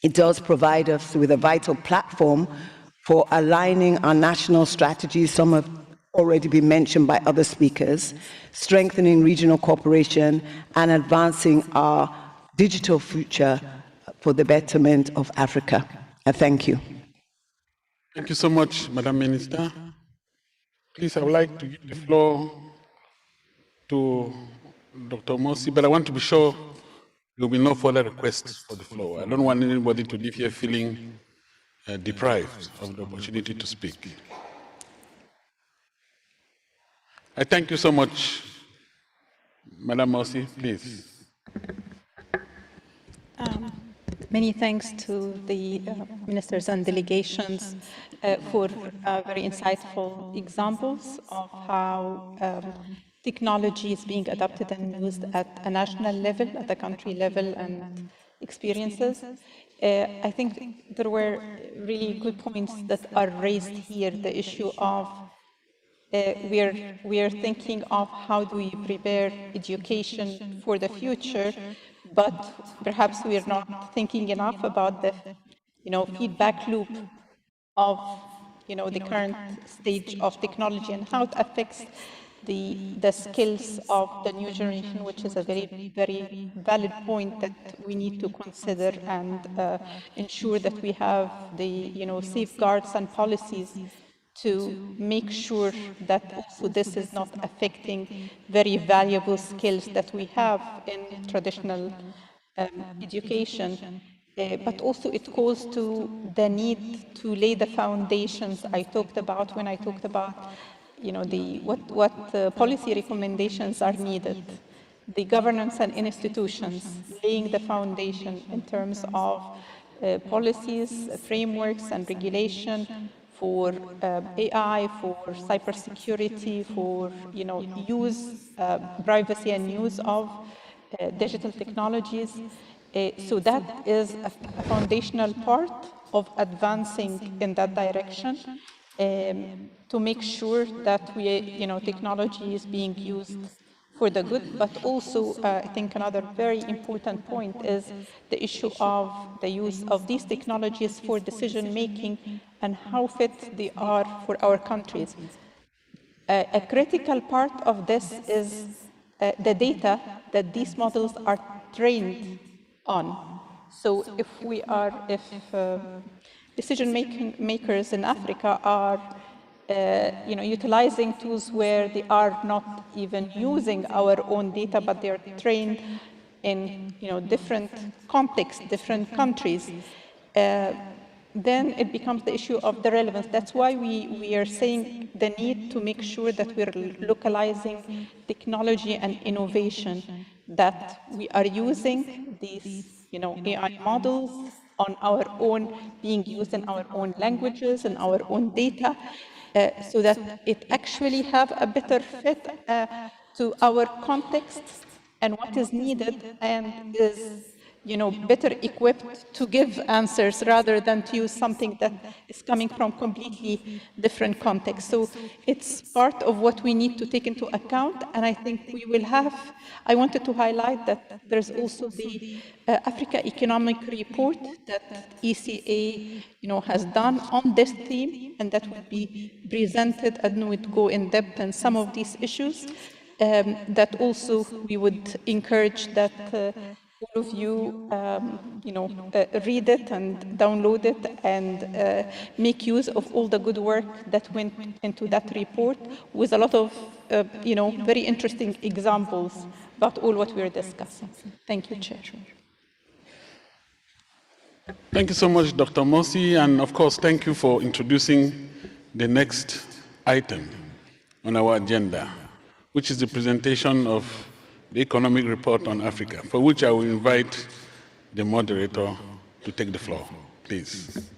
Q: It does provide us with a vital platform for aligning our national strategies. Some have already been mentioned by other speakers, strengthening regional cooperation and advancing our digital future for the betterment of Africa. Thank you.
F: Thank you so much, Madam Minister. Please, I would like to give the floor to Dr. Morsi, but I want to be sure there will be no further requests for the floor. I don't want anybody to leave here feeling deprived of the opportunity to speak. I thank you so much. Madam Morsi, please.
U: Many thanks to the ministers and delegations for very insightful examples of how technology is being adopted and used at a national level, at the country level, and experiences. I think there were really good points that are raised here. The issue of we are thinking of how do we prepare education for the future, but perhaps we are not thinking enough about the feedback loop of the current stage of technology and how it affects the skills of the new generation, which is a very, very valid point that we need to consider and ensure that we have the safeguards and policies to make sure that also this is not affecting very valuable skills that we have in traditional education. But also it calls to the need to lay the foundations I talked about when I talked about what policy recommendations are needed. The governance and institutions laying the foundation in terms of policies, frameworks, and regulation for AI, for cybersecurity, for privacy and use of digital technologies. So that is a foundational part of advancing in that direction to make sure that technology is being used for the good, but also I think another very important point is the issue of the use of these technologies for decision making and how fit they are for our countries. A critical part of this is the data that these models are trained on. So if decision makers in Africa are utilizing tools where they are not even using our own data, but they are trained in different contexts, different countries, then it becomes the issue of the relevance. That's why we are saying the need to make sure that we're localizing technology and innovation, that we are using these AI models on our own, being used in our own languages and our own data, so that it actually have a better fit to our context and what is needed and is better equipped to give answers rather than to use something that is coming from completely different contexts. So it's part of what we need to take into account, and I think we will have, I wanted to highlight that there's also the Africa Economic Report that ECA has done on this theme, and that would be presented and would go in depth in some of these issues. That also we would encourage that all of you, read it and download it and make use of all the good work that went into that report with a lot of, very interesting examples about all what we're discussing. Thank you, Chair.
F: Thank you so much, Dr. Mosi, and of course, thank you for introducing the next item on our agenda, which is the presentation of the Economic Report on Africa, for which I will invite the moderator to take the floor, please.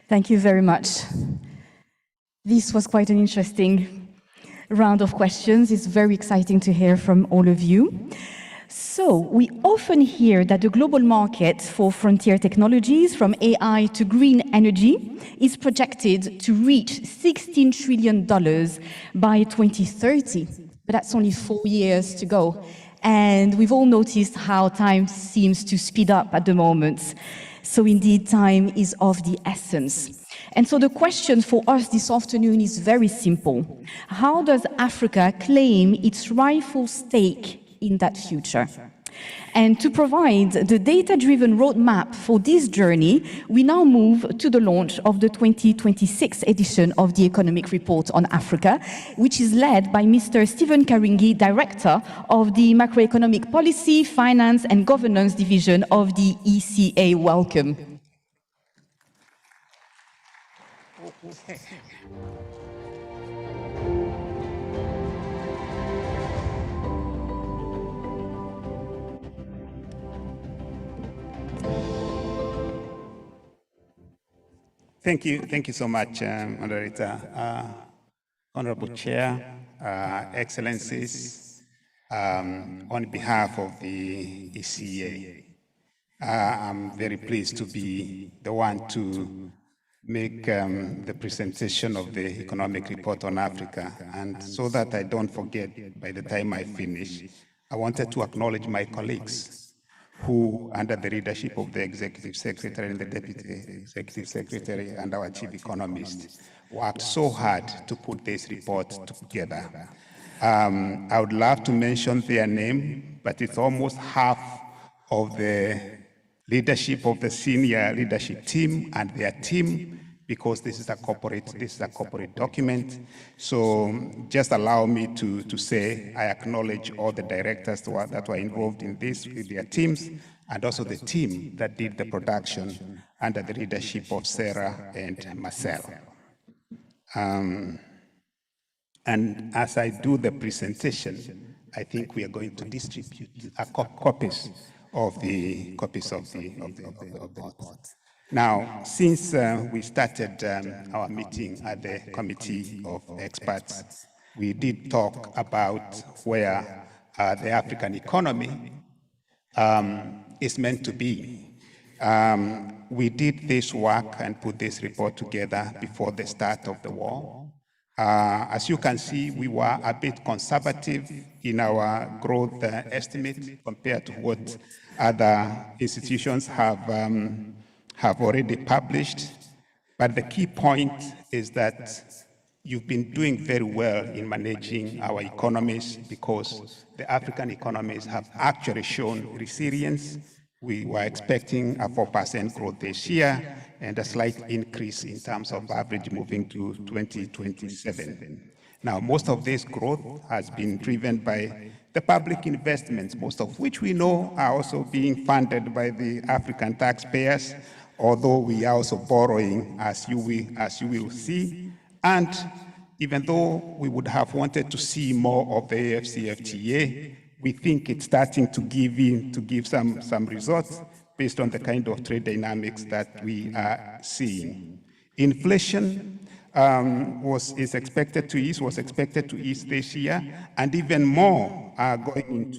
A: Thank you very much. This was quite an interesting round of questions. It's very exciting to hear from all of you. So, we often hear that the global market for frontier technologies, from AI to green energy, is projected to reach $16 trillion by 2030. But that's only 4 years to go. And we've all noticed how time seems to speed up at the moment. So indeed, time is of the essence. And so the question for us this afternoon is very simple. How does Africa claim its rightful stake in that future? And to provide the data-driven roadmap for this journey, we now move to the launch of the 2026 edition of the Economic Report on Africa, which is led by Mr. Stephen Karingi, Director of the Macroeconomic Policy, Finance and Governance Division of the ECA. Welcome.
E: Okay. Thank you so much, Moderator. Honorable Chair, Excellencies, on behalf of the ECA, I'm very pleased to be the one to make the presentation of the Economic Report on Africa. And so that I don't forget by the time I finish, I wanted to acknowledge my colleagues who, under the leadership of the Executive Secretary and the Deputy Executive Secretary and our Chief Economist, worked so hard to put this report together. I would love to mention their name, but it's almost half of the leadership of the senior leadership team and their team, because this is a corporate document. So just allow me to say I acknowledge all the directors that were involved in this with their teams, and also the team that did the production under the leadership of Sarah and Marcel. And as I do the presentation, I think we are going to distribute copies of the report. Now, since we started our meeting at the Committee of Experts, we did talk about where the African economy is meant to be. We did this work and put this report together before the start of the war. As you can see, we were a bit conservative in our growth estimate compared to what other institutions have already published. But the key point is that you've been doing very well in managing our economies, because the African economies have actually shown resilience. We were expecting a 4% growth this year and a slight increase in terms of average moving to 2027. Now, most of this growth has been driven by the public investments, most of which we know are also being funded by the African taxpayers, although we are also borrowing, as you will see. And even though we would have wanted to see more of the AFCFTA, we think it's starting to give some results based on the kind of trade dynamics that we are seeing. Inflation was expected to ease this year, and even more going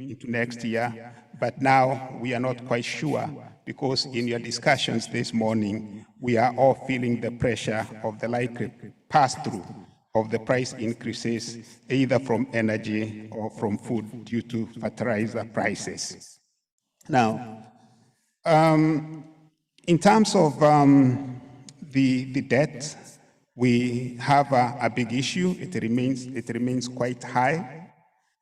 E: into next year. But now we are not quite sure, because in your discussions this morning, we are all feeling the pressure of the likely pass-through of the price increases, either from energy or from food due to fertilizer prices. Now, in terms of the debt, we have a big issue. It remains quite high,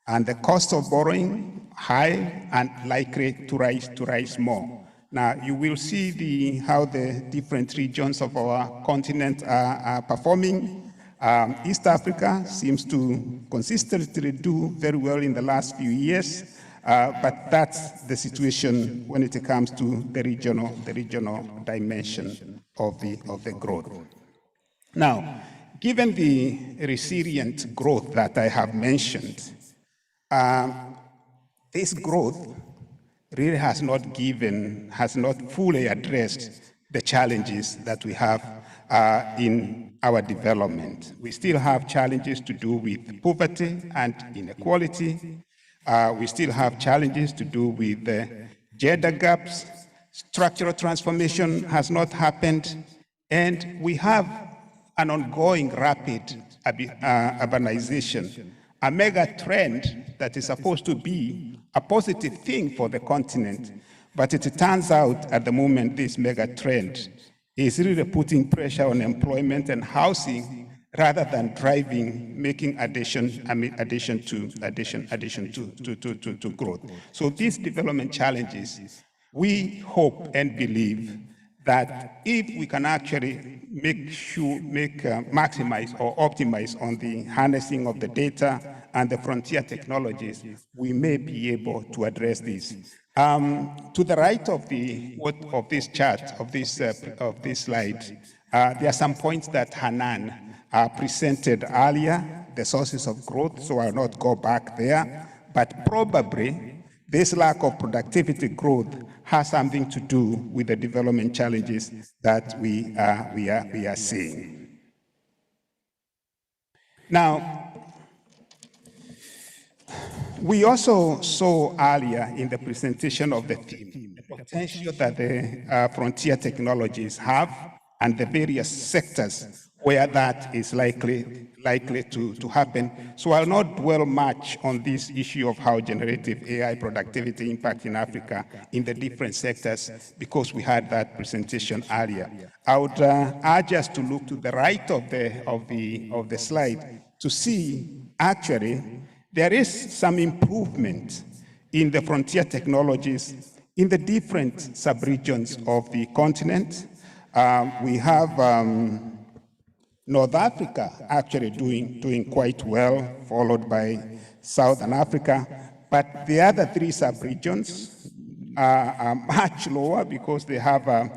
E: and the cost of borrowing high and likely to rise more. Now, you will see how the different regions of our continent are performing. East Africa seems to consistently do very well in the last few years, but that's the situation when it comes to the regional dimension of the growth. Now, given the resilient growth that I have mentioned, this growth really has not fully addressed the challenges that we have in our development. We still have challenges to do with poverty and inequality. We still have challenges to do with gender gaps. Structural transformation has not happened, and we have an ongoing rapid urbanization, a mega trend that is supposed to be a positive thing for the continent. But it turns out at the moment this mega trend is really putting pressure on employment and housing rather than making addition to growth. So these development challenges, we hope and believe that if we can actually maximize or optimize on the harnessing of the data and the frontier technologies, we may be able to address this. To the right of this chart, of this slide, there are some points that Hanan presented earlier, the sources of growth, so I'll not go back there, but probably this lack of productivity growth has something to do with the development challenges that we are seeing. Now, we also saw earlier in the presentation of the theme the potential that the frontier technologies have and the various sectors where that is likely to happen. So I'll not dwell much on this issue of how generative AI productivity impacts in Africa in the different sectors, because we had that presentation earlier. I would urge us to look to the right of the slide to see actually there is some improvement in the frontier technologies in the different subregions of the continent. We have North Africa actually doing quite well, followed by Southern Africa. But the other three subregions are much lower because they have a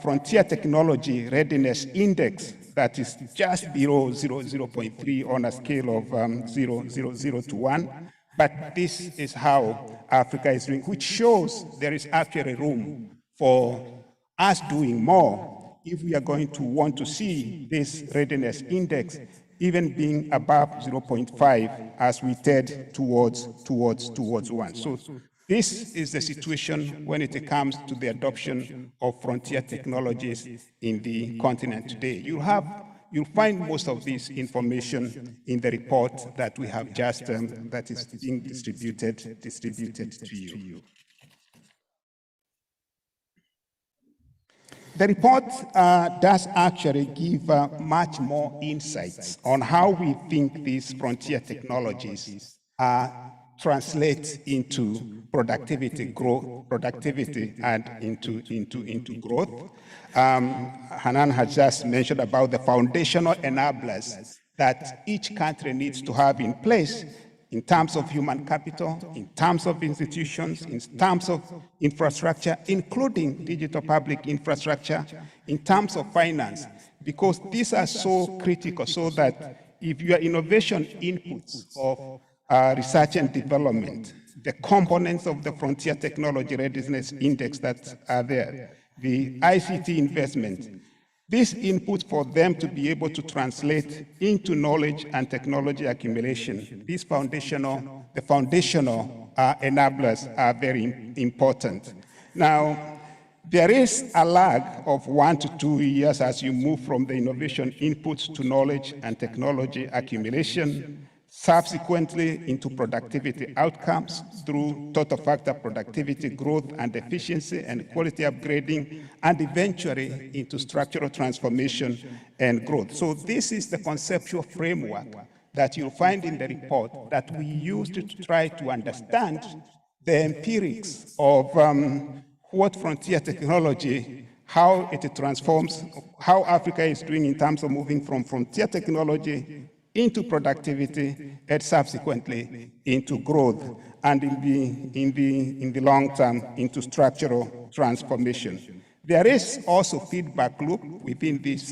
E: frontier technology readiness index that is just below 0.3 on a scale of 0 to 1. But this is how Africa is doing, which shows there is actually room for us doing more if we are going to want to see this readiness index even being above 0.5 as we tend towards 1. So this is the situation when it comes to the adoption of frontier technologies in the continent today. You'll find most of this information in the report that we have just that is being distributed to you. The report does actually give much more insights on how we think these frontier technologies translate into productivity and into growth. Hanan has just mentioned about the foundational enablers that each country needs to have in place in terms of human capital, in terms of institutions, in terms of infrastructure, including digital public infrastructure, in terms of finance, because these are so critical so that if your innovation inputs of research and development, the components of the Frontier Technology Readiness Index that are there, the ICT investment, these inputs for them to be able to translate into knowledge and technology accumulation, the foundational enablers are very important. Now, there is a lag of 1 to 2 years as you move from the innovation inputs to knowledge and technology accumulation, subsequently into productivity outcomes through total factor productivity growth and efficiency and quality upgrading, and eventually into structural transformation and growth. So this is the conceptual framework that you'll find in the report that we used to try to understand the empirics of what frontier technology, how it transforms, how Africa is doing in terms of moving from frontier technology into productivity and subsequently into growth, and in the long term into structural transformation. There is also feedback loop within this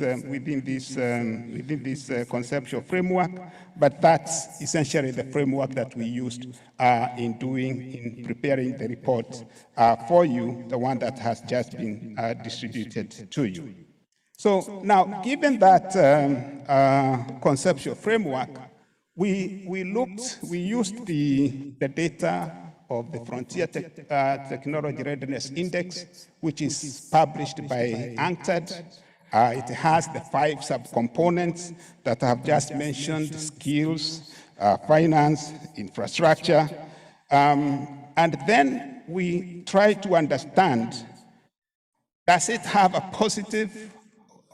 E: conceptual framework, but that's essentially the framework that we used in preparing the report for you, the one that has just been distributed to you. So now, given that conceptual framework, we used the data of the Frontier Technology Readiness Index, which is published by UNCTAD. It has the 5 subcomponents that I have just mentioned: skills, finance, infrastructure. And then we try to understand, does it have a positive,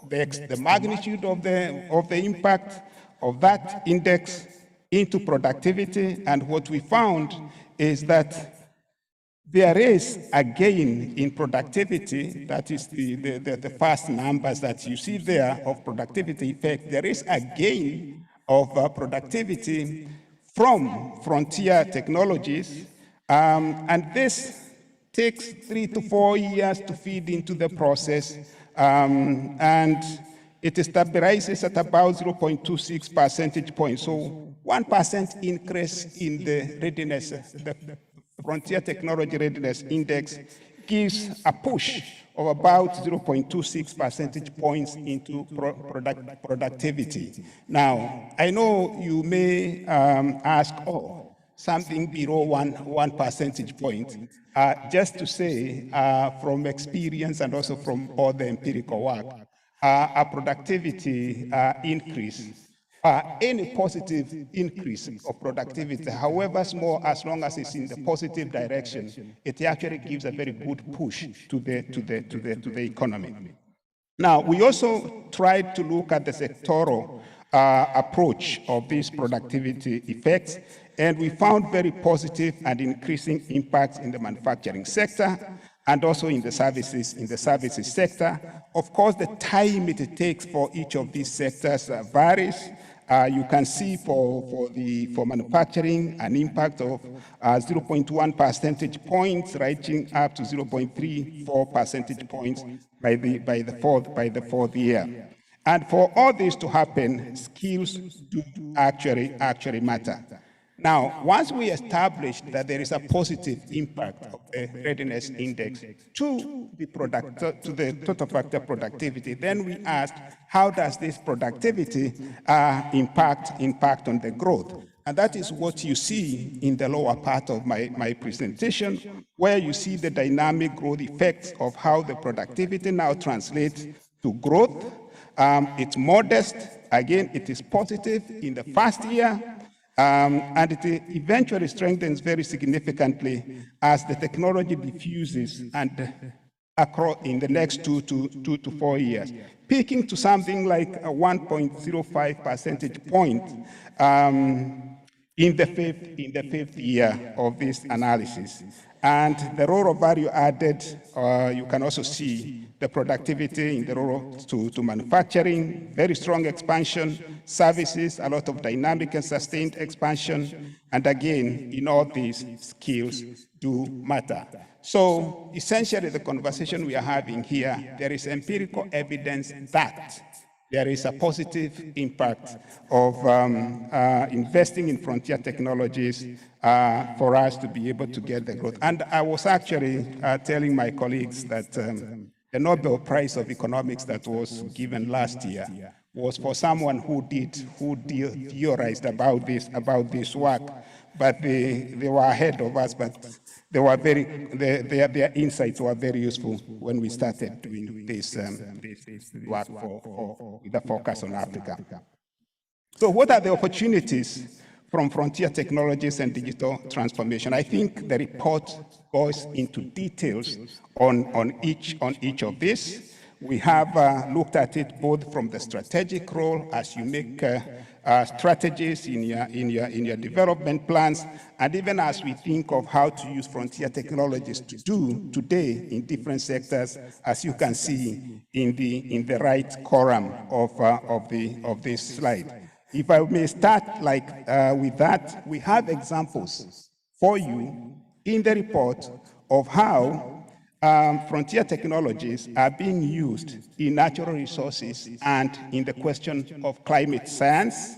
E: the magnitude of the impact of that index into productivity? And what we found is that there is a gain in productivity. That is the first numbers that you see there of productivity effect. There is a gain of productivity from frontier technologies, and this takes 3 to 4 years to feed into the process, and it stabilizes at about 0.26 percentage points. So 1% increase in the readiness, the Frontier Technology Readiness Index gives a push of about 0.26 percentage points into productivity. Now, I know you may ask, something below one percentage point. Just to say, from experience and also from all the empirical work, a productivity increase, any positive increase of productivity, however small, as long as it's in the positive direction, it actually gives a very good push to the economy. Now, we also tried to look at the sectoral approach of these productivity effects, and we found very positive and increasing impacts in the manufacturing sector and also in the services sector. Of course, the time it takes for each of these sectors varies. You can see for manufacturing an impact of 0.1 percentage points, reaching up to 0.34 percentage points by the fourth year. And for all this to happen, skills do actually matter. Now, once we established that there is a positive impact of the readiness index to the total factor productivity, then we asked, how does this productivity impact on the growth? And that is what you see in the lower part of my presentation, where you see the dynamic growth effects of how the productivity now translates to growth. It's modest. Again, it is positive in the first year. And it eventually strengthens very significantly as the technology diffuses and across in the next 2 to 4 years, peaking to something like a 1.05 percentage point in the fifth year of this analysis. And the role of value added, you can also see the productivity in the role to manufacturing, very strong expansion, services, a lot of dynamic and sustained expansion. And again, in all these, skills do matter. So essentially, the conversation we are having here, there is empirical evidence that there is a positive impact of investing in frontier technologies for us to be able to get the growth. And I was actually telling my colleagues that the Nobel Prize of Economics that was given last year was for someone who theorized about this work, but they were ahead of us, but they were their insights were very useful when we started doing this work with a focus on Africa. So what are the opportunities from frontier technologies and digital transformation? I think the report goes into details on each of these. We have looked at it both from the strategic role as you make strategies in your development plans, and even as we think of how to use frontier technologies to do today in different sectors, as you can see in the right column of this slide. If I may start with that, we have examples for you in the report of how frontier technologies are being used in natural resources and in the question of climate science,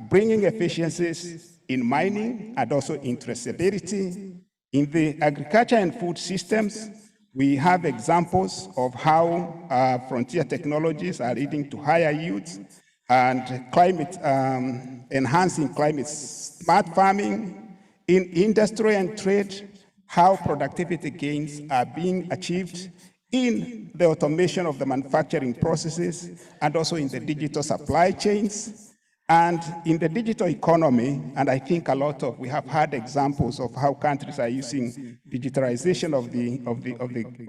E: bringing efficiencies in mining and also in traceability. In the agriculture and food systems, we have examples of how frontier technologies are leading to higher yields and enhancing climate smart farming. In industry and trade, how productivity gains are being achieved in the automation of the manufacturing processes and also in the digital supply chains. And in the digital economy, and I think we have had examples of how countries are using digitalization of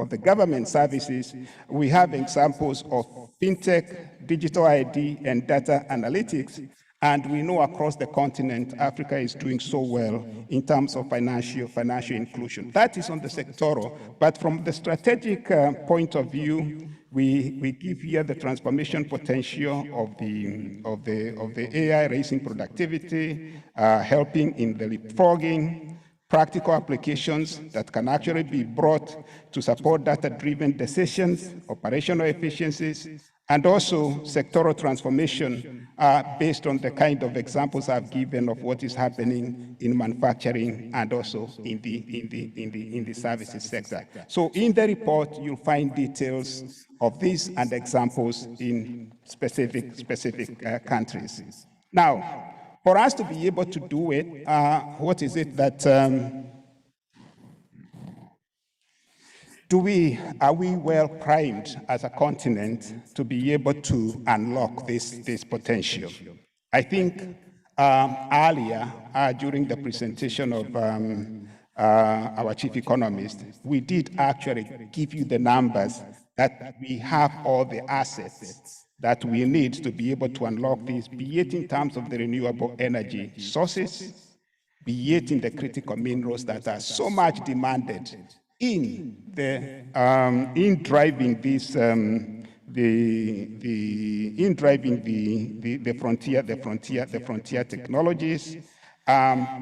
E: the government services. We have examples of fintech, digital ID, and data analytics. And we know across the continent, Africa is doing so well in terms of financial inclusion. That is on the sectoral, but from the strategic point of view, we give here the transformation potential of the AI raising productivity, helping in the leapfrogging, practical applications that can actually be brought to support data-driven decisions, operational efficiencies, and also sectoral transformation based on the kind of examples I've given of what is happening in manufacturing and also in the services sector. So in the report, you'll find details of these and examples in specific countries. Now, for us to be able to do it, what is it that are we well primed as a continent to be able to unlock this potential? I think earlier during the presentation of our chief economist, we did actually give you the numbers that we have all the assets that we need to be able to unlock this, be it in terms of the renewable energy sources, be it in the critical minerals that are so much demanded in driving this the frontier technologies,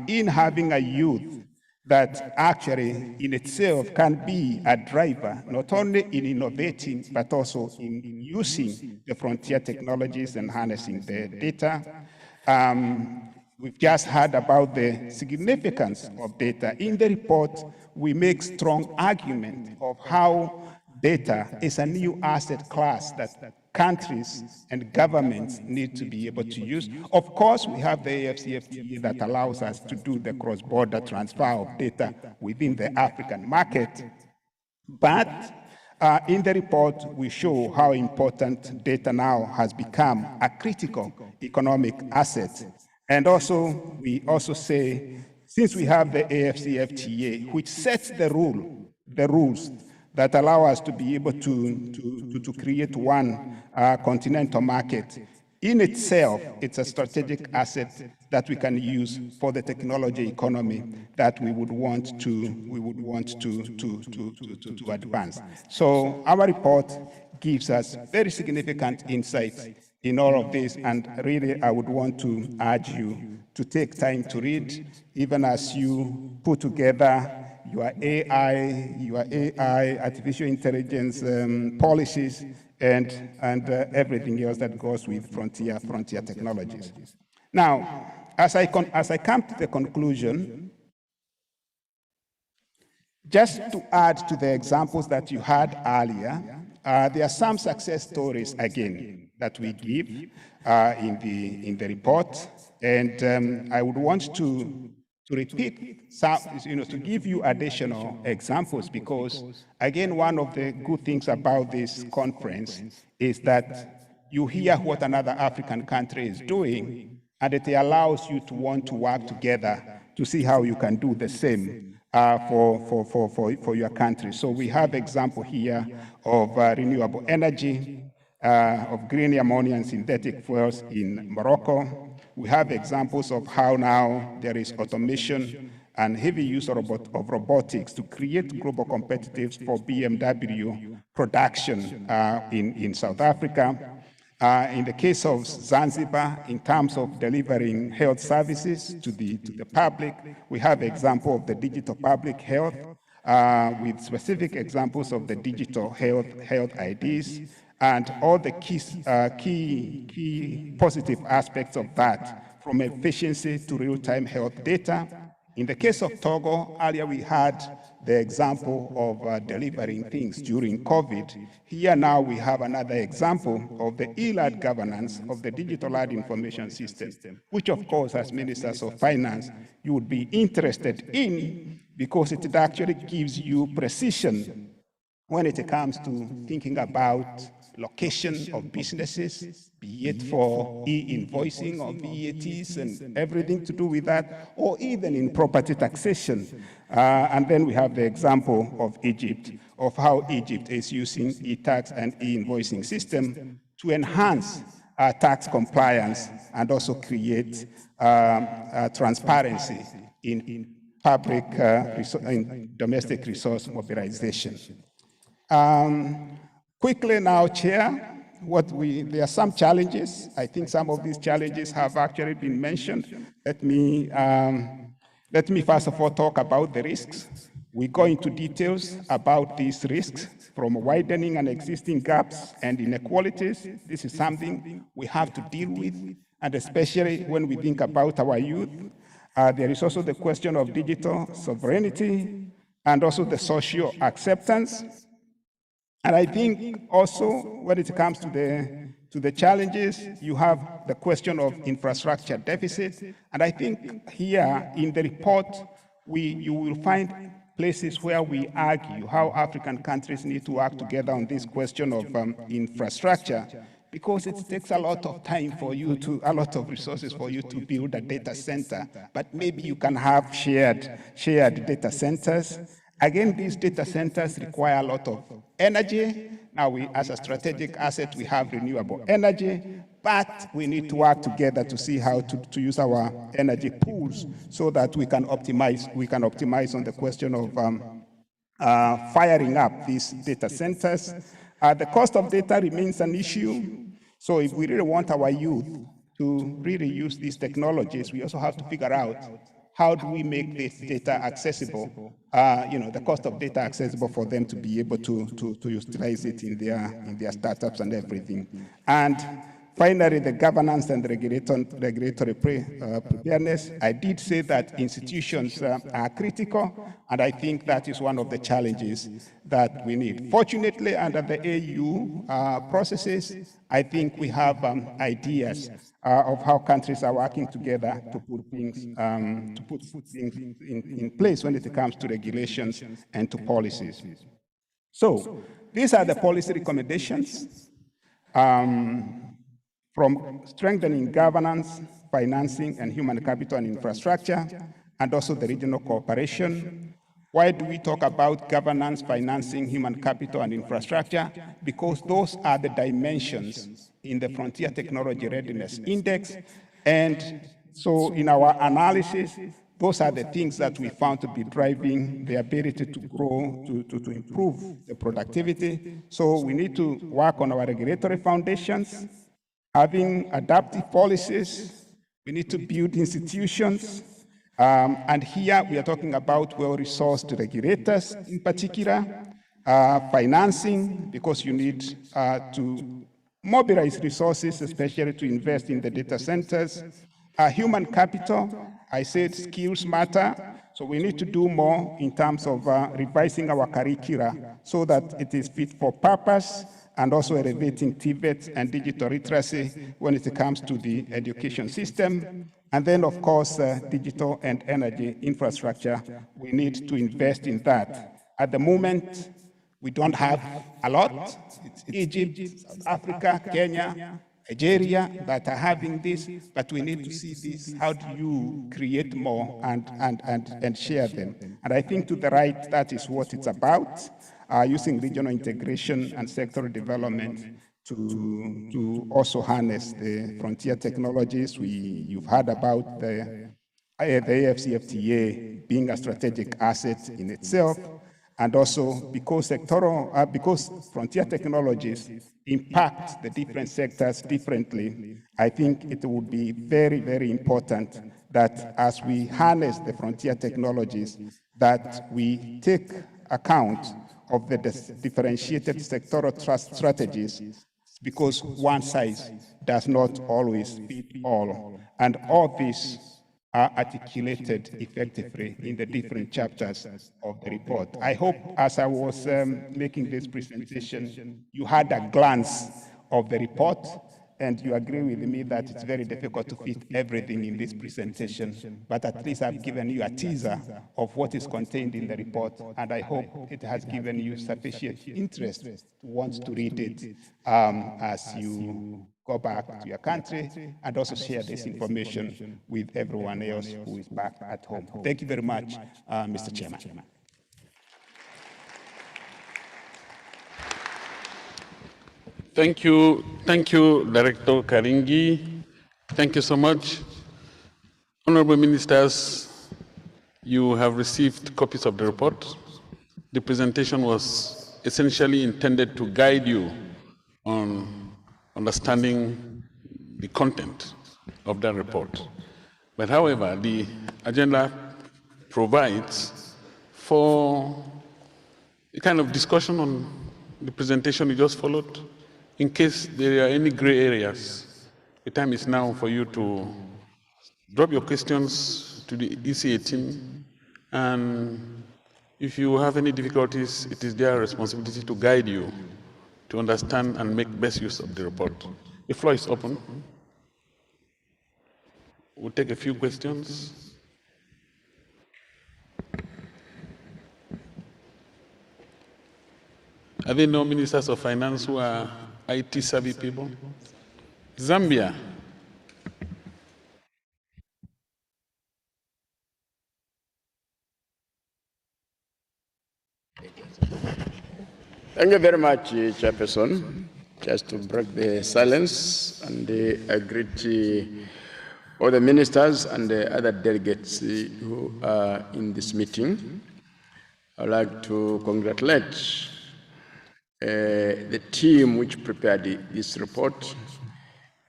E: in having a youth that actually in itself can be a driver, not only in innovating, but also in using the frontier technologies and harnessing the data. We've just heard about the significance of data. In the report, we make strong argument of how data is a new asset class that countries and governments need to be able to use. Of course, we have the AFCFTA that allows us to do the cross-border transfer of data within the African market. But in the report, we show how important data now has become a critical economic asset. And also, we also say, since we have the AFCFTA, which sets the rules that allow us to be able to create one continental market, in itself, it's a strategic asset that we can use for the technology economy that we would want to advance. So our report gives us very significant insights in all of this, and really I would want to urge you to take time to read, even as you put together your AI, artificial intelligence policies, and everything else that goes with frontier technologies. Now, as I come to the conclusion, just to add to the examples that you had earlier, there are some success stories again that we give in the report, and I would want to repeat some, to give you additional examples, because again, one of the good things about this conference is that you hear what another African country is doing, and it allows you to want to work together to see how you can do the same for your country. So we have example here of renewable energy, of green ammonia and synthetic fuels in Morocco. We have examples of how now there is automation and heavy use of robotics to create global competitiveness for BMW production in South Africa. In the case of Zanzibar, in terms of delivering health services to the public, we have example of the digital public health with specific examples of the digital health IDs, and all the key positive aspects of that, from efficiency to real-time health data. In the case of Togo, earlier we had the example of delivering things during COVID. Here now we have another example of the e-led governance of the digital ad information system, which of course, as ministers of finance, you would be interested in, because it actually gives you precision when it comes to thinking about location of businesses, be it for e-invoicing or VATs and everything to do with that, or even in property taxation. And then we have the example of Egypt, of how Egypt is using e-tax and e-invoicing system to enhance tax compliance and also create transparency in public in domestic resource mobilization. Quickly now, Chair, there are some challenges. I think some of these challenges have actually been mentioned. Let me first of all talk about the risks. We go into details about these risks, from widening and existing gaps and inequalities. This is something we have to deal with, and especially when we think about our youth. There is also the question of digital sovereignty and also the social acceptance. And I think also when it comes to the challenges, you have the question of infrastructure deficit. And I think here in the report, you will find places where we argue how African countries need to work together on this question of infrastructure, because it takes a lot of time for you a lot of resources for you to build a data center, but maybe you can have shared data centers. Again, these data centers require a lot of energy. Now, as a strategic asset, we have renewable energy, but we need to work together to see how to use our energy pools so that we can optimize on the question of firing up these data centers. The cost of data remains an issue. So if we really want our youth to really use these technologies, we also have to figure out how do we make this data accessible, the cost of data accessible for them to be able to utilize it in their startups and everything. And finally, the governance and regulatory preparedness. I did say that institutions are critical, and I think that is one of the challenges that we need. Fortunately, under the AU processes, I think we have ideas of how countries are working together to put things in place when it comes to regulations and to policies. So these are the policy recommendations. From strengthening governance, financing, and human capital and infrastructure, and also the regional cooperation. Why do we talk about governance, financing, human capital, and infrastructure? Because those are the dimensions in the Frontier Technology Readiness Index. And so in our analysis, those are the things that we found to be driving the ability to grow, to improve the productivity. So we need to work on our regulatory foundations, having adaptive policies. We need to build institutions. And here we are talking about well-resourced regulators in particular, financing, because you need to mobilize resources, especially to invest in the data centers. Human capital, I said skills matter, so we need to do more in terms of revising our curricula so that it is fit for purpose, and also elevating TVET and digital literacy when it comes to the education system. And then, of course, digital and energy infrastructure, we need to invest in that. At the moment, we don't have a lot. It's Egypt, South Africa, Kenya, Nigeria that are having this, but we need to see this. How do you create more and share them? And I think to the right, that is what it's about, using regional integration and sectoral development to also harness the frontier technologies. You've heard about the AFCFTA being a strategic asset in itself, and also because because frontier technologies impact the different sectors differently, I think it would be very, very important that as we harness the frontier technologies, that we take account of the differentiated sectoral strategies, because one size does not always fit all. And all these are articulated effectively in the different chapters of the report. I hope as I was making this presentation, you had a glance of the report, and you agree with me that it's very difficult to fit everything in this presentation, but at least I've given you a teaser of what is contained in the report, and I hope it has given you sufficient interest to want to read it as you go back to your country, and also share this information with everyone else who is back at home. Thank you very much, Mr. Chairman.
F: Thank you, Director Karingi. Thank you so much. Honorable Ministers, you have received copies of the report. The presentation was essentially intended to guide you on understanding the content of that report. But however, the agenda provides for a kind of discussion on the presentation you just followed. In case there are any gray areas, the time is now for you to drop your questions to the ECA team, and if you have any difficulties, it is their responsibility to guide you to understand and make best use of the report. The floor is open. We'll take a few questions. Are there no ministers of finance who are IT savvy people? Zambia.
R: Thank you very much, Chairperson. Just to break the silence and greet all the ministers and the other delegates who are in this meeting. I'd like to congratulate the team which prepared this report.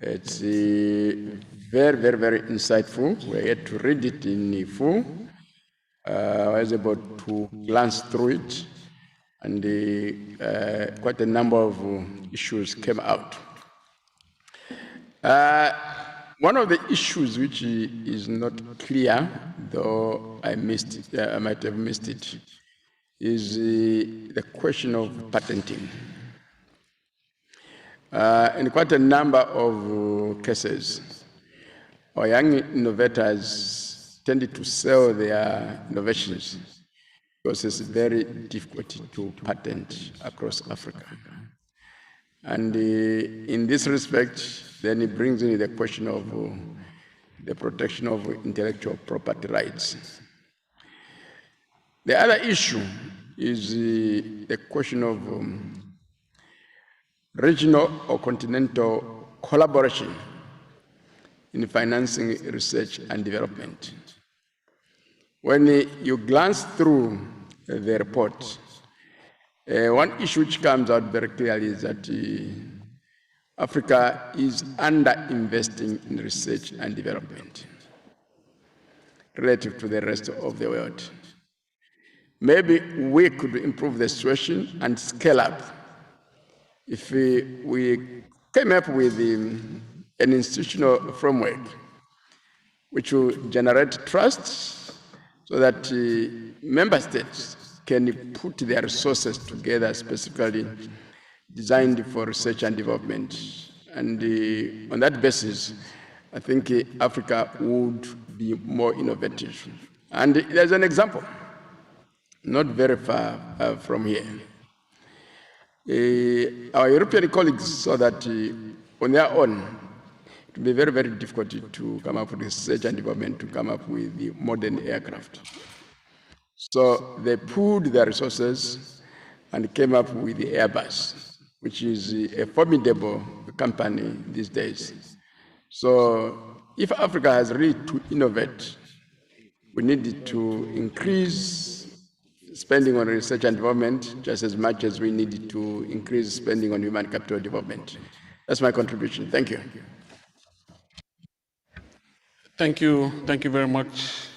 R: It's very, very, very insightful. We had to read it in full. I was able to glance through it, and quite a number of issues came out. One of the issues which is not clear, though I missed it, I might have missed it, is the question of patenting. In quite a number of cases, our young innovators tended to sell their innovations because it's very difficult to patent across Africa. And in this respect, then it brings in the question of the protection of intellectual property rights. The other issue is the question of regional or continental collaboration in financing research and development. When you glance through the report, one issue which comes out very clearly is that Africa is under-investing in research and development relative to the rest of the world. Maybe we could improve the situation and scale up if we came up with an institutional framework which will generate trust so that member states can put their resources together specifically designed for research and development. And on that basis, I think Africa would be more innovative. And there's an example, not very far from here. Our European colleagues saw that on their own, it would be very, very difficult to come up with research and development to come up with the modern aircraft. So they pooled their resources and came up with the Airbus, which is a formidable company these days. So if Africa has really to innovate, we need to increase spending on research and development just as much as we need to increase spending on human capital development. That's my contribution. Thank you.
F: Thank you. Thank you very much,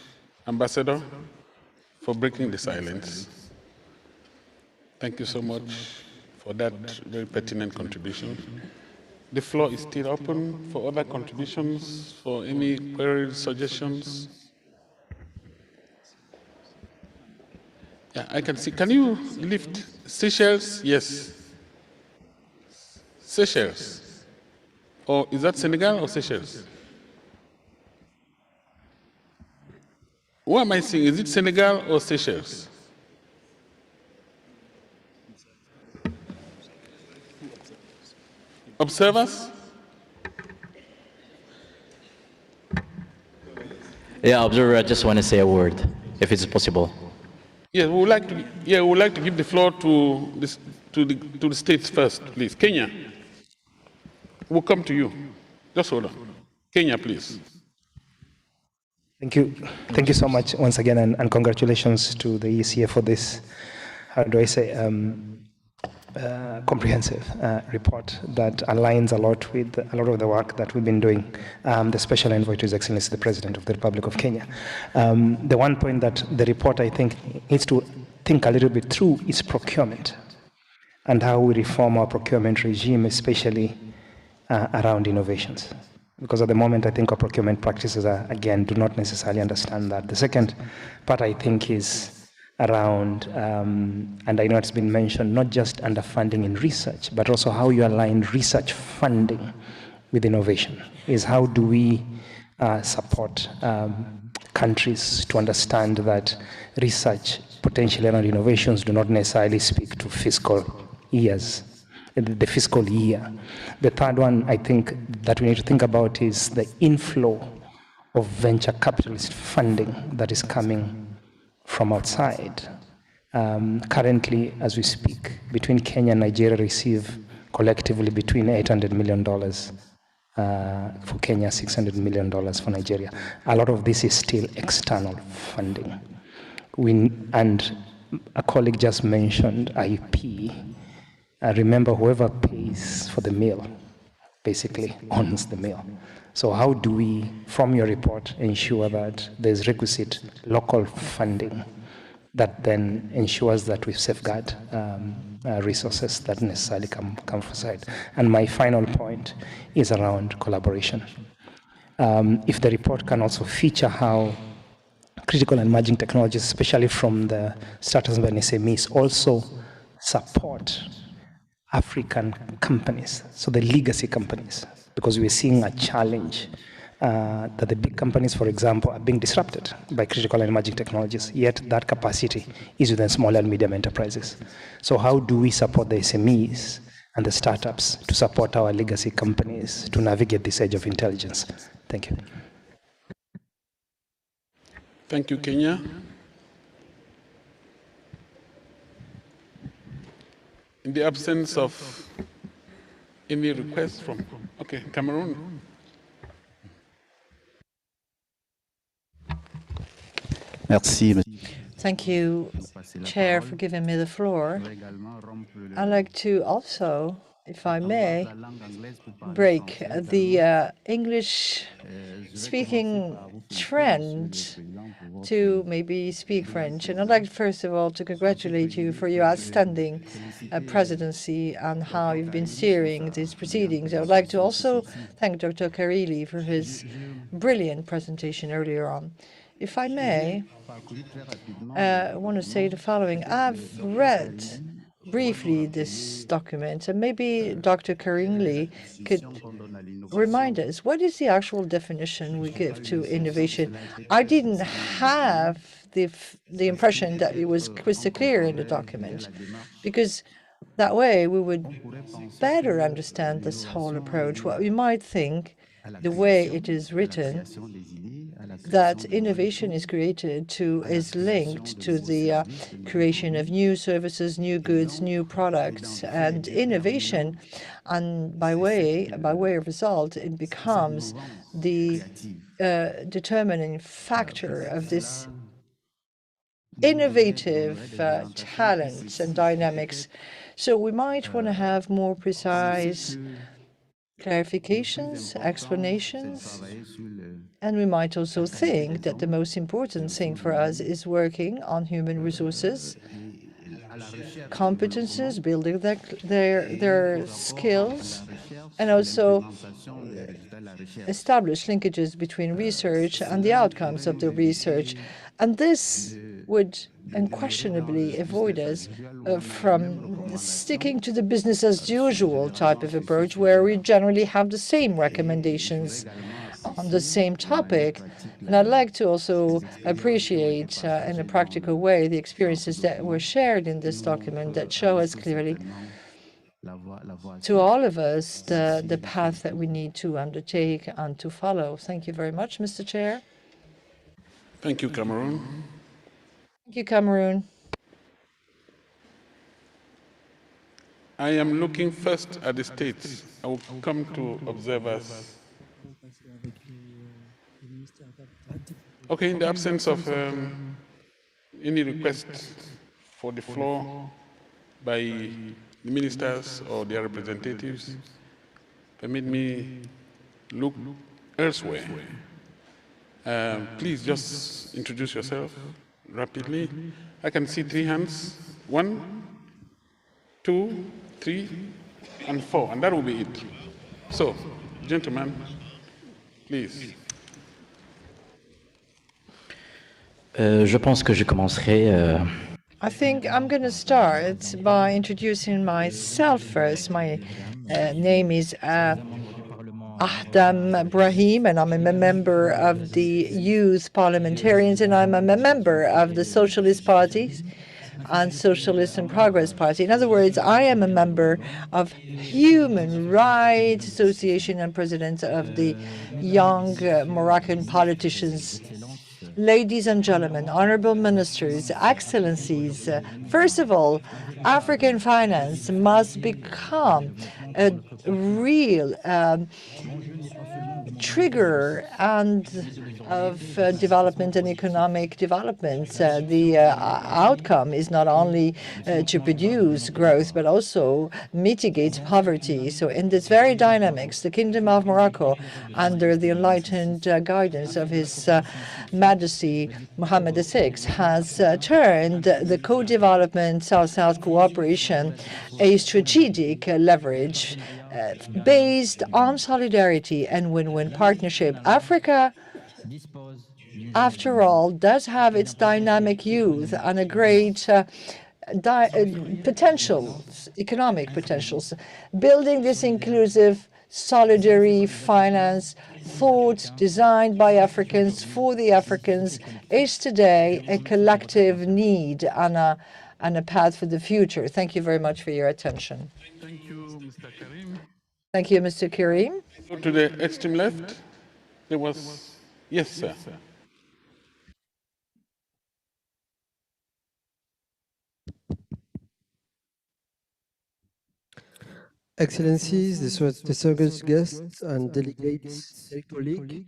F: Ambassador, for breaking the silence. Thank you so much for that very pertinent contribution. The floor is still open for other contributions, for any queries, suggestions. Yeah, I can see. Can you lift Seychelles? Yes. Seychelles. Or is that Senegal or Seychelles? What am I seeing? Is it Senegal or Seychelles? Observers?
S: Yeah, observer, I just want to say a word, if it's possible.
F: Yeah, we would like to. Yeah, we would like to give the floor to this, to the states first, please. Kenya. We'll come to you. Just hold on. Kenya, please.
T: Thank you. Thank you so much once again, and congratulations to the ECA for this, how do I say, comprehensive report that aligns a lot with a lot of the work that we've been doing, the special envoy to His Excellency the President of the Republic of Kenya. The one point that the report, I think, needs to think a little bit through is procurement and how we reform our procurement regime, especially around innovations. Because at the moment, I think our procurement practices again, do not necessarily understand that. The second part, I think, is around, and I know it's been mentioned, not just underfunding in research, but also how you align research funding with innovation, is how do we support countries to understand that research potentially around innovations do not necessarily speak to fiscal years, the fiscal year. The third one I think that we need to think about is the inflow of venture capitalist funding that is coming from outside. Currently, as we speak, between Kenya and Nigeria receive collectively between $800 million for Kenya, $600 million for Nigeria. A lot of this is still external funding. And a colleague just mentioned IP. Remember, whoever pays for the meal basically owns the meal. So how do we, from your report, ensure that there's requisite local funding that then ensures that we safeguard resources that necessarily come from side? And my final point is around collaboration. If the report can also feature how critical and emerging technologies, especially from the startups and SMEs, also support African companies, so the legacy companies, because we're seeing a challenge that the big companies, for example, are being disrupted by critical and emerging technologies, yet that capacity is within small and medium enterprises. So how do we support the SMEs and the startups to support our legacy companies to navigate this age of intelligence? Thank you.
F: Thank you, Kenya. In the absence of any request from, okay, Cameroon.
D: Merci.
N: Thank you, Chair, for giving me the floor. I'd like to also, if I may, break the English-speaking trend to maybe speak French. And I'd like, first of all, to congratulate you for your outstanding presidency and how you've been steering these proceedings. I would like to also thank Dr. Karili for his brilliant presentation earlier on. If I may, I want to say the following. I've read briefly this document, and maybe Dr. Karimli could remind us, what is the actual definition we give to innovation? I didn't have the impression that it was crystal clear in the document, because that way we would better understand this whole approach. What we might think, the way it is written, that innovation is linked to the creation of new services, new goods, new products, and innovation. And by way of result, it becomes the determining factor of this innovative talents and dynamics. So we might want to have more precise clarifications, explanations, and we might also think that the most important thing for us is working on human resources, competences, building their skills, and also establish linkages between research and the outcomes of the research. And this would unquestionably avoid us from sticking to the business as usual type of approach, where we generally have the same recommendations on the same topic. And I'd like to also appreciate in a practical way the experiences that were shared in this document that show us clearly to all of us the path that we need to undertake and to follow. Thank you very much, Mr. Chair.
F: Thank you, Cameroon.
N: Thank you, Cameroon.
F: I am looking first at the states. I will come to observers. Okay, in the absence of any request for the floor by the ministers or their representatives, permit me look elsewhere. Please just introduce yourself rapidly. I can see 3 hands. 1, 2, 3, and 4, and that will be it. So, gentlemen, please.
S: Je pense que je commencerai.
N: I think I'm going to start by introducing myself first. My name is Ahdam Brahim, and I'm a member of the Youth Parliamentarians, and I'm a member of the Socialist Parties and Socialist and Progress Party. In other words, I am a member of Human Rights Association and president of the Young Moroccan Politicians. Ladies and gentlemen, honorable ministers, excellencies, first of all, African finance must become a real trigger of development and economic development. The outcome is not only to produce growth, but also mitigate poverty. So in this very dynamics, the Kingdom of Morocco, under the enlightened guidance of His Majesty Mohammed VI, has turned the co-development South-South cooperation a strategic leverage based on solidarity and win-win partnership. Africa, after all, does have its dynamic youth and a great potentials, economic potentials. Building this inclusive, solidary finance thought designed by Africans for the Africans is today a collective need and a path for the future. Thank you very much for your attention.
F: Thank you, Mr. Karim.
N: Thank you, Mr. Karim.
F: Go to the extreme left. There was, yes, sir.
I: Excellencies, distinguished guests and delegates, dear colleagues,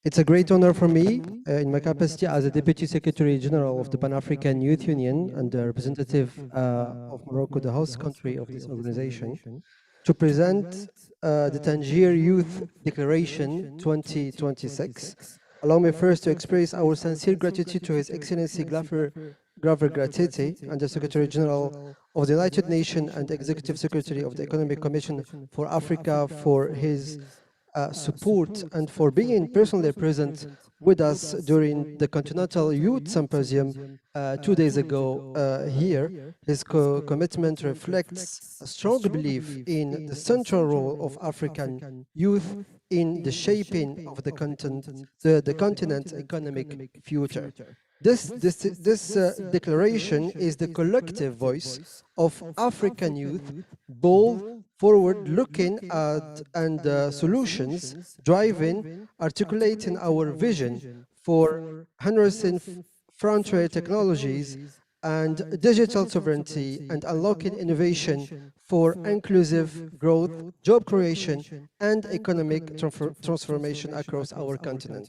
I: it's a great honor for me, in my capacity as a Deputy Secretary General of the Pan-African Youth Union and the representative of Morocco, the host country of this organization, to present the Tangier Youth Declaration 2026. Allow me first to express our sincere gratitude to His Excellency Graver Gratete, the Secretary General of the United Nations and Executive Secretary of the Economic Commission for Africa, for his support and for being personally present with us during the Continental Youth Symposium 2 days ago here. His commitment reflects a strong belief in the central role of African youth in the shaping of the continent's economic future. This declaration is the collective voice of African youth, bold, forward-looking and solutions driving, articulating our vision for harnessing frontier technologies and digital sovereignty and unlocking innovation for inclusive growth, job creation, and economic transformation across our continent.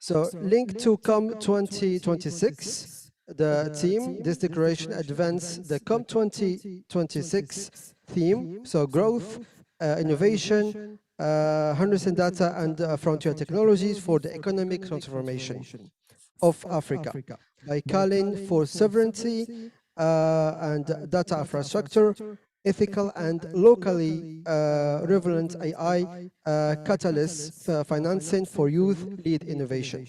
I: So, linked to COM 2026, the theme, this declaration advances the COM 2026 theme, so growth, innovation, harnessing data and frontier technologies for the economic transformation of Africa by calling for sovereignty and data infrastructure, ethical and locally relevant AI catalysts financing for youth-led innovation.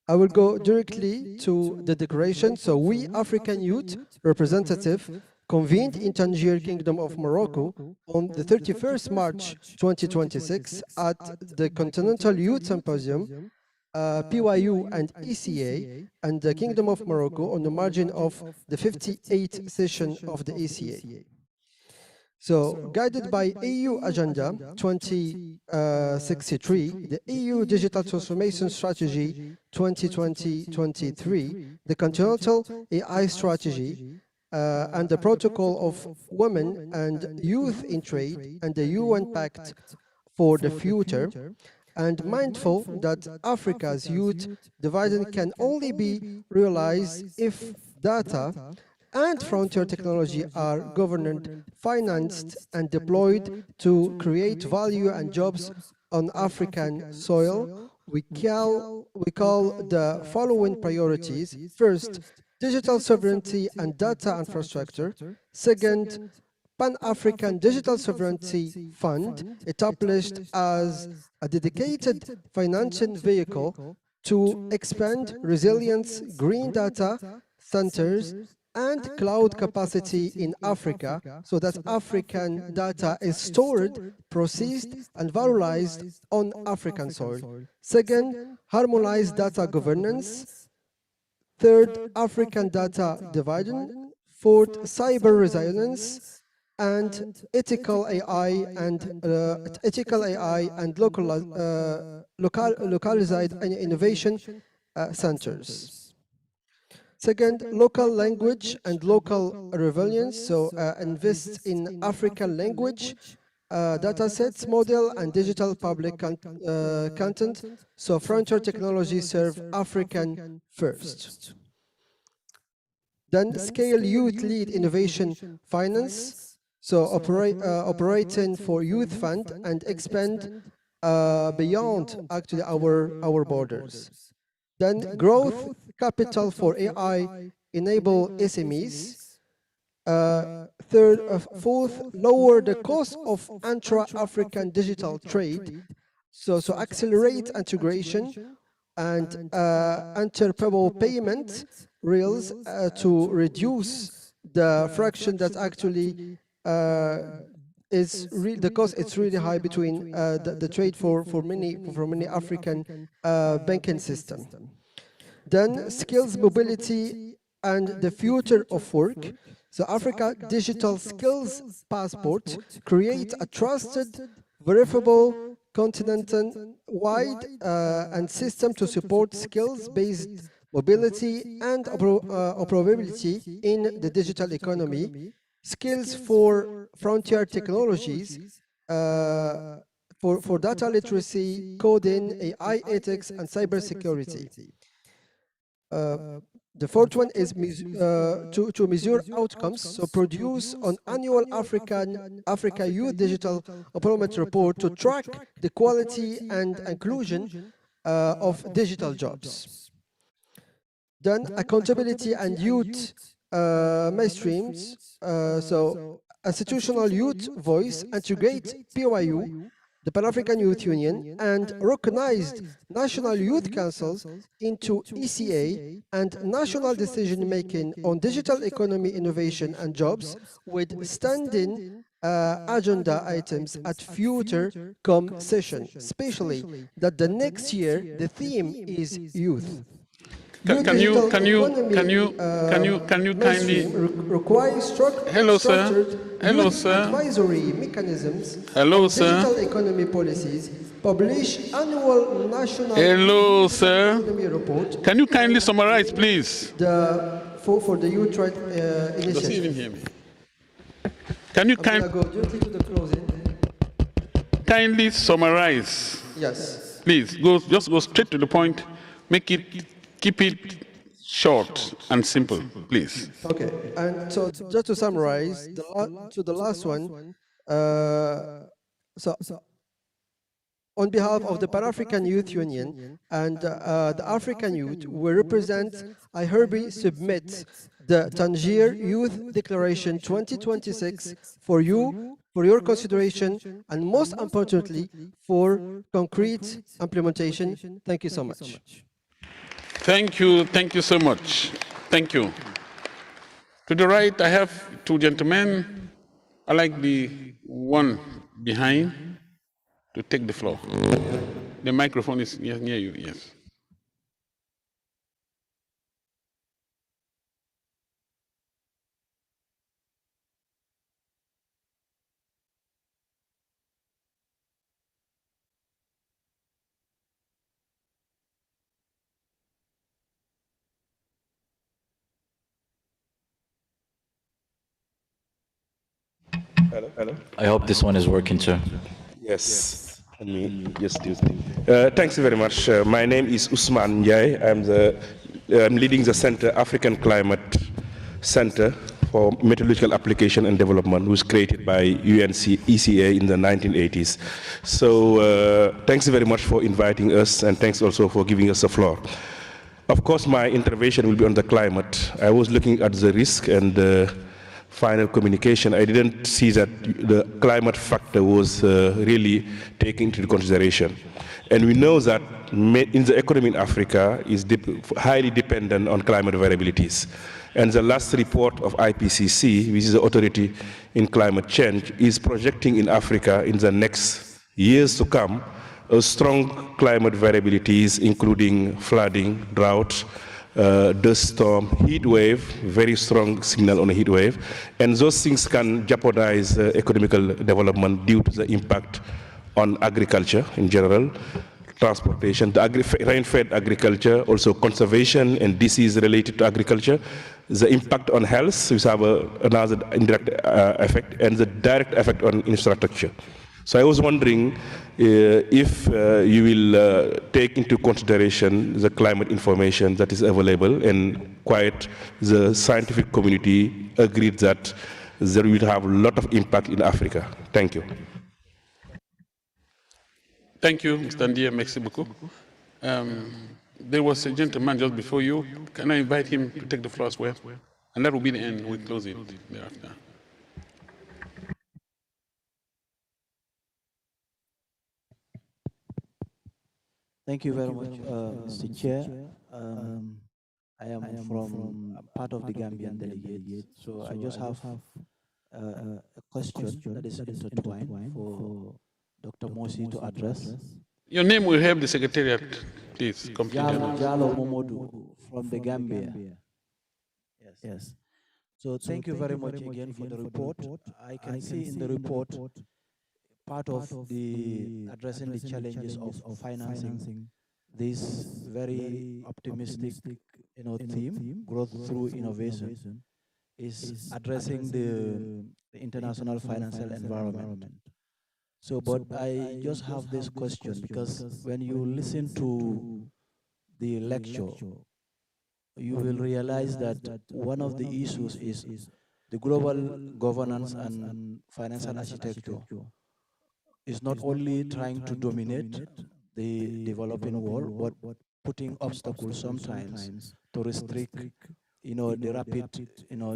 I: I will go directly to the declaration. So we African youth representative convened in Tangier, Kingdom of Morocco on the 31st March 2026 at the Continental Youth Symposium, PYU and ECA, and the Kingdom of Morocco on the margin of the 58th session of the ECA. So, guided by EU Agenda 2063, the EU Digital Transformation Strategy 2020-23, the Continental AI Strategy, and the Protocol of Women and Youth in Trade, and the UN Pact for the Future, and mindful that Africa's youth dividend can only be realized if data and frontier technology are governed, financed, and deployed to create value and jobs on African soil. We call the following priorities. First, digital sovereignty and data infrastructure. Second, Pan-African Digital Sovereignty Fund, established as a dedicated financing vehicle to expand resilience, green data centers, and cloud capacity in Africa so that African data is stored, processed, and valorized on African soil. Second, harmonized data governance. Third, African data dividend. Fourth, cyber resilience. And ethical AI and localized innovation centers. Second, local language and local relevance. So invest in African language, data sets, model, and digital public content. So frontier technologies serve African first. Then scale youth-led innovation finance. So operating for youth fund and expand beyond actually our borders. Then growth capital for AI enable SMEs. Fourth, lower the cost of intra-African digital trade. So accelerate integration and interoperable payment rails to reduce the fraction that actually the cost. It's really high between the trade for many African banking system. Then skills mobility and the future of work. So Africa Digital Skills Passport creates a trusted, verifiable, continent-wide and system to support skills-based mobility and operability in the digital economy. skills for frontier technologies, for data literacy, coding, AI ethics, and cybersecurity. The fourth one is to measure outcomes, so produce an annual Africa Youth Digital Employment Report to track the quality and inclusion of digital jobs. Then accountability and youth mainstreams, so institutional youth voice, integrate PYU, the Pan-African Youth Union, and recognized national youth councils into ECA and national decision-making on digital economy, innovation, and jobs with standing agenda items at future session, especially that the next year the theme is youth.
F: Can you kindly? Hello, sir. Hello, sir.
I: Advisory mechanisms.
F: Hello, sir.
I: Digital economy policies. Publish annual national.
F: Hello, sir.
I: Economy report.
F: Can you kindly summarize, please?
I: For the youth right initiative.
F: Does he even hear me? Can you kindly summarize?
I: Yes.
F: Please just go straight to the point. Keep it short and simple, please.
I: Okay, and so just to summarize, the last one, so on behalf of the Pan-African Youth Union and the African Youth, we represent, I hereby submit the Tangier Youth Declaration 2026 for your consideration, and most importantly, for concrete implementation. Thank you so much.
F: Thank you so much. Thank you. To the right, I have two gentlemen. I like the one behind to take the floor. The microphone is near you, yes.
S: Hello. I hope this one is working too.
K: Yes. Let me just do it. Thanks very much. My name is Usman Njai. I'm leading the Center African Climate Center for Meteorological Application and Development, was created by ECA in the 1980s. So thanks very much for inviting us, and thanks also for giving us the floor. Of course, my intervention will be on the climate. I was looking at the risk and the final communication. I didn't see that the climate factor was really taken into consideration. And we know that in the economy in Africa is highly dependent on climate variabilities. And the last report of IPCC, which is the authority in climate change, is projecting in Africa in the next years to come a strong climate variabilities, including flooding, drought, dust storm, heat wave, very strong signal on a heat wave. And those things can jeopardize economical development due to the impact on agriculture in general, transportation, the rain-fed agriculture, also conservation and disease related to agriculture, the impact on health, which have another indirect effect, and the direct effect on infrastructure. So I was wondering if you will take into consideration the climate information that is available, and quite the scientific community agreed that there will have a lot of impact in Africa. Thank you.
F: Thank you, Mr. Ndiye. Merci beaucoup. There was a gentleman just before you. Can I invite him to take the floor as well? And that will be the end. We'll close it thereafter.
B: Thank you very much, Mr. Chair. I am from part of the Gambian delegate, so I just have a question that is intertwined for Dr. Mosi to address.
F: Your name will help the Secretariat, please.
B: Jalo Momodu from the Gambia. Yes. So thank you very much again for the report. I can see in the report part of the addressing the challenges of financing this very optimistic theme, growth through innovation. is addressing the international financial environment. So, but I just have this question, because when you listen to the lecture, you will realize that one of the issues is the global governance and financial architecture is not only trying to dominate the developing world, but putting obstacles sometimes to restrict, the rapid,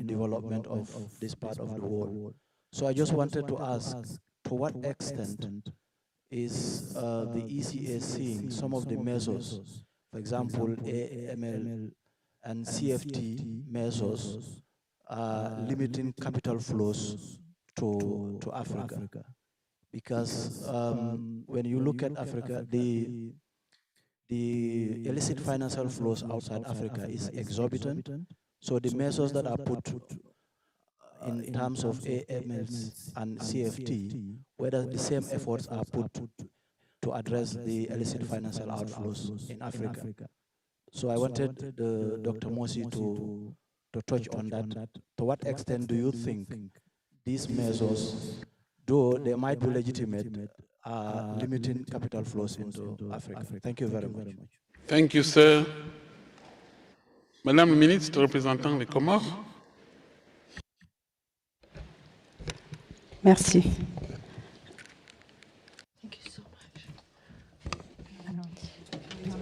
B: development of this part of the world. So I just wanted to ask, to what extent is the ECA seeing some of the measures, for example, AML and CFT measures, limiting capital flows to Africa? Because when you look at Africa, the illicit financial flows outside Africa is exorbitant. So the measures that are put in terms of AMLs and CFT, whether the same efforts are put to address the illicit financial outflows in Africa. So I wanted Dr. Mosi to touch on that. To what extent do you think these measures, though they might be legitimate, are limiting capital flows into Africa? Thank you very much.
F: Thank you, sir. Madame la ministre représentant les Comores.
L: Merci.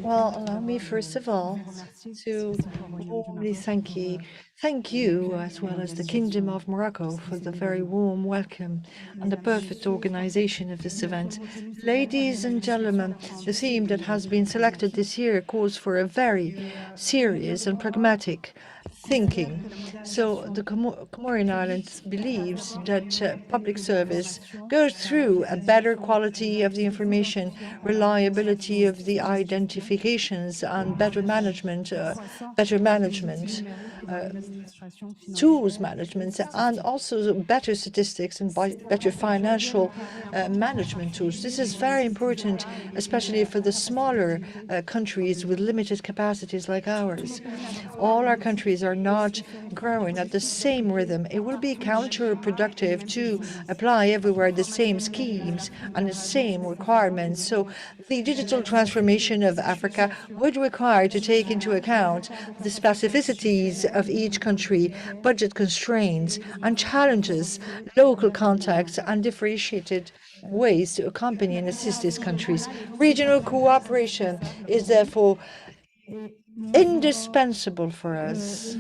N: Well, allow me first of all to warmly thank you as well as the Kingdom of Morocco for the very warm welcome and the perfect organization of this event. Ladies and gentlemen, the theme that has been selected this year calls for a very serious and pragmatic thinking. So the Comorian Islands believes that public service goes through a better quality of the information, reliability of the identifications, and better management, tools management, and also better statistics and better financial management tools. This is very important, especially for the smaller countries with limited capacities like ours. All our countries are not growing at the same rhythm. It will be counterproductive to apply everywhere the same schemes and the same requirements. So the digital transformation of Africa would require to take into account the specificities of each country, budget constraints and challenges, local contacts, and differentiated ways to accompany and assist these countries. Regional cooperation is therefore indispensable for us,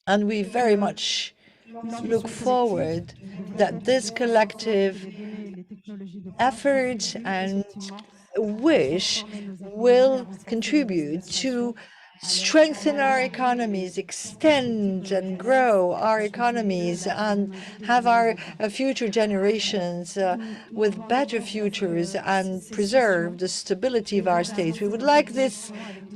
N: and we very much look forward that this collective effort and wish will contribute to strengthen our economies, extend and grow our economies, and have our future generations with better futures and preserve the stability of our states. We would like this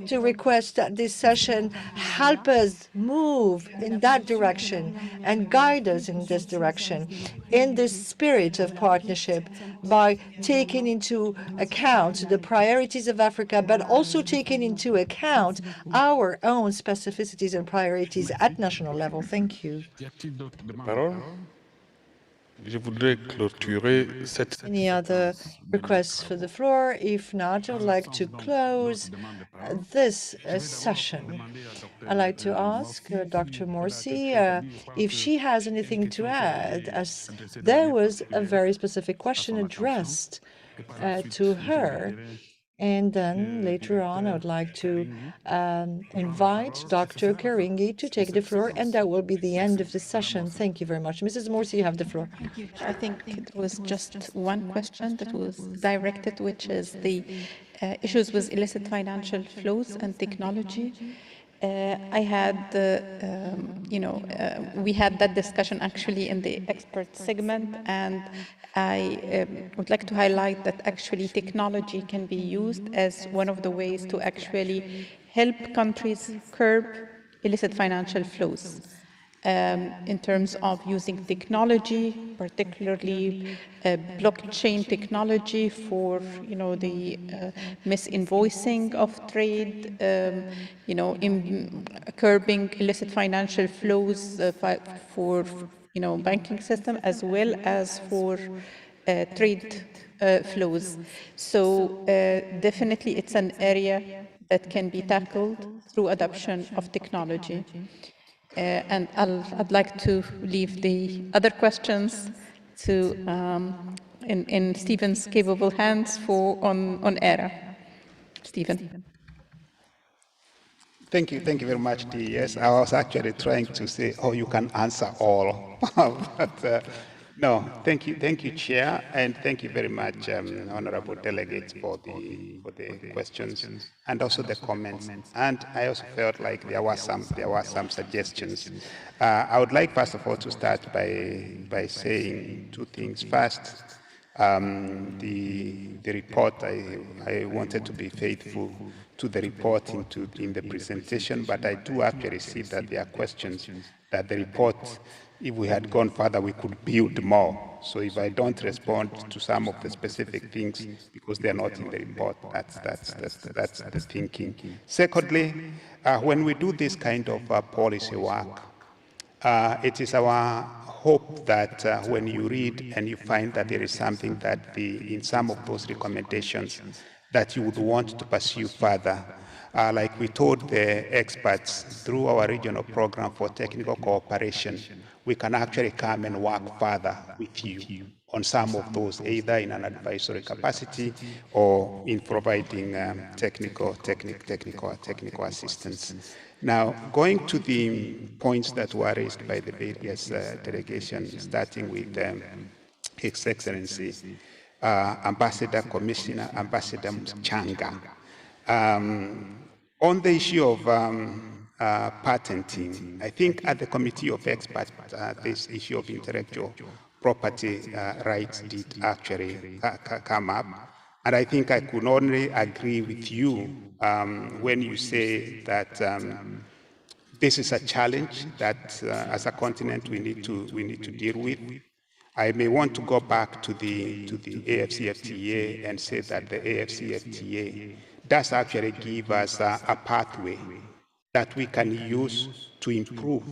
N: to request that this session help us move in that direction and guide us in this direction, in this spirit of partnership, by taking into account the priorities of Africa, but also taking into account our own specificities and priorities at national level. Thank you. Any other requests for the floor? If not, I would like to close this session. I'd like to ask Dr. Morsi if she has anything to add, as there was a very specific question addressed to her. And then later on, I would like to invite Dr. Karingi to take the floor, and that will be the end of the session. Thank you very much. Mrs. Morsi, you have the floor.
U: I think it was just one question that was directed, which is the issues with illicit financial flows and technology. I had, we had that discussion actually in the expert segment, and I would like to highlight that actually technology can be used as one of the ways to actually help countries curb illicit financial flows. in terms of using technology, particularly blockchain technology for, the misinvoicing of trade, curbing illicit financial flows for, banking system as well as for trade flows. So definitely it's an area that can be tackled through adoption of technology. And I'd like to leave the other questions to in Stephen's capable hands on ERA. Stephen.
E: Thank you very much, Dee. Yes, I was actually trying to say, oh, you can answer all, but no, thank you, Chair, and thank you very much, honorable delegates, for the questions and also the comments. And I also felt like there were some suggestions. I would like first of all to start by saying two things. First, the report, I wanted to be faithful to the report in the presentation, but I do actually see that there are questions that the report, if we had gone further, we could build more. So if I don't respond to some of the specific things because they're not in the report, that's the thinking. Secondly, when we do this kind of policy work, it is our hope that when you read and you find that there is something that in some of those recommendations that you would want to pursue further, like we told the experts through our regional program for technical cooperation, we can actually come and work further with you on some of those, either in an advisory capacity or in providing technical assistance. Now, going to the points that were raised by the various delegations, starting with His Excellency, Ambassador Commissioner, Ambassador Changa. On the issue of patenting, I think at the Committee of Experts, this issue of intellectual property rights did actually come up. And I think I could only agree with you when you say that this is a challenge that as a continent we need to deal with. I may want to go back to the AFCFTA and say that the AFCFTA does actually give us a pathway that we can use to improve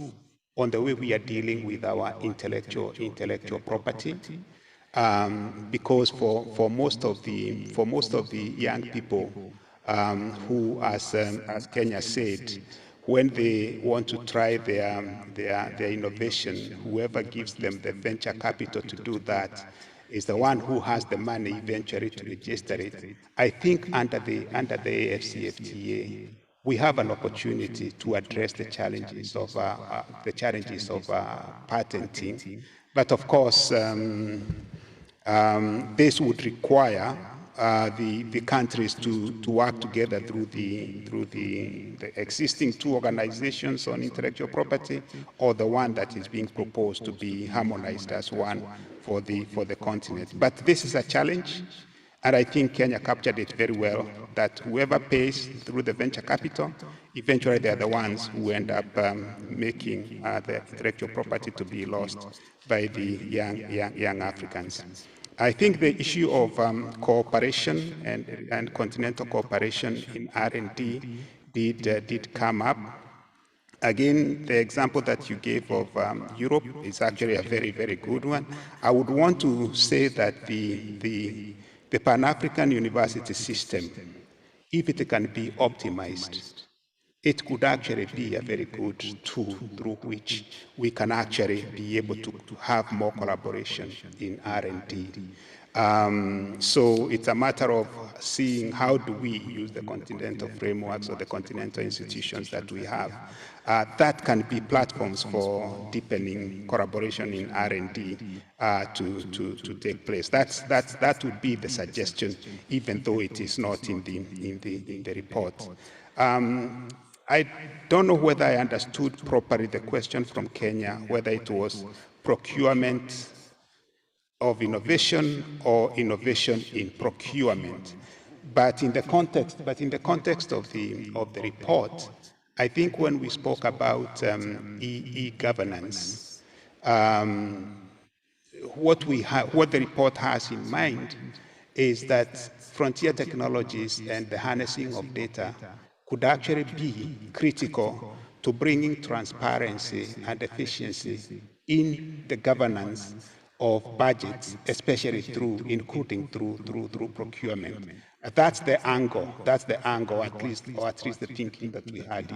E: on the way we are dealing with our intellectual property. Because for most of the young people who, as Kenya said, when they want to try their innovation, whoever gives them the venture capital to do that is the one who has the money eventually to register it. I think under the AFCFTA, we have an opportunity to address the challenges of patenting, but of course, this would require the countries to work together through the existing two organizations on intellectual property, or the one that is being proposed to be harmonized as one for the continent. But this is a challenge, and I think Kenya captured it very well, that whoever pays through the venture capital, eventually they're the ones who end up making the intellectual property to be lost by the young Africans. I think the issue of cooperation and continental cooperation in R&D did come up. Again, the example that you gave of Europe is actually a very, very good one. I would want to say that the Pan-African university system, if it can be optimized, it could actually be a very good tool through which we can actually be able to have more collaboration in R&D. So it's a matter of seeing how do we use the continental frameworks or the continental institutions that we have that can be platforms for deepening collaboration in R&D to take place. That would be the suggestion, even though it is not in the report. I don't know whether I understood properly the question from Kenya, whether it was procurement of innovation or innovation in procurement. But in the context of the report, I think when we spoke about e-governance, what the report has in mind is that frontier technologies and the harnessing of data could actually be critical to bringing transparency and efficiency in the governance of budgets, especially including through procurement. That's the angle. That's the angle, at least the thinking that we had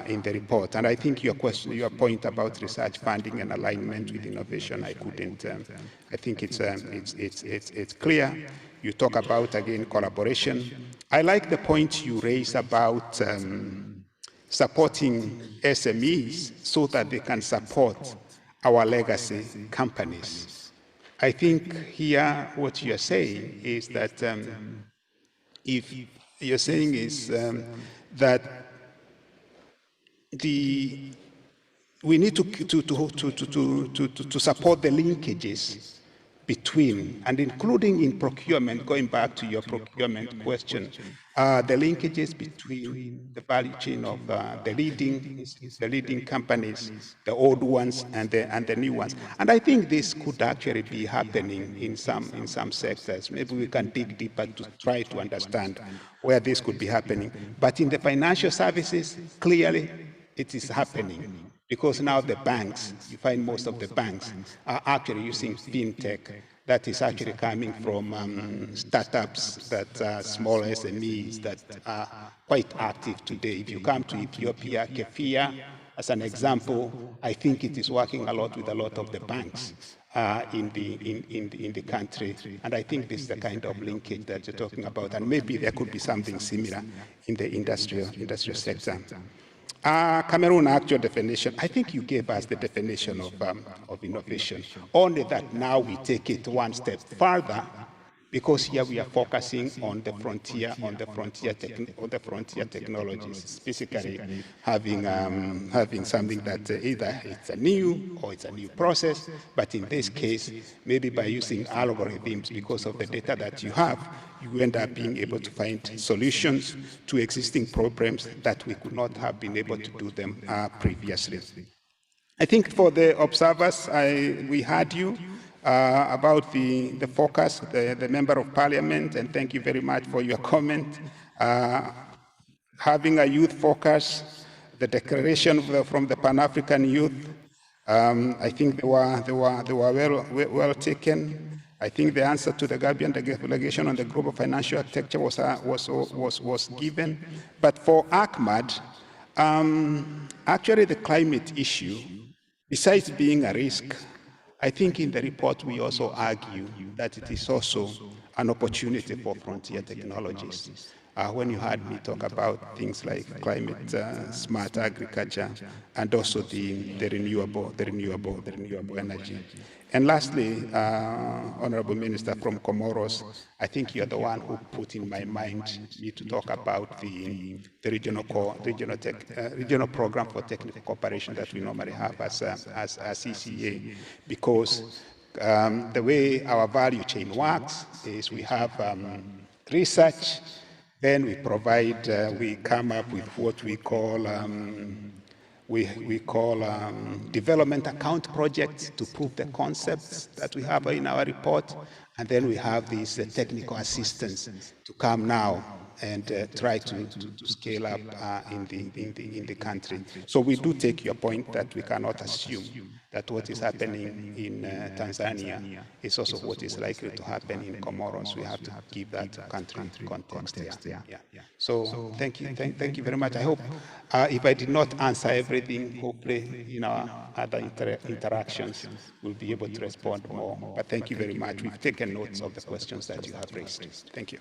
E: in the report. And I think your point about research funding and alignment with innovation, I couldn't. I think it's clear. You talk about again collaboration. I like the point you raise about supporting SMEs so that they can support our legacy companies. I think here what you're saying is that if you're saying is that we need to support the linkages between, and including in procurement, going back to your procurement question, the linkages between the value chain of the leading companies, the old ones and the new ones. And I think this could actually be happening in some sectors. Maybe we can dig deeper to try to understand where this could be happening. But in the financial services, clearly it is happening. Because now the banks, you find most of the banks are actually using fintech that is actually coming from startups that are small SMEs that are quite active today. If you come to Ethiopia, Kefia, as an example, I think it is working a lot with a lot of the banks in the country. And I think this is the kind of linkage that you're talking about. And maybe there could be something similar in the industrial sector. Cameroon actual definition, I think you gave us the definition of innovation, only that now we take it one step further, because here we are focusing on the frontier technologies, basically having something that either it's a new or it's a new process, but in this case, maybe by using algorithms, because of the data that you have, you end up being able to find solutions to existing problems that we could not have been able to do them previously. I think for the observers, we heard you about the focus, the member of parliament, and thank you very much for your comment. Having a youth focus, the declaration from the Pan-African youth, I think they were well taken. I think the answer to the Gambian delegation on the global financial architecture was given. But for Ahmad, actually the climate issue, besides being a risk, I think in the report we also argue that it is also an opportunity for frontier technologies. When you heard me talk about things like climate smart agriculture and also the renewable energy. And lastly, Honorable Minister from Comoros, I think you're the one who put in my mind me to talk about the regional program for technical cooperation that we normally have as CCA, because the way our value chain works is we have research, then we provide, we come up with what we call development account projects to prove the concepts that we have in our report, and then we have these technical assistance to come now and try to scale up in the country. So we do take your point that we cannot assume that what is happening in Tanzania is also what is likely to happen in Comoros. We have to give that country context. Yeah. So thank you very much. I hope if I did not answer everything, hopefully in our other interactions we'll be able to respond more. But thank you very much. We've taken notes of the questions that you have raised. Thank you.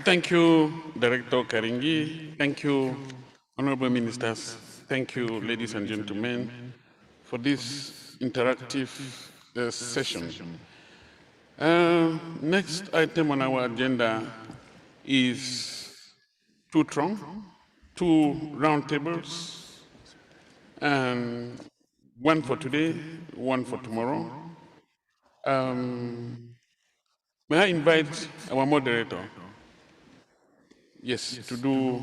F: Thank you, Director Karingi. Thank you, Honorable Ministers. Thank you, ladies and gentlemen, for this interactive session. Next item on our agenda is two roundtables, and one for today, one for tomorrow. May I invite our moderator, yes, to do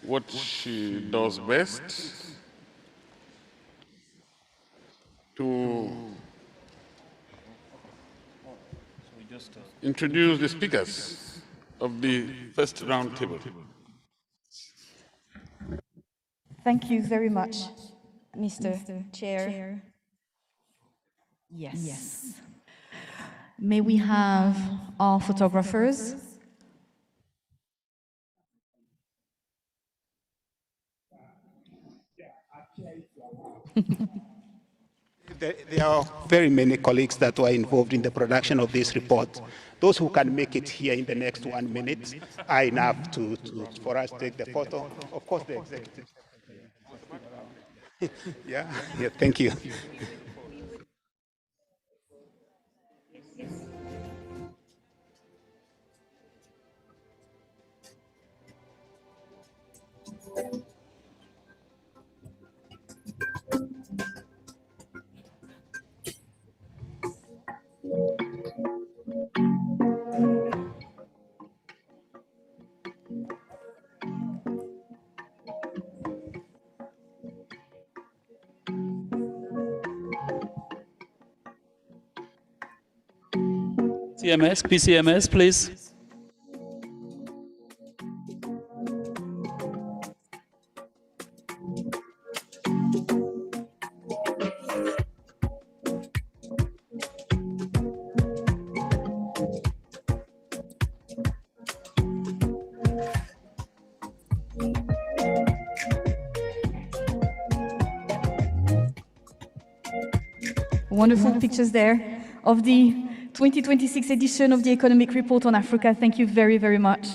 F: what she does best, to introduce the speakers of the first round table.
A: Thank you very much, Mr. Chair. Yes. May we have our photographers?
E: There are very many colleagues that were involved in the production of this report. Those who can make it here in the next 1 minute are enough for us to take the photo. Of course, the executive. Yeah, thank you.
L: PCMS, please.
A: Wonderful pictures there of the 2026 edition of the Economic Report on Africa. Thank you very, very much.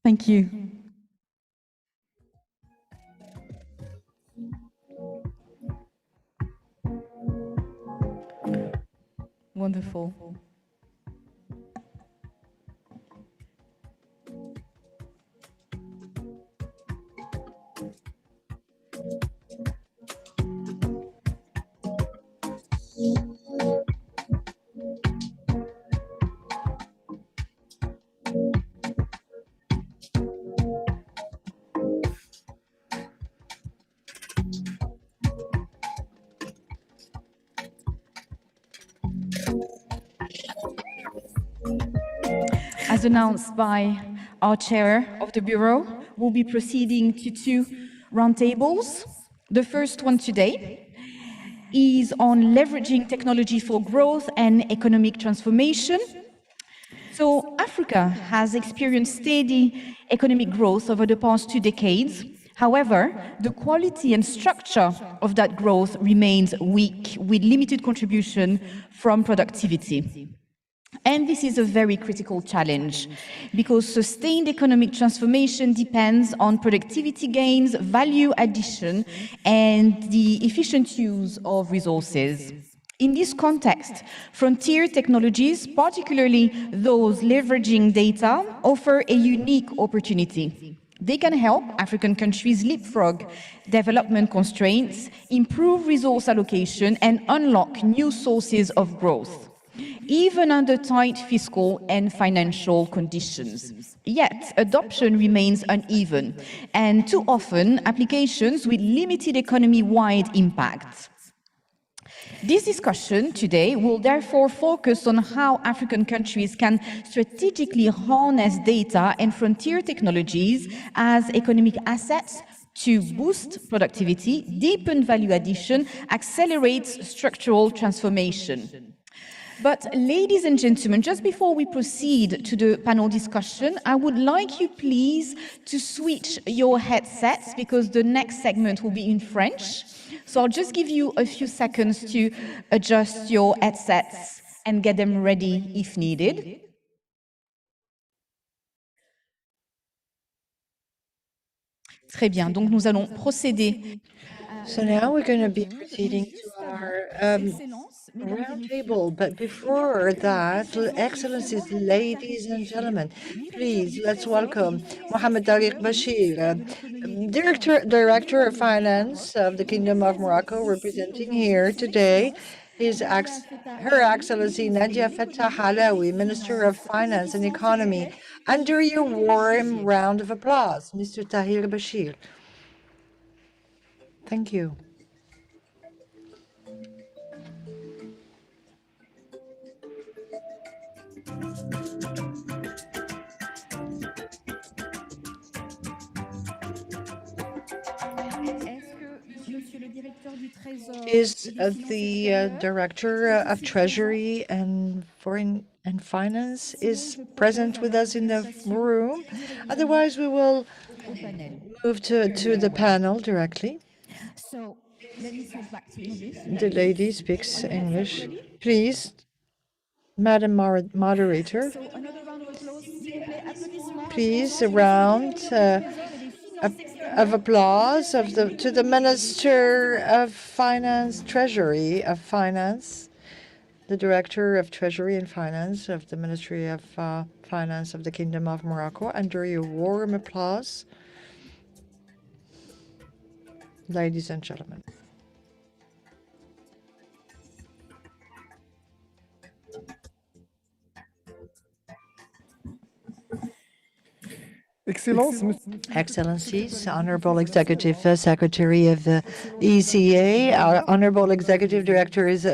A: Thank you. Wonderful. As announced by our chair of the Bureau, we'll be proceeding to 2 roundtables. The first one today is on leveraging technology for growth and economic transformation. So Africa has experienced steady economic growth over the past 2 decades. However, the quality and structure of that growth remains weak, with limited contribution from productivity. And this is a very critical challenge because sustained economic transformation depends on productivity gains, value addition, and the efficient use of resources. In this context, frontier technologies, particularly those leveraging data, offer a unique opportunity. They can help African countries leapfrog development constraints, improve resource allocation, and unlock new sources of growth, even under tight fiscal and financial conditions. Yet, adoption remains uneven, and too often, applications with limited economy-wide impact. This discussion today will therefore focus on how African countries can strategically harness data and frontier technologies as economic assets to boost productivity, deepen value addition, accelerate structural transformation. But ladies and gentlemen, just before we proceed to the panel discussion, I would like you please to switch your headsets because the next segment will be in French. So I'll just give you a few seconds to adjust your headsets and get them ready if needed. Très bien, donc nous allons procéder.
N: So now we're going to be proceeding to our roundtable, but before that, Excellencies, ladies and gentlemen, please let's welcome Mohamed Tariq Bashir, Director of Finance of the Kingdom of Morocco, representing here today Her Excellency Nadia Fattah Halawi, Minister of Finance and Economy. Under your warm round of applause, Mr. Tahir Bashir. Thank you. Is the Director of Treasury and Foreign and Finance is present with us in the room? Otherwise, we will move to the panel directly.
H: So let me switch back to English.
N: The lady speaks English. Please, Madam Moderator.
H: So another round of applause, s'il vous plaît. Applaudissements.
N: Please, a round of applause to the Minister of Finance, Treasury of Finance, the Director of Treasury and Finance of the Ministry of Finance of the Kingdom of Morocco. Under your warm applause, ladies and gentlemen. Excellencies, Honorable Executive Secretary of the ECA, our Honorable Executive Directors,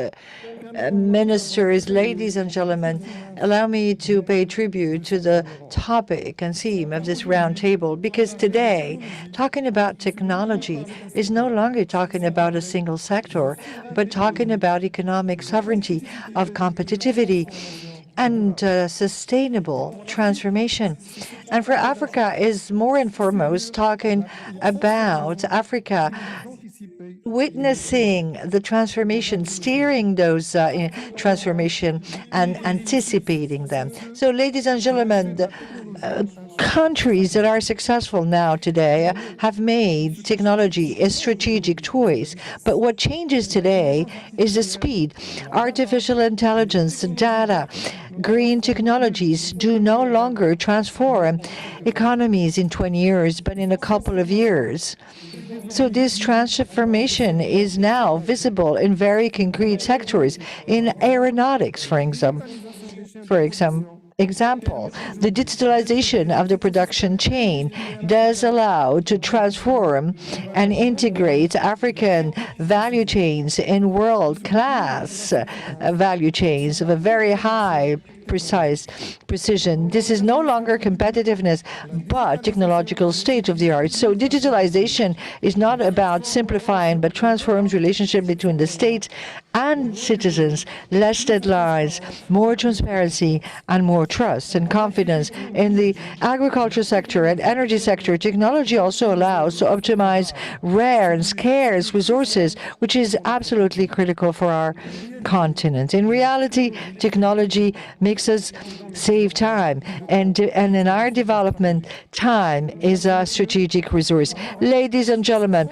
N: Ministers, ladies and gentlemen, allow me to pay tribute to the topic and theme of this roundtable, because today, talking about technology is no longer talking about a single sector, but talking about economic sovereignty, of competitivity, and sustainable transformation. And for Africa is more and foremost talking about Africa witnessing the transformation, steering those transformation and anticipating them. So ladies and gentlemen, the countries that are successful now today have made technology a strategic choice. But what changes today is the speed. Artificial intelligence, data, green technologies do no longer transform economies in 20 years, but in a couple of years. So this transformation is now visible in very concrete sectors, in aeronautics, for example, the digitalization of the production chain does allow to transform and integrate African value chains in world-class value chains of a very high precision. This is no longer competitiveness, but technological state of the art. So digitalization is not about simplifying, but transforms relationship between the state and citizens. Less deadlines, more transparency, and more trust and confidence. In the agriculture sector and energy sector, technology also allows to optimize rare and scarce resources, which is absolutely critical for our continent. In reality, technology makes us save time, and in our development, time is a strategic resource. Ladies and gentlemen,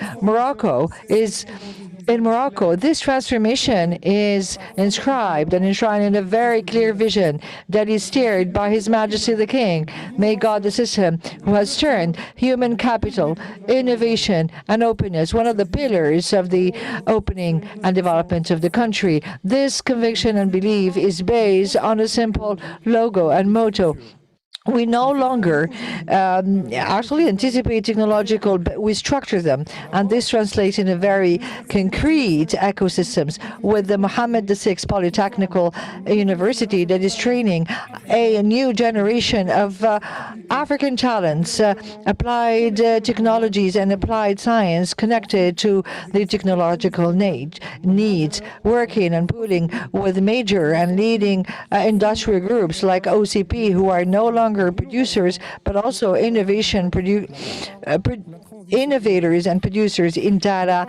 N: in Morocco, this transformation is inscribed and enshrined in a very clear vision that is steered by His Majesty the King. May God assist him, who has turned human capital, innovation, and openness, one of the pillars of the opening and development of the country. This conviction and belief is based on a simple logo and motto. We no longer actually anticipate technological, but we structure them. And this translates in a very concrete ecosystems with the Mohammed VI Polytechnical University that is training a new generation of African talents, applied technologies and applied science connected to the technological needs, working and pooling with major and leading industrial groups like OCP, who are no longer producers, but also innovators and producers in data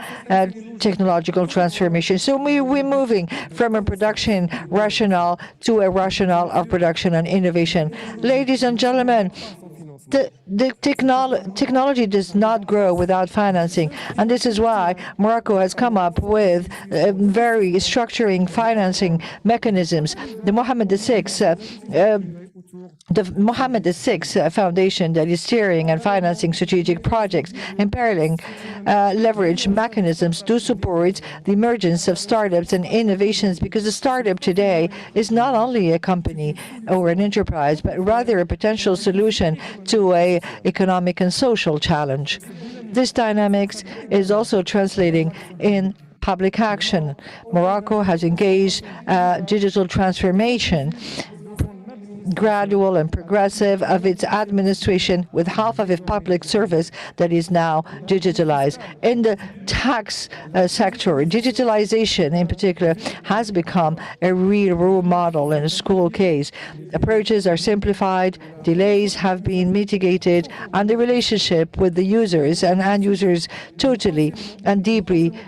N: technological transformation. So we're moving from a production rationale to a rationale of production and innovation. Ladies and gentlemen, the technology does not grow without financing, and this is why Morocco has come up with very structuring financing mechanisms. The Mohammed VI the Mohammed VI Foundation that is steering and financing strategic projects and paralleling leverage mechanisms to support the emergence of startups and innovations, because a startup today is not only a company or an enterprise, but rather a potential solution to a economic and social challenge. This dynamics is also translating in public action. Morocco has engaged digital transformation, gradual and progressive, of its administration, with half of its public service that is now digitalized. In the tax sector, digitalization in particular has become a real role model in a school case. Approaches are simplified, delays have been mitigated, and the relationship with the users and end users totally and deeply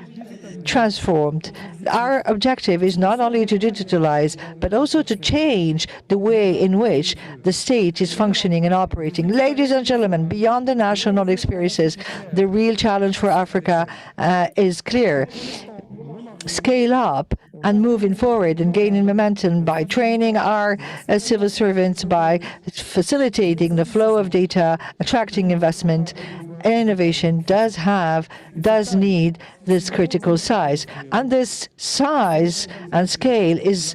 N: transformed. Our objective is not only to digitalize, but also to change the way in which the state is functioning and operating. Ladies and gentlemen, beyond the national experiences, the real challenge for Africa is clear. Scale up and moving forward and gaining momentum by training our civil servants, by facilitating the flow of data, attracting investment. Innovation does need this critical size, and this size and scale is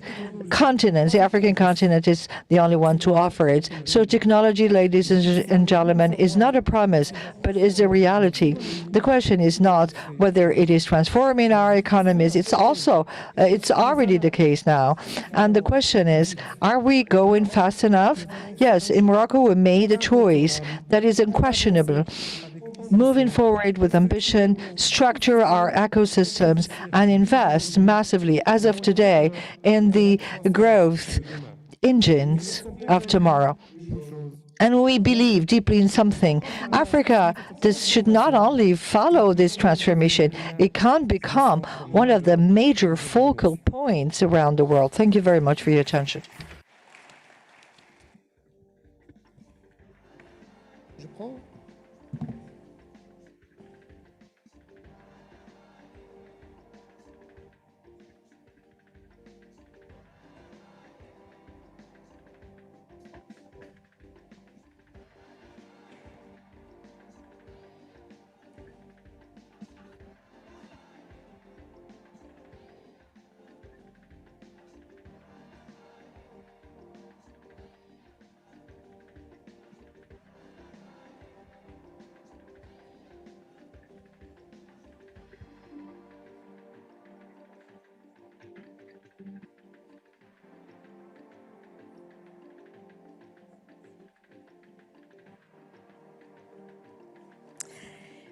N: continents. The African continent is the only one to offer it. So technology, ladies and gentlemen, is not a promise, but is a reality. The question is not whether it is transforming our economies. It's already the case now. And the question is, are we going fast enough? Yes, in Morocco, we made a choice that is unquestionable. Moving forward with ambition, structure our ecosystems, and invest massively, as of today, in the growth engines of tomorrow. And we believe deeply in something. Africa should not only follow this transformation, it can become one of the major focal points around the world. Thank you very much for your attention.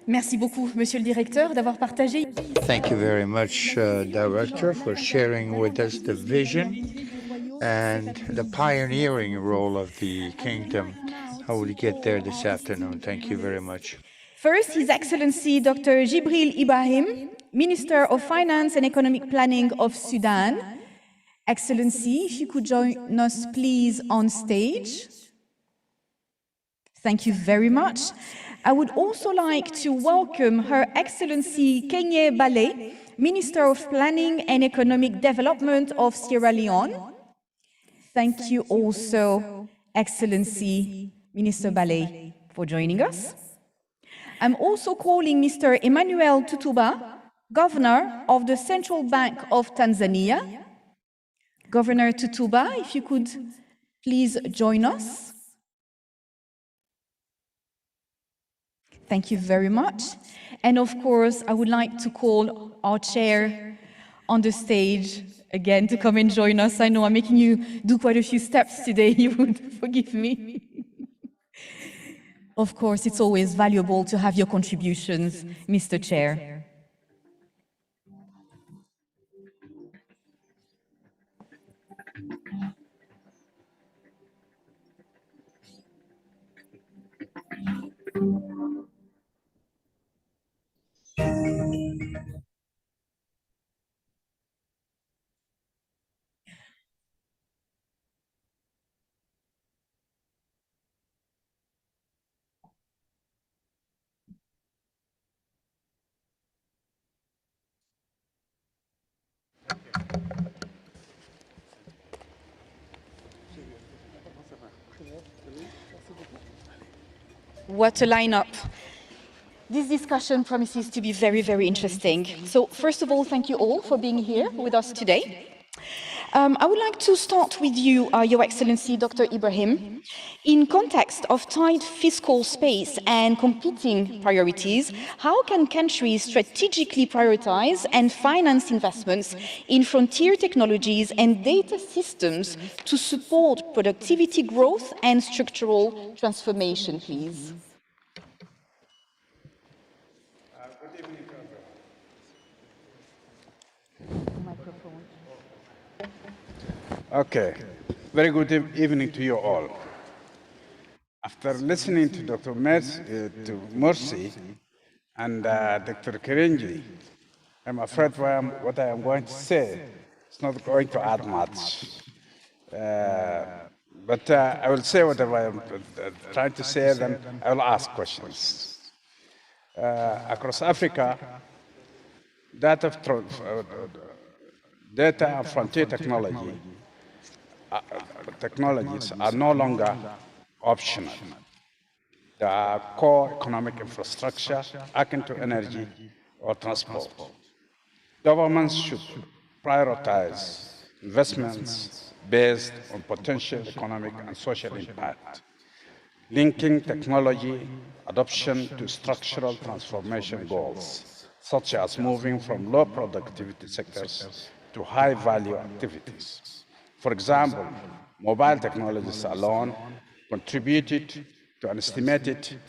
A: Merci beaucoup, Monsieur le Directeur, d'avoir partagé.
J: Thank you very much, Director, for sharing with us the vision and the pioneering role of the kingdom. How will we get there this afternoon? Thank you very much.
A: First, His Excellency Dr. Jibril Ibrahim, Minister of Finance and Economic Planning of Sudan. Excellency, if you could join us, please, on stage. Thank you very much. I would also like to welcome Her Excellency Kenye Bale, Minister of Planning and Economic Development of Sierra Leone. Thank you also, Excellency Minister Bale, for joining us. I'm also calling Mr. Emmanuel Tutuba, Governor of the Central Bank of Tanzania. Governor Tutuba, if you could please join us. Thank you very much. And of course, I would like to call our chair on the stage again to come and join us. I know I'm making you do quite a few steps today. You would forgive me. Of course, it's always valuable to have your contributions, Mr. Chair. What a lineup. This discussion promises to be very, very interesting. So first of all, thank you all for being here with us today. I would like to start with you, Your Excellency, Dr. Ibrahim. In context of tight fiscal space and competing priorities, how can countries strategically prioritize and finance investments in frontier technologies and data systems to support productivity growth and structural transformation, please?
E: Okay. Very good evening to you all. After listening to Dr. Mercy and Dr. Kirenji, I'm afraid what I am going to say is not going to add much. But I will say whatever I am trying to say, then I will ask questions. Across Africa, data and frontier technologies are no longer optional. They are core economic infrastructure akin to energy or transport. Governments should prioritize investments based on potential economic and social impact, linking technology adoption to structural transformation goals, such as moving from low productivity sectors to high value activities. For example, mobile technologies alone contributed to an estimated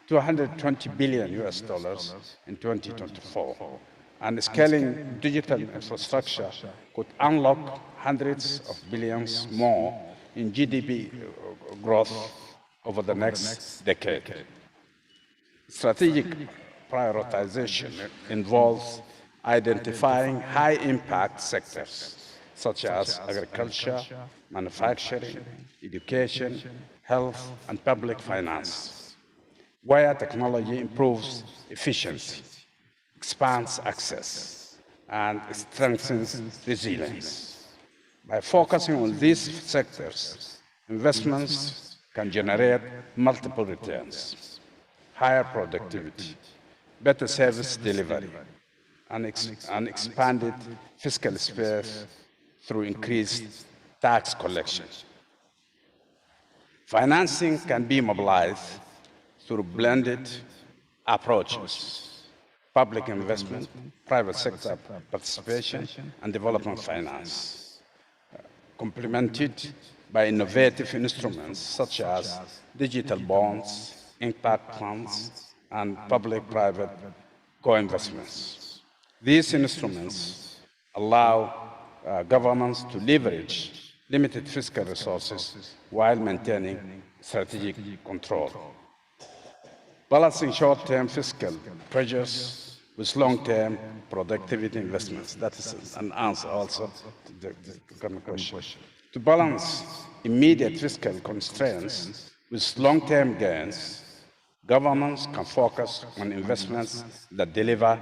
E: 220 billion US dollars in 2024. And scaling digital infrastructure could unlock hundreds of billions more in GDP growth over the next decade. Strategic prioritization involves identifying high-impact sectors such as agriculture, manufacturing, education, health, and public finance, where technology improves efficiency, expands access, and strengthens resilience. By focusing on these sectors, investments can generate multiple returns: higher productivity, better service delivery, and expanded fiscal space through increased tax collection. Financing can be mobilized through blended approaches: public investment, private sector participation, and development finance, complemented by innovative instruments such as digital bonds, impact funds, and public-private co-investments. These instruments allow governments to leverage limited fiscal resources while maintaining strategic control. Balancing short-term fiscal pressures with long-term productivity investments. That is an answer also to the current question. To balance immediate fiscal constraints with long-term gains, governments can focus on investments that deliver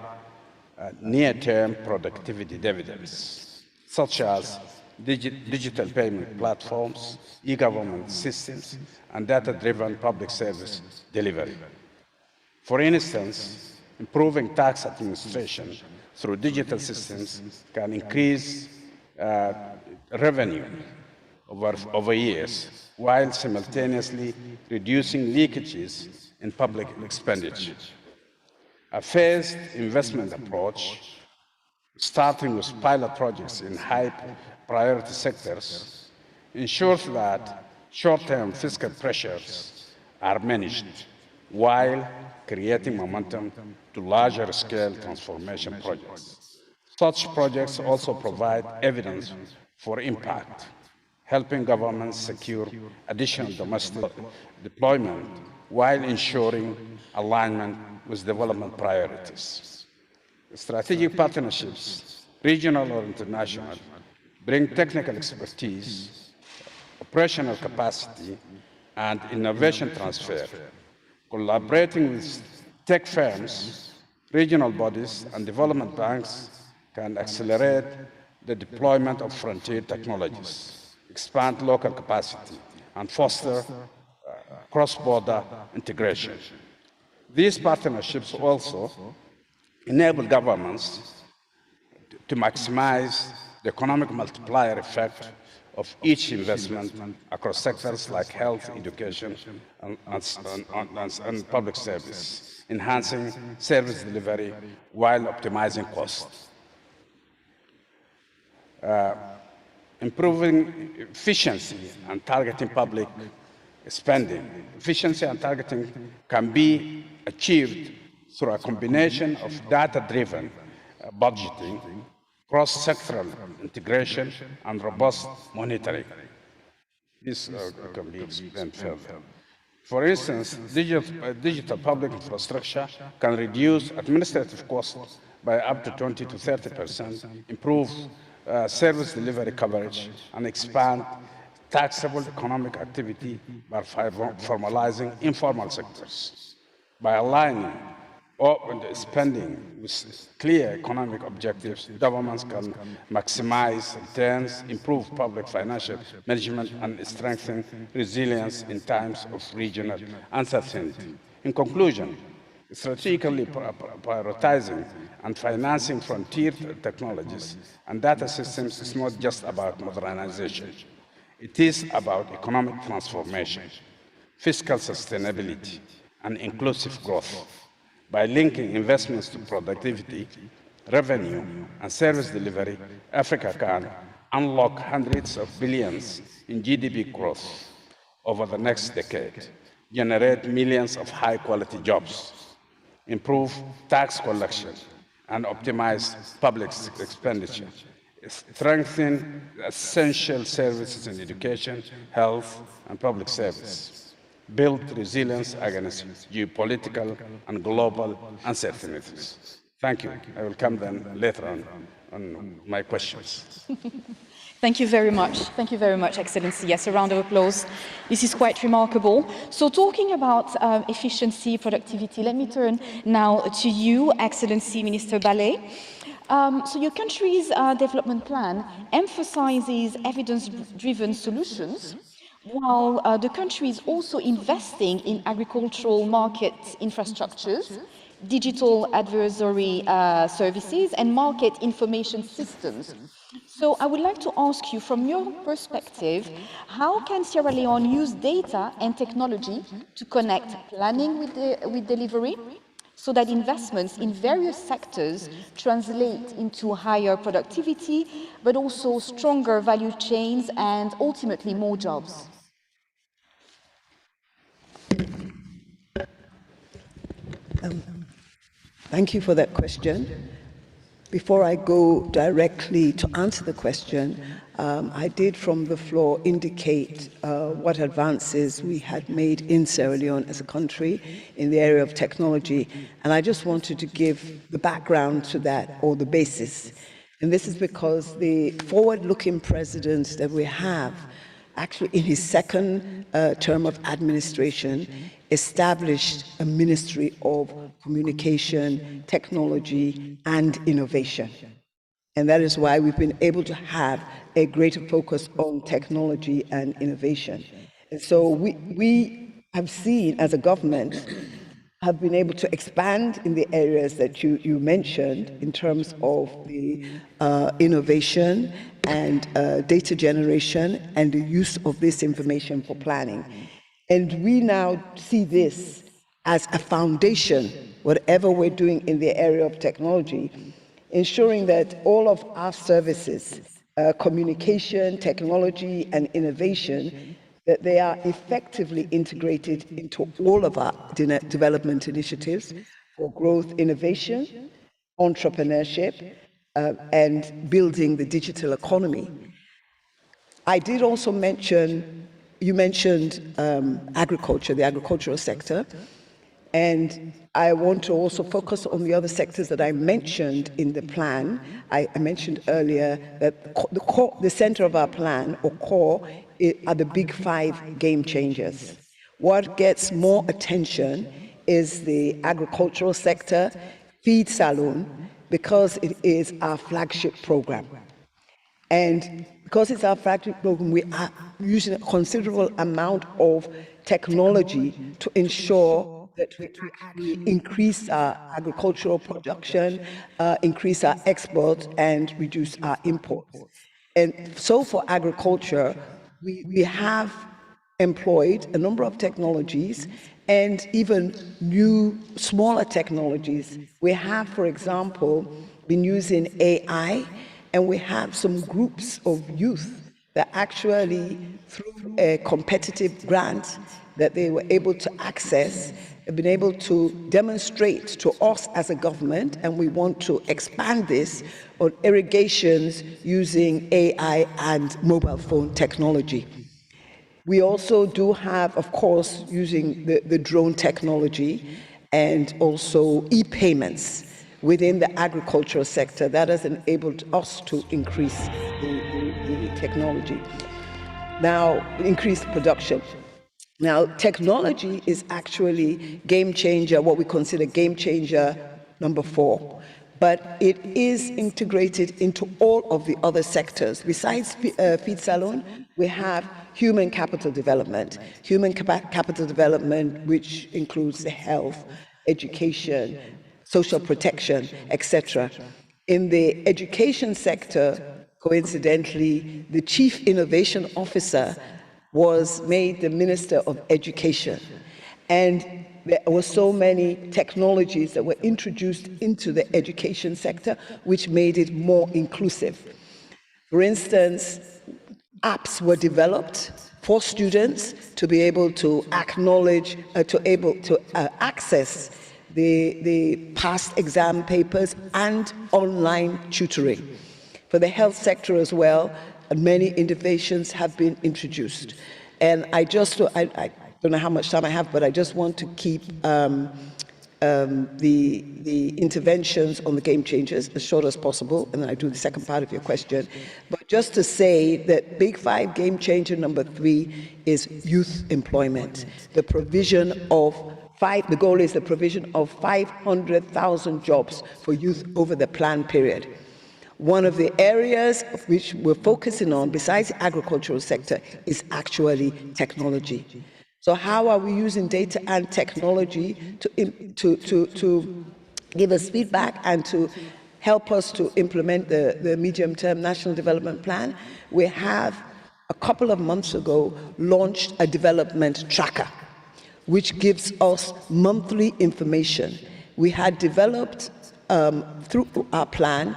E: near-term productivity dividends, such as digital payment platforms, e-government systems, and data-driven public service delivery. For instance, improving tax administration through digital systems can increase revenue over years, while simultaneously reducing leakages in public expenditure. A phased investment approach, starting with pilot projects in high-priority sectors, ensures that short-term fiscal pressures are managed while creating momentum to larger-scale transformation projects. Such projects also provide evidence for impact, helping governments secure additional domestic deployment while ensuring alignment with development priorities. Strategic partnerships, regional or international, bring technical expertise, operational capacity, and innovation transfer. Collaborating with tech firms, regional bodies, and development banks can accelerate the deployment of frontier technologies, expand local capacity, and foster
R: cross-border integration. These partnerships also enable governments to maximize the economic multiplier effect of each investment across sectors like health, education, and public service, enhancing service delivery while optimizing costs. Improving efficiency and targeting public spending. Efficiency and targeting can be achieved through a combination of data-driven budgeting, cross-sectoral integration, and robust monitoring. This can be explained further. For instance, digital public infrastructure can reduce administrative costs by up to 20 to 30%, improve service delivery coverage, and expand taxable economic activity by formalizing informal sectors. By aligning spending with clear economic objectives, governments can maximize returns, improve public financial management, and strengthen resilience in times of regional uncertainty. In conclusion, strategically prioritizing and financing frontier technologies and data systems is not just about modernization. It is about economic transformation, fiscal sustainability, and inclusive growth. By linking investments to productivity, revenue, and service delivery, Africa can unlock hundreds of billions in GDP growth over the next decade, generate millions of high-quality jobs, improve tax collection, and optimize public expenditure, strengthen essential services in education, health, and public service, build resilience against geopolitical and global uncertainties. Thank you. I will come then later on my questions.
A: Thank you very much. Thank you very much, Excellency. Yes, a round of applause. This is quite remarkable. So talking about efficiency, productivity, let me turn now to you, Excellency Minister Ballet. So your country's development plan emphasizes evidence-driven solutions, while the country is also investing in agricultural market infrastructures, digital advisory services, and market information systems. So I would like to ask you, from your perspective, how can Sierra Leone use data and technology to connect planning with delivery, so that investments in various sectors translate into higher productivity, but also stronger value chains and ultimately more jobs?
Q: Thank you for that question. Before I go directly to answer the question, I did from the floor indicate what advances we had made in Sierra Leone as a country in the area of technology. And I just wanted to give the background to that, or the basis. And this is because the forward-looking president that we have, actually in his second term of administration, established a Ministry of Communication, Technology, and Innovation. And that is why we've been able to have a greater focus on technology and innovation. And so we have seen, as a government, have been able to expand in the areas that you mentioned in terms of the innovation and data generation and the use of this information for planning. And we now see this as a foundation, whatever we're doing in the area of technology, ensuring that all of our services, communication, technology, and innovation, that they are effectively integrated into all of our development initiatives for growth, innovation, entrepreneurship, and building the digital economy. I did also mention, you mentioned agriculture, the agricultural sector, and I want to also focus on the other sectors that I mentioned in the plan. I mentioned earlier that the center of our plan, or core, are the big 5 game changers. What gets more attention is the agricultural sector, Feed Saloon, because it is our flagship program. And because it's our flagship program, we are using a considerable amount of technology to ensure that we actually increase our agricultural production, increase our exports, and reduce our imports. And so for agriculture, we have employed a number of technologies and even new, smaller technologies. We have, for example, been using AI, and we have some groups of youth that actually, through a competitive grant that they were able to access, have been able to demonstrate to us as a government, and we want to expand this on irrigations using AI and mobile phone technology. We also do have, of course, using the drone technology and also e-payments within the agricultural sector. That has enabled us to increase the technology. Now, increase production. Now, technology is actually game changer, what we consider game changer number 4. But it is integrated into all of the other sectors. Besides feed salon, we have human capital development. Human capital development, which includes the health, education, social protection, etc. In the education sector, coincidentally, the Chief Innovation Officer was made the Minister of Education. And there were so many technologies that were introduced into the education sector, which made it more inclusive. For instance, apps were developed for students to be able to acknowledge, access the past exam papers and online tutoring. For the health sector as well, many innovations have been introduced. And I don't know how much time I have, but I just want to keep the interventions on the game changers as short as possible, and then I do the second part of your question. But just to say that Big 5 game changer number 3 is youth employment. The provision of the goal is the provision of 500,000 jobs for youth over the planned period. One of the areas of which we're focusing on, besides the agricultural sector, is actually technology. So how are we using data and technology to give us feedback and to help us to implement the medium-term national development plan? We have, a couple of months ago, launched a development tracker, which gives us monthly information. We had developed, through our plan,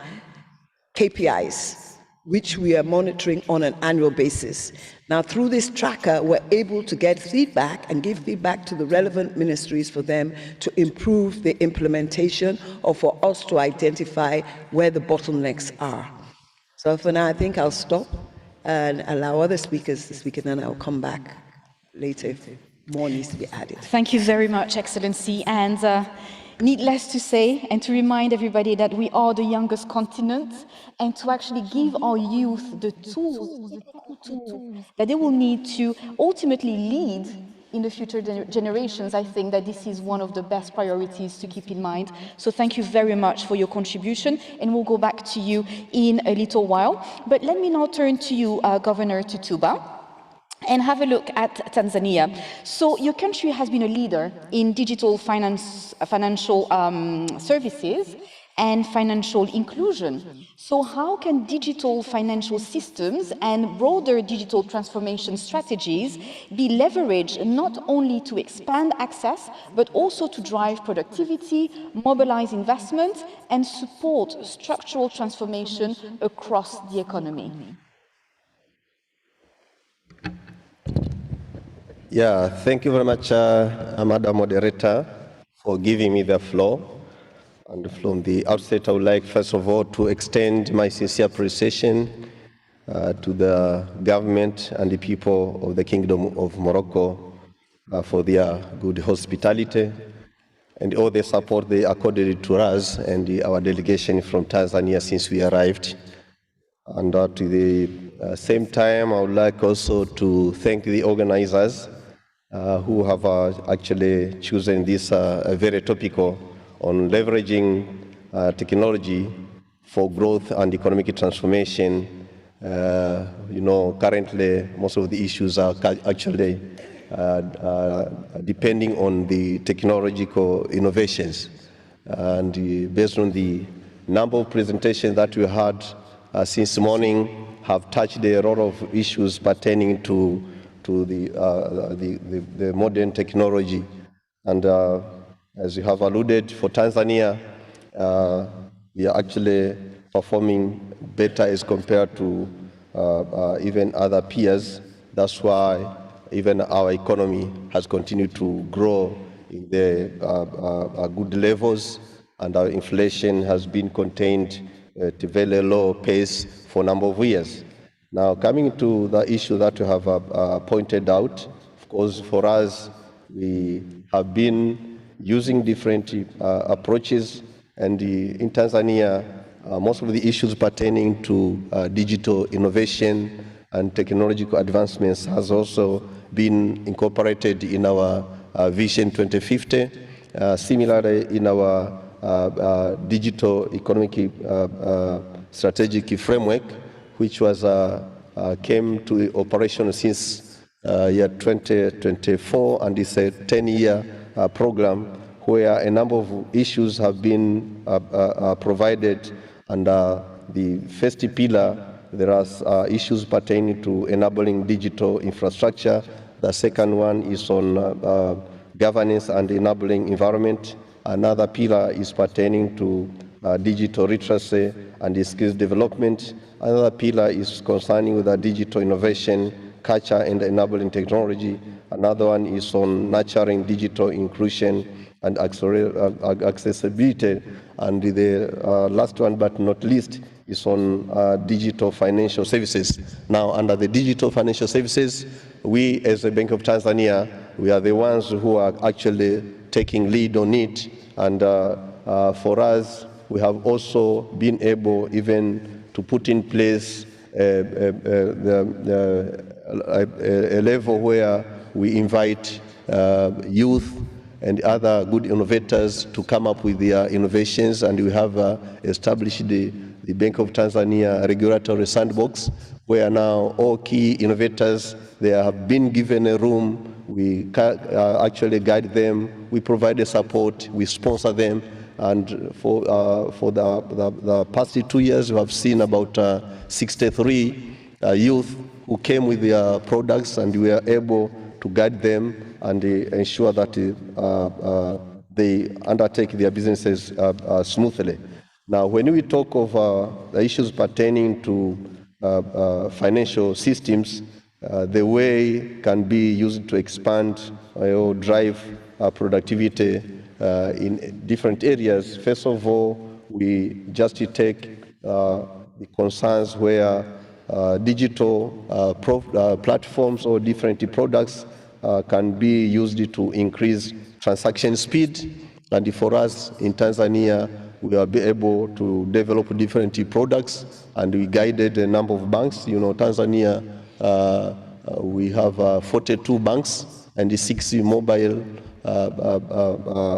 Q: KPIs, which we are monitoring on an annual basis. Now, through this tracker, we're able to get feedback and give feedback to the relevant ministries for them to improve the implementation or for us to identify where the bottlenecks are. So for now, I think I'll stop and allow other speakers to speak, and then I'll come back later if more needs to be added.
A: Thank you very much, Excellency. And needless to say, and to remind everybody that we are the youngest continent, and to actually give our youth the tools that they will need to ultimately lead in the future generations. I think that this is one of the best priorities to keep in mind. So thank you very much for your contribution, and we'll go back to you in a little while. But let me now turn to you, Governor Tutuba, and have a look at Tanzania. So your country has been a leader in digital financial services and financial inclusion. So how can digital financial systems and broader digital transformation strategies be leveraged not only to expand access, but also to drive productivity, mobilize investment, and support structural transformation across the economy?
C: Yeah, thank you very much, Madam Moderator, for giving me the floor. And from the outset, I would like, first of all, to extend my sincere appreciation to the government and the people of the Kingdom of Morocco for their good hospitality and all the support they accorded to us and our delegation from Tanzania since we arrived. And at the same time, I would like also to thank the organizers who have actually chosen this very topical on leveraging technology for growth and economic transformation. You know, currently most of the issues are actually depending on the technological innovations. And based on the number of presentations that we had since morning, have touched a lot of issues pertaining to the modern technology. And as you have alluded, for Tanzania, we are actually performing better as compared to even other peers. That's why even our economy has continued to grow in the good levels, and our inflation has been contained at a very low pace for a number of years. Now, coming to the issue that you have pointed out, of course, for us, we have been using different approaches, and in Tanzania, most of the issues pertaining to digital innovation and technological advancements has also been incorporated in our Vision 2050. Similarly, in our digital economic strategic framework, which was came to operation since year 2024, and it's a 10-year program where a number of issues have been provided. Under the first pillar, there are issues pertaining to enabling digital infrastructure. The second one is on governance and enabling environment. Another pillar is pertaining to digital literacy and skills development. Another pillar is concerning with digital innovation, culture, and enabling technology. Another one is on nurturing digital inclusion and accessibility. And the last one, but not least, is on digital financial services. Now, under the digital financial services, we as the Bank of Tanzania, we are the ones who are actually taking lead on it. And for us, we have also been able even to put in place a level where we invite youth and other good innovators to come up with their innovations, and we have established the Bank of Tanzania Regulatory Sandbox, where now all key innovators, they have been given a room. We actually guide them, we provide the support, we sponsor them, and for the past 2 years, we have seen about 63 youth who came with their products, and we are able to guide them and ensure that they undertake their businesses smoothly. Now, when we talk of the issues pertaining to financial systems, the way can be used to expand or drive productivity in different areas. First of all, we just take the concerns where digital platforms or different products can be used to increase transaction speed. And for us in Tanzania, we will be able to develop different products, and we guided a number of banks. You know, Tanzania, we have 42 banks and 60 mobile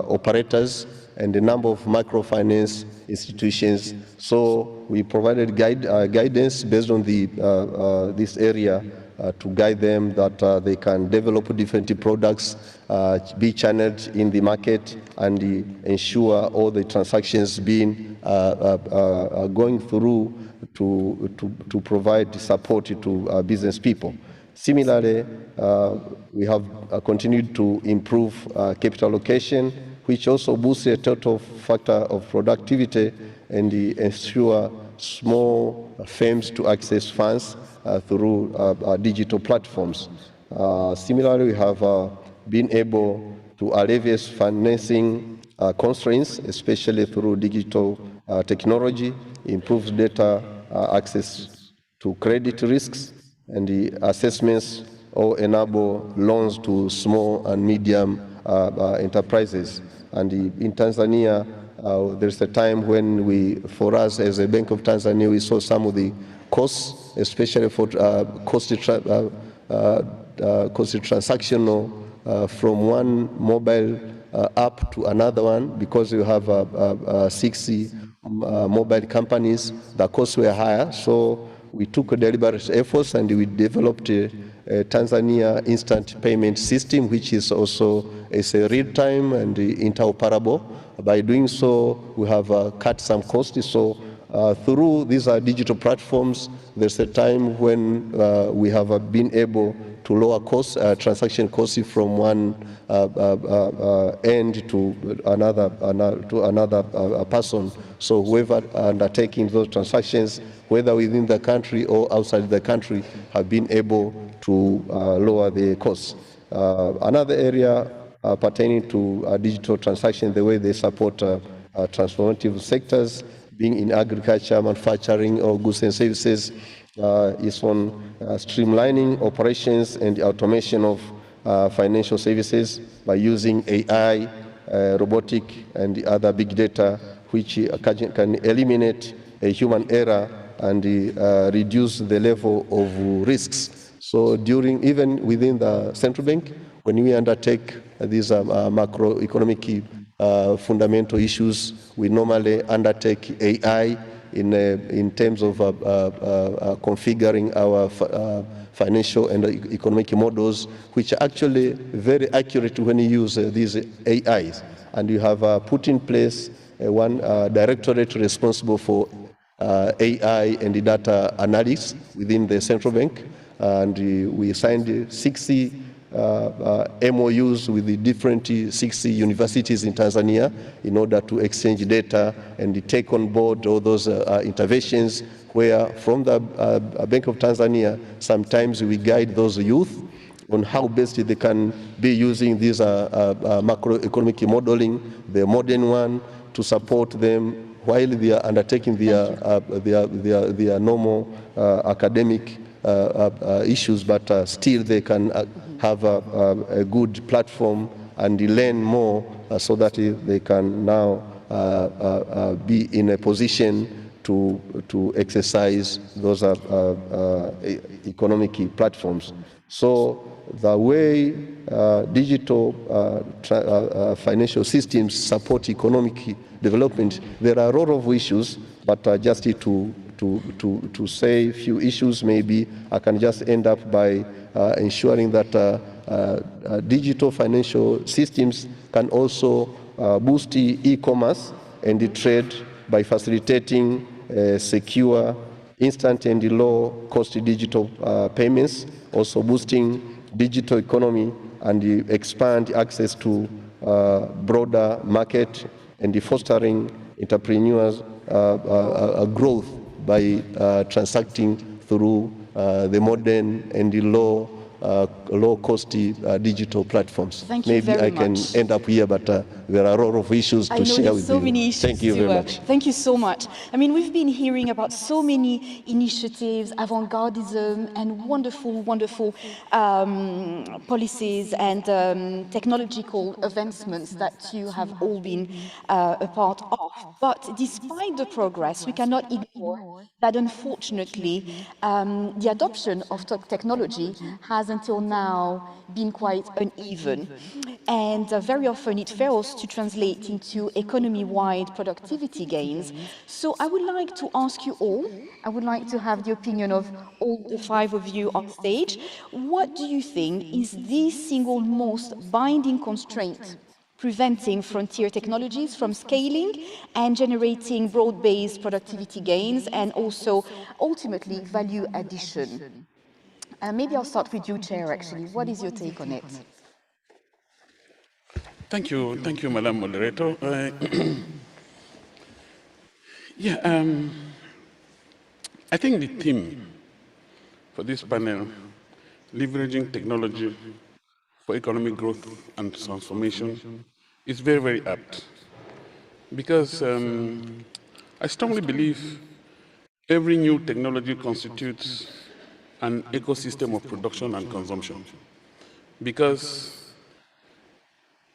C: operators and a number of microfinance institutions. So we provided guidance based on this area to guide them that they can develop different products, be channeled in the market, and ensure all the transactions being going through to provide support to business people. Similarly, we have continued to improve capital allocation, which also boosts the total factor of productivity and ensure small firms to access funds through digital platforms. Similarly, we have been able to alleviate financing constraints, especially through digital technology, improves data access to credit risks, and the assessments or enable loans to small and medium enterprises. And in Tanzania, there's a time when for us as a Bank of Tanzania, we saw some of the costs, especially for cost transactional from one mobile app to another one, because you have 60 mobile companies, the costs were higher. So we took deliberate efforts and we developed Tanzania instant payment system, which is also a real-time and interoperable. By doing so, we have cut some costs. So through these digital platforms, there's a time when we have been able to lower costs, transaction costs from one end to another person. So whoever undertaking those transactions, whether within the country or outside the country, have been able to lower the costs. Another area pertaining to digital transactions, the way they support transformative sectors, being in agriculture, manufacturing, or goods and services, is on streamlining operations and automation of financial services by using AI, robotic, and the other big data, which can eliminate a human error and reduce the level of risks. So even within the central bank, when we undertake these macroeconomic fundamental issues, we normally undertake AI in terms of configuring our financial and economic models, which are actually very accurate when you use these AIs. And you have put in place one directorate responsible for AI and the data analysis within the central bank. And we signed 60 MOUs with the different 60 universities in Tanzania in order to exchange data and take on board all those interventions where from the Bank of Tanzania, sometimes we guide those youth on how best they can be using this macroeconomic modeling, the modern one, to support them while they are undertaking their normal academic issues, but still they can have a good platform and learn more so that they can now be in a position to exercise those economic platforms. So the way digital financial systems support economic development, there are a lot of issues, but just to say a few issues, maybe I can just end up by ensuring that digital financial systems can also boost e-commerce and the trade by facilitating secure, instant and low-cost digital payments, also boosting digital economy and expand access to broader market and fostering entrepreneurs' growth by transacting through the modern and the low-cost digital platforms.
A: Thank you
C: Maybe
A: very
C: I can
A: much.
C: end up here, but there are a lot of issues to share with you.
A: So many issues.
C: Thank you very much.
A: Thank you so much. I mean, we've been hearing about so many initiatives, avant-gardism, and wonderful, wonderful policies and technological advancements that you have all been a part of. But despite the progress, we cannot ignore that unfortunately the adoption of technology has until now been quite uneven. And very often it fails to translate into economy-wide productivity gains. So I would like to ask you all, I would like to have the opinion of all the five of you on stage. What do you think is the single most binding constraint preventing frontier technologies from scaling and generating broad-based productivity gains and also ultimately value addition? Maybe I'll start with you, Chair, actually. What is your take on it?
F: Thank you, Madam Moderator. I think the theme for this panel, leveraging technology for economic growth and transformation, is very, very apt. Because I strongly believe every new technology constitutes an ecosystem of production and consumption. Because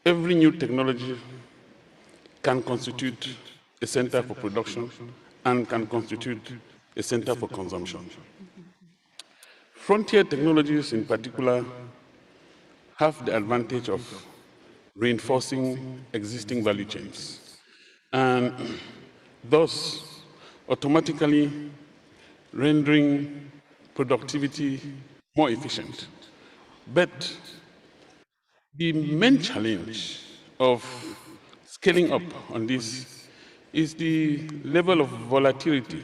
F: every new technology can constitute a center for production and can constitute a center for consumption. Frontier technologies in particular have the advantage of reinforcing existing value chains and thus automatically rendering productivity more efficient But the main challenge of scaling up on this is the level of volatility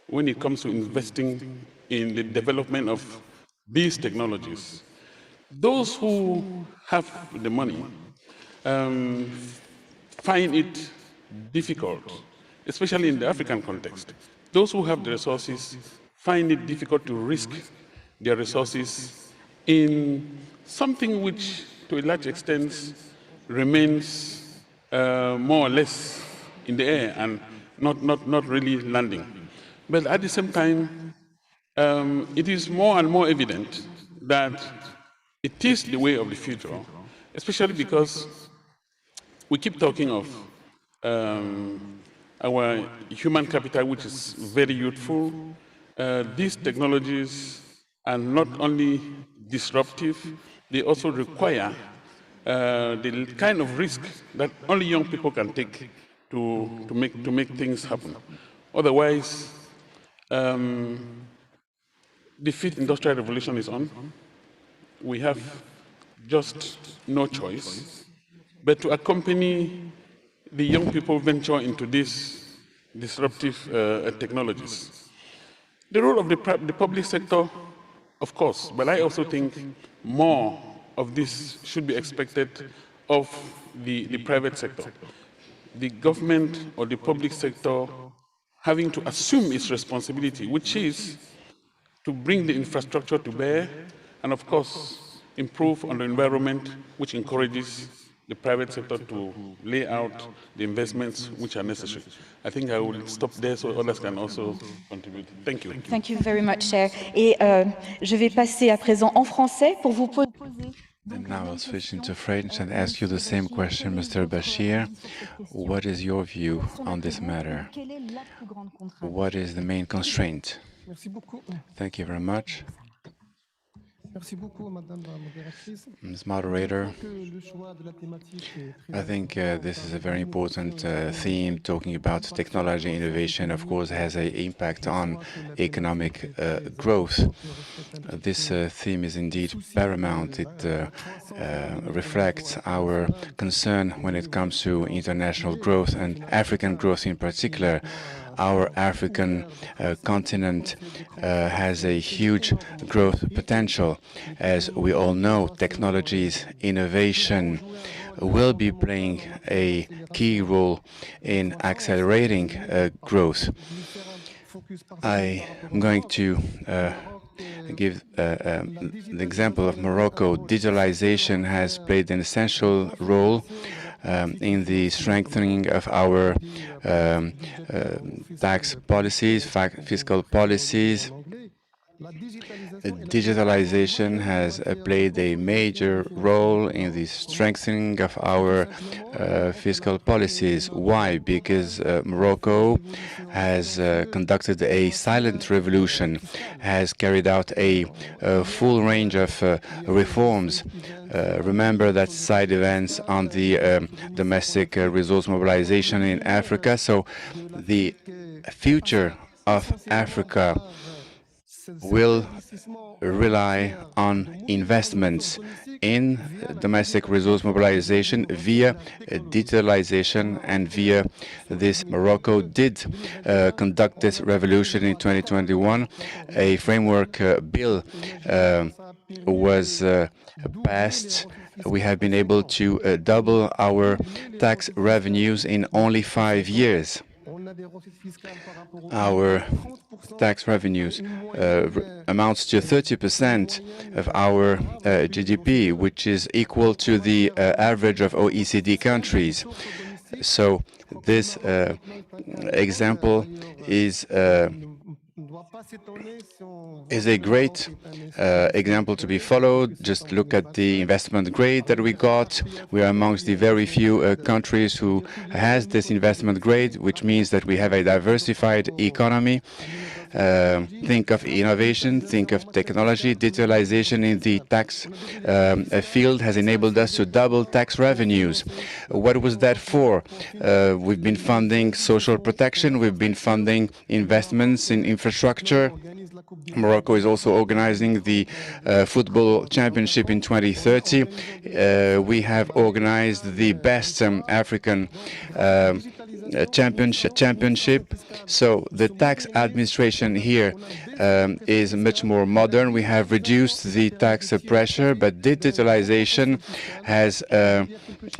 F: when it comes to investing in the development of these technologies. Those who have the money find it difficult, especially in the African context. Those who have the resources find it difficult to risk their resources in something which, to a large extent, remains more or less in the air and not really landing. But at the same time, it is more and more evident that it is the way of the future, especially because we keep talking of our human capital, which is very youthful. These technologies are not only disruptive, they also require the kind of risk that only young people can take to make things happen. Otherwise, the fifth industrial revolution is on. We have just no choice but to accompany the young people venture into these disruptive technologies. The role of the public sector, of course, but I also think more of this should be expected of the private sector. The government or the public sector having to assume its responsibility, which is to bring the infrastructure to bear and, of course, improve on the environment, which encourages the private sector to lay out the investments which are necessary. I think I will stop there so others can also contribute. Thank you.
A: Thank you very much, Chair. Et je vais passer à présent en français pour vous poser.
M: And now I'll switch into French and ask you the same question, Mr. Bashir. What is your view on this matter? What is the main constraint? Thank you very much. Ms. Moderator, I think this is a very important theme. Talking about technology innovation, of course, has an impact on economic growth. This theme is indeed paramount. It reflects our concern when it comes to international growth and African growth in particular. Our African continent has a huge growth potential. As we all know, technologies, innovation will be playing a key role in accelerating growth. I am going to give the example of Morocco. Digitalization has played an essential role in the strengthening of our tax policies, fiscal policies. Digitalization has played a major role in the strengthening of our fiscal policies. Why? Because Morocco has conducted a silent revolution, has carried out a full range of reforms. Remember that side events on the domestic resource mobilization in Africa. So the future of Africa will rely on investments in domestic resource mobilization via digitalization and via this. Morocco did conduct this revolution in 2021. A framework bill was passed. We have been able to double our tax revenues in only 5 years. Our tax revenues amounts to 30% of our GDP, which is equal to the average of OECD countries. So this example is a great example to be followed. Just look at the investment grade that we got. We are amongst the very few countries who has this investment grade, which means that we have a diversified economy. Think of innovation, think of technology. Digitalization in the tax field has enabled us to double tax revenues. What was that for? We've been funding social protection, we've been funding investments in infrastructure, Morocco is also organizing the football championship in 2030. We have organized the best African championship. So the tax administration here is much more modern. We have reduced the tax pressure, but digitalization has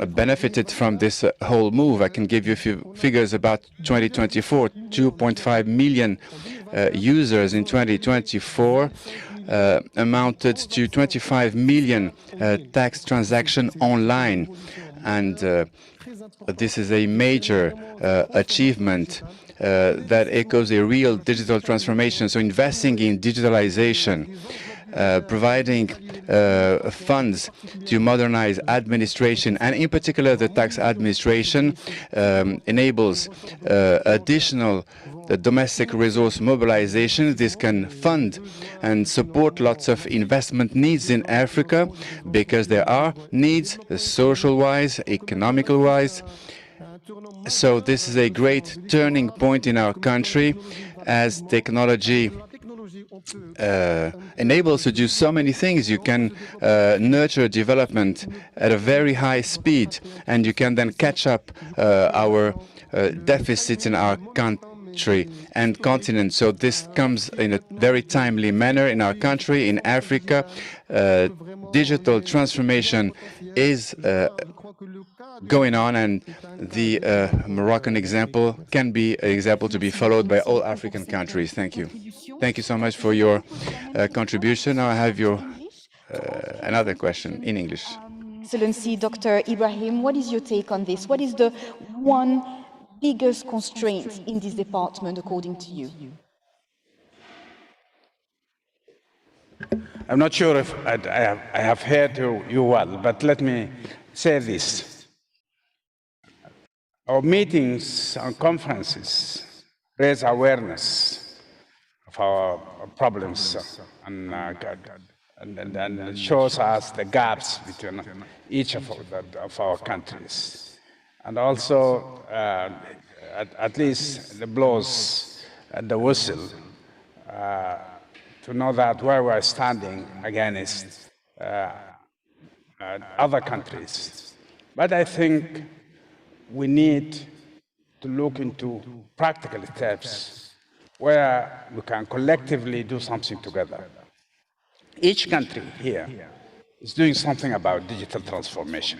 M: benefited from this whole move. I can give you a few figures about 2024, 2.5 million users in 2024 amounted to 25 million tax transactions online. And this is a major achievement that echoes a real digital transformation. So investing in digitalization, providing funds to modernize administration, and in particular the tax administration, enables additional domestic resource mobilization. This can fund and support lots of investment needs in Africa, because there are needs social-wise, economical-wise. So this is a great turning point in our country, as technology enables to do so many things. You can nurture development at a very high speed, and you can then catch up our deficits in our country and continent. So this comes in a very timely manner in our country, in Africa. Digital transformation is going on, and the Moroccan example can be an example to be followed by all African countries. Thank you. Thank you so much for your contribution. Now I have your another question in English.
A: Excellency Dr. Ibrahim, what is your take on this? What is the one biggest constraint in this department, according to you?
O: I'm not sure if I have heard you well, but let me say this. Our meetings and conferences raise awareness of our problems and shows us the gaps between each of our countries. And also, at least the blows at the whistle to know that where we're standing against other countries. But I think we need to look into practical steps where we can collectively do something together. Each country here is doing something about digital transformation.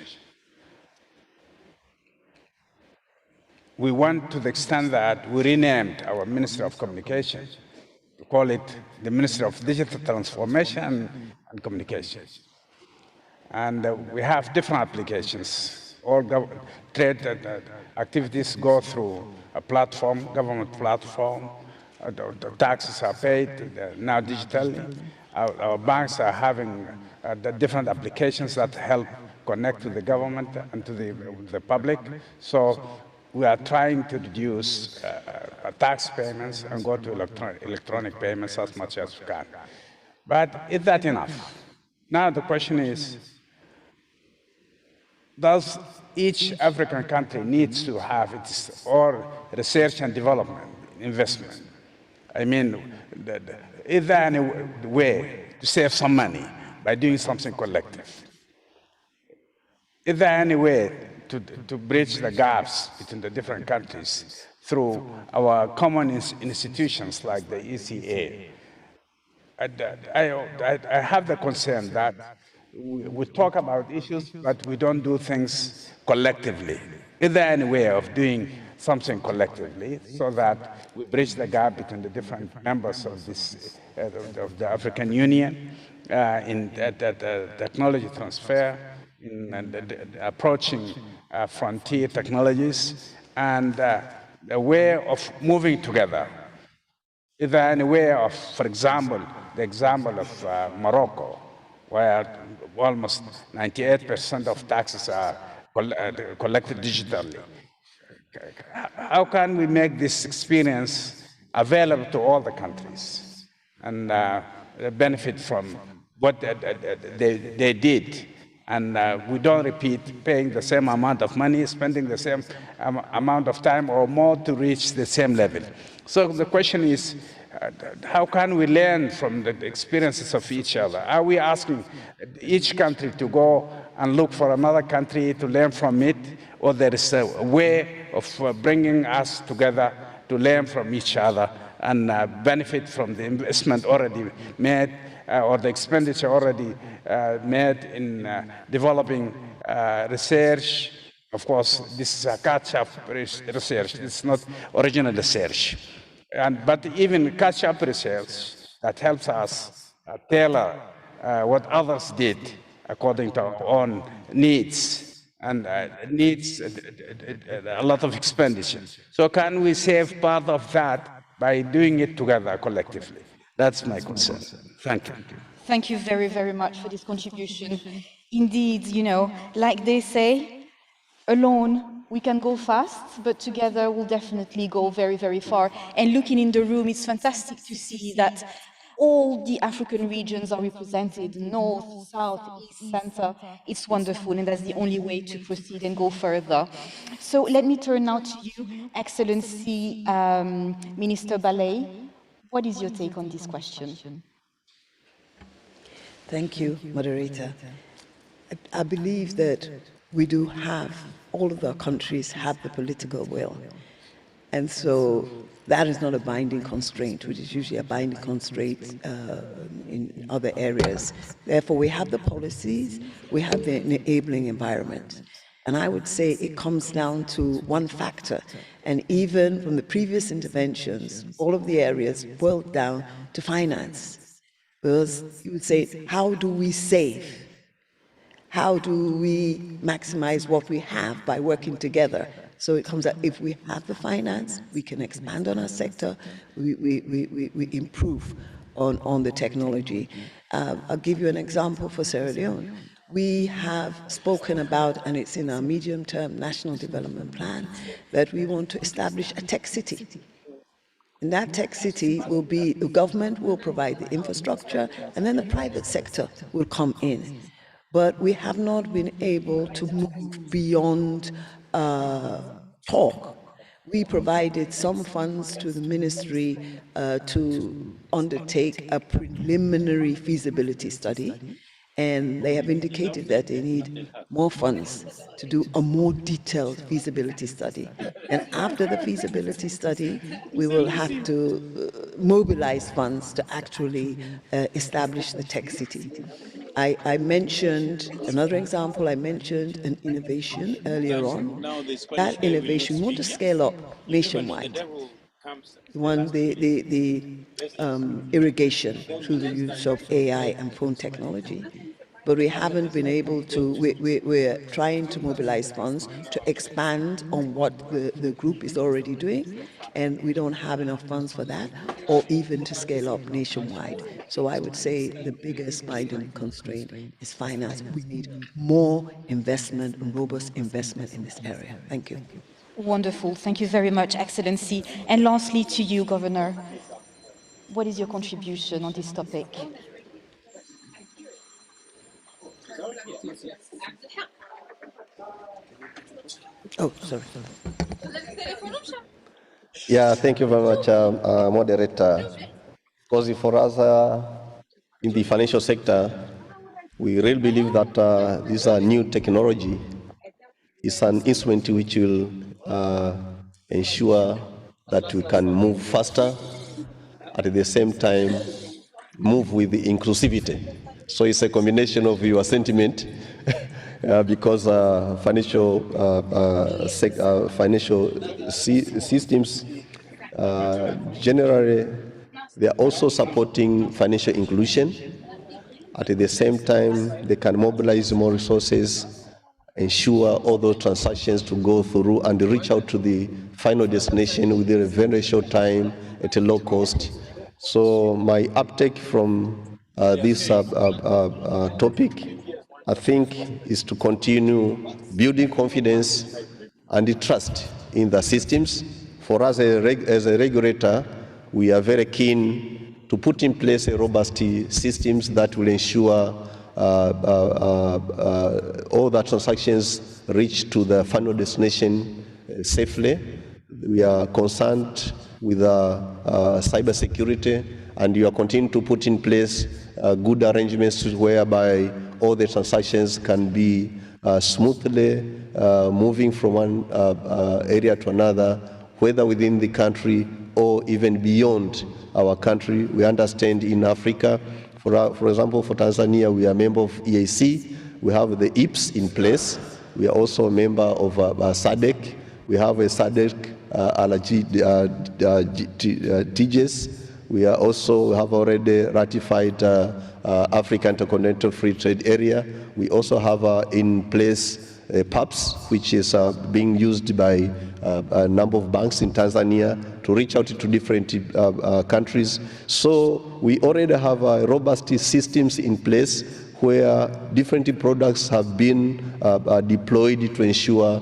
O: We went to the extent that we renamed our Ministry of Communication to call it the Ministry of Digital Transformation and Communication. And we have different applications. All trade activities go through a platform, government platform. The taxes are paid now digitally. Our banks are having the different applications that help connect to the government and to the public. So we are trying to reduce tax payments and go to electronic payments as much as we can. But is that enough? Now the question is, does each African country needs to have its own research and development investment? I mean, is there any way to save some money by doing something collective? Is there any way to bridge the gaps between the different countries through our common institutions like the ECA? I have the concern that we talk about issues, but we don't do things collectively. Is there any way of doing something collectively so that we bridge the gap between the different members of this of the African Union in technology transfer, in approaching frontier technologies, and a way of moving together? Is there any way of, for example, the example of Morocco, where almost 98% of taxes are collected digitally? How can we make this experience available to all the countries and benefit from what they did? And we don't repeat paying the same amount of money, spending the same amount of time or more to reach the same level. So the question is, How can we learn from the experiences of each other? Are we asking each country to go and look for another country to learn from it, or there is a way of bringing us together to learn from each other and benefit from the investment already made or the expenditure already made in developing research? Of course, this is a catch-up research. It's not original research. But even catch-up research that helps us tailor what others did according to our own needs, and needs a lot of expenditure. So can we save part of that by doing it together collectively? That's my concern. Thank you.
A: Thank you very, very much for this contribution. Indeed, like they say, alone we can go fast, but together we'll definitely go very, very far. And looking in the room, it's fantastic to see that all the African regions are represented, north, south, east, center. It's wonderful, and that's the only way to proceed and go further. So let me turn now to you, Excellency Minister Ballet. What is your take on this question?
Q: Thank you, moderator. I believe that we do have, all of our countries have the political will. And so that is not a binding constraint, which is usually a binding constraint in other areas. Therefore, we have the policies, we have the enabling environment. And I would say it comes down to one factor. And even from the previous interventions, all of the areas boiled down to finance. Because you would say, how do we save? How do we maximize what we have by working together? So it comes out, if we have the finance, we can expand on our sector, we improve on the technology. I'll give you an example for Sierra Leone. We have spoken about, and it's in our medium-term national development plan, that we want to establish a tech city. And that tech city will be, the government will provide the infrastructure, and then the private sector will come in. But we have not been able to move beyond talk. We provided some funds to the ministry to undertake a preliminary feasibility study, and they have indicated that they need more funds to do a more detailed feasibility study. And after the feasibility study, we will have to mobilize funds to actually establish the tech city. I mentioned, another example, I mentioned an innovation earlier on. That innovation, we want to scale up nationwide. We want the irrigation through the use of AI and phone technology. But we haven't been able to, we're trying to mobilize funds to expand on what the group is already doing, and we don't have enough funds for that, or even to scale up nationwide. So I would say the biggest binding constraint is finance. We need more investment and robust investment in this area. Thank you.
A: Wonderful. Thank you very much, Excellency. And lastly to you, Governor, what is your contribution on this topic?
Q: Oh, sorry.
C: Yeah, thank you very much, moderator. Because for us in the financial sector, we really believe that this new technology is an instrument which will ensure that we can move faster, at the same time move with the inclusivity. So it's a combination of your sentiment because financial systems generally, they are also supporting financial inclusion. At the same time, they can mobilize more resources, ensure all those transactions to go through and reach out to the final destination within a very short time at a low cost. So my uptake from this topic, I think, is to continue building confidence and the trust in the systems. For us as a regulator, we are very keen to put in place a robust systems that will ensure all the transactions reach to the final destination safely. We are concerned with cybersecurity, and you are continuing to put in place good arrangements whereby all the transactions can be smoothly moving from one area to another, whether within the country or even beyond our country. We understand in Africa, for example, for Tanzania, we are a member of EAC. We have the IPS in place. We are also a member of SADC. We have a SADC TGS. We have already ratified African Intercontinental Free Trade Area. We also have in place PAPS, which is being used by a number of banks in Tanzania to reach out to different countries. So we already have robust systems in place where different products have been deployed to ensure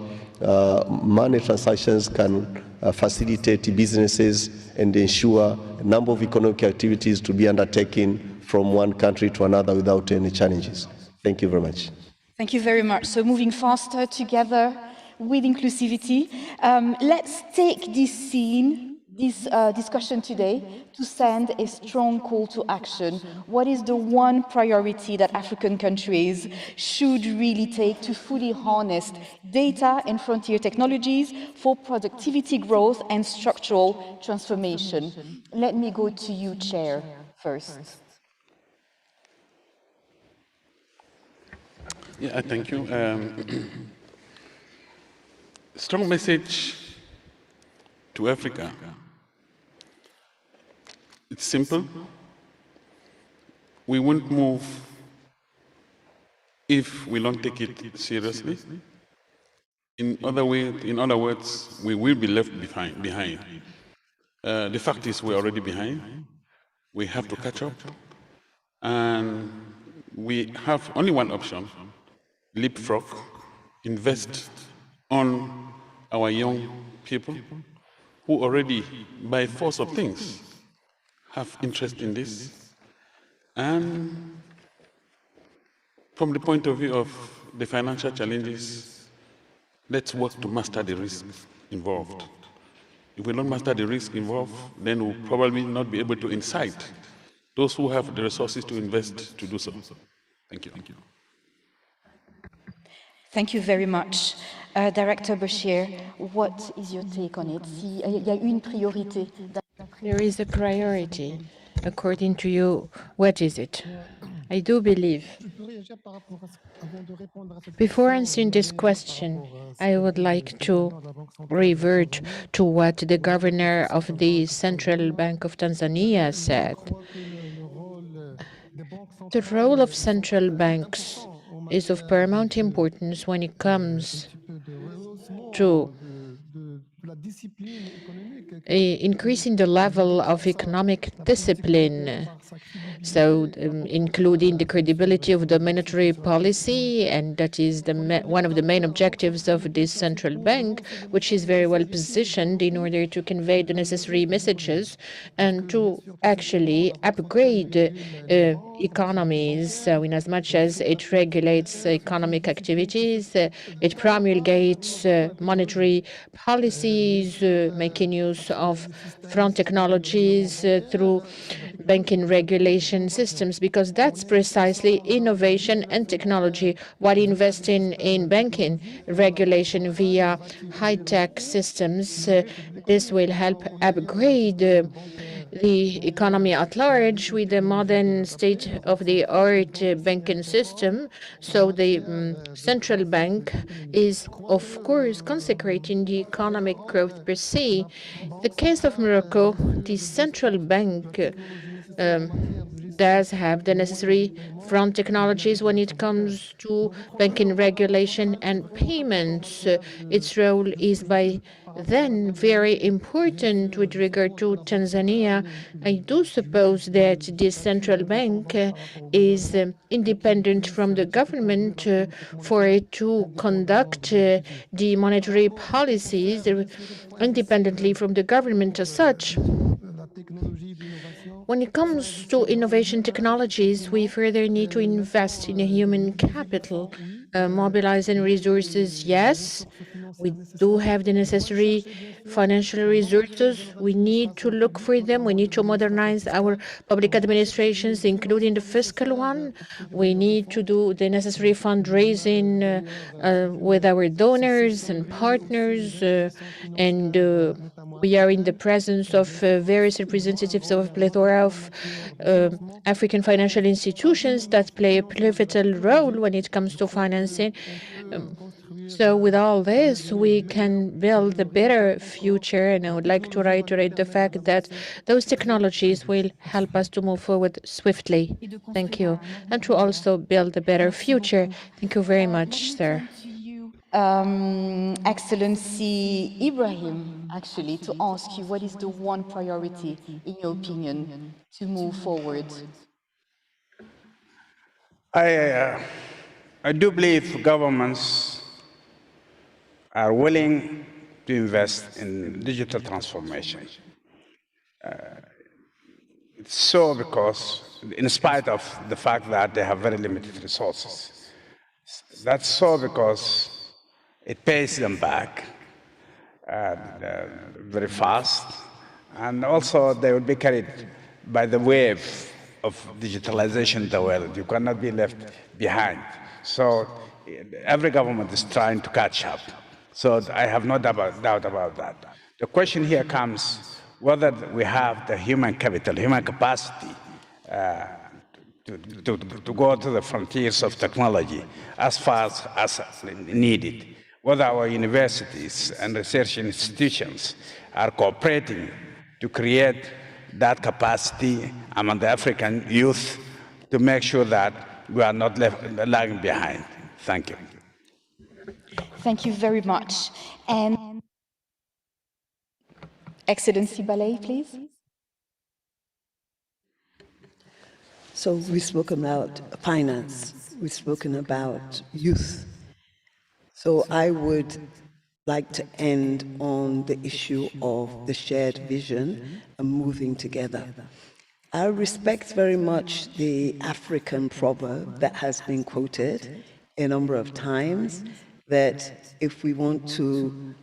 C: money transactions can facilitate businesses and ensure a number of economic activities to be undertaken from one country to another without any challenges. Thank you very much.
A: Thank you very much. So moving faster together with inclusivity. Let's take this discussion today to send a strong call to action. What is the one priority that African countries should really take to fully harness data and frontier technologies for productivity growth and structural transformation? Let me go to you, Chair, first.
F: Yeah, thank you. Strong message to Africa. It's simple. We won't move if we don't take it seriously. In other words, we will be left behind. The fact is we're already behind. We have to catch up. And we have only one option: leapfrog, invest on our young people who already, by force of things, have interest in this. And from the point of view of the financial challenges, let's work to master the risk involved. If we don't master the risk involved, then we'll probably not be able to incite those who have the resources to invest to do so. Thank you.
A: Thank you very much. Director Bashir, what is your take on it? Il y a une priorité.
P: There is a priority. According to you, what is it? I do believe. Before answering this question, I would like to revert to what the governor of the Central Bank of Tanzania said. The role of central banks is of paramount importance when it comes to increasing the level of economic discipline, so including the credibility of the monetary policy, and that is one of the main objectives of this central bank, which is very well positioned in order to convey the necessary messages and to actually upgrade economies. So in as much as it regulates economic activities, it promulgates monetary policies, making use of front technologies through banking regulation systems, because that's precisely innovation and technology, while investing in banking regulation via high-tech systems. This will help upgrade the economy at large with a modern state-of-the-art banking system. So the central bank is, of course, consecrating the economic growth per se. The case of Morocco, the central bank does have the necessary front technologies when it comes to banking regulation and payments. Its role is by then very important with regard to Tanzania. I do suppose that this central bank is independent from the government for it to conduct the monetary policies independently from the government as such. When it comes to innovation technologies, we further need to invest in a human capital, mobilizing resources, yes, We do have the necessary financial resources. We need to look for them. We need to modernize our public administrations, including the fiscal one. We need to do the necessary fundraising with our donors and partners. We are in the presence of various representatives of a plethora of African financial institutions that play a pivotal role when it comes to financing. So with all this, we can build a better future, and I would like to reiterate the fact that those technologies will help us to move forward swiftly. Thank you. And to also build a better future. Thank you very much, sir.
A: Excellency Ibrahim, actually, to ask you what is the one priority, in your opinion, to move forward?
O: I do believe governments are willing to invest in digital transformation. It's so because, in spite of the fact that they have very limited resources, that's so because it pays them back very fast, and also they will be carried by the wave of digitalization in the world. You cannot be left behind. So every government is trying to catch up. So I have no doubt about that. The question here comes whether we have the human capital, human capacity to go to the frontiers of technology as fast as needed, whether our universities and research institutions are cooperating to create that capacity among the African youth to make sure that we are not lagging behind. Thank you.
A: Thank you very much. And Excellency Balay, please.
Q: So we've spoken about finance, we've spoken about youth. So I would like to end on the issue of the shared vision and moving together. I respect very much the African proverb that has been quoted a number of times, that if we want to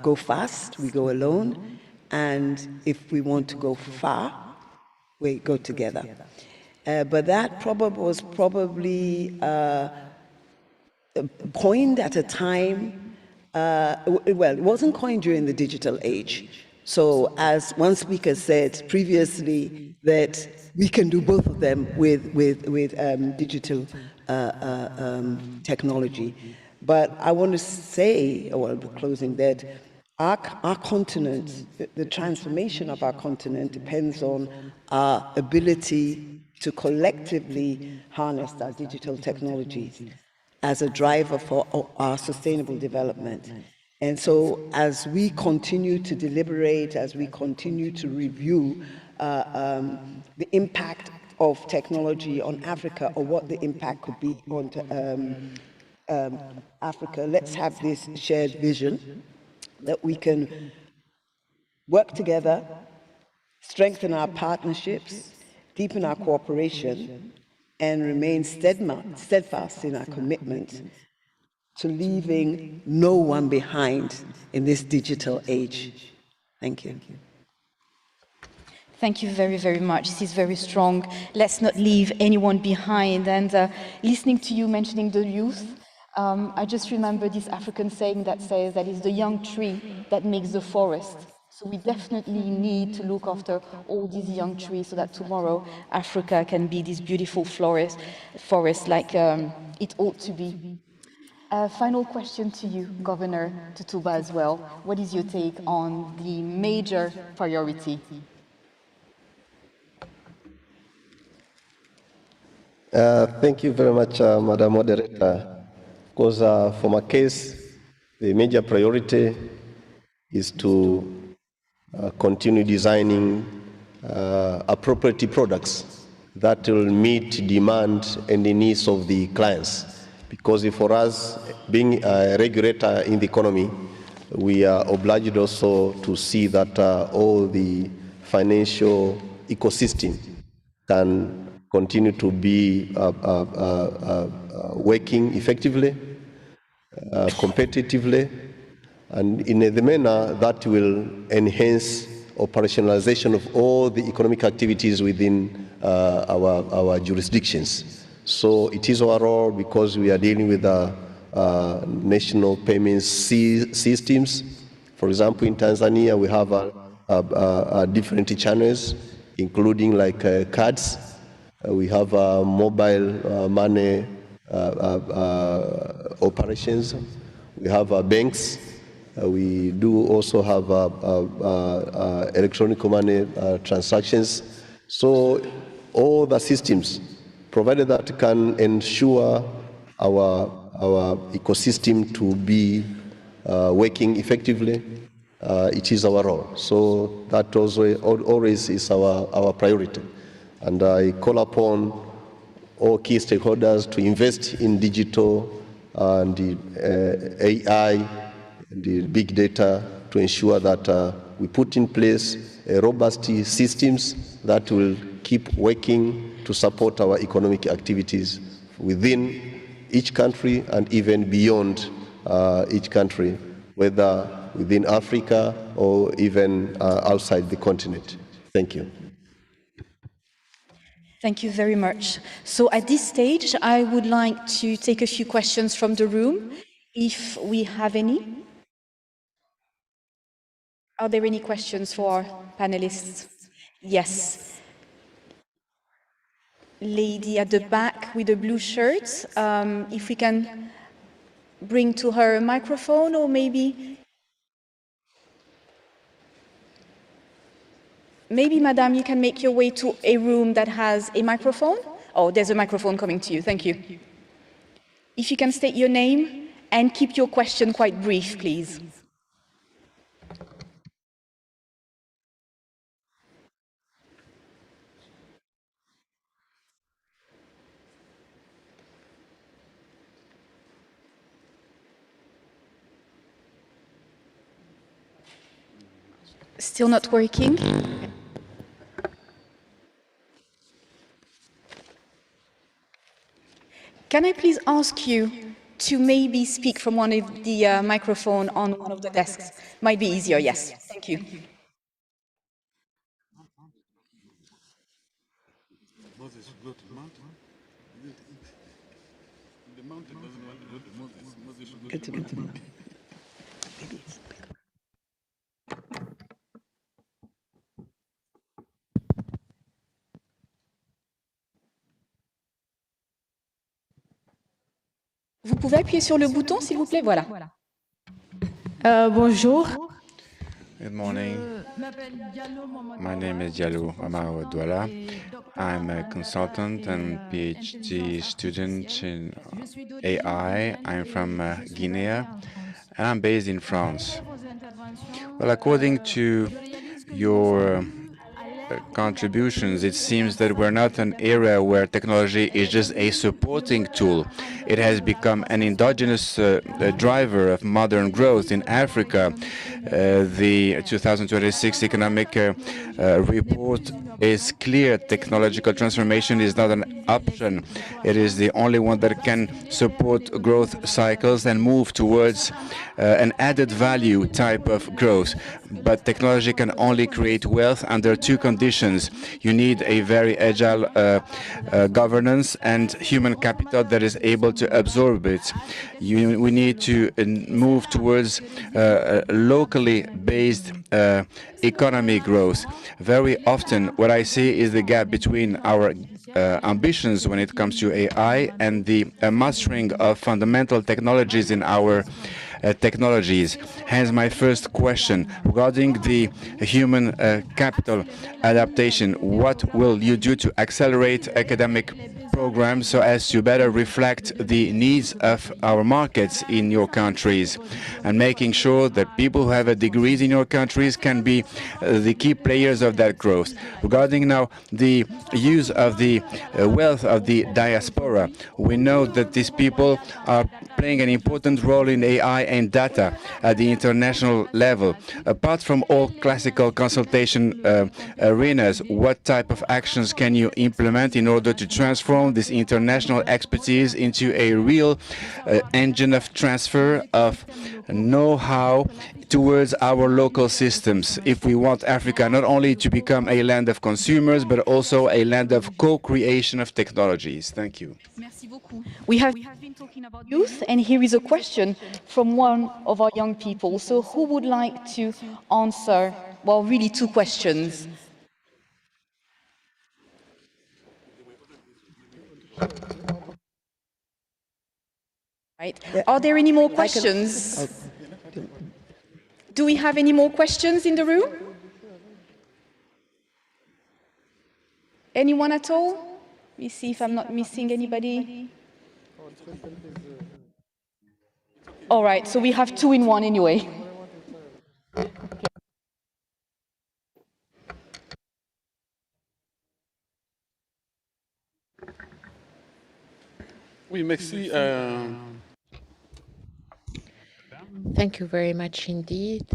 Q: go fast, we go alone, and if we want to go far, we go together. But that proverb was probably coined at a time, well, it wasn't coined during the digital age. So as one speaker said previously, that we can do both of them with digital technology. But I want to say, well, closing that, our continent, the transformation of our continent depends on our ability to collectively harness our digital technologies as a driver for our sustainable development. And so as we continue to deliberate, as we continue to review the impact of technology on Africa, or what the impact could be on Africa, let's have this shared vision that we can work together, strengthen our partnerships, deepen our cooperation, and remain steadfast in our commitment to leaving no one behind in this digital age. Thank you.
A: Thank you very, very much. This is very strong. Let's not leave anyone behind. And listening to you mentioning the youth, I just remember this African saying that says that it's the young tree that makes the forest. So we definitely need to look after all these young trees so that tomorrow Africa can be this beautiful forest like it ought to be. Final question to you, Governor Tutuba, as well. What is your take on the major priority?
C: Thank you very much, Madam Moderator. Because for my case, the major priority is to continue designing appropriate products that will meet demand and the needs of the clients. Because for us, being a regulator in the economy, we are obliged also to see that all the financial ecosystem can continue to be working effectively, competitively, and in the manner that will enhance operationalization of all the economic activities within our jurisdictions. So it is our role, because we are dealing with national payments systems. For example, in Tanzania, we have different channels, including like cards. We have mobile money operations. We have banks. We do also have electronic money transactions. So all the systems, provided that can ensure our ecosystem to be working effectively, it is our role. So that also always is our priority. And I call upon all key stakeholders to invest in digital and AI, the big data, to ensure that we put in place robust systems that will keep working to support our economic activities within each country and even beyond each country, whether within Africa or even outside the continent. Thank you.
A: Thank you very much. So at this stage, I would like to take a few questions from the room, if we have any. Are there any questions for our panelists? Yes. Lady at the back with the blue shirt, if we can bring to her a microphone, or maybe, madam, you can make your way to a room that has a microphone. Oh, there's a microphone coming to you. Thank you. If you can state your name and keep your question quite brief, please. Still not working? Can I please ask you to maybe speak from one of the microphone on one of the desks? Might be easier, yes. Thank you.
F: Moses should go to the mountain. The mountain doesn't want to go to Moses. Moses should go to the mountain.
A: Vous pouvez appuyer sur le bouton, s'il vous plaît? Voilà.
G: Bonjour.
M: Good morning. My name is Diallo Amaro Douala. I'm a consultant and PhD student in AI. I'm from Guinea, and I'm based in France. Well, according to your contributions, it seems that we're not an era where technology is just a supporting tool. It has become an endogenous driver of modern growth in Africa. The 2026 economic report is clear. Technological transformation is not an option. It is the only one that can support growth cycles and move towards an added value type of growth. But technology can only create wealth under two conditions. You need a very agile governance and human capital that is able to absorb it. We need to move towards locally based economy growth. Very often, what I see is the gap between our ambitions when it comes to AI and the mastering of fundamental technologies in our technologies. Hence my first question regarding the human capital adaptation. What will you do to accelerate academic programs so as to better reflect the needs of our markets in your countries, and making sure that people who have degrees in your countries can be the key players of that growth? Regarding now the use of the wealth of the diaspora, we know that these people are playing an important role in AI and data at the international level. Apart from all classical consultation arenas, what type of actions can you implement in order to transform channel this international expertise into a real engine of transfer of know-how towards our local systems if we want Africa not only to become a land of consumers, but also a land of co-creation of technologies. Thank you.
A: We have been talking about youth, and here is a question from one of our young people. So who would like to answer, well, really two questions? Right. Are there any more questions? Do we have any more questions in the room? Anyone at all? Let me see if I'm not missing anybody. All right, so we have two in one anyway.
F: Oui, merci.
P: Thank you very much indeed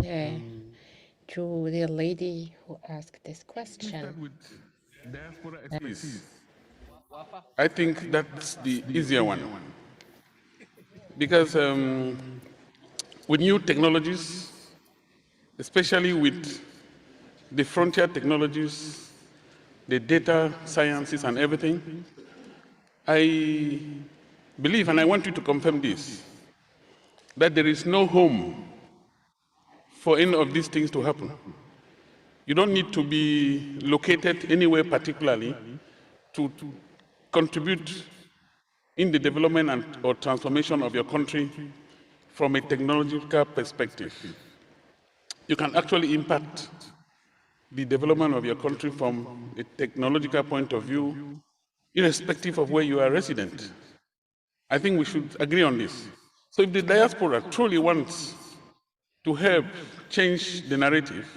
P: to the lady who asked this question.
F: I think that's the easier one. Because with new technologies, especially with the frontier technologies, the data sciences and everything, I believe, and I want you to confirm this, that there is no home for any of these things to happen. You don't need to be located anywhere particularly to contribute in the development and or transformation of your country from a technological perspective. You can actually impact the development of your country from a technological point of view, irrespective of where you are resident. I think we should agree on this. So if the diaspora truly wants to help change the narrative,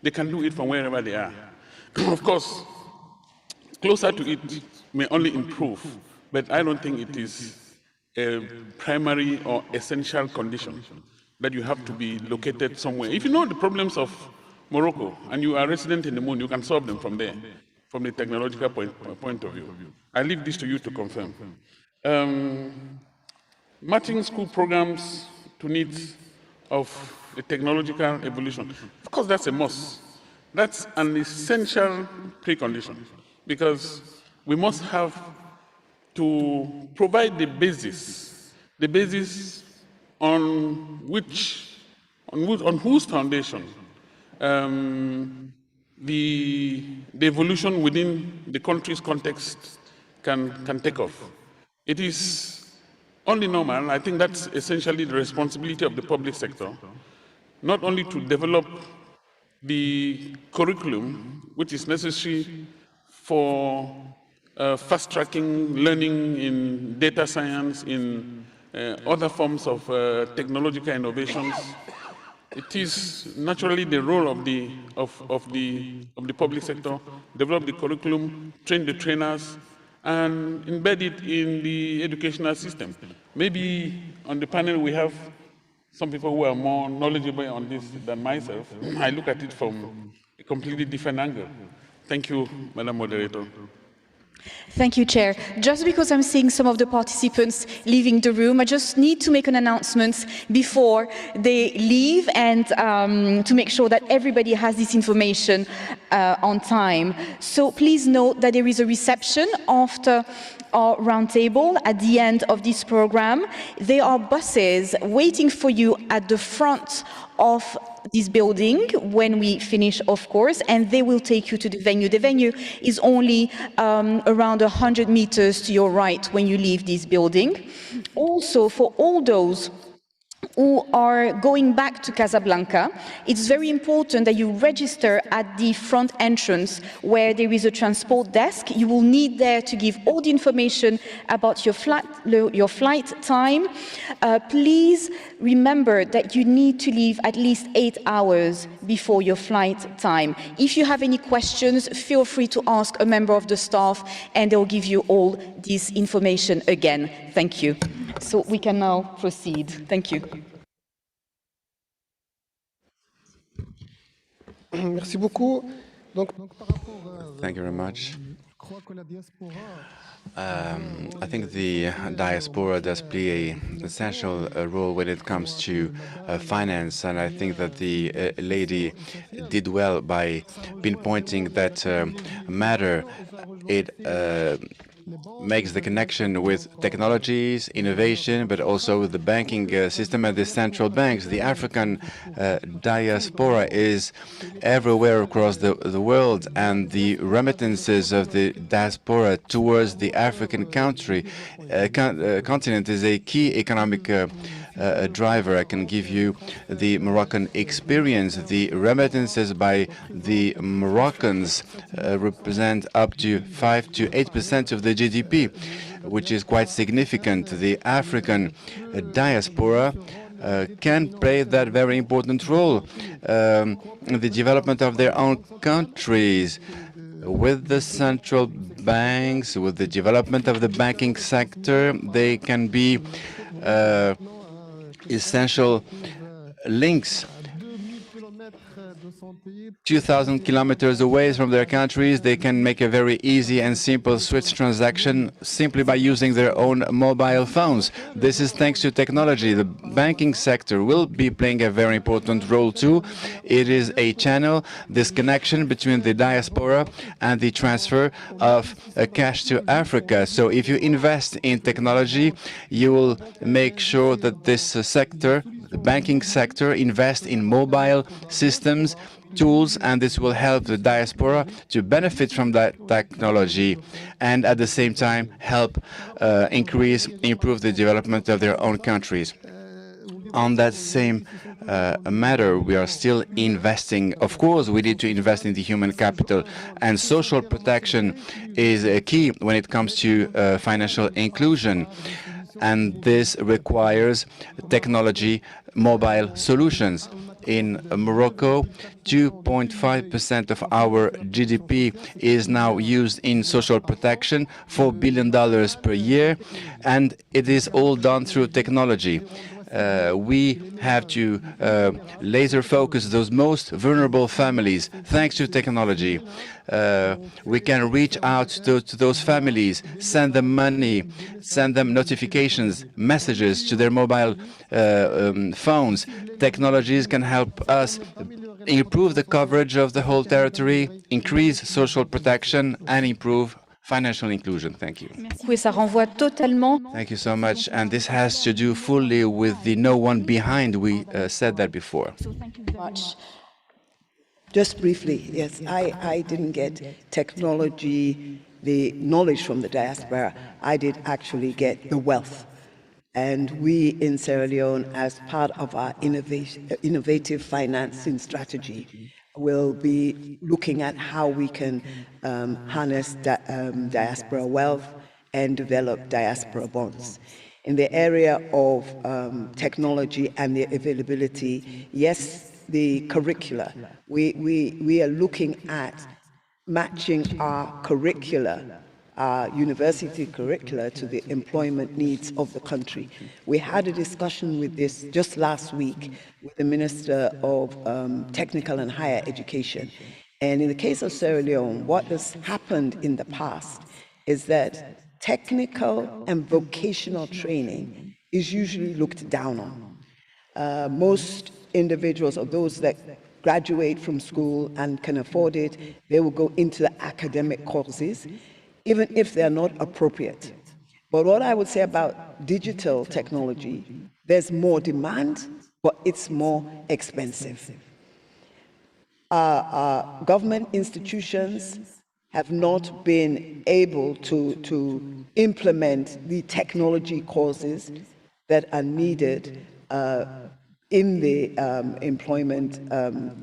F: they can do it from wherever they are. Of course, closer to it may only improve, but I don't think it is a primary or essential condition that you have to be located somewhere. If you know the problems of Morocco and you are resident in the moon, you can solve them from there, from the technological point of view. I leave this to you to confirm. Matching school programs to needs of the technological evolution. Of course, that's a must. That's an essential precondition because we must have to provide the basis on whose foundation the evolution within the country's context can take off. It is only normal, I think that's essentially the responsibility of the public sector, not only to develop the curriculum which is necessary for fast-tracking learning in data science, in other forms of technological innovations. It is naturally the role of the public sector, develop the curriculum, train the trainers, and embed it in the educational system. Maybe on the panel we have some people who are more knowledgeable on this than myself. I look at it from a completely different angle. Thank you, Madam Moderator.
A: Thank you, Chair. Just because I'm seeing some of the participants leaving the room, I just need to make an announcement before they leave and to make sure that everybody has this information on time. So please note that there is a reception after our roundtable at the end of this program. There are buses waiting for you at the front of this building when we finish, of course, and they will take you to the venue. The venue is only around 100 meters to your right when you leave this building. Also, for all those who are going back to Casablanca, it's very important that you register at the front entrance where there is a transport desk. You will need there to give all the information about your flight time. Please remember that you need to leave at least 8 hours before your flight time. If you have any questions, feel free to ask a member of the staff and they'll give you all this information again. Thank you. So we can now proceed. Thank you.
M: Thank you very much. I think the diaspora does play an essential role when it comes to finance, and I think that the lady did well by pinpointing that matter. It makes the connection with technologies, innovation, but also with the banking system and the central banks. The African diaspora is everywhere across the world, and the remittances of the diaspora towards the African continent is a key economic driver. I can give you the Moroccan experience. The remittances by the Moroccans represent up to 5 to 8% of the GDP, which is quite significant. The African diaspora can play that very important role in the development of their own countries. With the central banks, with the development of the banking sector, they can be essential links. 2,000 kilometers away from their countries, they can make a very easy and simple switch transaction simply by using their own mobile phones. This is thanks to technology. The banking sector will be playing a very important role too. It is a channel, this connection between the diaspora and the transfer of cash to Africa. So if you invest in technology, you will make sure that this sector, the banking sector, invest in mobile systems, tools, and this will help the diaspora to benefit from that technology and at the same time help improve the development of their own countries. On that same matter, we are still investing. Of course, we need to invest in the human capital, and social protection is a key when it comes to financial inclusion. And this requires technology, mobile solutions. In Morocco, 2.5% of our GDP is now used in social protection, $4 billion per year, and it is all done through technology. We have to laser focus those most vulnerable families. Thanks to technology, we can reach out to those families, send them money, send them notifications, messages to their mobile phones. Technologies can help us improve the coverage of the whole territory, increase social protection, and improve financial inclusion. Thank you.
A: Et ça renvoie totalement.
M: Thank you so much. And this has to do fully with the no one behind. We said that before.
A: So thank you very much.
Q: Just briefly, yes, I didn't get technology, the knowledge from the diaspora. I did actually get the wealth. And we in Sierra Leone, as part of our innovative financing strategy, will be looking at how we can harness diaspora wealth and develop diaspora bonds. In the area of technology and the availability, yes, the curricula. We are looking at matching our curricula, our university curricula, to the employment needs of the country. We had a discussion with this just last week with the Minister of Technical and Higher Education. And in the case of Sierra Leone, what has happened in the past is that technical and vocational training is usually looked down on. Most individuals, or those that graduate from school and can afford it, they will go into the academic courses, even if they're not appropriate. But what I would say about digital technology, there's more demand, but it's more expensive. Government institutions have not been able to implement the technology courses that are needed in the employment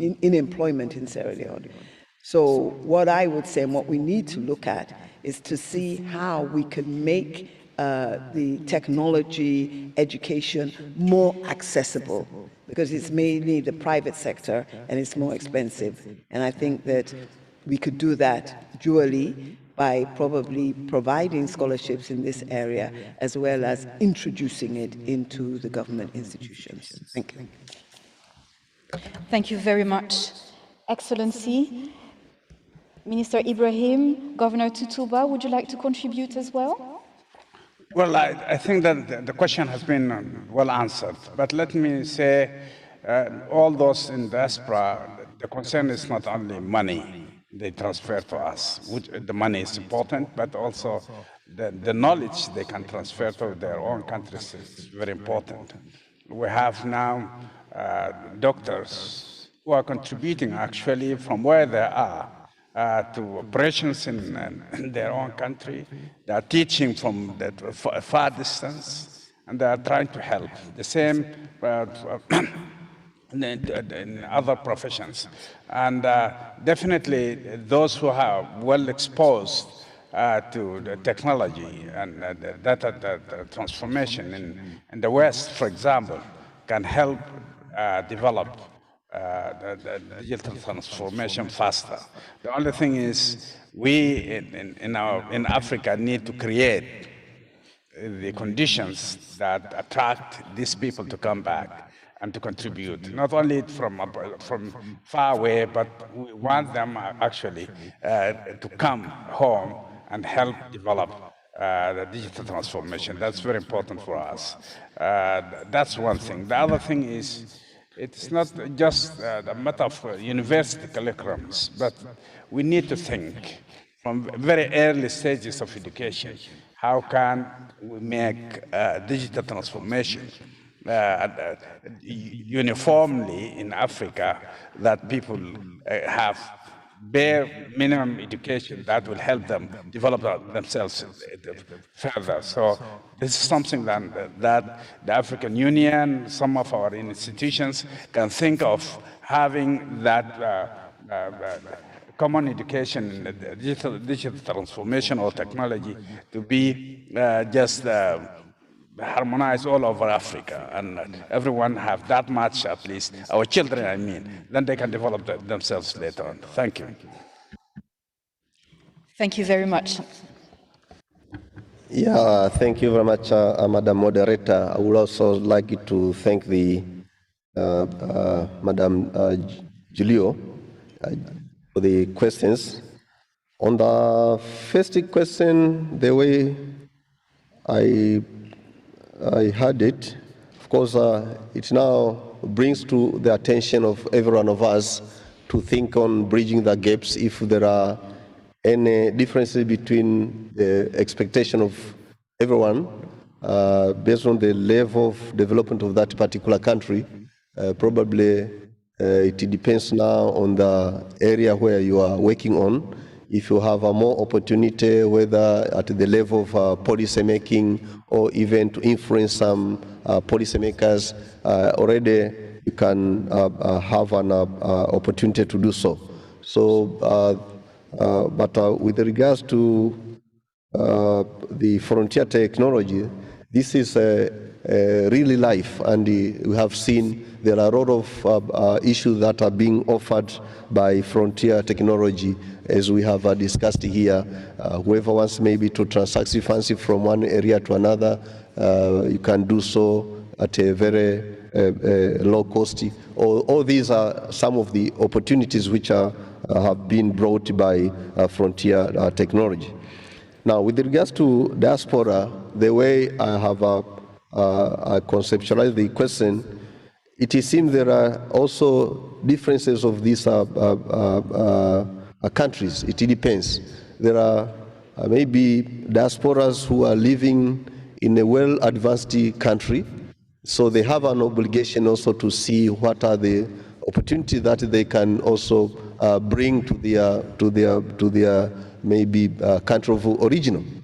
Q: in Sierra Leone. So what I would say and what we need to look at is to see how we can make the technology education more accessible, because it's mainly the private sector and it's more expensive. And I think that we could do that dually by probably providing scholarships in this area, as well as introducing it into the government institutions. Thank you.
A: Thank you very much, Excellency.
H: Minister Ibrahim, Governor Tutuba, would you like to contribute as well?
O: Well, I think that the question has been well answered, but let me say, all those in diaspora, the concern is not only money they transfer to us, which the money is important, but also the knowledge they can transfer to their own countries is very important. We have now doctors who are contributing actually from where they are to operations in their own country. They are teaching from that far distance, and they are trying to help. The same in other professions. And definitely those who are well exposed to the technology and the data transformation in the West, for example, can help develop the digital transformation faster. The only thing is we in Africa need to create the conditions that attract these people to come back and to contribute, not only from far away, but we want them actually to come home and help develop the digital transformation. That's very important for us. That's one thing. The other thing is, it's not just a matter of university curriculums, but we need to think from very early stages of education, how can we make digital transformation uniformly in Africa, that people have bare minimum education that will help them develop themselves further. So this is something that the African Union, some of our institutions can think of having that common education in the digital transformation or technology to be just harmonized all over Africa, and everyone have that much, at least our children, I mean, then they can develop themselves later on. Thank you.
H: Thank you very much.
C: Yeah, thank you very much, Madam Moderator. I would also like to thank the Madam Julio for the questions. On the first question, the way I heard it, of course, it now brings to the attention of every one of us to think on bridging the gaps if there are any differences between the expectation of everyone based on the level of development of that particular country. Probably it depends now on the area where you are working on. If you have a more opportunity, whether at the level of policy making or even to influence some policy makers, already you can have an opportunity to do so. So, but with regards to the frontier technology, this is really life, and we have seen there are a lot of issues that are being offered by frontier technology, as we have discussed here. Whoever wants maybe to transact funds from one area to another, you can do so at a very low cost. All these are some of the opportunities which have been brought by frontier technology. Now, with regards to diaspora, the way I have conceptualized the question, it seems there are also differences of these countries. It depends. There are maybe diasporas who are living in a well-advanced country, so they have an obligation also to see what are the opportunities that they can also bring to their maybe country of origin.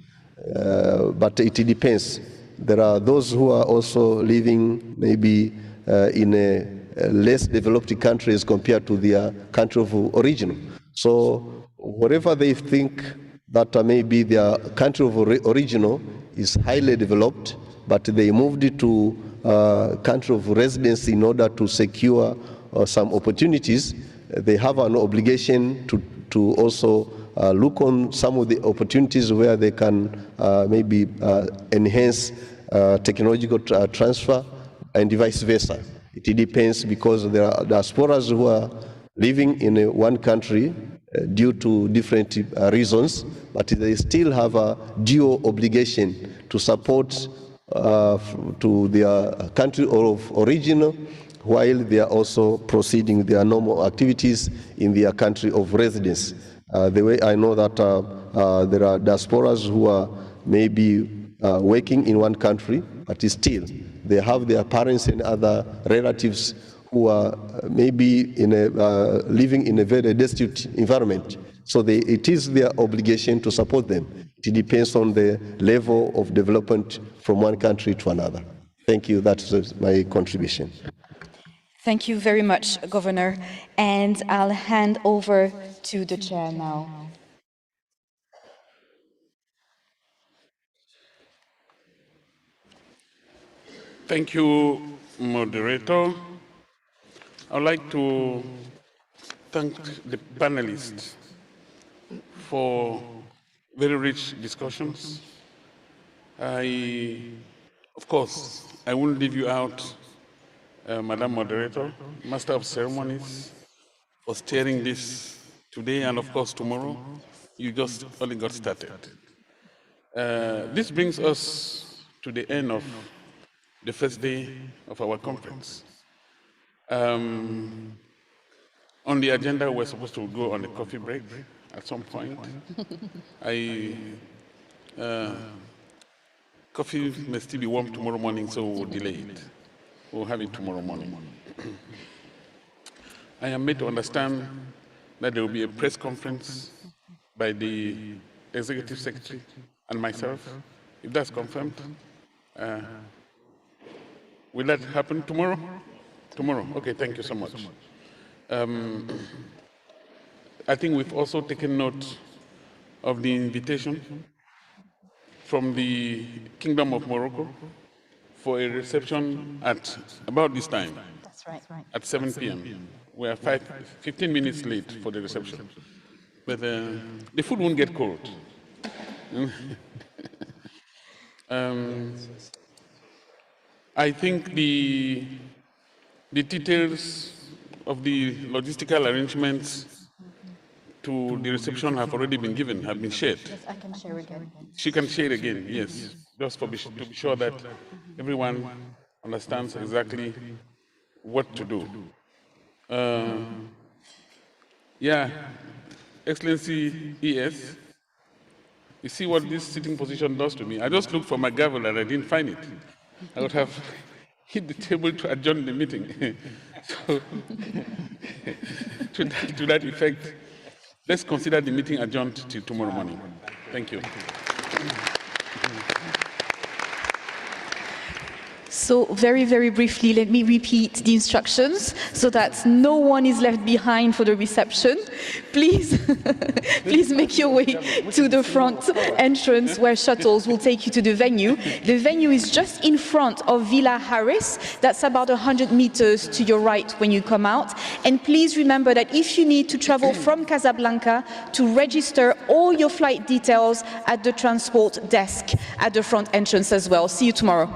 C: But it depends. There are those who are also living maybe in a less developed countries compared to their country of origin. So whatever they think that maybe their country of origin is highly developed, but they moved it to country of residence in order to secure some opportunities, they have an obligation to also look on some of the opportunities where they can maybe enhance technological transfer and vice versa. It depends, because there are diasporas who are living in one country due to different reasons, but they still have a due obligation to support to their country of origin, while they are also proceeding their normal activities in their country of residence. The way I know that there are diasporas who are maybe working in one country, but still they have their parents and other relatives who are maybe in living in a very destitute environment. So it is their obligation to support them. It depends on the level of development from one country to another. Thank you. That's my contribution.
A: Thank you very much, Governor. And I'll hand over to the chair now.
F: Thank you, moderator. I'd like to thank the panelists for very rich discussions. Of course, I won't leave you out, Madam Moderator, Master of Ceremonies, for steering this today and of course tomorrow. You just only got started. This brings us to the end of the first day of our conference. On the agenda, we're supposed to go on a coffee break at some point. Coffee may still be warm tomorrow morning, so we'll delay it. We'll have it tomorrow morning. I am made to understand that there will be a press conference by the Executive Secretary and myself. If that's confirmed, will that happen tomorrow? Tomorrow. Okay, thank you so much. I think we've also taken note of the invitation from the Kingdom of Morocco for a reception at about this time.
A: That's right.
F: At 7 p.m. We are 15 minutes late for the reception. But the food won't get cold. I think the details of the logistical arrangements to the reception have already been given, have been shared.
A: Yes, I can share again.
F: She can share again, yes, just to be sure that everyone understands exactly what to do. Yeah, Excellency ES, you see what this sitting position does to me? I just looked for my gavel and I didn't find it. I would have hit the table to adjourn the meeting. So, to that effect, let's consider the meeting adjourned till tomorrow morning. Thank you.
A: So very, very briefly, let me repeat the instructions so that no one is left behind for the reception. Please, please make your way to the front entrance where shuttles will take you to the venue. The venue is just in front of Villa Harris. That's about 100 meters to your right when you come out. And please remember that if you need to travel from Casablanca, to register all your flight details at the transport desk at the front entrance as well. See you tomorrow.